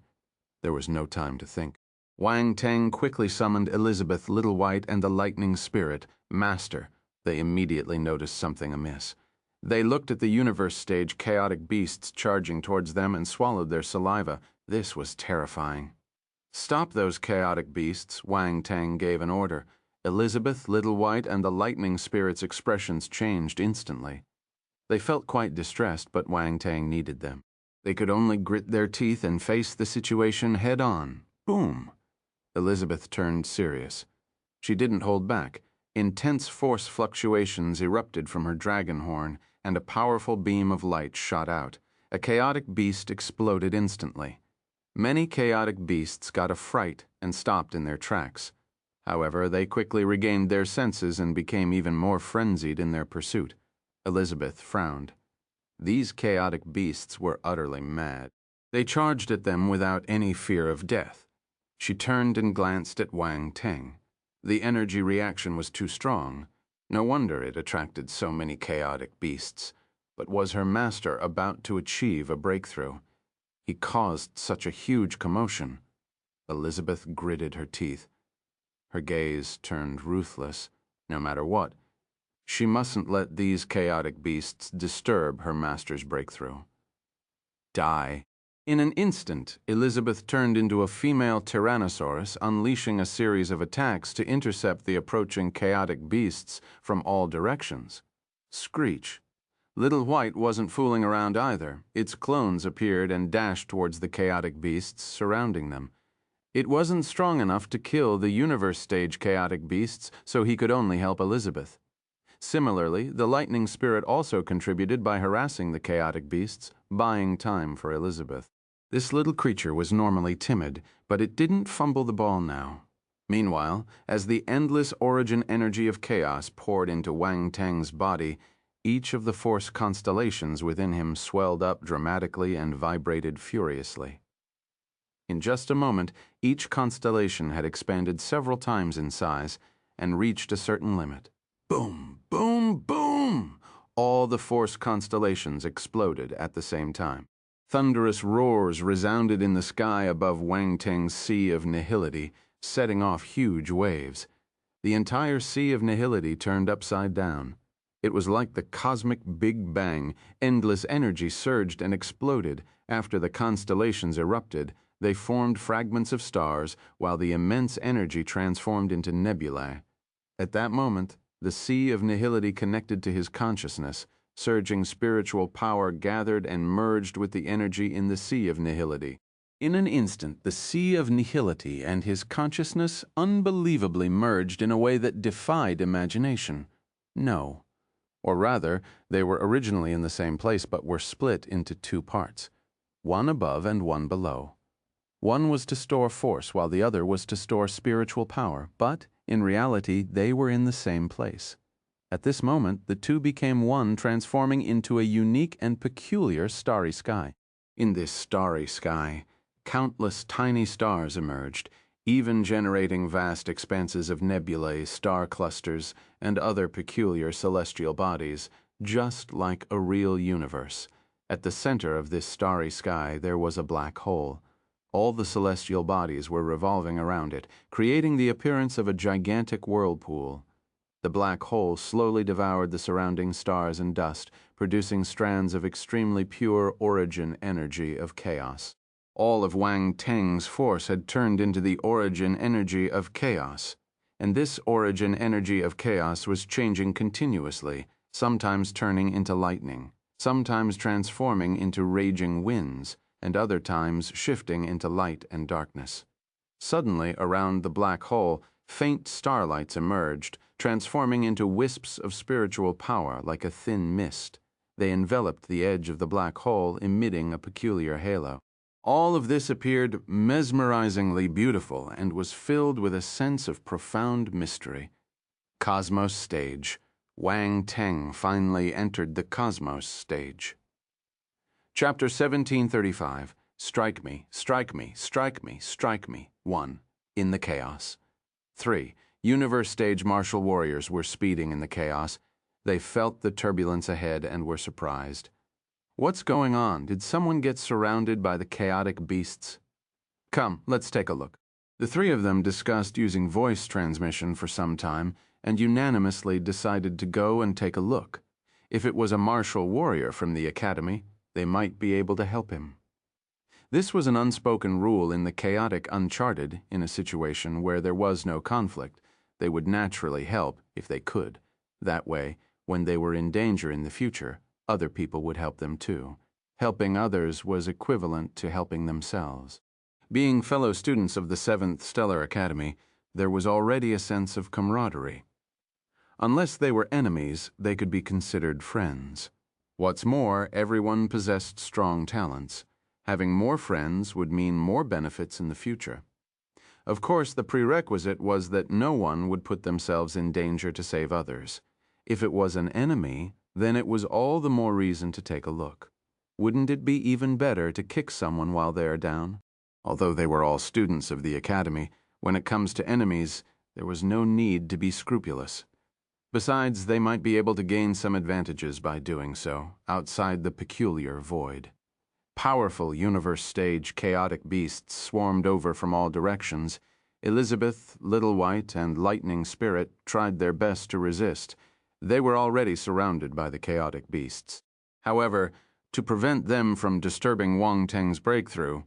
There was no time to think. Wang Teng quickly summoned Elizabeth, Little White, and the Lightning Spirit, Master. They immediately noticed something amiss. They looked at the universe stage chaotic beasts charging towards them and swallowed their saliva. This was terrifying. Stop those chaotic beasts, Wang Teng gave an order. Elizabeth, Little White, and the Lightning Spirit's expressions changed instantly. They felt quite distressed, but Wang Teng needed them. They could only grit their teeth and face the situation head-on. Boom! Elizabeth turned serious. She didn't hold back. Intense force fluctuations erupted from her dragon horn, and a powerful beam of light shot out. A chaotic beast exploded instantly. Many chaotic beasts got a fright and stopped in their tracks. However, they quickly regained their senses and became even more frenzied in their pursuit. Elizabeth frowned. These chaotic beasts were utterly mad. They charged at them without any fear of death. She turned and glanced at Wang Teng. The energy reaction was too strong. No wonder it attracted so many chaotic beasts. But was her master about to achieve a breakthrough? He caused such a huge commotion. Elizabeth gritted her teeth. Her gaze turned ruthless, no matter what. She mustn't let these chaotic beasts disturb her master's breakthrough. Die. In an instant, Elizabeth turned into a female Tyrannosaurus, unleashing a series of attacks to intercept the approaching chaotic beasts from all directions. Screech. Little White wasn't fooling around either. Its clones appeared and dashed towards the chaotic beasts surrounding them. It wasn't strong enough to kill the universe stage chaotic beasts, so he could only help Elizabeth. Similarly, the lightning spirit also contributed by harassing the chaotic beasts, buying time for Elizabeth. This little creature was normally timid, but it didn't fumble the ball now. Meanwhile, as the endless origin energy of chaos poured into Wang Teng's body, each of the force constellations within him swelled up dramatically and vibrated furiously. In just a moment, each constellation had expanded several times in size and reached a certain limit. Boom, boom, boom! All the force constellations exploded at the same time. Thunderous roars resounded in the sky above Wang Teng's sea of nihility, setting off huge waves. The entire sea of nihility turned upside down. It was like the cosmic Big Bang. Endless energy surged and exploded. After the constellations erupted, they formed fragments of stars, while the immense energy transformed into nebulae. At that moment, the sea of nihility connected to his consciousness. Surging spiritual power gathered and merged with the energy in the sea of nihility. In an instant, the sea of nihility and his consciousness unbelievably merged in a way that defied imagination. No. Or rather, they were originally in the same place but were split into two parts, one above and one below. One was to store force while the other was to store spiritual power, but, in reality, they were in the same place. At this moment, the two became one, transforming into a unique and peculiar starry sky. In this starry sky, countless tiny stars emerged, even generating vast expanses of nebulae, star clusters, and other peculiar celestial bodies, just like a real universe. At the center of this starry sky there was a black hole. All the celestial bodies were revolving around it, creating the appearance of a gigantic whirlpool. The black hole slowly devoured the surrounding stars and dust, producing strands of extremely pure origin energy of chaos. All of Wang Teng's force had turned into the origin energy of chaos, and this origin energy of chaos was changing continuously, sometimes turning into lightning, sometimes transforming into raging winds, and other times shifting into light and darkness. Suddenly, around the black hole, faint starlights emerged, transforming into wisps of spiritual power like a thin mist. They enveloped the edge of the black hole, emitting a peculiar halo. All of this appeared mesmerizingly beautiful and was filled with a sense of profound mystery. Cosmos Stage. Wang Teng finally entered the Cosmos Stage. Chapter 1735. Strike me, strike me, strike me, strike me. 1. In the chaos. 3. Universe Stage martial warriors were speeding in the chaos. They felt the turbulence ahead and were surprised. What's going on? Did someone get surrounded by the chaotic beasts? Come, let's take a look. The three of them discussed using voice transmission for some time and unanimously decided to go and take a look. If it was a martial warrior from the academy, they might be able to help him. This was an unspoken rule in the chaotic Uncharted. In a situation where there was no conflict, they would naturally help if they could. That way, when they were in danger in the future, other people would help them too. Helping others was equivalent to helping themselves. Being fellow students of the 7th Stellar Academy, there was already a sense of camaraderie. Unless they were enemies, they could be considered friends. What's more, everyone possessed strong talents. Having more friends would mean more benefits in the future. Of course, the prerequisite was that no one would put themselves in danger to save others. If it was an enemy, then it was all the more reason to take a look. Wouldn't it be even better to kick someone while they are down? Although they were all students of the academy, when it comes to enemies, there was no need to be scrupulous. Besides, they might be able to gain some advantages by doing so, outside the peculiar void. Powerful universe-stage chaotic beasts swarmed over from all directions. Elizabeth, Little White, and Lightning Spirit tried their best to resist. They were already surrounded by the chaotic beasts. However, to prevent them from disturbing Wang Teng's breakthrough,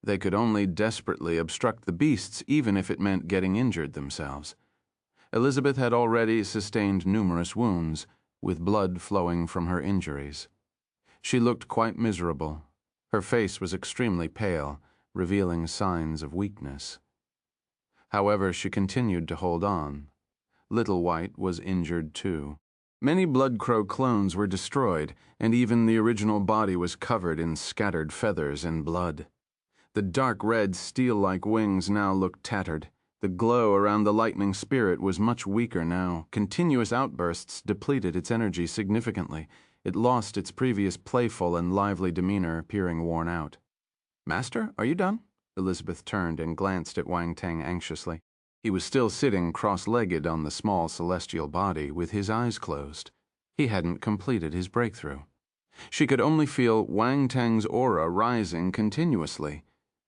they could only desperately obstruct the beasts, even if it meant getting injured themselves. Elizabeth had already sustained numerous wounds, with blood flowing from her injuries. She looked quite miserable. Her face was extremely pale, revealing signs of weakness. However, she continued to hold on. Little White was injured too. Many Blood Crow clones were destroyed, and even the original body was covered in scattered feathers and blood. The dark red steel-like wings now looked tattered. The glow around the Lightning Spirit was much weaker now. Continuous outbursts depleted its energy significantly. It lost its previous playful and lively demeanor, appearing worn out. "Master, are you done?" Elizabeth turned and glanced at Wang Teng anxiously. He was still sitting cross-legged on the small celestial body, with his eyes closed. He hadn't completed his breakthrough. She could only feel Wang Teng's aura rising continuously.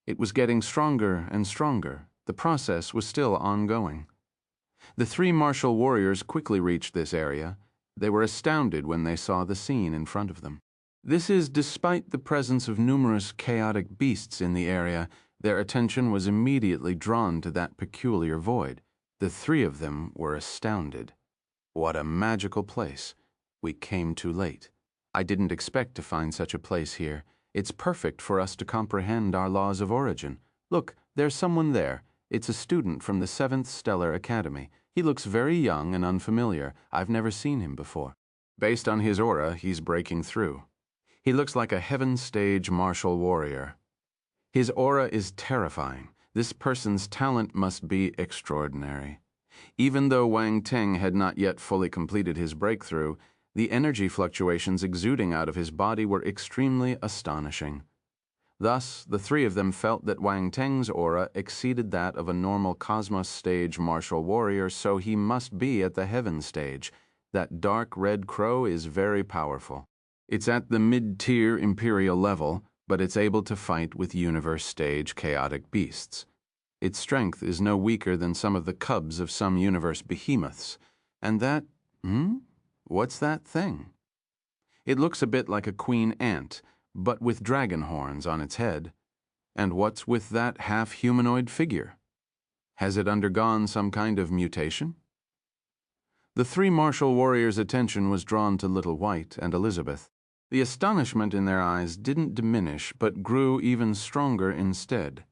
It was getting stronger and stronger. The process was still ongoing. The 3 martial warriors quickly reached this area. They were astounded when they saw the scene in front of them. This is despite the presence of numerous chaotic beasts in the area. Their attention was immediately drawn to that peculiar void. The 3 of them were astounded. What a magical place. We came too late. I didn't expect to find such a place here. It's perfect for us to comprehend our laws of origin. Look, there's someone there. It's a student from the 7th Stellar Academy. He looks very young and unfamiliar. I've never seen him before. Based on his aura, he's breaking through. He looks like a heaven-stage martial warrior. His aura is terrifying. This person's talent must be extraordinary. Even though Wang Teng had not yet fully completed his breakthrough, the energy fluctuations exuding out of his body were extremely astonishing. Thus, the 3 of them felt that Wang Teng's aura exceeded that of a normal cosmos stage martial warrior, so he must be at the heaven stage. That dark red crow is very powerful. It's at the mid-tier imperial level, but it's able to fight with universe stage chaotic beasts. Its strength is no weaker than some of the cubs of some universe behemoths. And that, what's that thing? It looks a bit like a queen ant, but with dragon horns on its head. And what's with that half-humanoid figure? Has it undergone some kind of mutation? The 3 martial warriors' attention was drawn to Little White and Elizabeth. The astonishment in their eyes didn't diminish, but grew even stronger instead.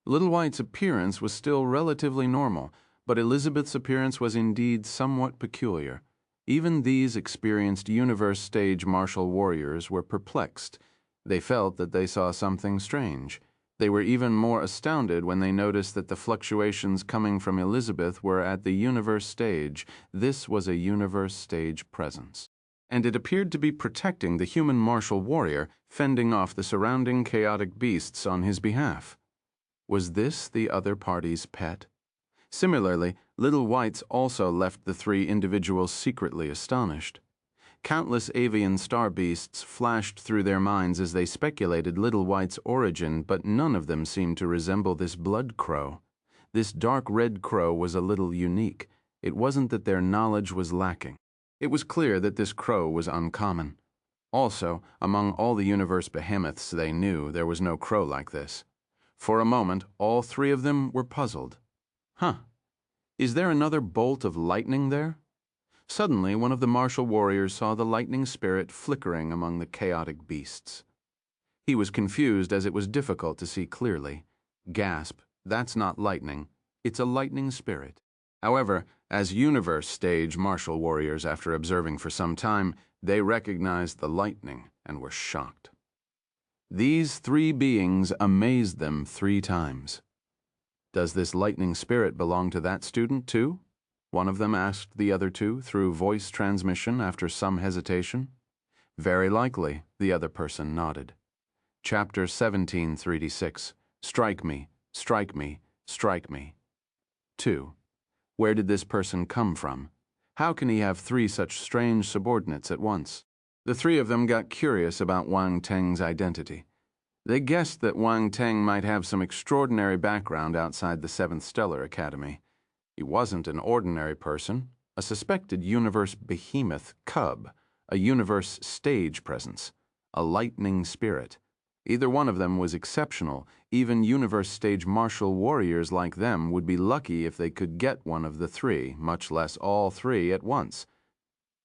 Little White's appearance was still relatively normal, but Elizabeth's appearance was indeed somewhat peculiar. Even these experienced universe-stage martial warriors were perplexed. They felt that they saw something strange. They were even more astounded when they noticed that the fluctuations coming from Elizabeth were at the universe stage. This was a universe stage presence. And it appeared to be protecting the human martial warrior, fending off the surrounding chaotic beasts on his behalf. Was this the other party's pet? Similarly, Little Whites also left the 3 individuals secretly astonished. Countless avian star beasts flashed through their minds as they speculated Little White's origin, but none of them seemed to resemble this blood crow. This dark red crow was a little unique. It wasn't that their knowledge was lacking. It was clear that this crow was uncommon. Also, among all the universe behemoths they knew, there was no crow like this. For a moment, all 3 of them were puzzled. Is there another bolt of lightning there? Suddenly, one of the martial warriors saw the lightning spirit flickering among the chaotic beasts. He was confused as it was difficult to see clearly. Gasp, that's not lightning. It's a lightning spirit. However, as universe stage martial warriors, after observing for some time, they recognized the lightning and were shocked. These three beings amazed them 3 times. Does this lightning spirit belong to that student too? One of them asked the other two through voice transmission after some hesitation. Very likely, the other person nodded. Chapter 17, 3-6. Strike me, strike me, strike me. 2. Where did this person come from? How can he have 3 such strange subordinates at once? The 3 of them got curious about Wang Teng's identity. They guessed that Wang Teng might have some extraordinary background outside the 7th Stellar Academy. He wasn't an ordinary person, a suspected universe behemoth cub, a universe stage presence, a lightning spirit. Either one of them was exceptional. Even universe stage martial warriors like them would be lucky if they could get one of the 3, much less all 3 at once.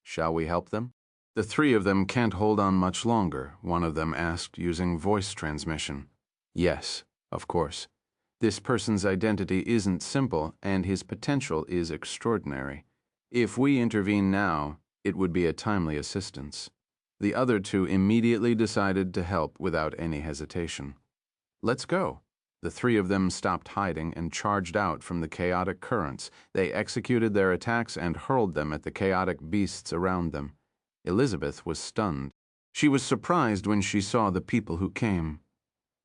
Shall we help them? The 3 of them can't hold on much longer, one of them asked using voice transmission. Yes, of course. This person's identity isn't simple, and his potential is extraordinary. If we intervene now, it would be a timely assistance. The other 2 immediately decided to help without any hesitation. Let's go. The 3 of them stopped hiding and charged out from the chaotic currents. They executed their attacks and hurled them at the chaotic beasts around them. Elizabeth was stunned. She was surprised when she saw the people who came.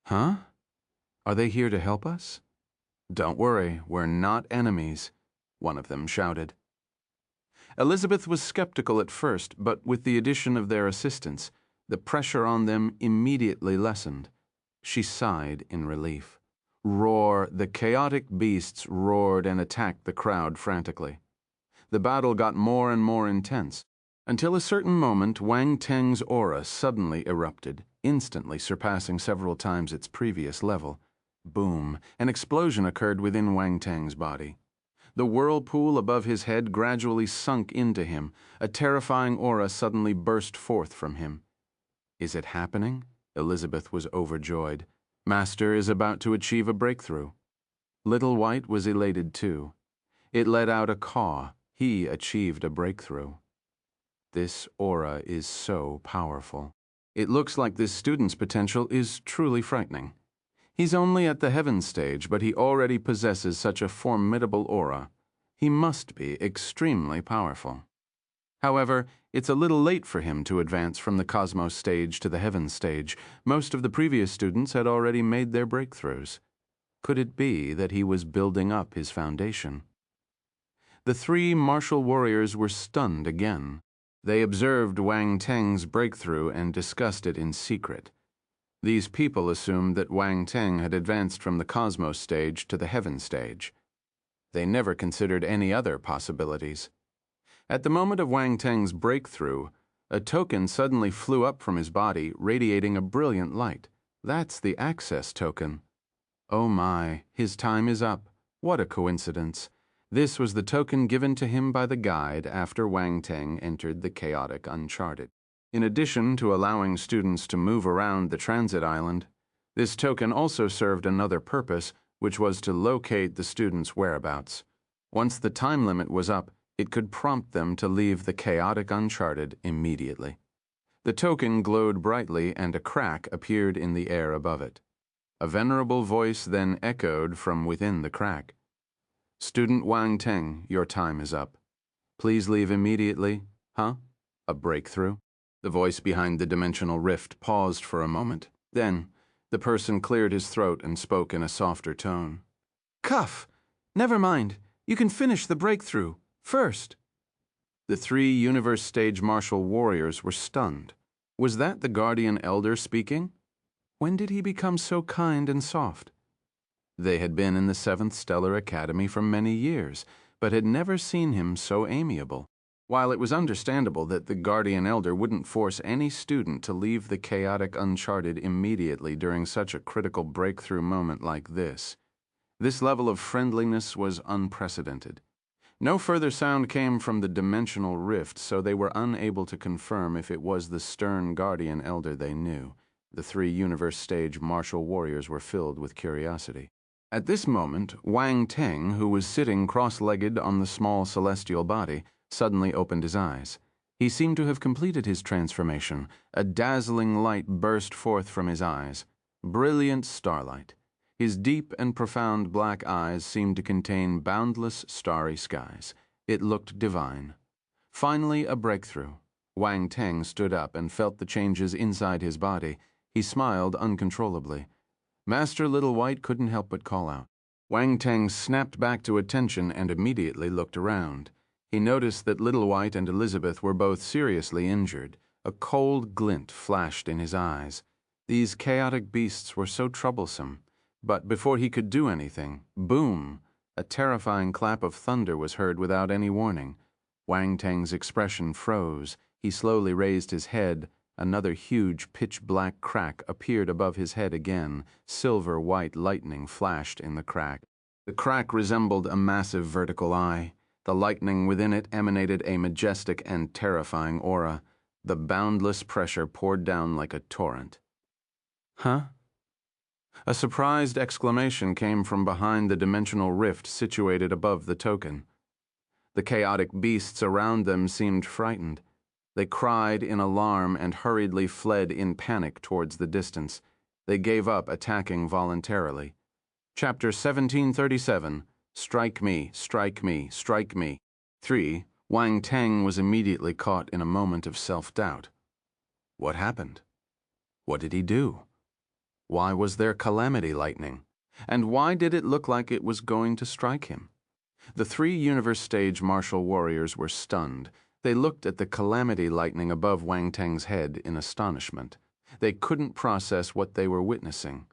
Huh? Are they here to help us? Don't worry, we're not enemies, one of them shouted. Elizabeth was skeptical at first, but with the addition of their assistants, the pressure on them immediately lessened. She sighed in relief. Roar, the chaotic beasts roared and attacked the crowd frantically. The battle got more and more intense, until a certain moment Wang Teng's aura suddenly erupted, instantly surpassing several times its previous level. Boom, an explosion occurred within Wang Teng's body. The whirlpool above his head gradually sunk into him. A terrifying aura suddenly burst forth from him. Is it happening? Elizabeth was overjoyed. Master is about to achieve a breakthrough. Little White was elated too. It let out a caw. He achieved a breakthrough. This aura is so powerful. It looks like this student's potential is truly frightening. He's only at the heaven stage, but he already possesses such a formidable aura. He must be extremely powerful. However, it's a little late for him to advance from the cosmos stage to the heaven stage. Most of the previous students had already made their breakthroughs. Could it be that he was building up his foundation? The 3 martial warriors were stunned again. They observed Wang Teng's breakthrough and discussed it in secret. These people assumed that Wang Teng had advanced from the cosmos stage to the heaven stage. They never considered any other possibilities. At the moment of Wang Teng's breakthrough, a token suddenly flew up from his body, radiating a brilliant light. That's the access token. Oh my, his time is up. What a coincidence. This was the token given to him by the guide after Wang Teng entered the chaotic uncharted. In addition to allowing students to move around the transit island, this token also served another purpose, which was to locate the students' whereabouts. Once the time limit was up, it could prompt them to leave the chaotic uncharted immediately. The token glowed brightly and a crack appeared in the air above it. A venerable voice then echoed from within the crack. Student Wang Teng, your time is up. Please leave immediately. Huh? A breakthrough? The voice behind the dimensional rift paused for a moment. Then, the person cleared his throat and spoke in a softer tone. Cuff! Never mind. You can finish the breakthrough first. The 3 universe stage martial warriors were stunned. Was that the guardian elder speaking? When did he become so kind and soft? They had been in the 7th Stellar Academy for many years, but had never seen him so amiable. While it was understandable that the guardian elder wouldn't force any student to leave the chaotic uncharted immediately during such a critical breakthrough moment like this level of friendliness was unprecedented. No further sound came from the dimensional rift, so they were unable to confirm if it was the stern guardian elder they knew. The 3 universe stage martial warriors were filled with curiosity. At this moment, Wang Teng, who was sitting cross-legged on the small celestial body, suddenly opened his eyes. He seemed to have completed his transformation. A dazzling light burst forth from his eyes. Brilliant starlight. His deep and profound black eyes seemed to contain boundless starry skies. It looked divine. Finally, a breakthrough. Wang Teng stood up and felt the changes inside his body. He smiled uncontrollably. Master Little White couldn't help but call out. Wang Teng snapped back to attention and immediately looked around. He noticed that Little White and Elizabeth were both seriously injured. A cold glint flashed in his eyes. These chaotic beasts were so troublesome. But before he could do anything, boom! A terrifying clap of thunder was heard without any warning. Wang Teng's expression froze. He slowly raised his head. Another huge pitch-black crack appeared above his head again. Silver-white lightning flashed in the crack. The crack resembled a massive vertical eye. The lightning within it emanated a majestic and terrifying aura. The boundless pressure poured down like a torrent. Huh? A surprised exclamation came from behind the dimensional rift situated above the token. The chaotic beasts around them seemed frightened. They cried in alarm and hurriedly fled in panic towards the distance. They gave up attacking voluntarily. Chapter 1737, Strike Me, Strike Me, Strike Me. 3. Wang Teng was immediately caught in a moment of self-doubt. What happened? What did he do? Why was there calamity lightning? And why did it look like it was going to strike him? The 3 universe stage martial warriors were stunned. They looked at the calamity lightning above Wang Teng's head in astonishment. They couldn't process what they were witnessing.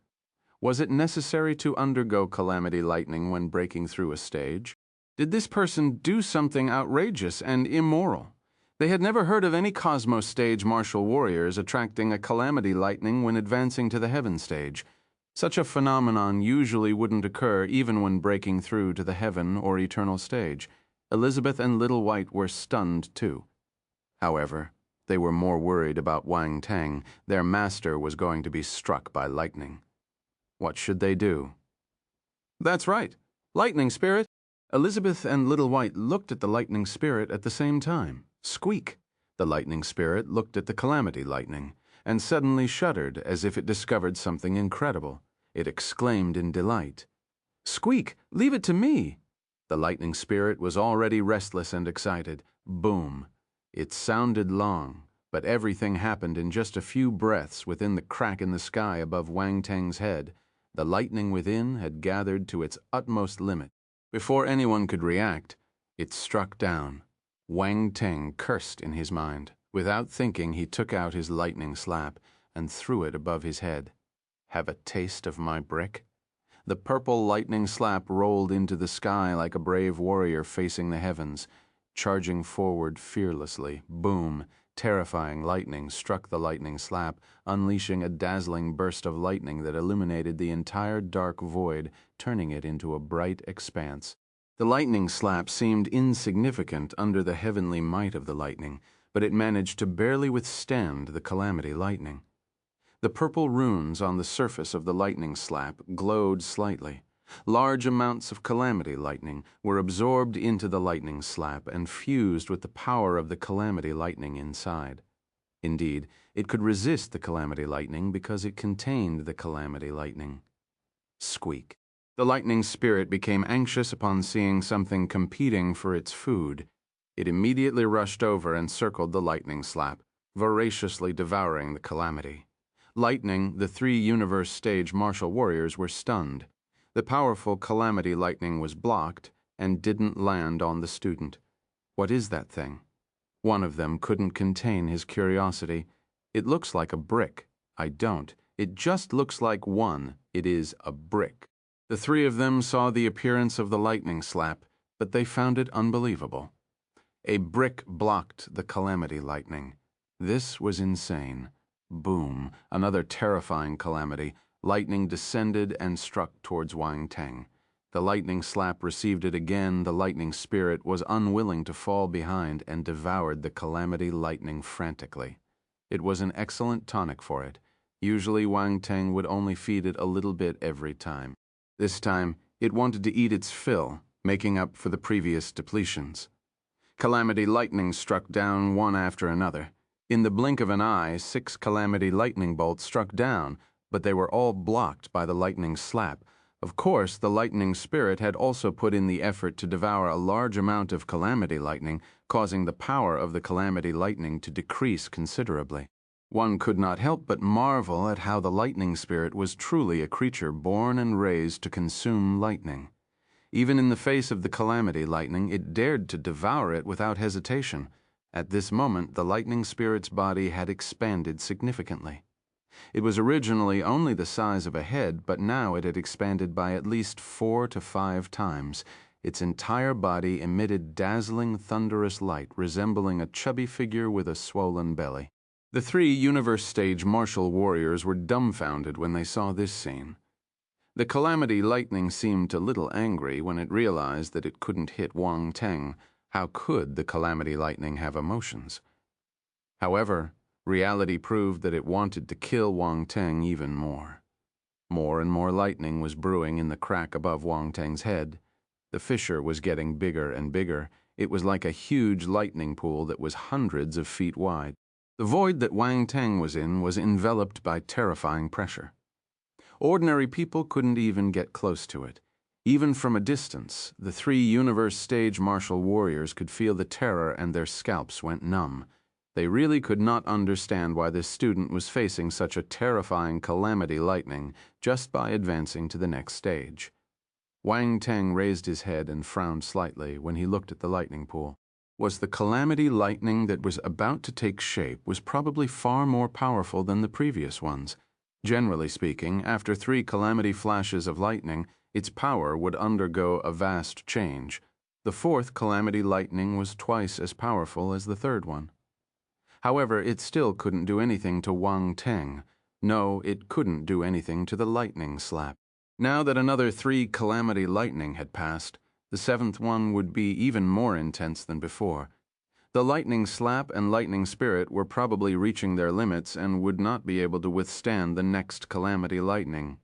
Was it necessary to undergo calamity lightning when breaking through a stage? Did this person do something outrageous and immoral? They had never heard of any cosmos stage martial warriors attracting a calamity lightning when advancing to the heaven stage. Such a phenomenon usually wouldn't occur even when breaking through to the heaven or eternal stage. Elizabeth and Little White were stunned too. However, they were more worried about Wang Teng. Their master was going to be struck by lightning. What should they do? That's right, lightning spirit. Elizabeth and Little White looked at the lightning spirit at the same time. Squeak! The lightning spirit looked at the calamity lightning and suddenly shuddered as if it discovered something incredible. It exclaimed in delight. Squeak, leave it to me! The lightning spirit was already restless and excited. Boom! It sounded long, but everything happened in just a few breaths within the crack in the sky above Wang Teng's head. The lightning within had gathered to its utmost limit. Before anyone could react, it struck down. Wang Teng cursed in his mind. Without thinking, he took out his lightning slap and threw it above his head. Have a taste of my brick? The purple lightning slap rolled into the sky like a brave warrior facing the heavens. Charging forward fearlessly, boom, terrifying lightning struck the lightning slap, unleashing a dazzling burst of lightning that illuminated the entire dark void, turning it into a bright expanse. The lightning slap seemed insignificant under the heavenly might of the lightning, but it managed to barely withstand the calamity lightning. The purple runes on the surface of the lightning slap glowed slightly. Large amounts of calamity lightning were absorbed into the lightning slap and fused with the power of the calamity lightning inside. Indeed, it could resist the calamity lightning because it contained the calamity lightning. Squeak. The lightning spirit became anxious upon seeing something competing for its food. It immediately rushed over and circled the lightning slap, voraciously devouring the calamity. Lightning, the 3 universe stage martial warriors were stunned. The powerful calamity lightning was blocked and didn't land on the student. What is that thing? One of them couldn't contain his curiosity. It looks like a brick. I don't. It just looks like one. It is a brick. The 3 of them saw the appearance of the lightning slap, but they found it unbelievable. A brick blocked the calamity lightning. This was insane. Boom, another terrifying calamity. Lightning descended and struck towards Wang Teng. The lightning slap received it again. The lightning spirit was unwilling to fall behind and devoured the calamity lightning frantically. It was an excellent tonic for it. Usually Wang Teng would only feed it a little bit every time. This time, it wanted to eat its fill, making up for the previous depletions. Calamity lightning struck down one after another. In the blink of an eye, 6 calamity lightning bolts struck down, but they were all blocked by the lightning slap. Of course, the lightning spirit had also put in the effort to devour a large amount of calamity lightning, causing the power of the calamity lightning to decrease considerably. One could not help but marvel at how the lightning spirit was truly a creature born and raised to consume lightning. Even in the face of the calamity lightning, it dared to devour it without hesitation. At this moment, the lightning spirit's body had expanded significantly. It was originally only the size of a head, but now it had expanded by at least 4 to 5 times. Its entire body emitted dazzling, thunderous light, resembling a chubby figure with a swollen belly. The 3 universe stage martial warriors were dumbfounded when they saw this scene. The calamity lightning seemed a little angry when it realized that it couldn't hit Wang Teng. How could the calamity lightning have emotions? However, reality proved that it wanted to kill Wang Teng even more. More and more lightning was brewing in the crack above Wang Teng's head. The fissure was getting bigger and bigger. It was like a huge lightning pool that was hundreds of feet wide. The void that Wang Teng was in was enveloped by terrifying pressure. Ordinary people couldn't even get close to it. Even from a distance, the 3 universe stage martial warriors could feel the terror and their scalps went numb. They really could not understand why this student was facing such a terrifying calamity lightning just by advancing to the next stage. Wang Teng raised his head and frowned slightly when he looked at the lightning pool. Was the calamity lightning that was about to take shape was probably far more powerful than the previous ones. Generally speaking, after 3 calamity flashes of lightning, its power would undergo a vast change. The 4th calamity lightning was twice as powerful as the 3rd one. However, it still couldn't do anything to Wang Teng. No, it couldn't do anything to the lightning slap. Now that another 3 calamity lightning had passed, the 7th one would be even more intense than before. The lightning slap and lightning spirit were probably reaching their limits and would not be able to withstand the next calamity lightning.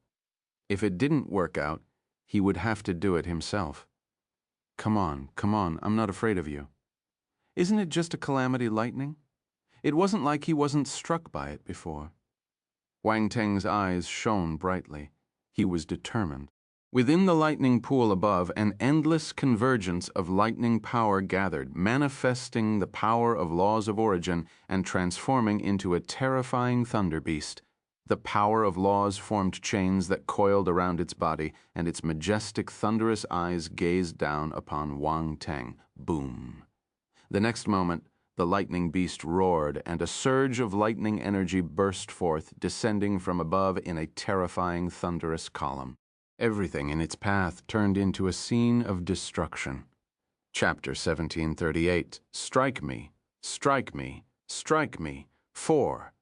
If it didn't work out, he would have to do it himself. Come on, I'm not afraid of you. Isn't it just a calamity lightning? It wasn't like he wasn't struck by it before. Wang Teng's eyes shone brightly. He was determined. Within the lightning pool above, an endless convergence of lightning power gathered, manifesting the power of laws of origin and transforming into a terrifying thunder beast. The power of laws formed chains that coiled around its body, and its majestic, thunderous eyes gazed down upon Wang Teng. Boom. The next moment, the lightning beast roared, and a surge of lightning energy burst forth, descending from above in a terrifying, thunderous column. Everything in its path turned into a scene of destruction. Chapter 1738. Strike me, strike me, strike me. 4.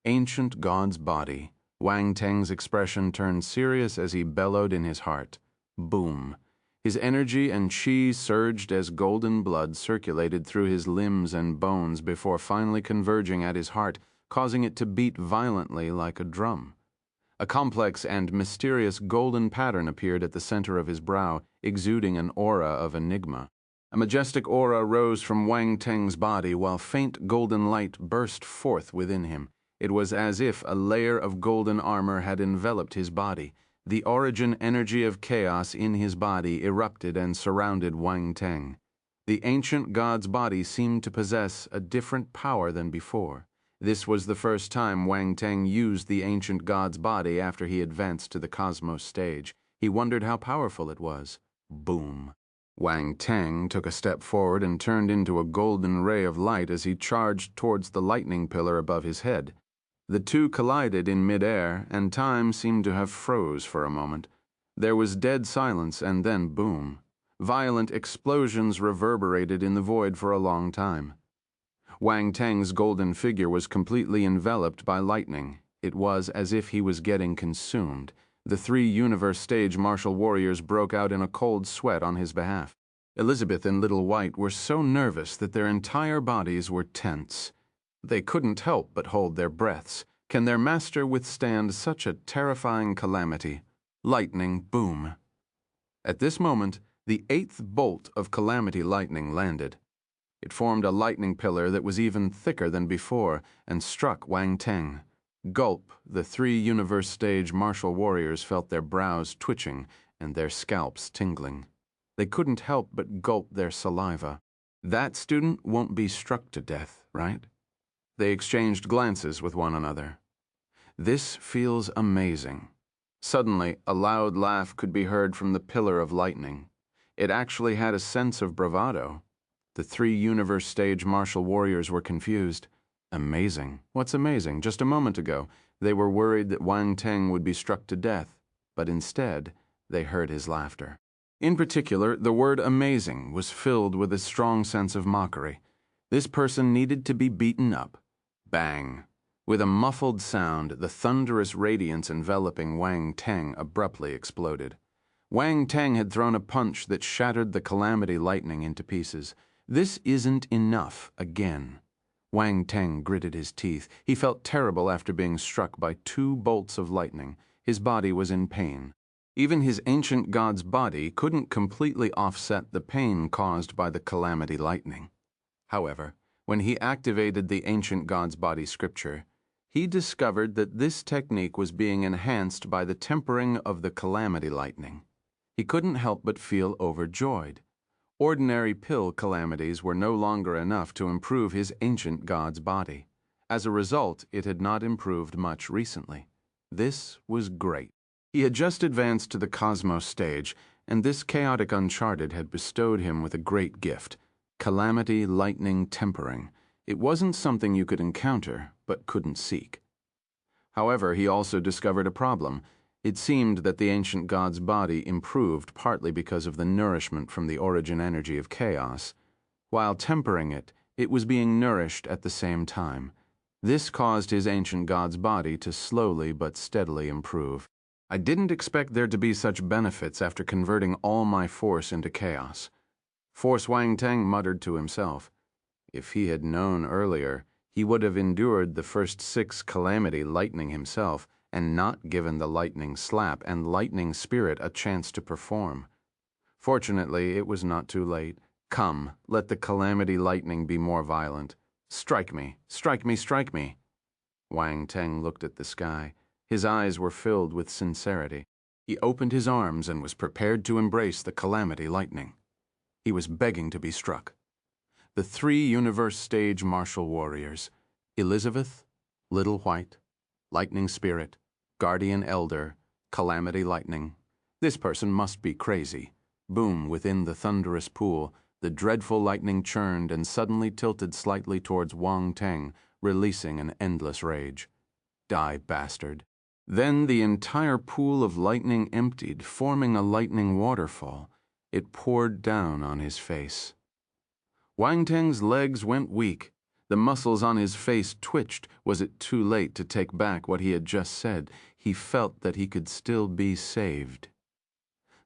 Ancient God's body. Wang Teng's expression turned serious as he bellowed in his heart. Boom. His energy and chi surged as golden blood circulated through his limbs and bones before finally converging at his heart, causing it to beat violently like a drum. A complex and mysterious golden pattern appeared at the center of his brow, exuding an aura of enigma. A majestic aura rose from Wang Teng's body while faint golden light burst forth within him. It was as if a layer of golden armor had enveloped his body. The origin energy of chaos in his body erupted and surrounded Wang Teng. The ancient god's body seemed to possess a different power than before. This was the first time Wang Teng used the ancient god's body after he advanced to the cosmos stage. He wondered how powerful it was. Boom. Wang Teng took a step forward and turned into a golden ray of light as he charged towards the lightning pillar above his head. The two collided in midair, and time seemed to have froze for a moment. There was dead silence, and then boom. Violent explosions reverberated in the void for a long time. Wang Teng's golden figure was completely enveloped by lightning. It was as if he was getting consumed. The 3 universe stage martial warriors broke out in a cold sweat on his behalf. Elizabeth and Little White were so nervous that their entire bodies were tense. They couldn't help but hold their breaths. Can their master withstand such a terrifying calamity? Lightning, boom. At this moment, the 8th bolt of calamity lightning landed. It formed a lightning pillar that was even thicker than before and struck Wang Teng. Gulp, the 3 universe stage martial warriors felt their brows twitching and their scalps tingling. They couldn't help but gulp their saliva. That student won't be struck to death, right? They exchanged glances with one another. This feels amazing. Suddenly, a loud laugh could be heard from the pillar of lightning. It actually had a sense of bravado. The 3 universe stage martial warriors were confused. Amazing. What's amazing? Just a moment ago, they were worried that Wang Teng would be struck to death, but instead, they heard his laughter. In particular, the word amazing was filled with a strong sense of mockery. This person needed to be beaten up. Bang! With a muffled sound, the thunderous radiance enveloping Wang Teng abruptly exploded. Wang Teng had thrown a punch that shattered the calamity lightning into pieces. This isn't enough again. Wang Teng gritted his teeth. He felt terrible after being struck by 2 bolts of lightning. His body was in pain. Even his ancient god's body couldn't completely offset the pain caused by the calamity lightning. However, when he activated the ancient god's body scripture, he discovered that this technique was being enhanced by the tempering of the calamity lightning. He couldn't help but feel overjoyed. Ordinary pill calamities were no longer enough to improve his ancient god's body. As a result, it had not improved much recently. This was great. He had just advanced to the cosmos stage, and this chaotic Uncharted had bestowed him with a great gift: calamity lightning tempering. It wasn't something you could encounter, but couldn't seek. However, he also discovered a problem. It seemed that the ancient god's body improved partly because of the nourishment from the origin energy of chaos. While tempering it, it was being nourished at the same time. This caused his ancient god's body to slowly but steadily improve. I didn't expect there to be such benefits after converting all my force into chaos. Force Wang Teng muttered to himself. If he had known earlier, he would have endured the first 6 calamity lightning himself and not given the lightning slap and lightning spirit a chance to perform. Fortunately, it was not too late. Come, let the calamity lightning be more violent. Strike me, strike me, strike me. Wang Teng looked at the sky. His eyes were filled with sincerity. He opened his arms and was prepared to embrace the calamity lightning. He was begging to be struck. The 3 universe stage martial warriors, Elizabeth, Little White, Lightning Spirit, Guardian Elder, Calamity Lightning. This person must be crazy. Boom, within the thunderous pool, the dreadful lightning churned and suddenly tilted slightly towards Wang Teng, releasing an endless rage. Die, bastard. Then the entire pool of lightning emptied, forming a lightning waterfall. It poured down on his face. Wang Teng's legs went weak. The muscles on his face twitched. Was it too late to take back what he had just said? He felt that he could still be saved.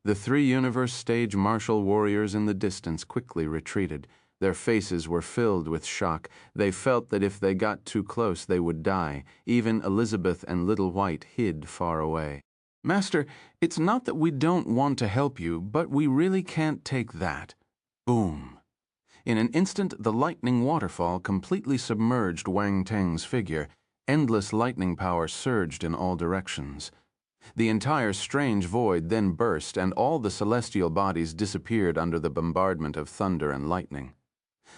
The 3 universe stage martial warriors in the distance quickly retreated. Their faces were filled with shock. They felt that if they got too close, they would die. Even Elizabeth and Little White hid far away. Master, it's not that we don't want to help you, but we really can't take that. Boom. In an instant, the lightning waterfall completely submerged Wang Teng's figure. Endless lightning power surged in all directions. The entire strange void then burst, and all the celestial bodies disappeared under the bombardment of thunder and lightning.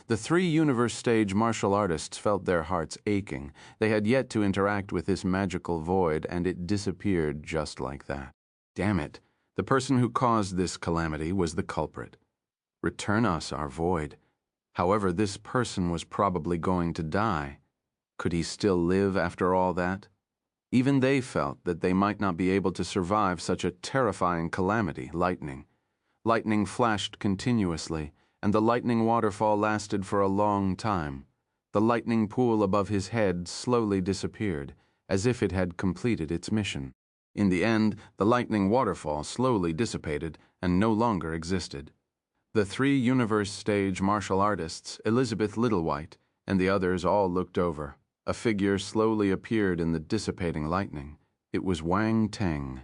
The 3 universe stage martial artists felt their hearts aching. They had yet to interact with this magical void, and it disappeared just like that. Damn it, the person who caused this calamity was the culprit. Return us our void. However, this person was probably going to die. Could he still live after all that? Even they felt that they might not be able to survive such a terrifying calamity, lightning. Lightning flashed continuously, and the lightning waterfall lasted for a long time. The lightning pool above his head slowly disappeared, as if it had completed its mission. In the end, the lightning waterfall slowly dissipated and no longer existed. The 3 universe stage martial artists, Elizabeth Littlewhite, and the others all looked over. A figure slowly appeared in the dissipating lightning. It was Wang Teng.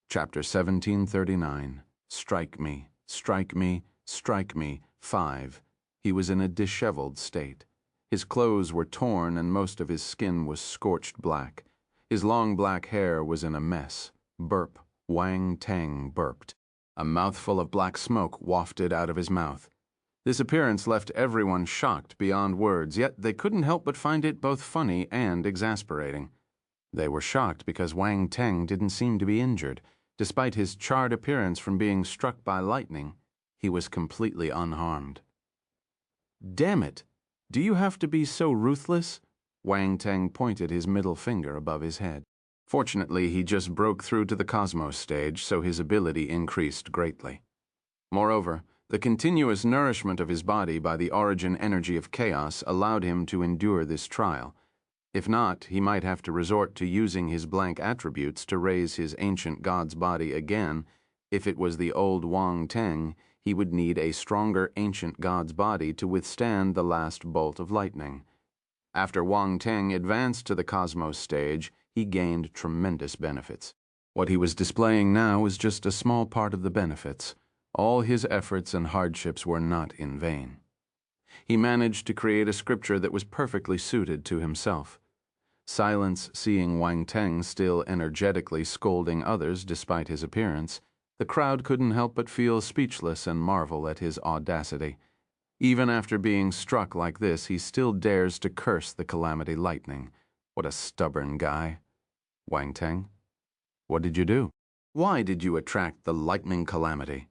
Chapter 1739. Strike me, strike me, strike me. 5. He was in a disheveled state. His clothes were torn and most of his skin was scorched black. His long black hair was in a mess. Burp. Wang Tang burped. A mouthful of black smoke wafted out of his mouth. This appearance left everyone shocked beyond words, yet they couldn't help but find it both funny and exasperating. They were shocked because Wang Teng didn't seem to be injured. Despite his charred appearance from being struck by lightning, he was completely unharmed. "Damn it! Do you have to be so ruthless?" Wang Teng pointed his middle finger above his head. Fortunately, he just broke through to the cosmos stage, so his ability increased greatly. Moreover, the continuous nourishment of his body by the origin energy of chaos allowed him to endure this trial. If not, he might have to resort to using his blank attributes to raise his ancient god's body again. If it was the old Wang Teng, he would need a stronger ancient god's body to withstand the last bolt of lightning. After Wang Teng advanced to the cosmos stage, he gained tremendous benefits. What he was displaying now was just a small part of the benefits. All his efforts and hardships were not in vain. He managed to create a scripture that was perfectly suited to himself. Silence seeing Wang Teng still energetically scolding others despite his appearance, the crowd couldn't help but feel speechless and marvel at his audacity. Even after being struck like this, he still dares to curse the calamity lightning. What a stubborn guy. Wang Teng, what did you do? Why did you attract the lightning calamity?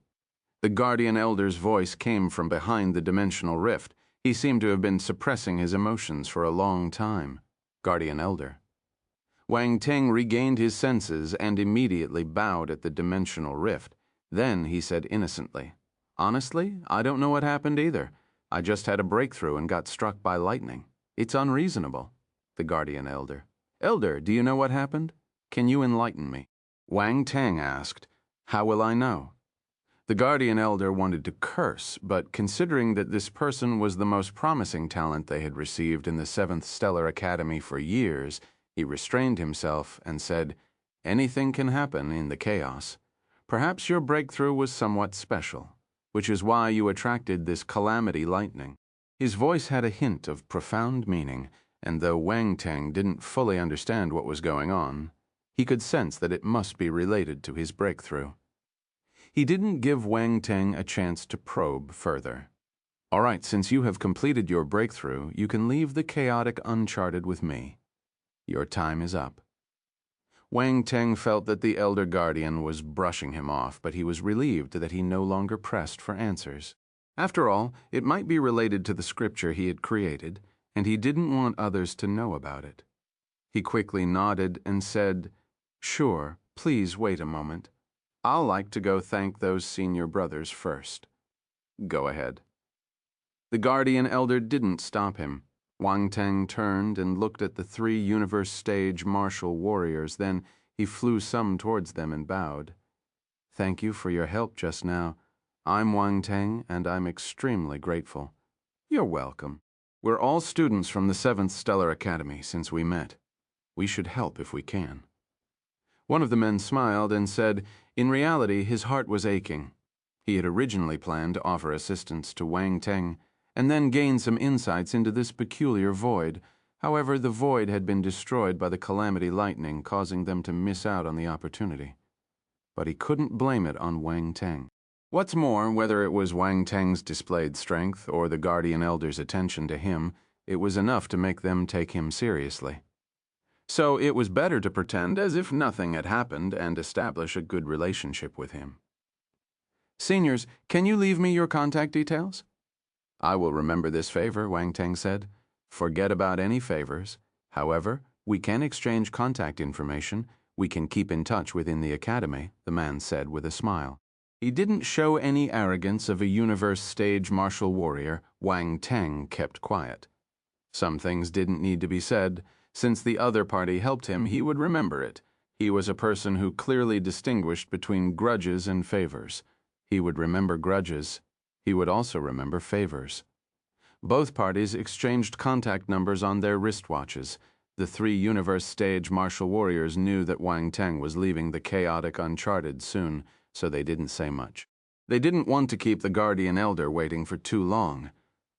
The guardian elder's voice came from behind the dimensional rift. He seemed to have been suppressing his emotions for a long time. Guardian elder. Wang Teng regained his senses and immediately bowed at the dimensional rift. Then he said innocently, "Honestly, I don't know what happened either. I just had a breakthrough and got struck by lightning. It's unreasonable." The guardian elder. "Elder, do you know what happened? Can you enlighten me?" Wang Teng asked, "How will I know?" The guardian elder wanted to curse, but considering that this person was the most promising talent they had received in the 7th Stellar Academy for years, he restrained himself and said, "Anything can happen in the chaos. Perhaps your breakthrough was somewhat special, which is why you attracted this calamity lightning." His voice had a hint of profound meaning, and though Wang Teng didn't fully understand what was going on, he could sense that it must be related to his breakthrough. He didn't give Wang Teng a chance to probe further. "All right, since you have completed your breakthrough, you can leave the chaotic uncharted with me. Your time is up." Wang Teng felt that the elder guardian was brushing him off, but he was relieved that he no longer pressed for answers. After all, it might be related to the scripture he had created, and he didn't want others to know about it. He quickly nodded and said, "Sure, please wait a moment. I'll like to go thank those senior brothers first." "Go ahead." The guardian elder didn't stop him. Wang Teng turned and looked at the 3 universe stage martial warriors, then he flew some towards them and bowed. "Thank you for your help just now. I'm Wang Teng, and I'm extremely grateful." "You're welcome. We're all students from the 7th Stellar Academy since we met. We should help if we can." One of the men smiled and said, in reality, his heart was aching. He had originally planned to offer assistance to Wang Teng and then gain some insights into this peculiar void. However, the void had been destroyed by the calamity lightning, causing them to miss out on the opportunity. But he couldn't blame it on Wang Teng. What's more, whether it was Wang Teng's displayed strength or the guardian elder's attention to him, it was enough to make them take him seriously. So it was better to pretend as if nothing had happened and establish a good relationship with him. "Seniors, can you leave me your contact details?" "I will remember this favor," Wang Teng said. "Forget about any favors. However, we can exchange contact information. We can keep in touch within the academy," the man said with a smile. He didn't show any arrogance of a universe stage martial warrior. Wang Teng kept quiet. Some things didn't need to be said. Since the other party helped him, he would remember it. He was a person who clearly distinguished between grudges and favors. He would remember grudges. He would also remember favors. Both parties exchanged contact numbers on their wristwatches. The 3 universe stage martial warriors knew that Wang Teng was leaving the chaotic uncharted soon, so they didn't say much. They didn't want to keep the guardian elder waiting for too long.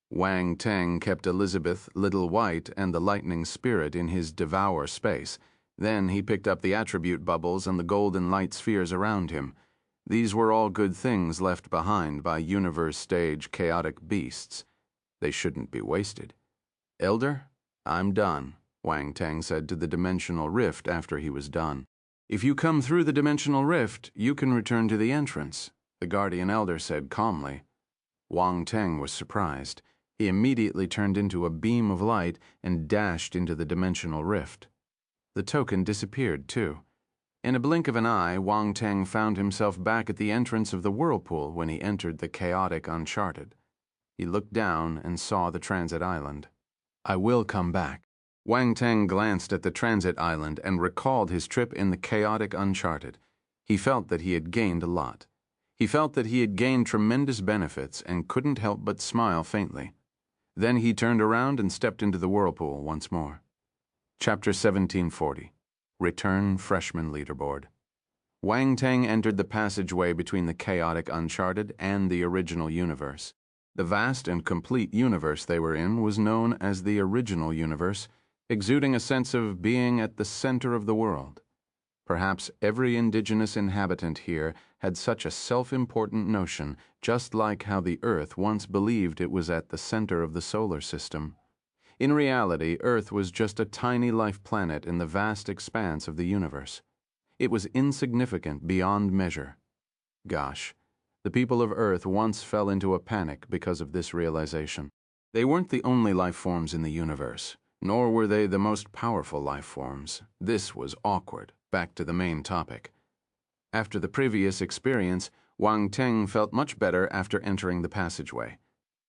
Wang Teng kept Elizabeth, Little White, and the lightning spirit in his devour space. Then he picked up the attribute bubbles and the golden light spheres around him. These were all good things left behind by universe-stage chaotic beasts. They shouldn't be wasted. "Elder, I'm done," Wang Teng said to the dimensional rift after he was done. "If you come through the dimensional rift, you can return to the entrance," the guardian elder said calmly. Wang Teng was surprised. He immediately turned into a beam of light and dashed into the dimensional rift. The token disappeared, too. In a blink of an eye, Wang Teng found himself back at the entrance of the whirlpool when he entered the chaotic uncharted. He looked down and saw the transit island. "I will come back." Wang Teng glanced at the transit island and recalled his trip in the chaotic uncharted. He felt that he had gained a lot. He felt that he had gained tremendous benefits and couldn't help but smile faintly. Then he turned around and stepped into the whirlpool once more. Chapter 1740. Return Freshman Leaderboard. Wang Teng entered the passageway between the chaotic uncharted and the original universe. The vast and complete universe they were in was known as the original universe, exuding a sense of being at the center of the world. Perhaps every indigenous inhabitant here had such a self-important notion, just like how the Earth once believed it was at the center of the solar system. In reality, Earth was just a tiny life planet in the vast expanse of the universe. It was insignificant beyond measure. Gosh, the people of Earth once fell into a panic because of this realization. They weren't the only life forms in the universe, nor were they the most powerful life forms. This was awkward. Back to the main topic. After the previous experience, Wang Teng felt much better after entering the passageway.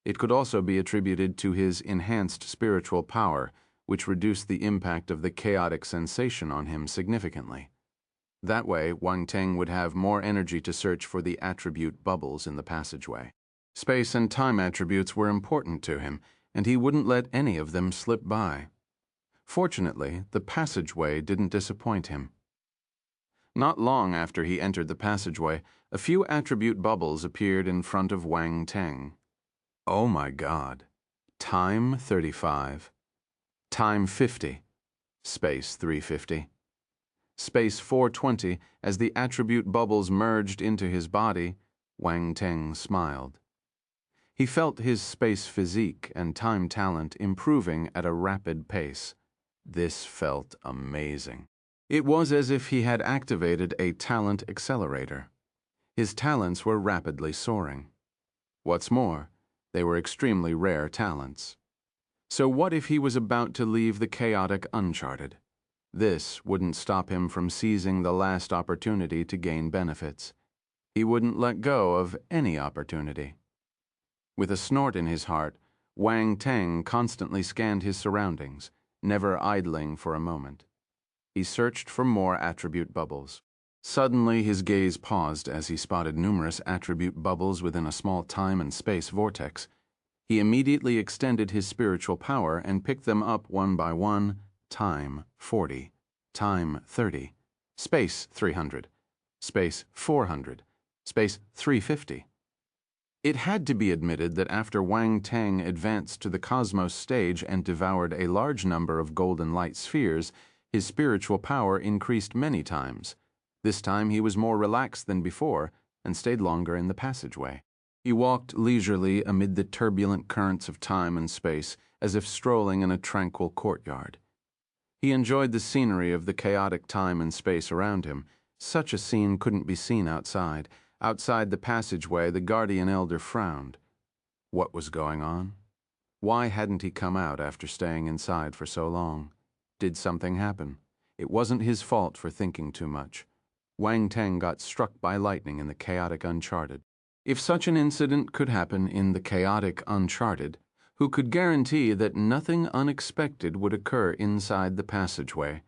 It could also be attributed to his enhanced spiritual power, which reduced the impact of the chaotic sensation on him significantly. That way, Wang Teng would have more energy to search for the attribute bubbles in the passageway. Space and time attributes were important to him, and he wouldn't let any of them slip by. Fortunately, the passageway didn't disappoint him. Not long after he entered the passageway, a few attribute bubbles appeared in front of Wang Teng. Oh my God. Time 35. Time 50. Space 350. Space 420. As the attribute bubbles merged into his body, Wang Teng smiled. He felt his space physique and time talent improving at a rapid pace. This felt amazing. It was as if he had activated a talent accelerator. His talents were rapidly soaring. What's more, they were extremely rare talents. So what if he was about to leave the chaotic uncharted? This wouldn't stop him from seizing the last opportunity to gain benefits. He wouldn't let go of any opportunity. With a snort in his heart, Wang Teng constantly scanned his surroundings, never idling for a moment. He searched for more attribute bubbles. Suddenly, his gaze paused as he spotted numerous attribute bubbles within a small time and space vortex. He immediately extended his spiritual power and picked them up one by one. Time 40, time 30, space 300, space 400, space 350. It had to be admitted that after Wang Teng advanced to the cosmos stage and devoured a large number of golden light spheres, his spiritual power increased many times. This time he was more relaxed than before and stayed longer in the passageway. He walked leisurely amid the turbulent currents of time and space, as if strolling in a tranquil courtyard. He enjoyed the scenery of the chaotic time and space around him. Such a scene couldn't be seen outside. Outside the passageway, the guardian elder frowned. What was going on? Why hadn't he come out after staying inside for so long? Did something happen? It wasn't his fault for thinking too much. Wang Teng got struck by lightning in the chaotic uncharted. If such an incident could happen in the chaotic uncharted, who could guarantee that nothing unexpected would occur inside the passageway?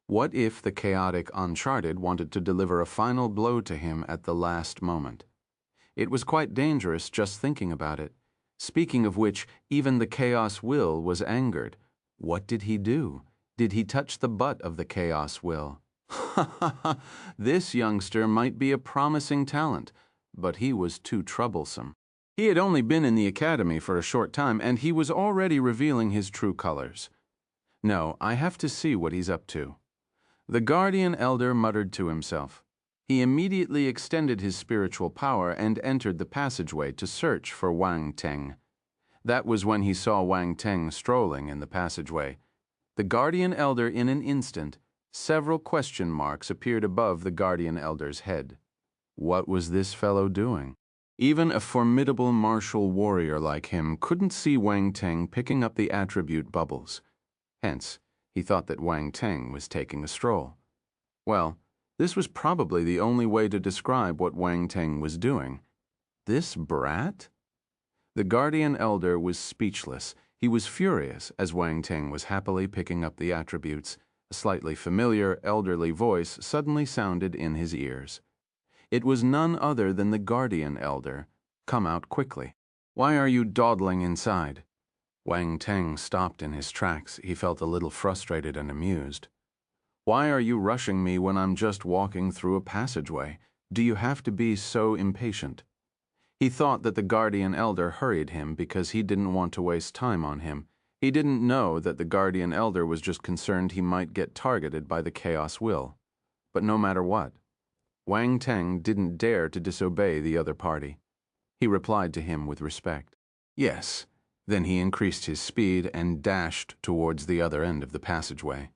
What if the chaotic uncharted wanted to deliver a final blow to him at the last moment? It was quite dangerous just thinking about it. Speaking of which, even the chaos will was angered. What did he do? Did he touch the butt of the chaos will? Ha ha ha! This youngster might be a promising talent, but he was too troublesome. He had only been in the academy for a short time, and he was already revealing his true colors. No, I have to see what he's up to. The guardian elder muttered to himself. He immediately extended his spiritual power and entered the passageway to search for Wang Teng. That was when he saw Wang Teng strolling in the passageway. The guardian elder, in an instant, several question marks appeared above the guardian elder's head. What was this fellow doing? Even a formidable martial warrior like him couldn't see Wang Teng picking up the attribute bubbles. Hence, he thought that Wang Teng was taking a stroll. Well, this was probably the only way to describe what Wang Teng was doing. This brat? The guardian elder was speechless. He was furious as Wang Teng was happily picking up the attributes. A slightly familiar, elderly voice suddenly sounded in his ears. It was none other than the guardian elder. Come out quickly. Why are you dawdling inside? Wang Teng stopped in his tracks. He felt a little frustrated and amused. Why are you rushing me when I'm just walking through a passageway? Do you have to be so impatient? He thought that the guardian elder hurried him because he didn't want to waste time on him. He didn't know that the guardian elder was just concerned he might get targeted by the chaos will. But no matter what, Wang Teng didn't dare to disobey the other party. He replied to him with respect. Yes. Then he increased his speed and dashed towards the other end of the passageway.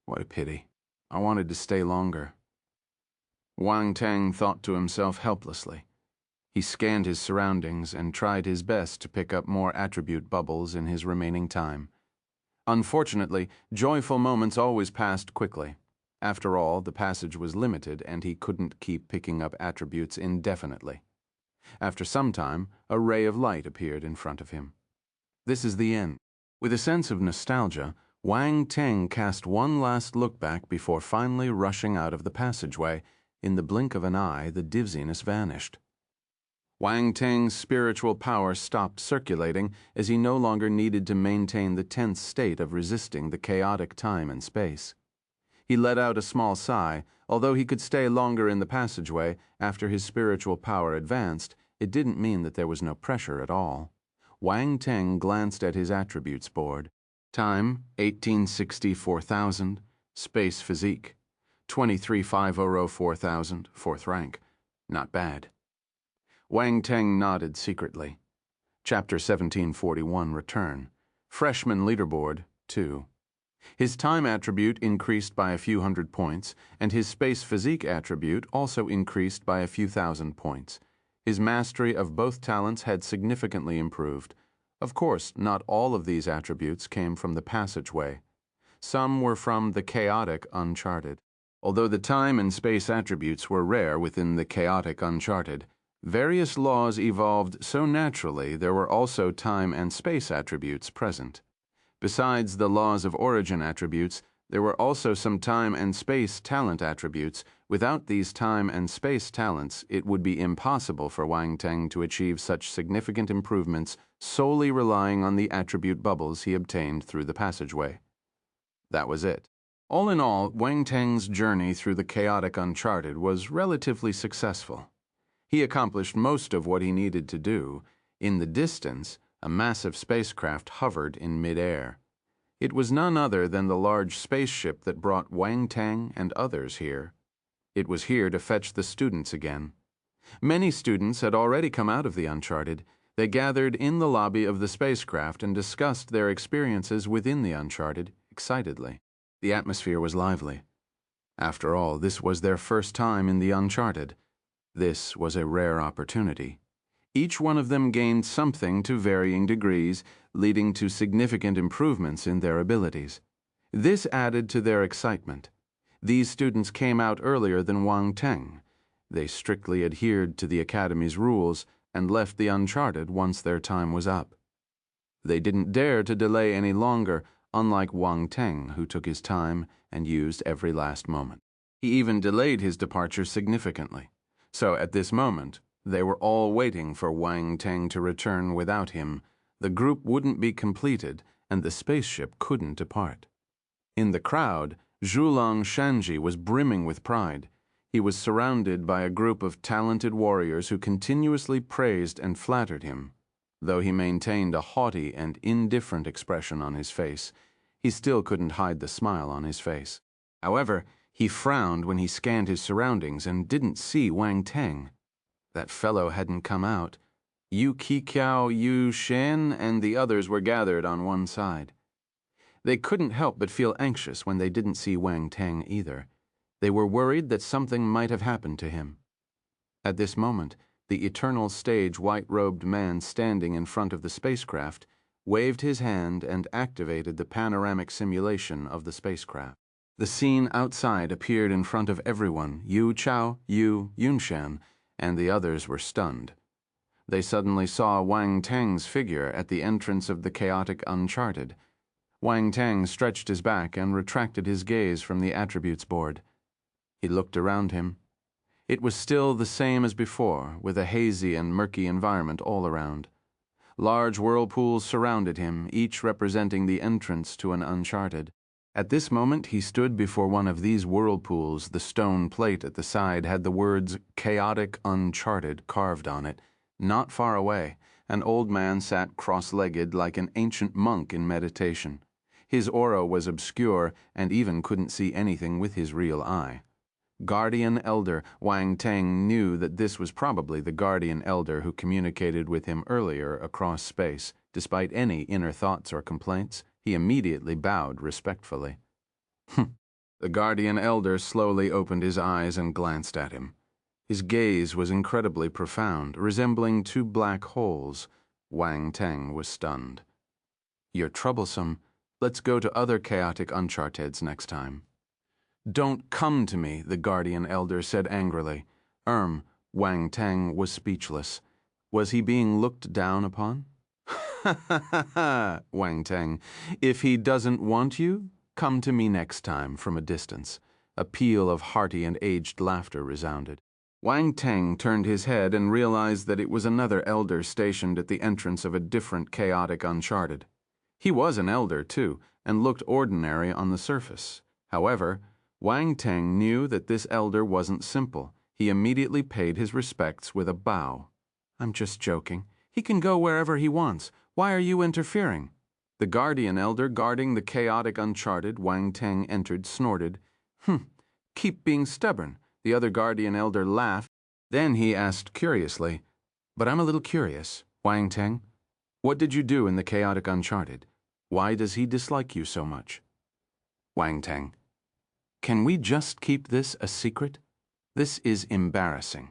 What a pity. I wanted to stay longer. Wang Teng thought to himself helplessly. He scanned his surroundings and tried his best to pick up more attribute bubbles in his remaining time. Unfortunately, joyful moments always passed quickly. After all, the passage was limited and he couldn't keep picking up attributes indefinitely. After some time, a ray of light appeared in front of him. This is the end. With a sense of nostalgia, Wang Teng cast one last look back before finally rushing out of the passageway. In the blink of an eye, the dizziness vanished. Wang Teng's spiritual power stopped circulating as he no longer needed to maintain the tense state of resisting the chaotic time and space. He let out a small sigh. Although he could stay longer in the passageway after his spiritual power advanced, it didn't mean that there was no pressure at all. Wang Teng glanced at his attributes board. Time, 1860-4000. Space physique, 235004,000, 4th rank. Not bad. Wang Teng nodded secretly. Chapter 1741, Return. Freshman leaderboard, 2. His time attribute increased by a few hundred points, and his space physique attribute also increased by a few thousand points. His mastery of both talents had significantly improved. Of course, not all of these attributes came from the passageway. Some were from the chaotic uncharted. Although the time and space attributes were rare within the chaotic uncharted, various laws evolved so naturally there were also time and space attributes present. Besides the laws of origin attributes, there were also some time and space talent attributes. Without these time and space talents, it would be impossible for Wang Teng to achieve such significant improvements solely relying on the attribute bubbles he obtained through the passageway. That was it. All in all, Wang Teng's journey through the chaotic uncharted was relatively successful. He accomplished most of what he needed to do. In the distance, a massive spacecraft hovered in midair. It was none other than the large spaceship that brought Wang Teng and others here. It was here to fetch the students again. Many students had already come out of the uncharted. They gathered in the lobby of the spacecraft and discussed their experiences within the uncharted excitedly. The atmosphere was lively. After all, this was their first time in the uncharted. This was a rare opportunity. Each one of them gained something to varying degrees, leading to significant improvements in their abilities. This added to their excitement. These students came out earlier than Wang Teng. They strictly adhered to the Academy's rules and left the uncharted once their time was up. They didn't dare to delay any longer, unlike Wang Teng, who took his time and used every last moment. He even delayed his departure significantly. So at this moment, they were all waiting for Wang Teng to return. Without him, the group wouldn't be completed and the spaceship couldn't depart. In the crowd, Zhulong Shanji was brimming with pride. He was surrounded by a group of talented warriors who continuously praised and flattered him. Though he maintained a haughty and indifferent expression on his face, he still couldn't hide the smile on his face. However, he frowned when he scanned his surroundings and didn't see Wang Teng. That fellow hadn't come out. Yu Qiqiao, Yu Shen, and the others were gathered on one side. They couldn't help but feel anxious when they didn't see Wang Teng either. They were worried that something might have happened to him. At this moment, the eternal stage white-robed man standing in front of the spacecraft waved his hand and activated the panoramic simulation of the spacecraft. The scene outside appeared in front of everyone. Yu Chao, Yu, Yunshan, and the others were stunned. They suddenly saw Wang Teng's figure at the entrance of the chaotic uncharted. Wang Teng stretched his back and retracted his gaze from the attributes board. He looked around him. It was still the same as before, with a hazy and murky environment all around. Large whirlpools surrounded him, each representing the entrance to an uncharted. At this moment, he stood before one of these whirlpools. The stone plate at the side had the words "Chaotic Uncharted" carved on it. Not far away, an old man sat cross-legged like an ancient monk in meditation. His aura was obscure and even couldn't see anything with his real eye. Guardian Elder. Wang Teng knew that this was probably the Guardian Elder who communicated with him earlier across space. Despite any inner thoughts or complaints, he immediately bowed respectfully. The Guardian Elder slowly opened his eyes and glanced at him. His gaze was incredibly profound, resembling two black holes. Wang Teng was stunned. "You're troublesome. Let's go to other chaotic uncharteds next time." "Don't come to me," the Guardian Elder said angrily. Wang Teng was speechless. Was he being looked down upon? "Ha ha ha ha, Wang Teng. If he doesn't want you, come to me next time," from a distance. A peal of hearty and aged laughter resounded. Wang Teng turned his head and realized that it was another elder stationed at the entrance of a different chaotic uncharted. He was an elder, too, and looked ordinary on the surface. However, Wang Teng knew that this elder wasn't simple. He immediately paid his respects with a bow. "I'm just joking. He can go wherever he wants. Why are you interfering?" The Guardian Elder guarding the chaotic uncharted, Wang Teng entered, snorted. Keep being stubborn." The other Guardian Elder laughed. Then he asked curiously, "But I'm a little curious, Wang Teng. What did you do in the chaotic uncharted? Why does he dislike you so much?" Wang Teng: "Can we just keep this a secret? This is embarrassing."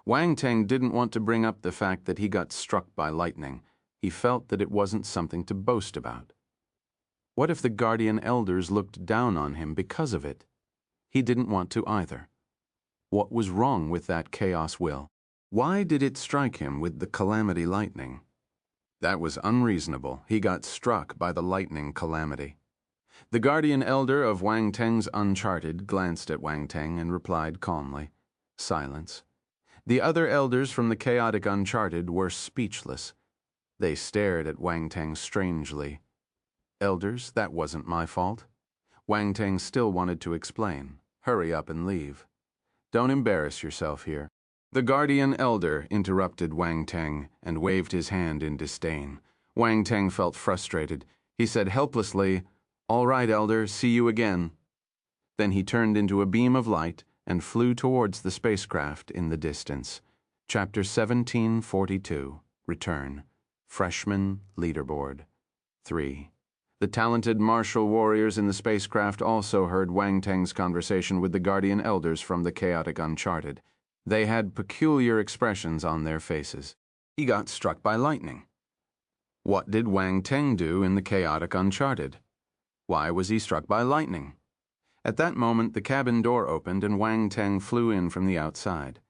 Wang Teng didn't want to bring up the fact that he got struck by lightning. He felt that it wasn't something to boast about. What if the Guardian Elders looked down on him because of it? He didn't want to either. What was wrong with that chaos will? Why did it strike him with the calamity lightning? That was unreasonable. He got struck by the lightning calamity. The Guardian Elder of Wang Teng's Uncharted glanced at Wang Teng and replied calmly. Silence. The other elders from the chaotic Uncharted were speechless. They stared at Wang Teng strangely. "Elders, that wasn't my fault." Wang Teng still wanted to explain. "Hurry up and leave. Don't embarrass yourself here." The Guardian Elder interrupted Wang Teng and waved his hand in disdain. Wang Teng felt frustrated. He said helplessly, "All right, Elder, see you again." Then he turned into a beam of light and flew towards the spacecraft in the distance. Chapter 1742, Return. Freshman Leaderboard. 3. The talented martial warriors in the spacecraft also heard Wang Teng's conversation with the Guardian Elders from the chaotic Uncharted. They had peculiar expressions on their faces. He got struck by lightning. What did Wang Teng do in the chaotic Uncharted? Why was he struck by lightning? At that moment, the cabin door opened and Wang Teng flew in from the outside.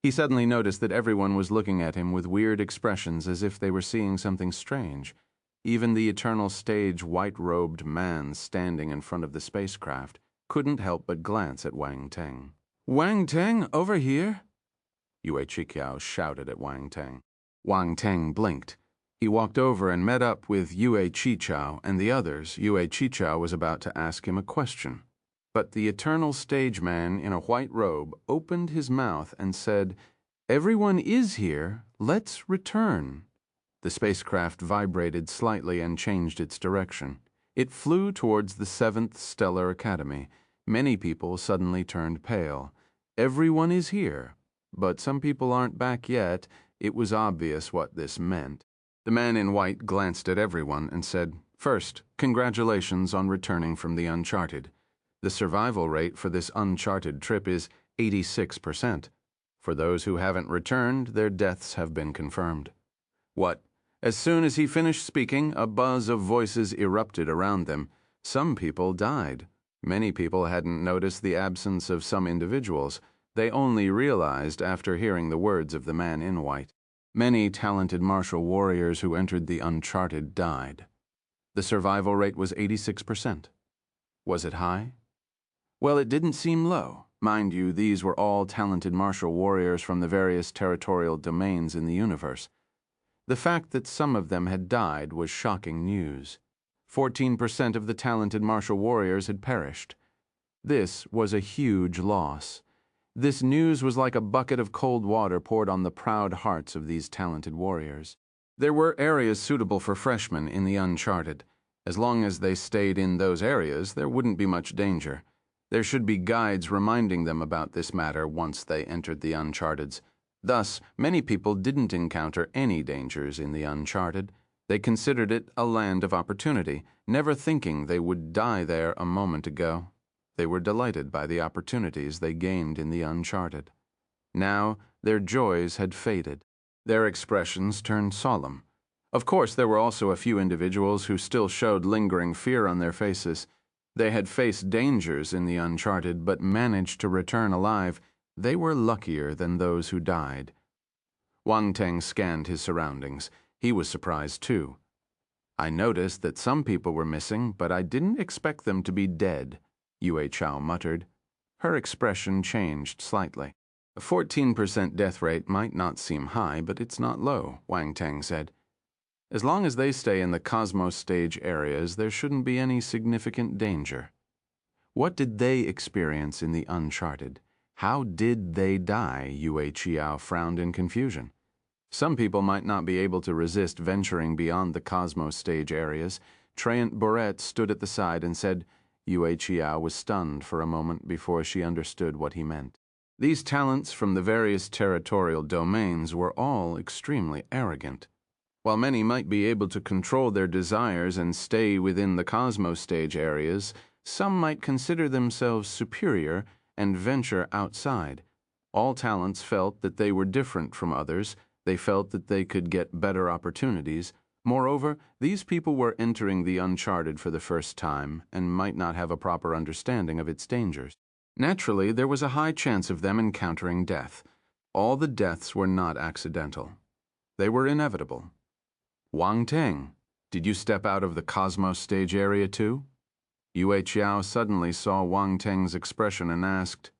He suddenly noticed that everyone was looking at him with weird expressions as if they were seeing something strange. Even the eternal stage white-robed man standing in front of the spacecraft couldn't help but glance at Wang Teng. "Wang Teng, over here!" Yue Qiqiao shouted at Wang Teng. Wang Teng blinked. He walked over and met up with Yue Chichao and the others. Yue Chichao was about to ask him a question. But the eternal stage man in a white robe opened his mouth and said, "Everyone is here. Let's return." The spacecraft vibrated slightly and changed its direction. It flew towards the 7th Stellar Academy. Many people suddenly turned pale. Everyone is here, but some people aren't back yet. It was obvious what this meant. The man in white glanced at everyone and said, "First, congratulations on returning from the Uncharted. The survival rate for this uncharted trip is 86%. For those who haven't returned, their deaths have been confirmed." What? As soon as he finished speaking, a buzz of voices erupted around them. Some people died. Many people hadn't noticed the absence of some individuals. They only realized after hearing the words of the man in white. Many talented martial warriors who entered the Uncharted died. The survival rate was 86%. Was it high? Well, it didn't seem low. Mind you, these were all talented martial warriors from the various territorial domains in the universe. The fact that some of them had died was shocking news. 14% of the talented martial warriors had perished. This was a huge loss. This news was like a bucket of cold water poured on the proud hearts of these talented warriors. There were areas suitable for freshmen in the Uncharted. As long as they stayed in those areas, there wouldn't be much danger. There should be guides reminding them about this matter once they entered the Uncharteds. Thus, many people didn't encounter any dangers in the Uncharted. They considered it a land of opportunity, never thinking they would die there a moment ago. They were delighted by the opportunities they gained in the Uncharted. Now, their joys had faded. Their expressions turned solemn. Of course, there were also a few individuals who still showed lingering fear on their faces. They had faced dangers in the Uncharted, but managed to return alive. They were luckier than those who died. Wang Teng scanned his surroundings. He was surprised too. "I noticed that some people were missing, but I didn't expect them to be dead," Yue Chao muttered. Her expression changed slightly. "A 14% death rate might not seem high, but it's not low," Wang Teng said. "As long as they stay in the Cosmos stage areas, there shouldn't be any significant danger." What did they experience in the Uncharted? How did they die? Yue Chiao frowned in confusion. Some people might not be able to resist venturing beyond the Cosmos stage areas. Traiant Boret stood at the side and said. Yue Chiao was stunned for a moment before she understood what he meant. These talents from the various territorial domains were all extremely arrogant. While many might be able to control their desires and stay within the Cosmos stage areas, some might consider themselves superior and venture outside. All talents felt that they were different from others. They felt that they could get better opportunities. Moreover, these people were entering the Uncharted for the first time and might not have a proper understanding of its dangers. Naturally, there was a high chance of them encountering death. All the deaths were not accidental. They were inevitable. "Wang Teng, did you step out of the Cosmos stage area too?" Yue Chiao suddenly saw Wang Teng's expression and asked,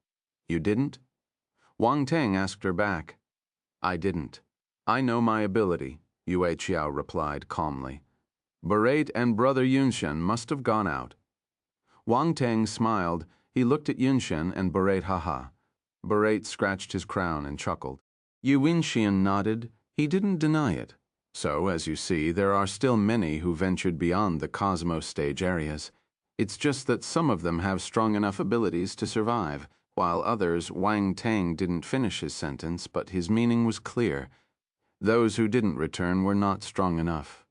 "You didn't?" Wang Teng asked her back. "I didn't. I know my ability," Yue Chiao replied calmly. "Boret and Brother Yunshen must have gone out." Wang Teng smiled. He looked at Yunshen and Boret haha. Boret scratched his crown and chuckled. Yunshen nodded. He didn't deny it. So, as you see, there are still many who ventured beyond the Cosmos stage areas. It's just that some of them have strong enough abilities to survive, while others. Wang Teng didn't finish his sentence, but his meaning was clear. Those who didn't return were not strong enough.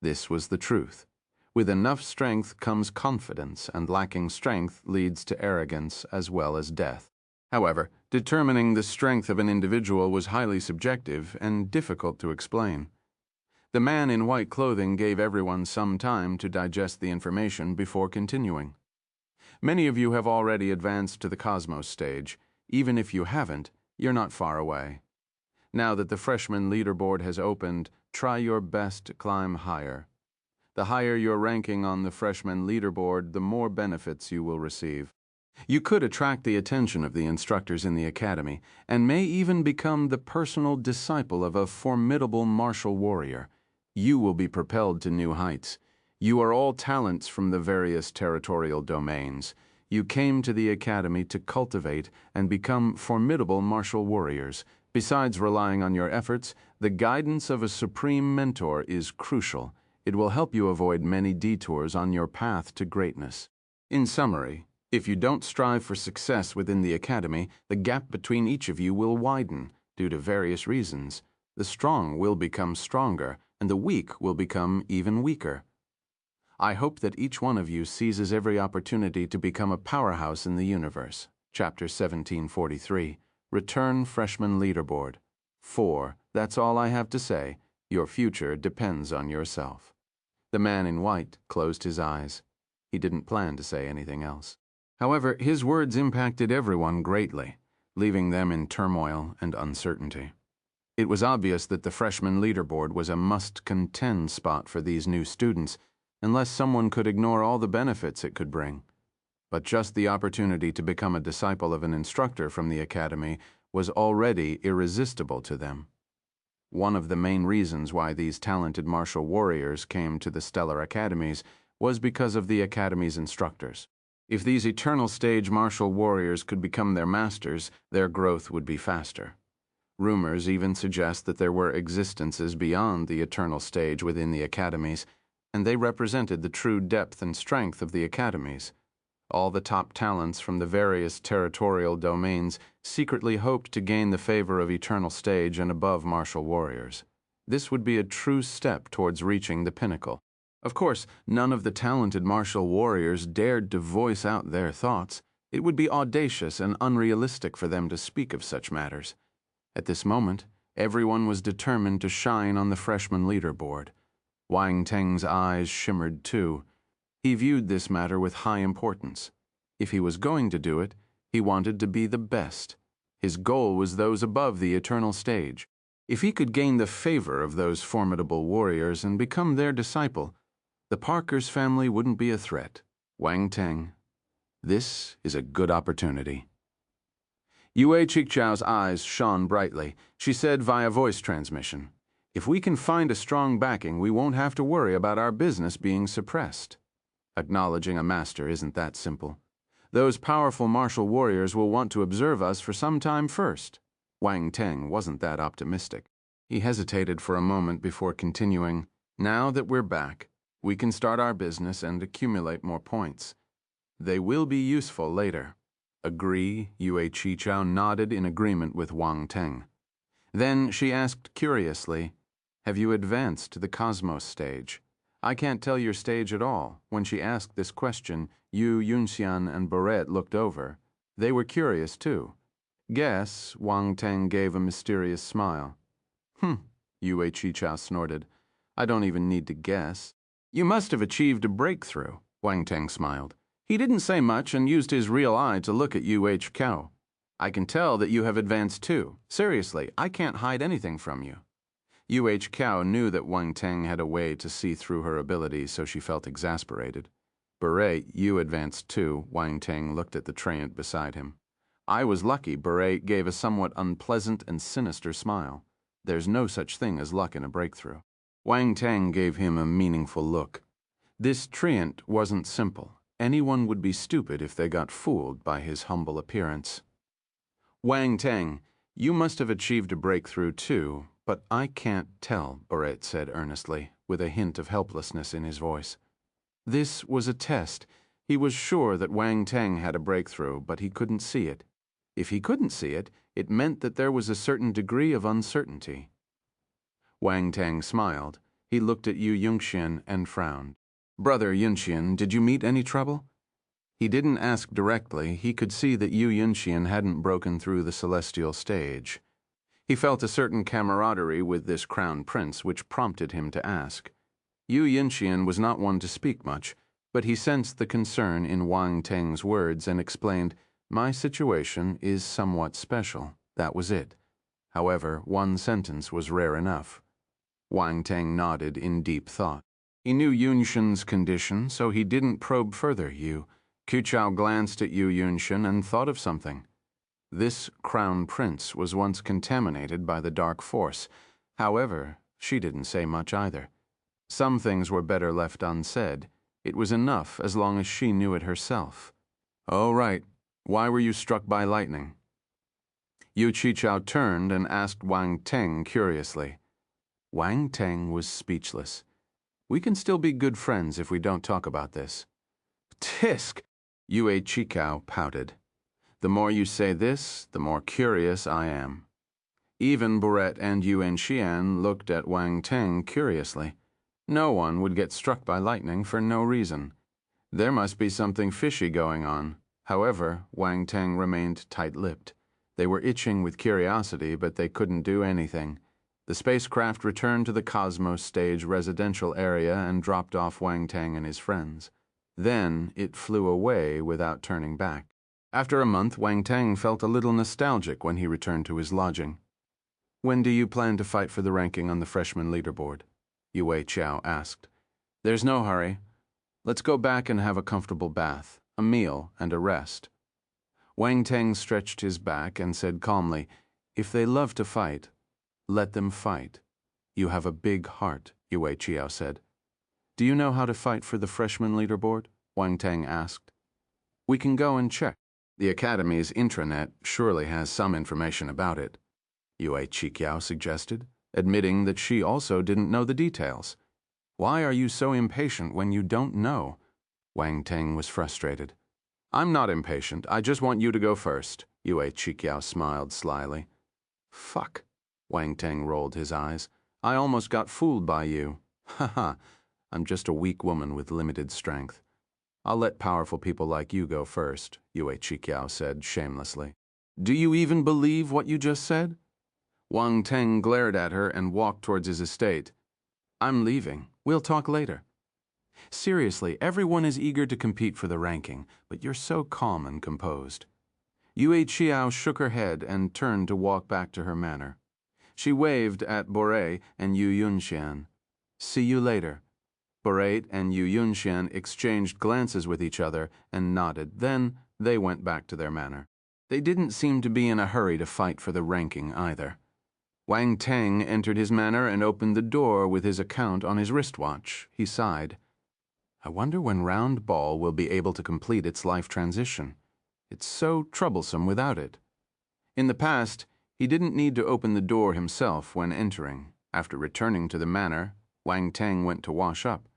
This was the truth. With enough strength comes confidence, and lacking strength leads to arrogance as well as death. However, determining the strength of an individual was highly subjective and difficult to explain. The man in white clothing gave everyone some time to digest the information before continuing. "Many of you have already advanced to the Cosmos stage. Even if you haven't, you're not far away. Now that the freshman leaderboard has opened, try your best to climb higher. The higher your ranking on the freshman leaderboard, the more benefits you will receive. You could attract the attention of the instructors in the academy, and may even become the personal disciple of a formidable martial warrior. You will be propelled to new heights. You are all talents from the various territorial domains. You came to the academy to cultivate and become formidable martial warriors. Besides relying on your efforts, the guidance of a supreme mentor is crucial. It will help you avoid many detours on your path to greatness. In summary, if you don't strive for success within the academy, the gap between each of you will widen due to various reasons. The strong will become stronger, and the weak will become even weaker. I hope that each one of you seizes every opportunity to become a powerhouse in the universe. Chapter 1743, Return Freshman Leaderboard. 4. That's all I have to say. Your future depends on yourself. The man in white closed his eyes. He didn't plan to say anything else. However, his words impacted everyone greatly, leaving them in turmoil and uncertainty. It was obvious that the freshman leaderboard was a must-contend spot for these new students, unless someone could ignore all the benefits it could bring. But just the opportunity to become a disciple of an instructor from the academy was already irresistible to them. One of the main reasons why these talented martial warriors came to the stellar academies was because of the academy's instructors. If these eternal stage martial warriors could become their masters, their growth would be faster. Rumors even suggest that there were existences beyond the eternal stage within the academies, and they represented the true depth and strength of the academies. All the top talents from the various territorial domains secretly hoped to gain the favor of eternal stage and above martial warriors. This would be a true step towards reaching the pinnacle. Of course, none of the talented martial warriors dared to voice out their thoughts. It would be audacious and unrealistic for them to speak of such matters. At this moment, everyone was determined to shine on the freshman leaderboard. Wang Teng's eyes shimmered too. He viewed this matter with high importance. If he was going to do it, he wanted to be the best. His goal was those above the eternal stage. If he could gain the favor of those formidable warriors and become their disciple, the Parkers family wouldn't be a threat. Wang Teng, this is a good opportunity. Yue Chichao's eyes shone brightly. She said via voice transmission, "If we can find a strong backing, we won't have to worry about our business being suppressed." Acknowledging a master isn't that simple. Those powerful martial warriors will want to observe us for some time first. Wang Teng wasn't that optimistic. He hesitated for a moment before continuing, "Now that we're back, we can start our business and accumulate more points. They will be useful later." Agree, Yue Chichao nodded in agreement with Wang Teng. Then she asked curiously, "Have you advanced to the cosmos stage?" "I can't tell your stage at all." When she asked this question, Yu Yunxian and Barrett looked over. They were curious too. "Guess," Wang Teng gave a mysterious smile. Yue Chichao snorted. "I don't even need to guess." "You must have achieved a breakthrough," Wang Teng smiled. He didn't say much and used his real eye to look at Yue Chichao. "I can tell that you have advanced too. Seriously, I can't hide anything from you." Yue Chichao knew that Wang Teng had a way to see through her abilities, so she felt exasperated. "Beret, you advanced too." Wang Teng looked at the treant beside him. "I was lucky." Beret gave a somewhat unpleasant and sinister smile. "There's no such thing as luck in a breakthrough." Wang Teng gave him a meaningful look. This treant wasn't simple. Anyone would be stupid if they got fooled by his humble appearance. "Wang Teng, you must have achieved a breakthrough too, but I can't tell," Barrett said earnestly, with a hint of helplessness in his voice. This was a test. He was sure that Wang Teng had a breakthrough, but he couldn't see it. If he couldn't see it, it meant that there was a certain degree of uncertainty. Wang Teng smiled. He looked at Yu Yunxian and frowned. "Brother Yunxian, did you meet any trouble?" He didn't ask directly. He could see that Yu Yunxian hadn't broken through the celestial stage. He felt a certain camaraderie with this crown prince, which prompted him to ask. Yu Yunxian was not one to speak much, but he sensed the concern in Wang Teng's words and explained, "My situation is somewhat special." That was it. However, one sentence was rare enough. Wang Teng nodded in deep thought. He knew Yunxian's condition, so he didn't probe further. Chichao glanced at Yu Yunxian and thought of something. This crown prince was once contaminated by the dark force. However, she didn't say much either. Some things were better left unsaid. It was enough as long as she knew it herself. "Oh, right. Why were you struck by lightning?" Yu Qichao turned and asked Wang Teng curiously. Wang Teng was speechless. "We can still be good friends if we don't talk about this." "Tisk!" Yue Qichao pouted. "The more you say this, the more curious I am." Even Boret and Yuan Xian looked at Wang Teng curiously. No one would get struck by lightning for no reason. There must be something fishy going on. However, Wang Teng remained tight-lipped. They were itching with curiosity, but they couldn't do anything. The spacecraft returned to the Cosmos Stage residential area and dropped off Wang Teng and his friends. Then it flew away without turning back. After a month, Wang Teng felt a little nostalgic when he returned to his lodging. "When do you plan to fight for the ranking on the freshman leaderboard?" Yue Qichao asked. "There's no hurry. Let's go back and have a comfortable bath, a meal, and a rest." Wang Teng stretched his back and said calmly, "If they love to fight, let them fight." "You have a big heart," Yue Qichao said. "Do you know how to fight for the freshman leaderboard?" Wang Teng asked. "We can go and check. The Academy's intranet surely has some information about it," Yue Qichao suggested, admitting that she also didn't know the details. "Why are you so impatient when you don't know?" Wang Teng was frustrated. "I'm not impatient. I just want you to go first," Yue Qichao smiled slyly. "Fuck," Wang Teng rolled his eyes. "I almost got fooled by you. Haha, I'm just a weak woman with limited strength. I'll let powerful people like you go first," Yue Qichao said shamelessly. "Do you even believe what you just said?" Wang Teng glared at her and walked towards his estate. "I'm leaving. We'll talk later." "Seriously, everyone is eager to compete for the ranking, but you're so calm and composed." Yue Qichao shook her head and turned to walk back to her manor. She waved at Boret and Yu Yunxian. "See you later." Boret and Yu Yunxian exchanged glances with each other and nodded. Then they went back to their manor. They didn't seem to be in a hurry to fight for the ranking either. Wang Teng entered his manor and opened the door with his account on his wristwatch. He sighed. "I wonder when Round Ball will be able to complete its life transition. It's so troublesome without it." In the past, he didn't need to open the door himself when entering. After returning to the manor, Wang Teng went to wash up.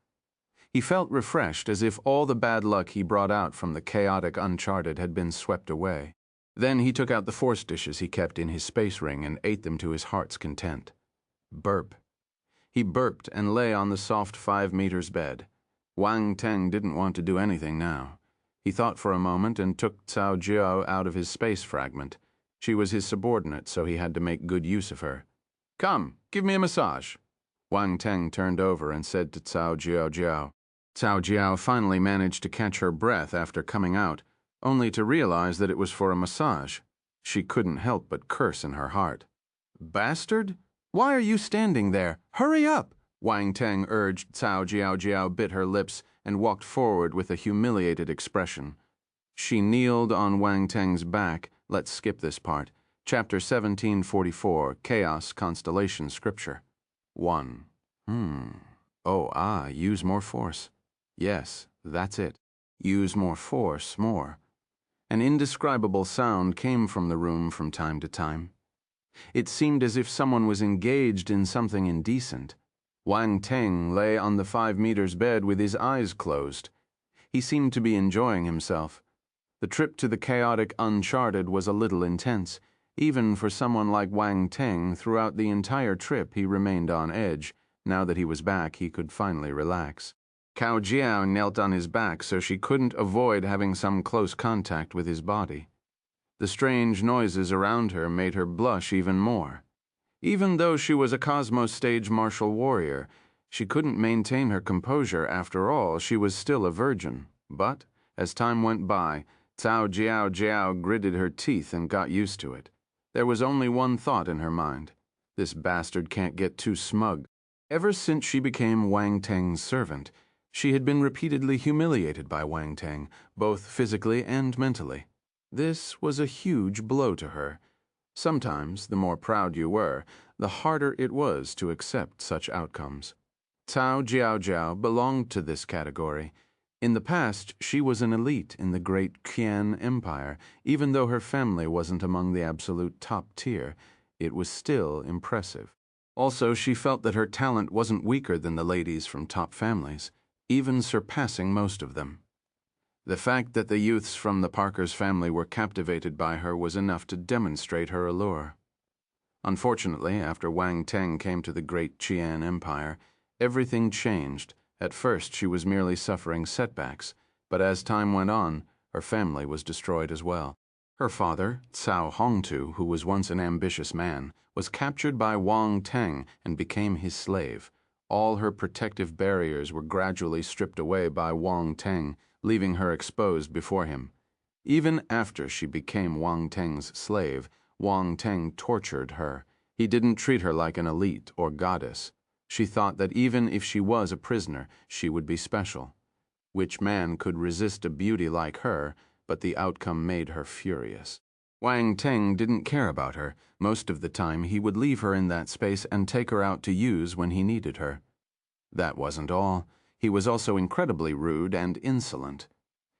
He felt refreshed, as if all the bad luck he brought out from the chaotic Uncharted had been swept away. Then he took out the force dishes he kept in his space ring and ate them to his heart's content. Burp. He burped and lay on the soft 5 meters bed. Wang Teng didn't want to do anything now. He thought for a moment and took Cao Jiao out of his space fragment. She was his subordinate, so he had to make good use of her. "Come, give me a massage." Wang Teng turned over and said to Cao Jiao. Cao Jiao finally managed to catch her breath after coming out, only to realize that it was for a massage. She couldn't help but curse in her heart. "Bastard! Why are you standing there? Hurry up!" Wang Teng urged. Cao Jiao bit her lips and walked forward with a humiliated expression. She kneeled on Wang Teng's back. Let's skip this part. Chapter 1744, Chaos Constellation Scripture. 1. Use more force. Yes, that's it. Use more force, more. An indescribable sound came from the room from time to time. It seemed as if someone was engaged in something indecent. Wang Teng lay on the 5 meters bed with his eyes closed. He seemed to be enjoying himself. The trip to the chaotic Uncharted was a little intense. Even for someone like Wang Teng, throughout the entire trip he remained on edge. Now that he was back, he could finally relax. Cao Jiao knelt on his back so she couldn't avoid having some close contact with his body. The strange noises around her made her blush even more. Even though she was a Cosmos Stage martial warrior, she couldn't maintain her composure. After all, she was still a virgin. But, as time went by, Cao Jiao gritted her teeth and got used to it. There was only one thought in her mind. This bastard can't get too smug. Ever since she became Wang Teng's servant, she had been repeatedly humiliated by Wang Teng, both physically and mentally. This was a huge blow to her. Sometimes, the more proud you were, the harder it was to accept such outcomes. Cao Jiaojiao belonged to this category. In the past, she was an elite in the great Qian Empire. Even though her family wasn't among the absolute top tier, it was still impressive. Also, she felt that her talent wasn't weaker than the ladies from top families, even surpassing most of them. The fact that the youths from the Parkers family were captivated by her was enough to demonstrate her allure. Unfortunately, after Wang Teng came to the great Qian Empire, everything changed. At first, she was merely suffering setbacks, but as time went on, her family was destroyed as well. Her father, Cao Hongtu, who was once an ambitious man, was captured by Wang Teng and became his slave. All her protective barriers were gradually stripped away by Wang Teng, leaving her exposed before him. Even after she became Wang Teng's slave, Wang Teng tortured her. He didn't treat her like an elite or goddess. She thought that even if she was a prisoner, she would be special. Which man could resist a beauty like her, but the outcome made her furious. Wang Teng didn't care about her. Most of the time, he would leave her in that space and take her out to use when he needed her. That wasn't all. He was also incredibly rude and insolent.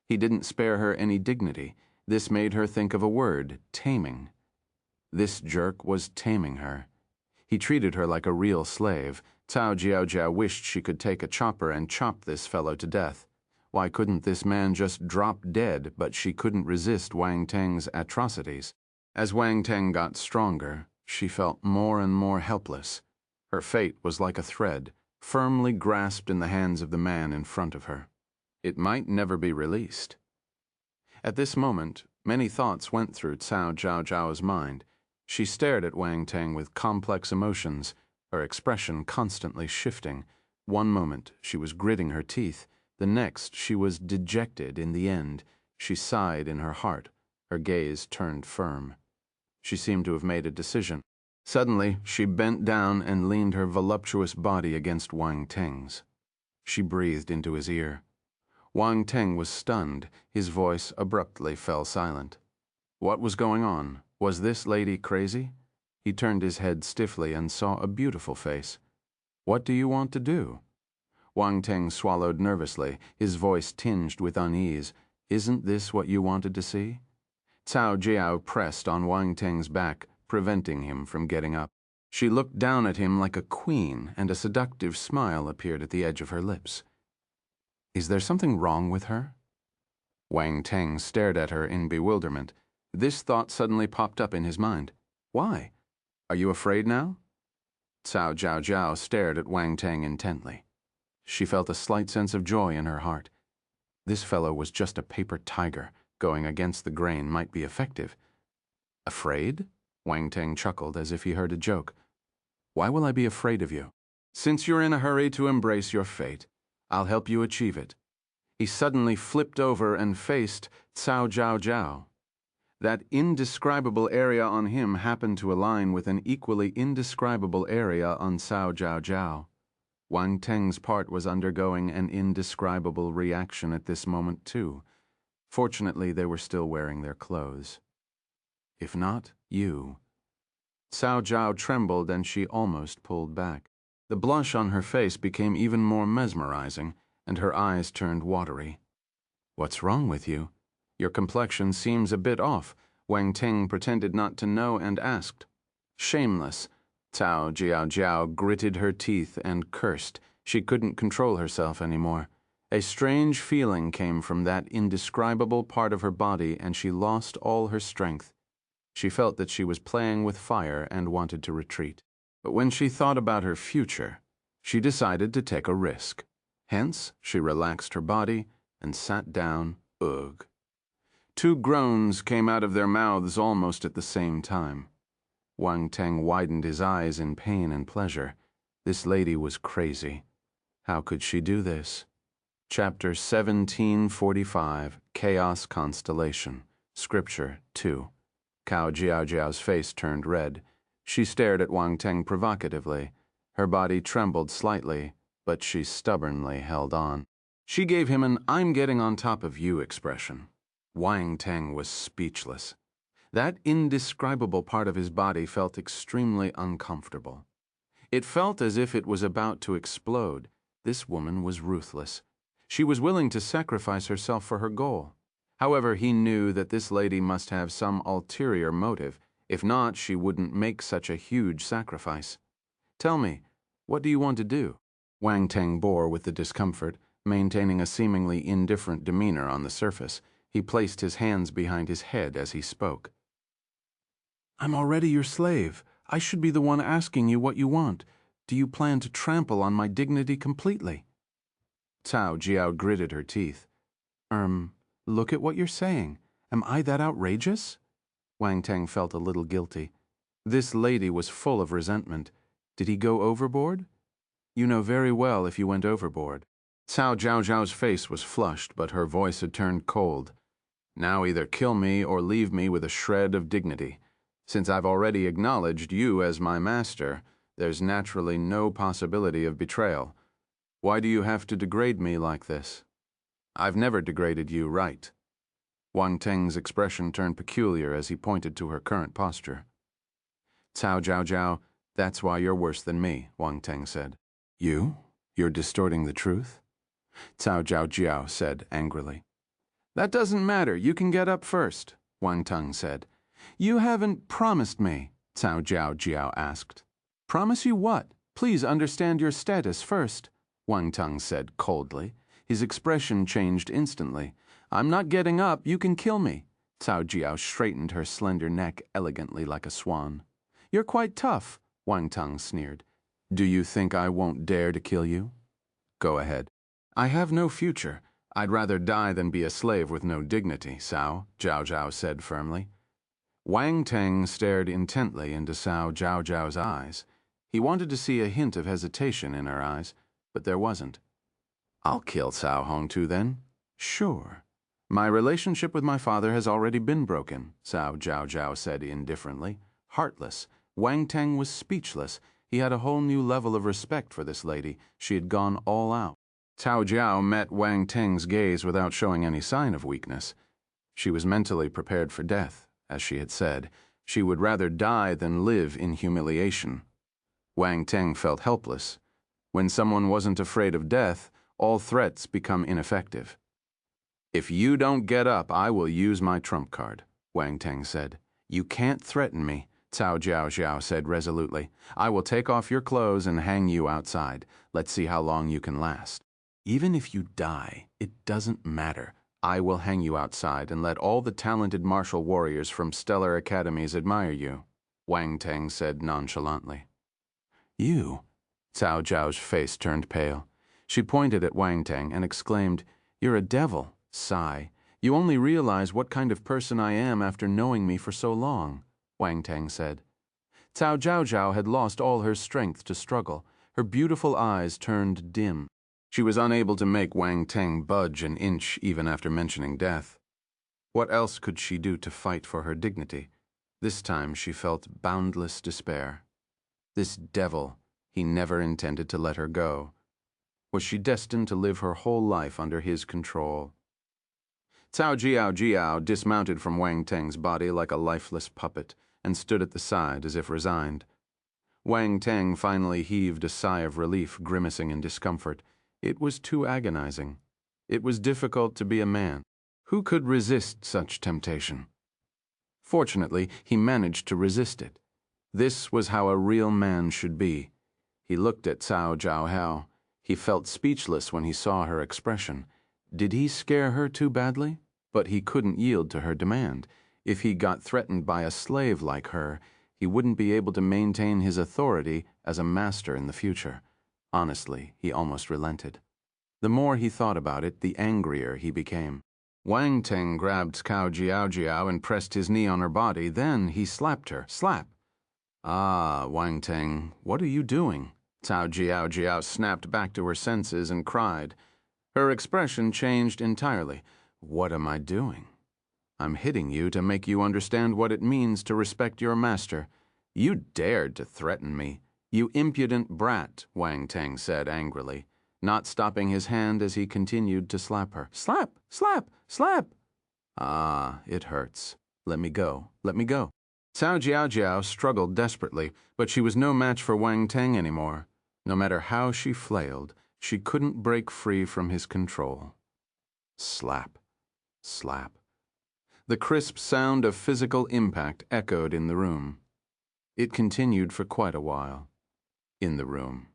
He didn't spare her any dignity. This made her think of a word, taming. This jerk was taming her. He treated her like a real slave. Cao Jiaojia wished she could take a chopper and chop this fellow to death. Why couldn't this man just drop dead? But she couldn't resist Wang Teng's atrocities. As Wang Teng got stronger, she felt more and more helpless. Her fate was like a thread, firmly grasped in the hands of the man in front of her. It might never be released. At this moment, many thoughts went through Cao Jiaojiao's mind. She stared at Wang Teng with complex emotions, her expression constantly shifting. One moment, she was gritting her teeth. The next, she was dejected. In the end, she sighed in her heart, her gaze turned firm. She seemed to have made a decision. Suddenly, she bent down and leaned her voluptuous body against Wang Teng's. She breathed into his ear. Wang Teng was stunned. His voice abruptly fell silent. What was going on? Was this lady crazy? He turned his head stiffly and saw a beautiful face. What do you want to do? Wang Teng swallowed nervously, his voice tinged with unease. Isn't this what you wanted to see? Cao Jiao pressed on Wang Teng's back, preventing him from getting up. She looked down at him like a queen, and a seductive smile appeared at the edge of her lips. Is there something wrong with her? Wang Teng stared at her in bewilderment. This thought suddenly popped up in his mind. Why? Are you afraid now? Cao Jiaojiao stared at Wang Teng intently. She felt a slight sense of joy in her heart. This fellow was just a paper tiger. Going against the grain might be effective. Afraid? Wang Teng chuckled as if he heard a joke. Why will I be afraid of you? Since you're in a hurry to embrace your fate, I'll help you achieve it. He suddenly flipped over and faced Cao Jiaojiao. That indescribable area on him happened to align with an equally indescribable area on Cao Jiaojiao. Wang Teng's part was undergoing an indescribable reaction at this moment, too. Fortunately, they were still wearing their clothes. If not, you. Cao Jiao trembled and she almost pulled back. The blush on her face became even more mesmerizing, and her eyes turned watery. What's wrong with you? Your complexion seems a bit off. Wang Teng pretended not to know and asked. Shameless. Cao Jiaojiao gritted her teeth and cursed. She couldn't control herself anymore. A strange feeling came from that indescribable part of her body, and she lost all her strength. She felt that she was playing with fire and wanted to retreat. But when she thought about her future, she decided to take a risk. Hence, she relaxed her body and sat down. Ugh. Two groans came out of their mouths almost at the same time. Wang Teng widened his eyes in pain and pleasure. This lady was crazy. How could she do this? Chapter 1745, Chaos Constellation, Scripture 2. Cao Jiaojiao's face turned red. She stared at Wang Teng provocatively. Her body trembled slightly, but she stubbornly held on. She gave him an "I'm getting on top of you" expression. Wang Teng was speechless. That indescribable part of his body felt extremely uncomfortable. It felt as if it was about to explode. This woman was ruthless. She was willing to sacrifice herself for her goal. However, he knew that this lady must have some ulterior motive. If not, she wouldn't make such a huge sacrifice. Tell me, what do you want to do? Wang Teng bore with the discomfort, maintaining a seemingly indifferent demeanor on the surface. He placed his hands behind his head as he spoke. I'm already your slave. I should be the one asking you what you want. Do you plan to trample on my dignity completely? Cao Jiao gritted her teeth. Look at what you're saying. Am I that outrageous? Wang Teng felt a little guilty. This lady was full of resentment. Did he go overboard? You know very well if you went overboard. Cao Zhao's face was flushed, but her voice had turned cold. Now either kill me or leave me with a shred of dignity. Since I've already acknowledged you as my master, there's naturally no possibility of betrayal. Why do you have to degrade me like this? I've never degraded you, right? Wang Teng's expression turned peculiar as he pointed to her current posture. Cao Zhao, that's why you're worse than me, Wang Teng said. You? You're distorting the truth? Cao Zhao said angrily. That doesn't matter. You can get up first, Wang Teng said. You haven't promised me, Cao Zhao asked. Promise you what? Please understand your status first, Wang Teng said coldly. His expression changed instantly. I'm not getting up. You can kill me. Cao Jiao straightened her slender neck elegantly like a swan. You're quite tough, Wang Teng sneered. Do you think I won't dare to kill you? Go ahead. I have no future. I'd rather die than be a slave with no dignity, Cao, Zhao said firmly. Wang Teng stared intently into Cao Zhao's eyes. He wanted to see a hint of hesitation in her eyes, but there wasn't. I'll kill Cao Hongtu then. Sure. My relationship with my father has already been broken, Cao Zhao said indifferently. Heartless. Wang Teng was speechless. He had a whole new level of respect for this lady. She had gone all out. Cao Jiao met Wang Teng's gaze without showing any sign of weakness. She was mentally prepared for death, as she had said. She would rather die than live in humiliation. Wang Teng felt helpless. When someone wasn't afraid of death, all threats become ineffective. If you don't get up, I will use my trump card, Wang Teng said. You can't threaten me, Cao Zhao said resolutely. I will take off your clothes and hang you outside. Let's see how long you can last. Even if you die, it doesn't matter. I will hang you outside and let all the talented martial warriors from stellar academies admire you, Wang Teng said nonchalantly. You? Cao Zhao's face turned pale. She pointed at Wang Teng and exclaimed, You're a devil. Sigh. You only realize what kind of person I am after knowing me for so long, Wang Teng said. Cao Zhao had lost all her strength to struggle. Her beautiful eyes turned dim. She was unable to make Wang Teng budge an inch even after mentioning death. What else could she do to fight for her dignity? This time she felt boundless despair. This devil, he never intended to let her go. Was she destined to live her whole life under his control? Cao Jiao dismounted from Wang Teng's body like a lifeless puppet and stood at the side as if resigned. Wang Teng finally heaved a sigh of relief, grimacing in discomfort. It was too agonizing. It was difficult to be a man. Who could resist such temptation? Fortunately, he managed to resist it. This was how a real man should be. He looked at Cao Zhao. He felt speechless when he saw her expression. Did he scare her too badly? But he couldn't yield to her demand. If he got threatened by a slave like her, he wouldn't be able to maintain his authority as a master in the future. Honestly, he almost relented. The more he thought about it, the angrier he became. Wang Teng grabbed Cao Jiao and pressed his knee on her body. Then he slapped her. Slap! Ah, Wang Teng, what are you doing? Cao Jiao snapped back to her senses and cried. Her expression changed entirely. What am I doing? I'm hitting you to make you understand what it means to respect your master. You dared to threaten me. You impudent brat, Wang Teng said angrily, not stopping his hand as he continued to slap her. Slap! Slap! Slap! Ah, it hurts. Let me go. Let me go. Cao Jiao struggled desperately, but she was no match for Wang Teng anymore. No matter how she flailed, She couldn't break free from his control. Slap, slap. The crisp sound of physical impact echoed in the room. It continued for quite a while. In the room.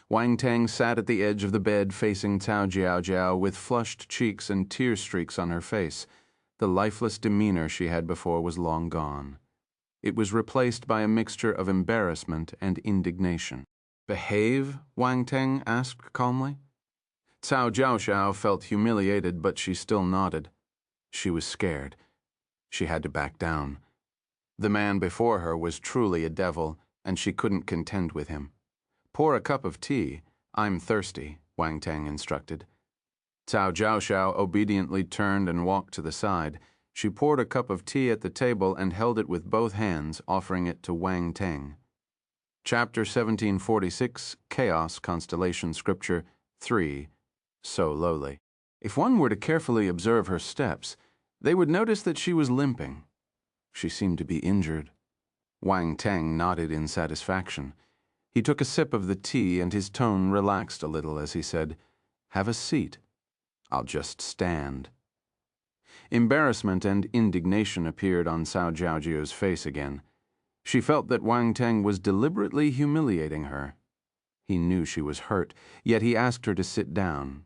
Wang Tang sat at the edge of the bed facing Cao Jiao with flushed cheeks and tear streaks on her face. The lifeless demeanor she had before was long gone. It was replaced by a mixture of embarrassment and indignation. "Behave?" Wang Tang asked calmly. Cao Jiao felt humiliated, but she still nodded. She was scared. She had to back down. The man before her was truly a devil, and she couldn't contend with him. "Pour a cup of tea. I'm thirsty," Wang Tang instructed. Cao Jiao obediently turned and walked to the side. She poured a cup of tea at the table and held it with both hands, offering it to Wang Tang. Chapter 1746, Chaos Constellation Scripture 3, So Lowly. If one were to carefully observe her steps, they would notice that she was limping. She seemed to be injured. Wang Tang nodded in satisfaction. He took a sip of the tea and his tone relaxed a little as he said, "Have a seat. I'll just stand." Embarrassment and indignation appeared on Cao Jiao's face again. She felt that Wang Tang was deliberately humiliating her. He knew she was hurt, yet he asked her to sit down.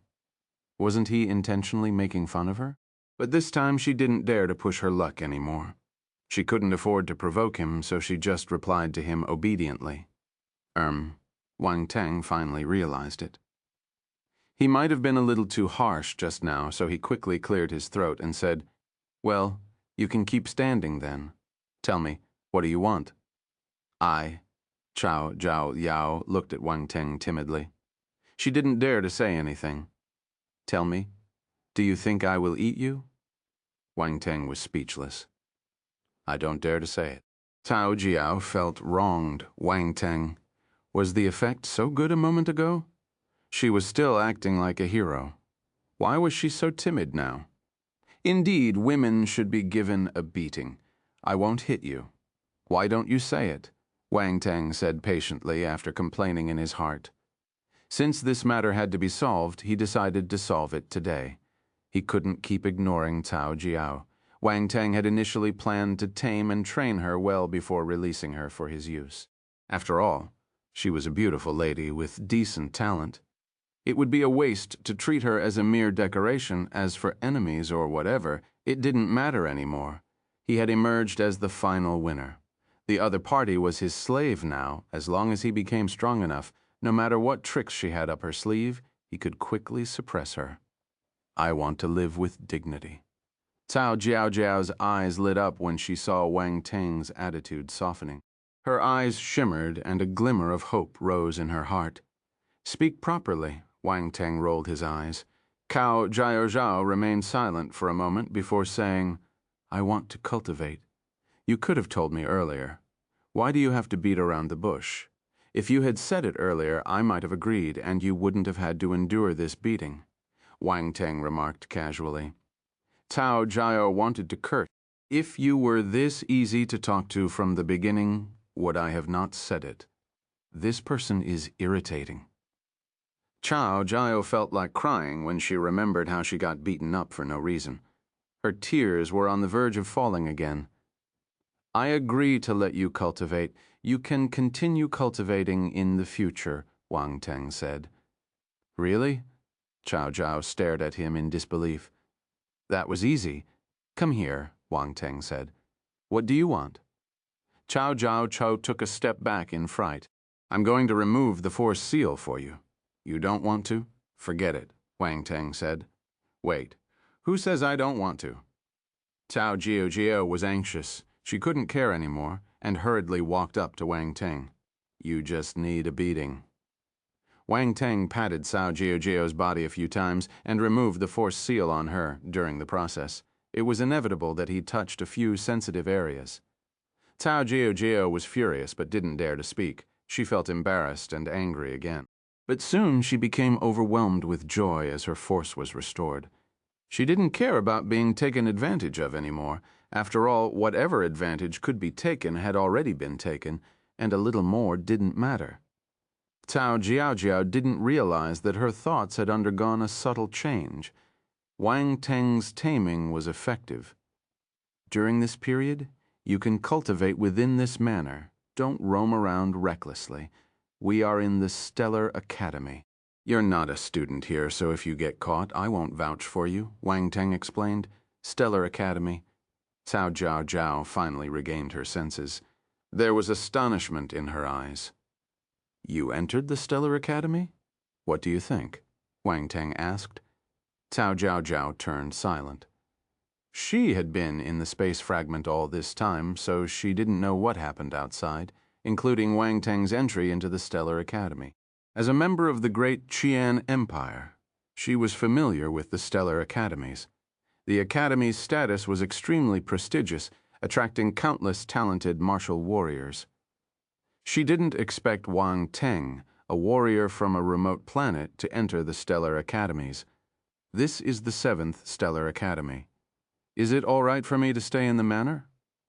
Wasn't he intentionally making fun of her? But this time she didn't dare to push her luck anymore. She couldn't afford to provoke him, so she just replied to him obediently. Wang Tang finally realized it. He might have been a little too harsh just now, so he quickly cleared his throat and said, "Well, you can keep standing then. Tell me, what do you want?" Cao Jiao looked at Wang Tang timidly. She didn't dare to say anything. "Tell me, do you think I will eat you?" Wang Tang was speechless. "I don't dare to say it." Cao Jiao felt wronged. Wang Tang. Was the effect so good a moment ago? She was still acting like a hero. Why was she so timid now? Indeed, women should be given a beating. "I won't hit you." "Why don't you say it?" Wang Tang said patiently after complaining in his heart. Since this matter had to be solved, he decided to solve it today. He couldn't keep ignoring Cao Jiao. Wang Tang had initially planned to tame and train her well before releasing her for his use. After all, she was a beautiful lady with decent talent. It would be a waste to treat her as a mere decoration. As for enemies or whatever, it didn't matter anymore. He had emerged as the final winner. The other party was his slave now. As long as he became strong enough, no matter what tricks she had up her sleeve, he could quickly suppress her. "I want to live with dignity." Cao Jiao's eyes lit up when she saw Wang Tang's attitude softening. Her eyes shimmered and a glimmer of hope rose in her heart. "Speak properly." Wang Tang rolled his eyes. Cao Jiao remained silent for a moment before saying, "I want to cultivate. You could have told me earlier. Why do you have to beat around the bush? If you had said it earlier, I might have agreed, and you wouldn't have had to endure this beating," Wang Tang remarked casually. Cao Jiao wanted to curse. "If you were this easy to talk to from the beginning, would I have not said it? This person is irritating." Cao Jiao felt like crying when she remembered how she got beaten up for no reason. Her tears were on the verge of falling again. "I agree to let you cultivate. You can continue cultivating in the future," Wang Tang said. "Really?" Cao Jiao stared at him in disbelief. "That was easy. Come here," Wang Tang said. "What do you want?" Cao Jiao took a step back in fright. "I'm going to remove the force seal for you." "You don't want to?" "Forget it," Wang Tang said. "Wait, who says I don't want to?" Cao Jiao was anxious. She couldn't care anymore, and hurriedly walked up to Wang Tang. "You just need a beating." Wang Tang patted Cao Jiao's body a few times and removed the force seal on her during the process. It was inevitable that he touched a few sensitive areas. Cao Jiao was furious but didn't dare to speak. She felt embarrassed and angry again. But soon she became overwhelmed with joy as her force was restored. She didn't care about being taken advantage of anymore. After all, whatever advantage could be taken had already been taken, and a little more didn't matter. Cao Jiaojiao didn't realize that her thoughts had undergone a subtle change. Wang Teng's taming was effective. During this period, you can cultivate within this manner. Don't roam around recklessly. We are in the Stellar Academy. You're not a student here, so if you get caught, I won't vouch for you, Wang Teng explained. Stellar Academy. Cao Jiaojiao finally regained her senses. There was astonishment in her eyes. You entered the Stellar Academy? What do you think? Wang Teng asked. Cao Jiaojiao turned silent. She had been in the space fragment all this time, so she didn't know what happened outside, including Wang Teng's entry into the Stellar Academy. As a member of the great Qian Empire, she was familiar with the Stellar Academies. The Academy's status was extremely prestigious, attracting countless talented martial warriors. She didn't expect Wang Teng, a warrior from a remote planet, to enter the Stellar Academies. This is the 7th Stellar Academy. Is it all right for me to stay in the manor?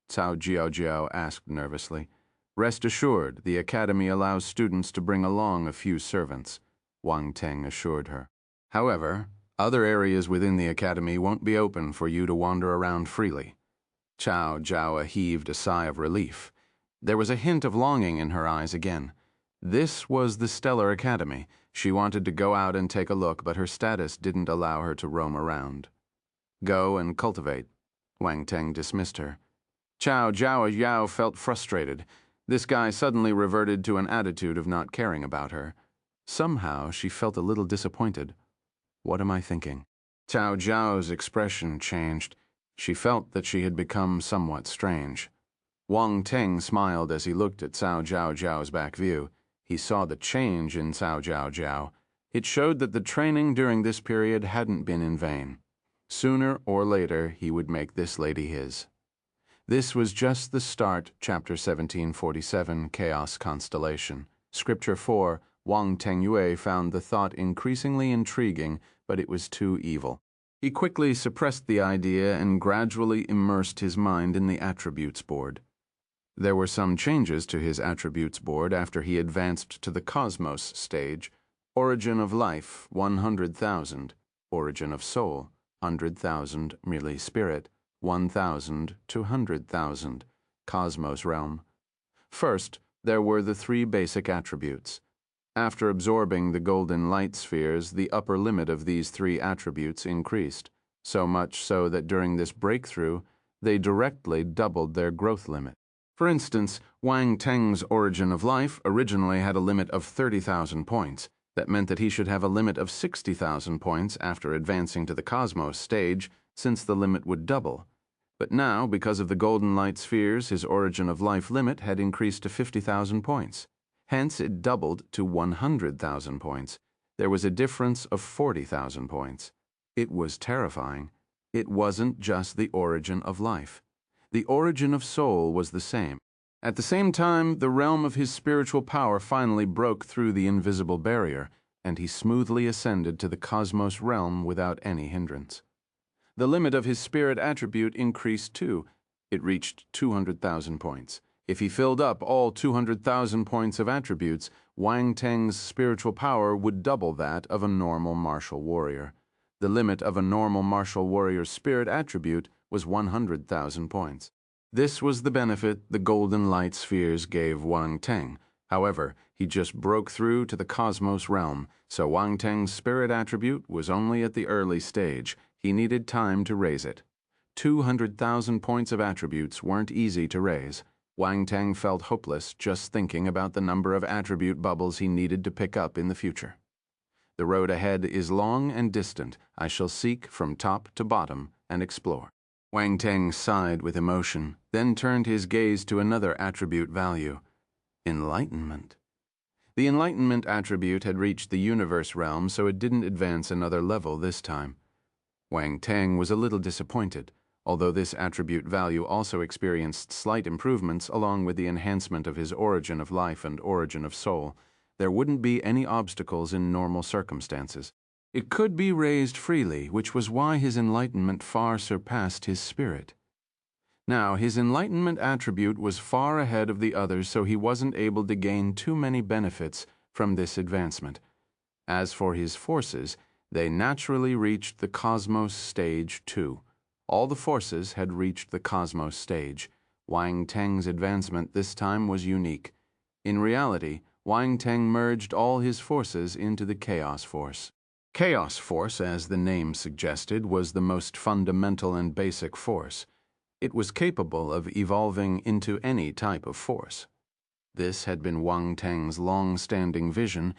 Cao Jiaojiao asked nervously. Rest assured, the Academy allows students to bring along a few servants, Wang Teng assured her. However, other areas within the Academy won't be open for you to wander around freely. Cao Jiao heaved a sigh of relief. There was a hint of longing in her eyes again. This was the Stellar Academy. She wanted to go out and take a look, but her status didn't allow her to roam around. Go and cultivate. Wang Teng dismissed her. Cao Jiaojiao felt frustrated. This guy suddenly reverted to an attitude of not caring about her. Somehow she felt a little disappointed. What am I thinking? Cao Jiao's expression changed. She felt that she had become somewhat strange. Wang Teng smiled as he looked at Cao Jiaojiao's back view. He saw the change in Cao Jiaojiao. It showed that the training during this period hadn't been in vain. Sooner or later, he would make this lady his. This was just the start, Chapter 1747, Chaos Constellation. Scripture 4, Wang Tengyue found the thought increasingly intriguing, but it was too evil. He quickly suppressed the idea and gradually immersed his mind in the attributes board. There were some changes to his attributes board after he advanced to the cosmos stage. Origin of life, 100,000. Origin of soul, 100,000 merely spirit. 1,000 to 100,000, cosmos realm. First, there were the 3 basic attributes. After absorbing the golden light spheres, the upper limit of these 3 attributes increased, so much so that during this breakthrough, they directly doubled their growth limit. For instance, Wang Teng's origin of life originally had a limit of 30,000 points. That meant that he should have a limit of 60,000 points after advancing to the cosmos stage, since the limit would double. But now, because of the golden light spheres, his origin of life limit had increased to 50,000 points. Hence, it doubled to 100,000 points. There was a difference of 40,000 points. It was terrifying. It wasn't just the origin of life. The origin of soul was the same. At the same time, the realm of his spiritual power finally broke through the invisible barrier, and he smoothly ascended to the cosmos realm without any hindrance. The limit of his spirit attribute increased too. It reached 200,000 points. If he filled up all 200,000 points of attributes, Wang Teng's spiritual power would double that of a normal martial warrior. The limit of a normal martial warrior's spirit attribute was 100,000 points. This was the benefit the golden light spheres gave Wang Teng. However, he just broke through to the cosmos realm, so Wang Teng's spirit attribute was only at the early stage. He needed time to raise it. 200,000 points of attributes weren't easy to raise. Wang Teng felt hopeless just thinking about the number of attribute bubbles he needed to pick up in the future. The road ahead is long and distant. I shall seek from top to bottom and explore. Wang Teng sighed with emotion, then turned his gaze to another attribute value. Enlightenment. The enlightenment attribute had reached the universe realm, so it didn't advance another level this time. Wang Teng was a little disappointed. Although this attribute value also experienced slight improvements along with the enhancement of his origin of life and origin of soul, there wouldn't be any obstacles in normal circumstances. It could be raised freely, which was why his enlightenment far surpassed his spirit. Now, his enlightenment attribute was far ahead of the others, so he wasn't able to gain too many benefits from this advancement. As for his forces, they naturally reached the cosmos stage too. All the forces had reached the cosmos stage. Wang Teng's advancement this time was unique. In reality, Wang Teng merged all his forces into the Chaos Force. Chaos Force, as the name suggested, was the most fundamental and basic force. It was capable of evolving into any type of force. This had been Wang Teng's long-standing vision.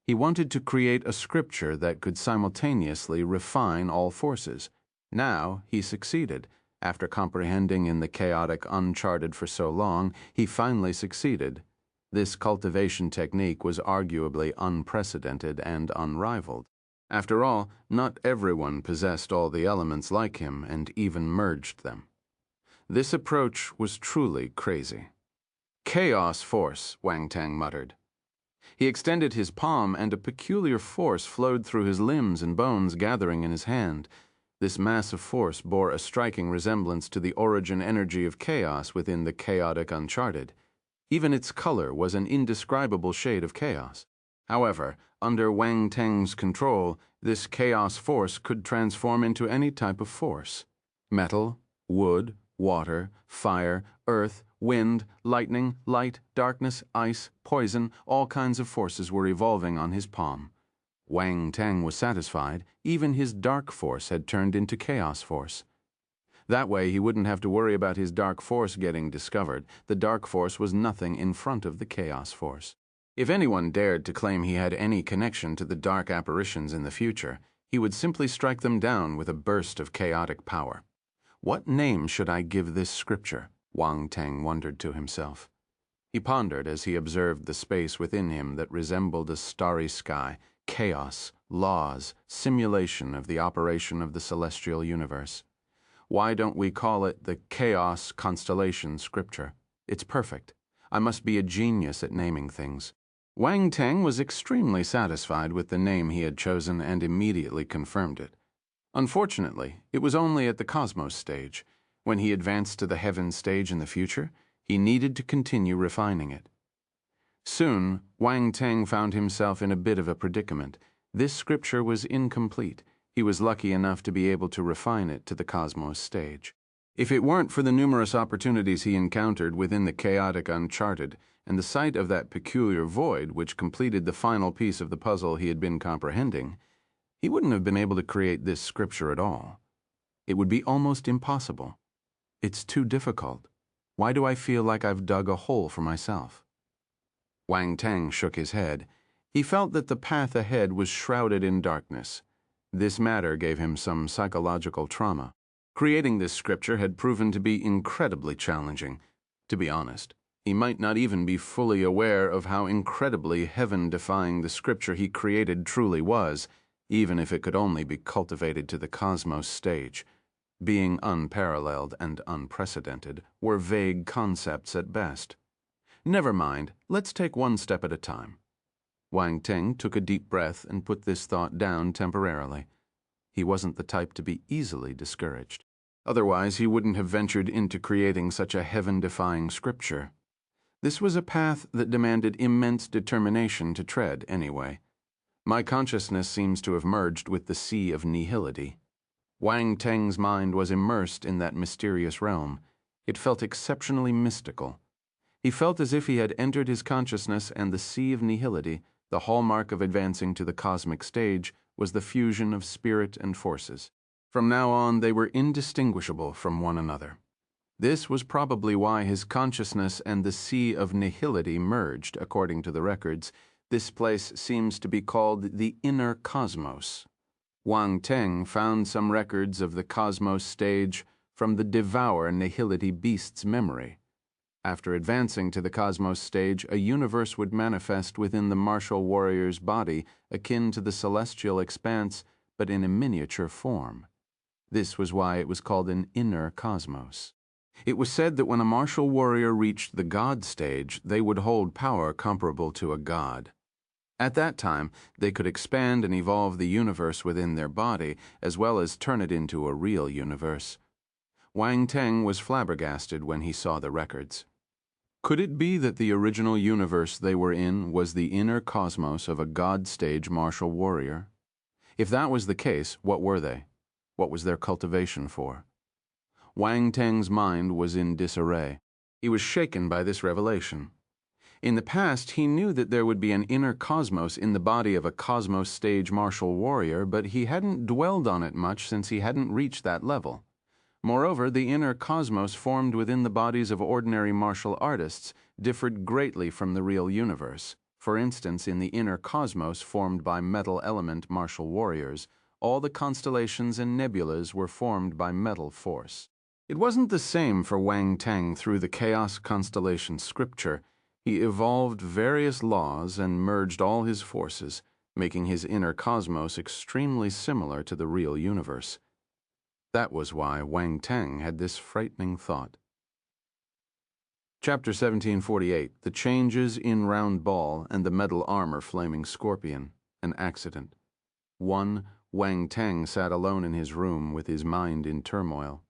He wanted to create a scripture that could simultaneously refine all forces. Now he succeeded. After comprehending in the chaotic uncharted for so long, he finally succeeded. This cultivation technique was arguably unprecedented and unrivaled. After all, not everyone possessed all the elements like him and even merged them. This approach was truly crazy. Chaos Force, Wang Teng muttered. He extended his palm, and a peculiar force flowed through his limbs and bones, gathering in his hand. This mass of force bore a striking resemblance to the origin energy of chaos within the chaotic uncharted. Even its color was an indescribable shade of chaos. However, under Wang Teng's control, this chaos force could transform into any type of force. Metal, wood, water, fire, earth, wind, lightning, light, darkness, ice, poison, all kinds of forces were evolving on his palm. Wang Teng was satisfied. Even his dark force had turned into chaos force. That way he wouldn't have to worry about his dark force getting discovered. The dark force was nothing in front of the chaos force. If anyone dared to claim he had any connection to the dark apparitions in the future, he would simply strike them down with a burst of chaotic power. What name should I give this scripture? Wang Teng wondered to himself. He pondered as he observed the space within him that resembled a starry sky, chaos, laws, simulation of the operation of the celestial universe. Why don't we call it the Chaos Constellation Scripture? It's perfect. I must be a genius at naming things. Wang Teng was extremely satisfied with the name he had chosen and immediately confirmed it. Unfortunately, it was only at the cosmos stage. When he advanced to the heaven stage in the future, he needed to continue refining it. Soon, Wang Teng found himself in a bit of a predicament. This scripture was incomplete. He was lucky enough to be able to refine it to the cosmos stage. If it weren't for the numerous opportunities he encountered within the chaotic uncharted and the sight of that peculiar void which completed the final piece of the puzzle he had been comprehending, he wouldn't have been able to create this scripture at all. It would be almost impossible. It's too difficult. Why do I feel like I've dug a hole for myself? Wang Teng shook his head. He felt that the path ahead was shrouded in darkness. This matter gave him some psychological trauma. Creating this scripture had proven to be incredibly challenging. To be honest, he might not even be fully aware of how incredibly heaven-defying the scripture he created truly was, even if it could only be cultivated to the cosmos stage. Being unparalleled and unprecedented were vague concepts at best. Never mind, let's take one step at a time. Wang Teng took a deep breath and put this thought down temporarily. He wasn't the type to be easily discouraged. Otherwise, he wouldn't have ventured into creating such a heaven-defying scripture. This was a path that demanded immense determination to tread, anyway. My consciousness seems to have merged with the sea of nihility. Wang Teng's mind was immersed in that mysterious realm. It felt exceptionally mystical. He felt as if he had entered his consciousness, and the sea of nihility, the hallmark of advancing to the cosmic stage, was the fusion of spirit and forces. From now on, they were indistinguishable from one another. This was probably why his consciousness and the sea of nihility merged, according to the records. This place seems to be called the inner cosmos. Wang Teng found some records of the cosmos stage from the Devour Nihility Beast's memory. After advancing to the cosmos stage, a universe would manifest within the martial warrior's body, akin to the celestial expanse, but in a miniature form. This was why it was called an inner cosmos. It was said that when a martial warrior reached the god stage, they would hold power comparable to a god. At that time, they could expand and evolve the universe within their body, as well as turn it into a real universe. Wang Teng was flabbergasted when he saw the records. Could it be that the original universe they were in was the inner cosmos of a god-stage martial warrior? If that was the case, what were they? What was their cultivation for? Wang Teng's mind was in disarray. He was shaken by this revelation. In the past, he knew that there would be an inner cosmos in the body of a cosmos stage martial warrior, but he hadn't dwelled on it much since he hadn't reached that level. Moreover, the inner cosmos formed within the bodies of ordinary martial artists differed greatly from the real universe. For instance, in the inner cosmos formed by metal element martial warriors, all the constellations and nebulas were formed by metal force. It wasn't the same for Wang Teng through the chaos constellation scripture. He evolved various laws and merged all his forces, making his inner cosmos extremely similar to the real universe. That was why Wang Teng had this frightening thought. Chapter 1748, The Changes in Round Ball and the Metal Armor Flaming Scorpion, An Accident. 1. Wang Teng sat alone in his room with his mind in turmoil.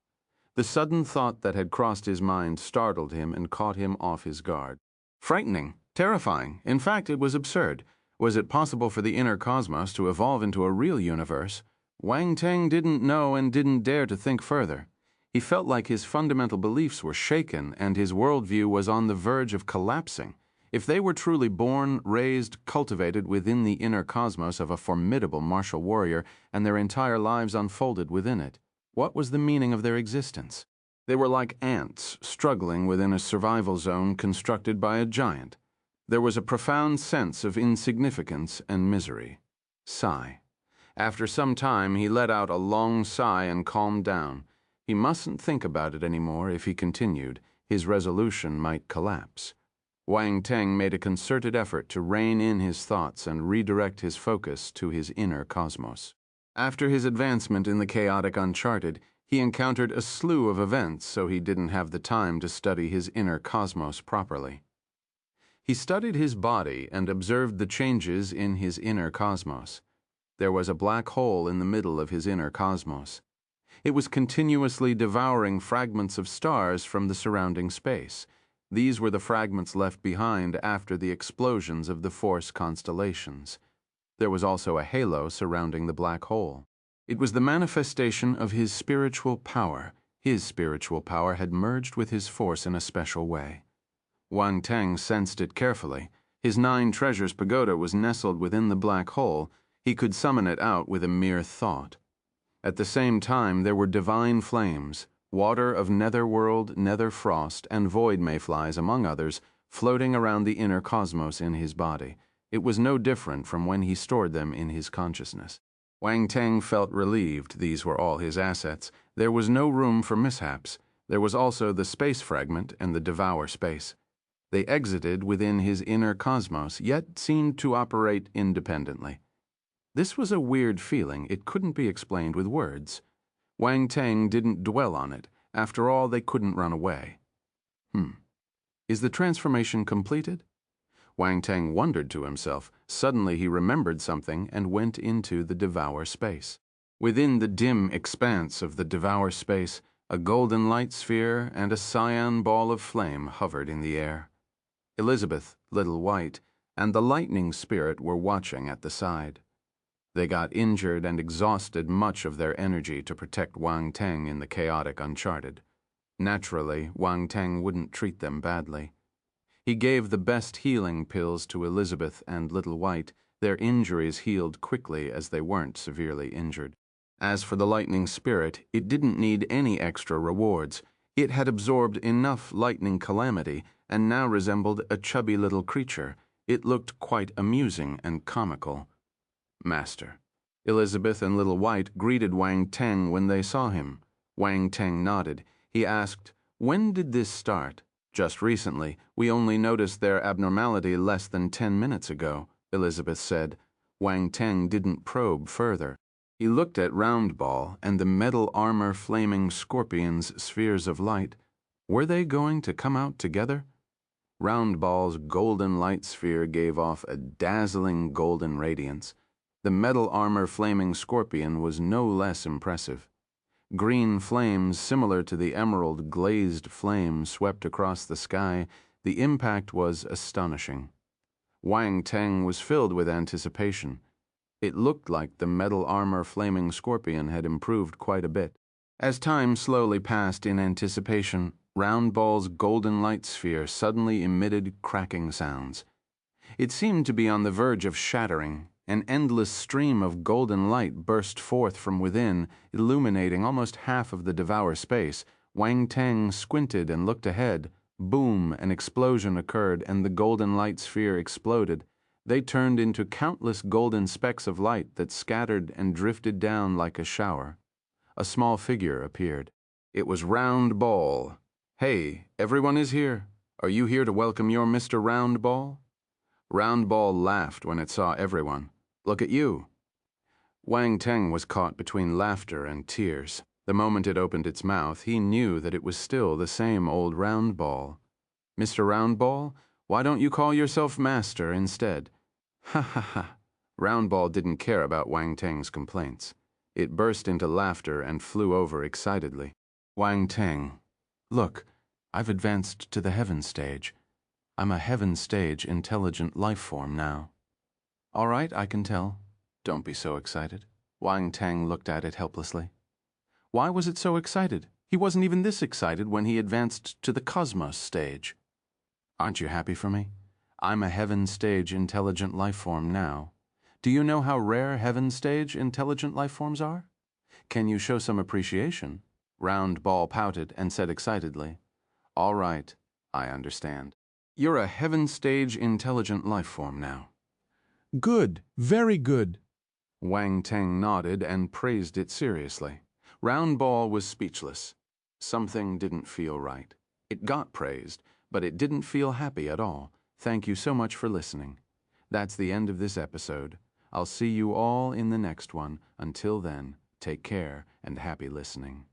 The sudden thought that had crossed his mind startled him and caught him off his guard. Frightening, terrifying, in fact, it was absurd. Was it possible for the inner cosmos to evolve into a real universe? Wang Teng didn't know and didn't dare to think further. He felt like his fundamental beliefs were shaken and his worldview was on the verge of collapsing. If they were truly born, raised, cultivated within the inner cosmos of a formidable martial warrior and their entire lives unfolded within it, what was the meaning of their existence? They were like ants struggling within a survival zone constructed by a giant. There was a profound sense of insignificance and misery. Sigh. After some time, he let out a long sigh and calmed down. He mustn't think about it anymore. If he continued, his resolution might collapse. Wang Teng made a concerted effort to rein in his thoughts and redirect his focus to his inner cosmos. After his advancement in the chaotic uncharted, he encountered a slew of events, so he didn't have the time to study his inner cosmos properly. He studied his body and observed the changes in his inner cosmos. There was a black hole in the middle of his inner cosmos. It was continuously devouring fragments of stars from the surrounding space. These were the fragments left behind after the explosions of the Force constellations. There was also a halo surrounding the black hole. It was the manifestation of his spiritual power. His spiritual power had merged with his force in a special way. Wang Teng sensed it carefully. His 9 treasures pagoda was nestled within the black hole. He could summon it out with a mere thought. At the same time, there were divine flames, water of netherworld, nether frost, and void mayflies, among others, floating around the inner cosmos in his body. It was no different from when he stored them in his consciousness. Wang Teng felt relieved these were all his assets. There was no room for mishaps. There was also the space fragment and the devour space. They exited within his inner cosmos, yet seemed to operate independently. This was a weird feeling. It couldn't be explained with words. Wang Teng didn't dwell on it. After all, they couldn't run away. Is the transformation completed? Wang Teng wondered to himself. Suddenly he remembered something and went into the devour space. Within the dim expanse of the devour space, a golden light sphere and a cyan ball of flame hovered in the air. Elizabeth, Little White, and the lightning spirit were watching at the side. They got injured and exhausted much of their energy to protect Wang Teng in the chaotic uncharted. Naturally, Wang Teng wouldn't treat them badly. He gave the best healing pills to Elizabeth and Little White. Their injuries healed quickly as they weren't severely injured. As for the lightning spirit, it didn't need any extra rewards. It had absorbed enough lightning calamity and now resembled a chubby little creature. It looked quite amusing and comical. Master. Elizabeth and Little White greeted Wang Teng when they saw him. Wang Teng nodded. He asked, "When did this start?" "Just recently. We only noticed their abnormality less than 10 minutes ago," Elizabeth said. Wang Teng didn't probe further. He looked at Round Ball and the metal armor flaming scorpions' spheres of light. Were they going to come out together? Round Ball's golden light sphere gave off a dazzling golden radiance. The metal armor flaming scorpion was no less impressive. Green flames similar to the emerald glazed flame swept across the sky, The impact was astonishing. Wang Teng was filled with anticipation. It looked like the metal armor flaming scorpion had improved quite a bit. As time slowly passed in anticipation, Round Ball's golden light sphere suddenly emitted cracking sounds. It seemed to be on the verge of shattering. An endless stream of golden light burst forth from within, illuminating almost half of the Devour space. Wang Teng squinted and looked ahead. Boom, an explosion occurred, and the golden light sphere exploded. They turned into countless golden specks of light that scattered and drifted down like a shower. A small figure appeared. It was Round Ball. "Hey, everyone is here. Are you here to welcome your Mr. Round Ball?" Round Ball laughed when it saw everyone. "Look at you." Wang Teng was caught between laughter and tears. The moment it opened its mouth, he knew that it was still the same old Round Ball. "Mr. Round Ball, why don't you call yourself Master instead?" Ha ha ha. Round Ball didn't care about Wang Teng's complaints. It burst into laughter and flew over excitedly. "Wang Teng, look, I've advanced to the heaven stage. I'm a heaven stage intelligent life form now." "All right, I can tell. Don't be so excited." Wang Teng looked at it helplessly. Why was it so excited? He wasn't even this excited when he advanced to the cosmos stage. "Aren't you happy for me? I'm a heaven stage intelligent life form now. Do you know how rare heaven stage intelligent life forms are? Can you show some appreciation?" Round Ball pouted and said excitedly, "All right, I understand. You're a heaven stage intelligent life form now." Good, very good. Wang Teng nodded and praised it seriously. Round Ball was speechless. Something didn't feel right. It got praised, but it didn't feel happy at all. Thank you so much for listening. That's the end of this episode. I'll see you all in the next one. Until then, take care and happy listening.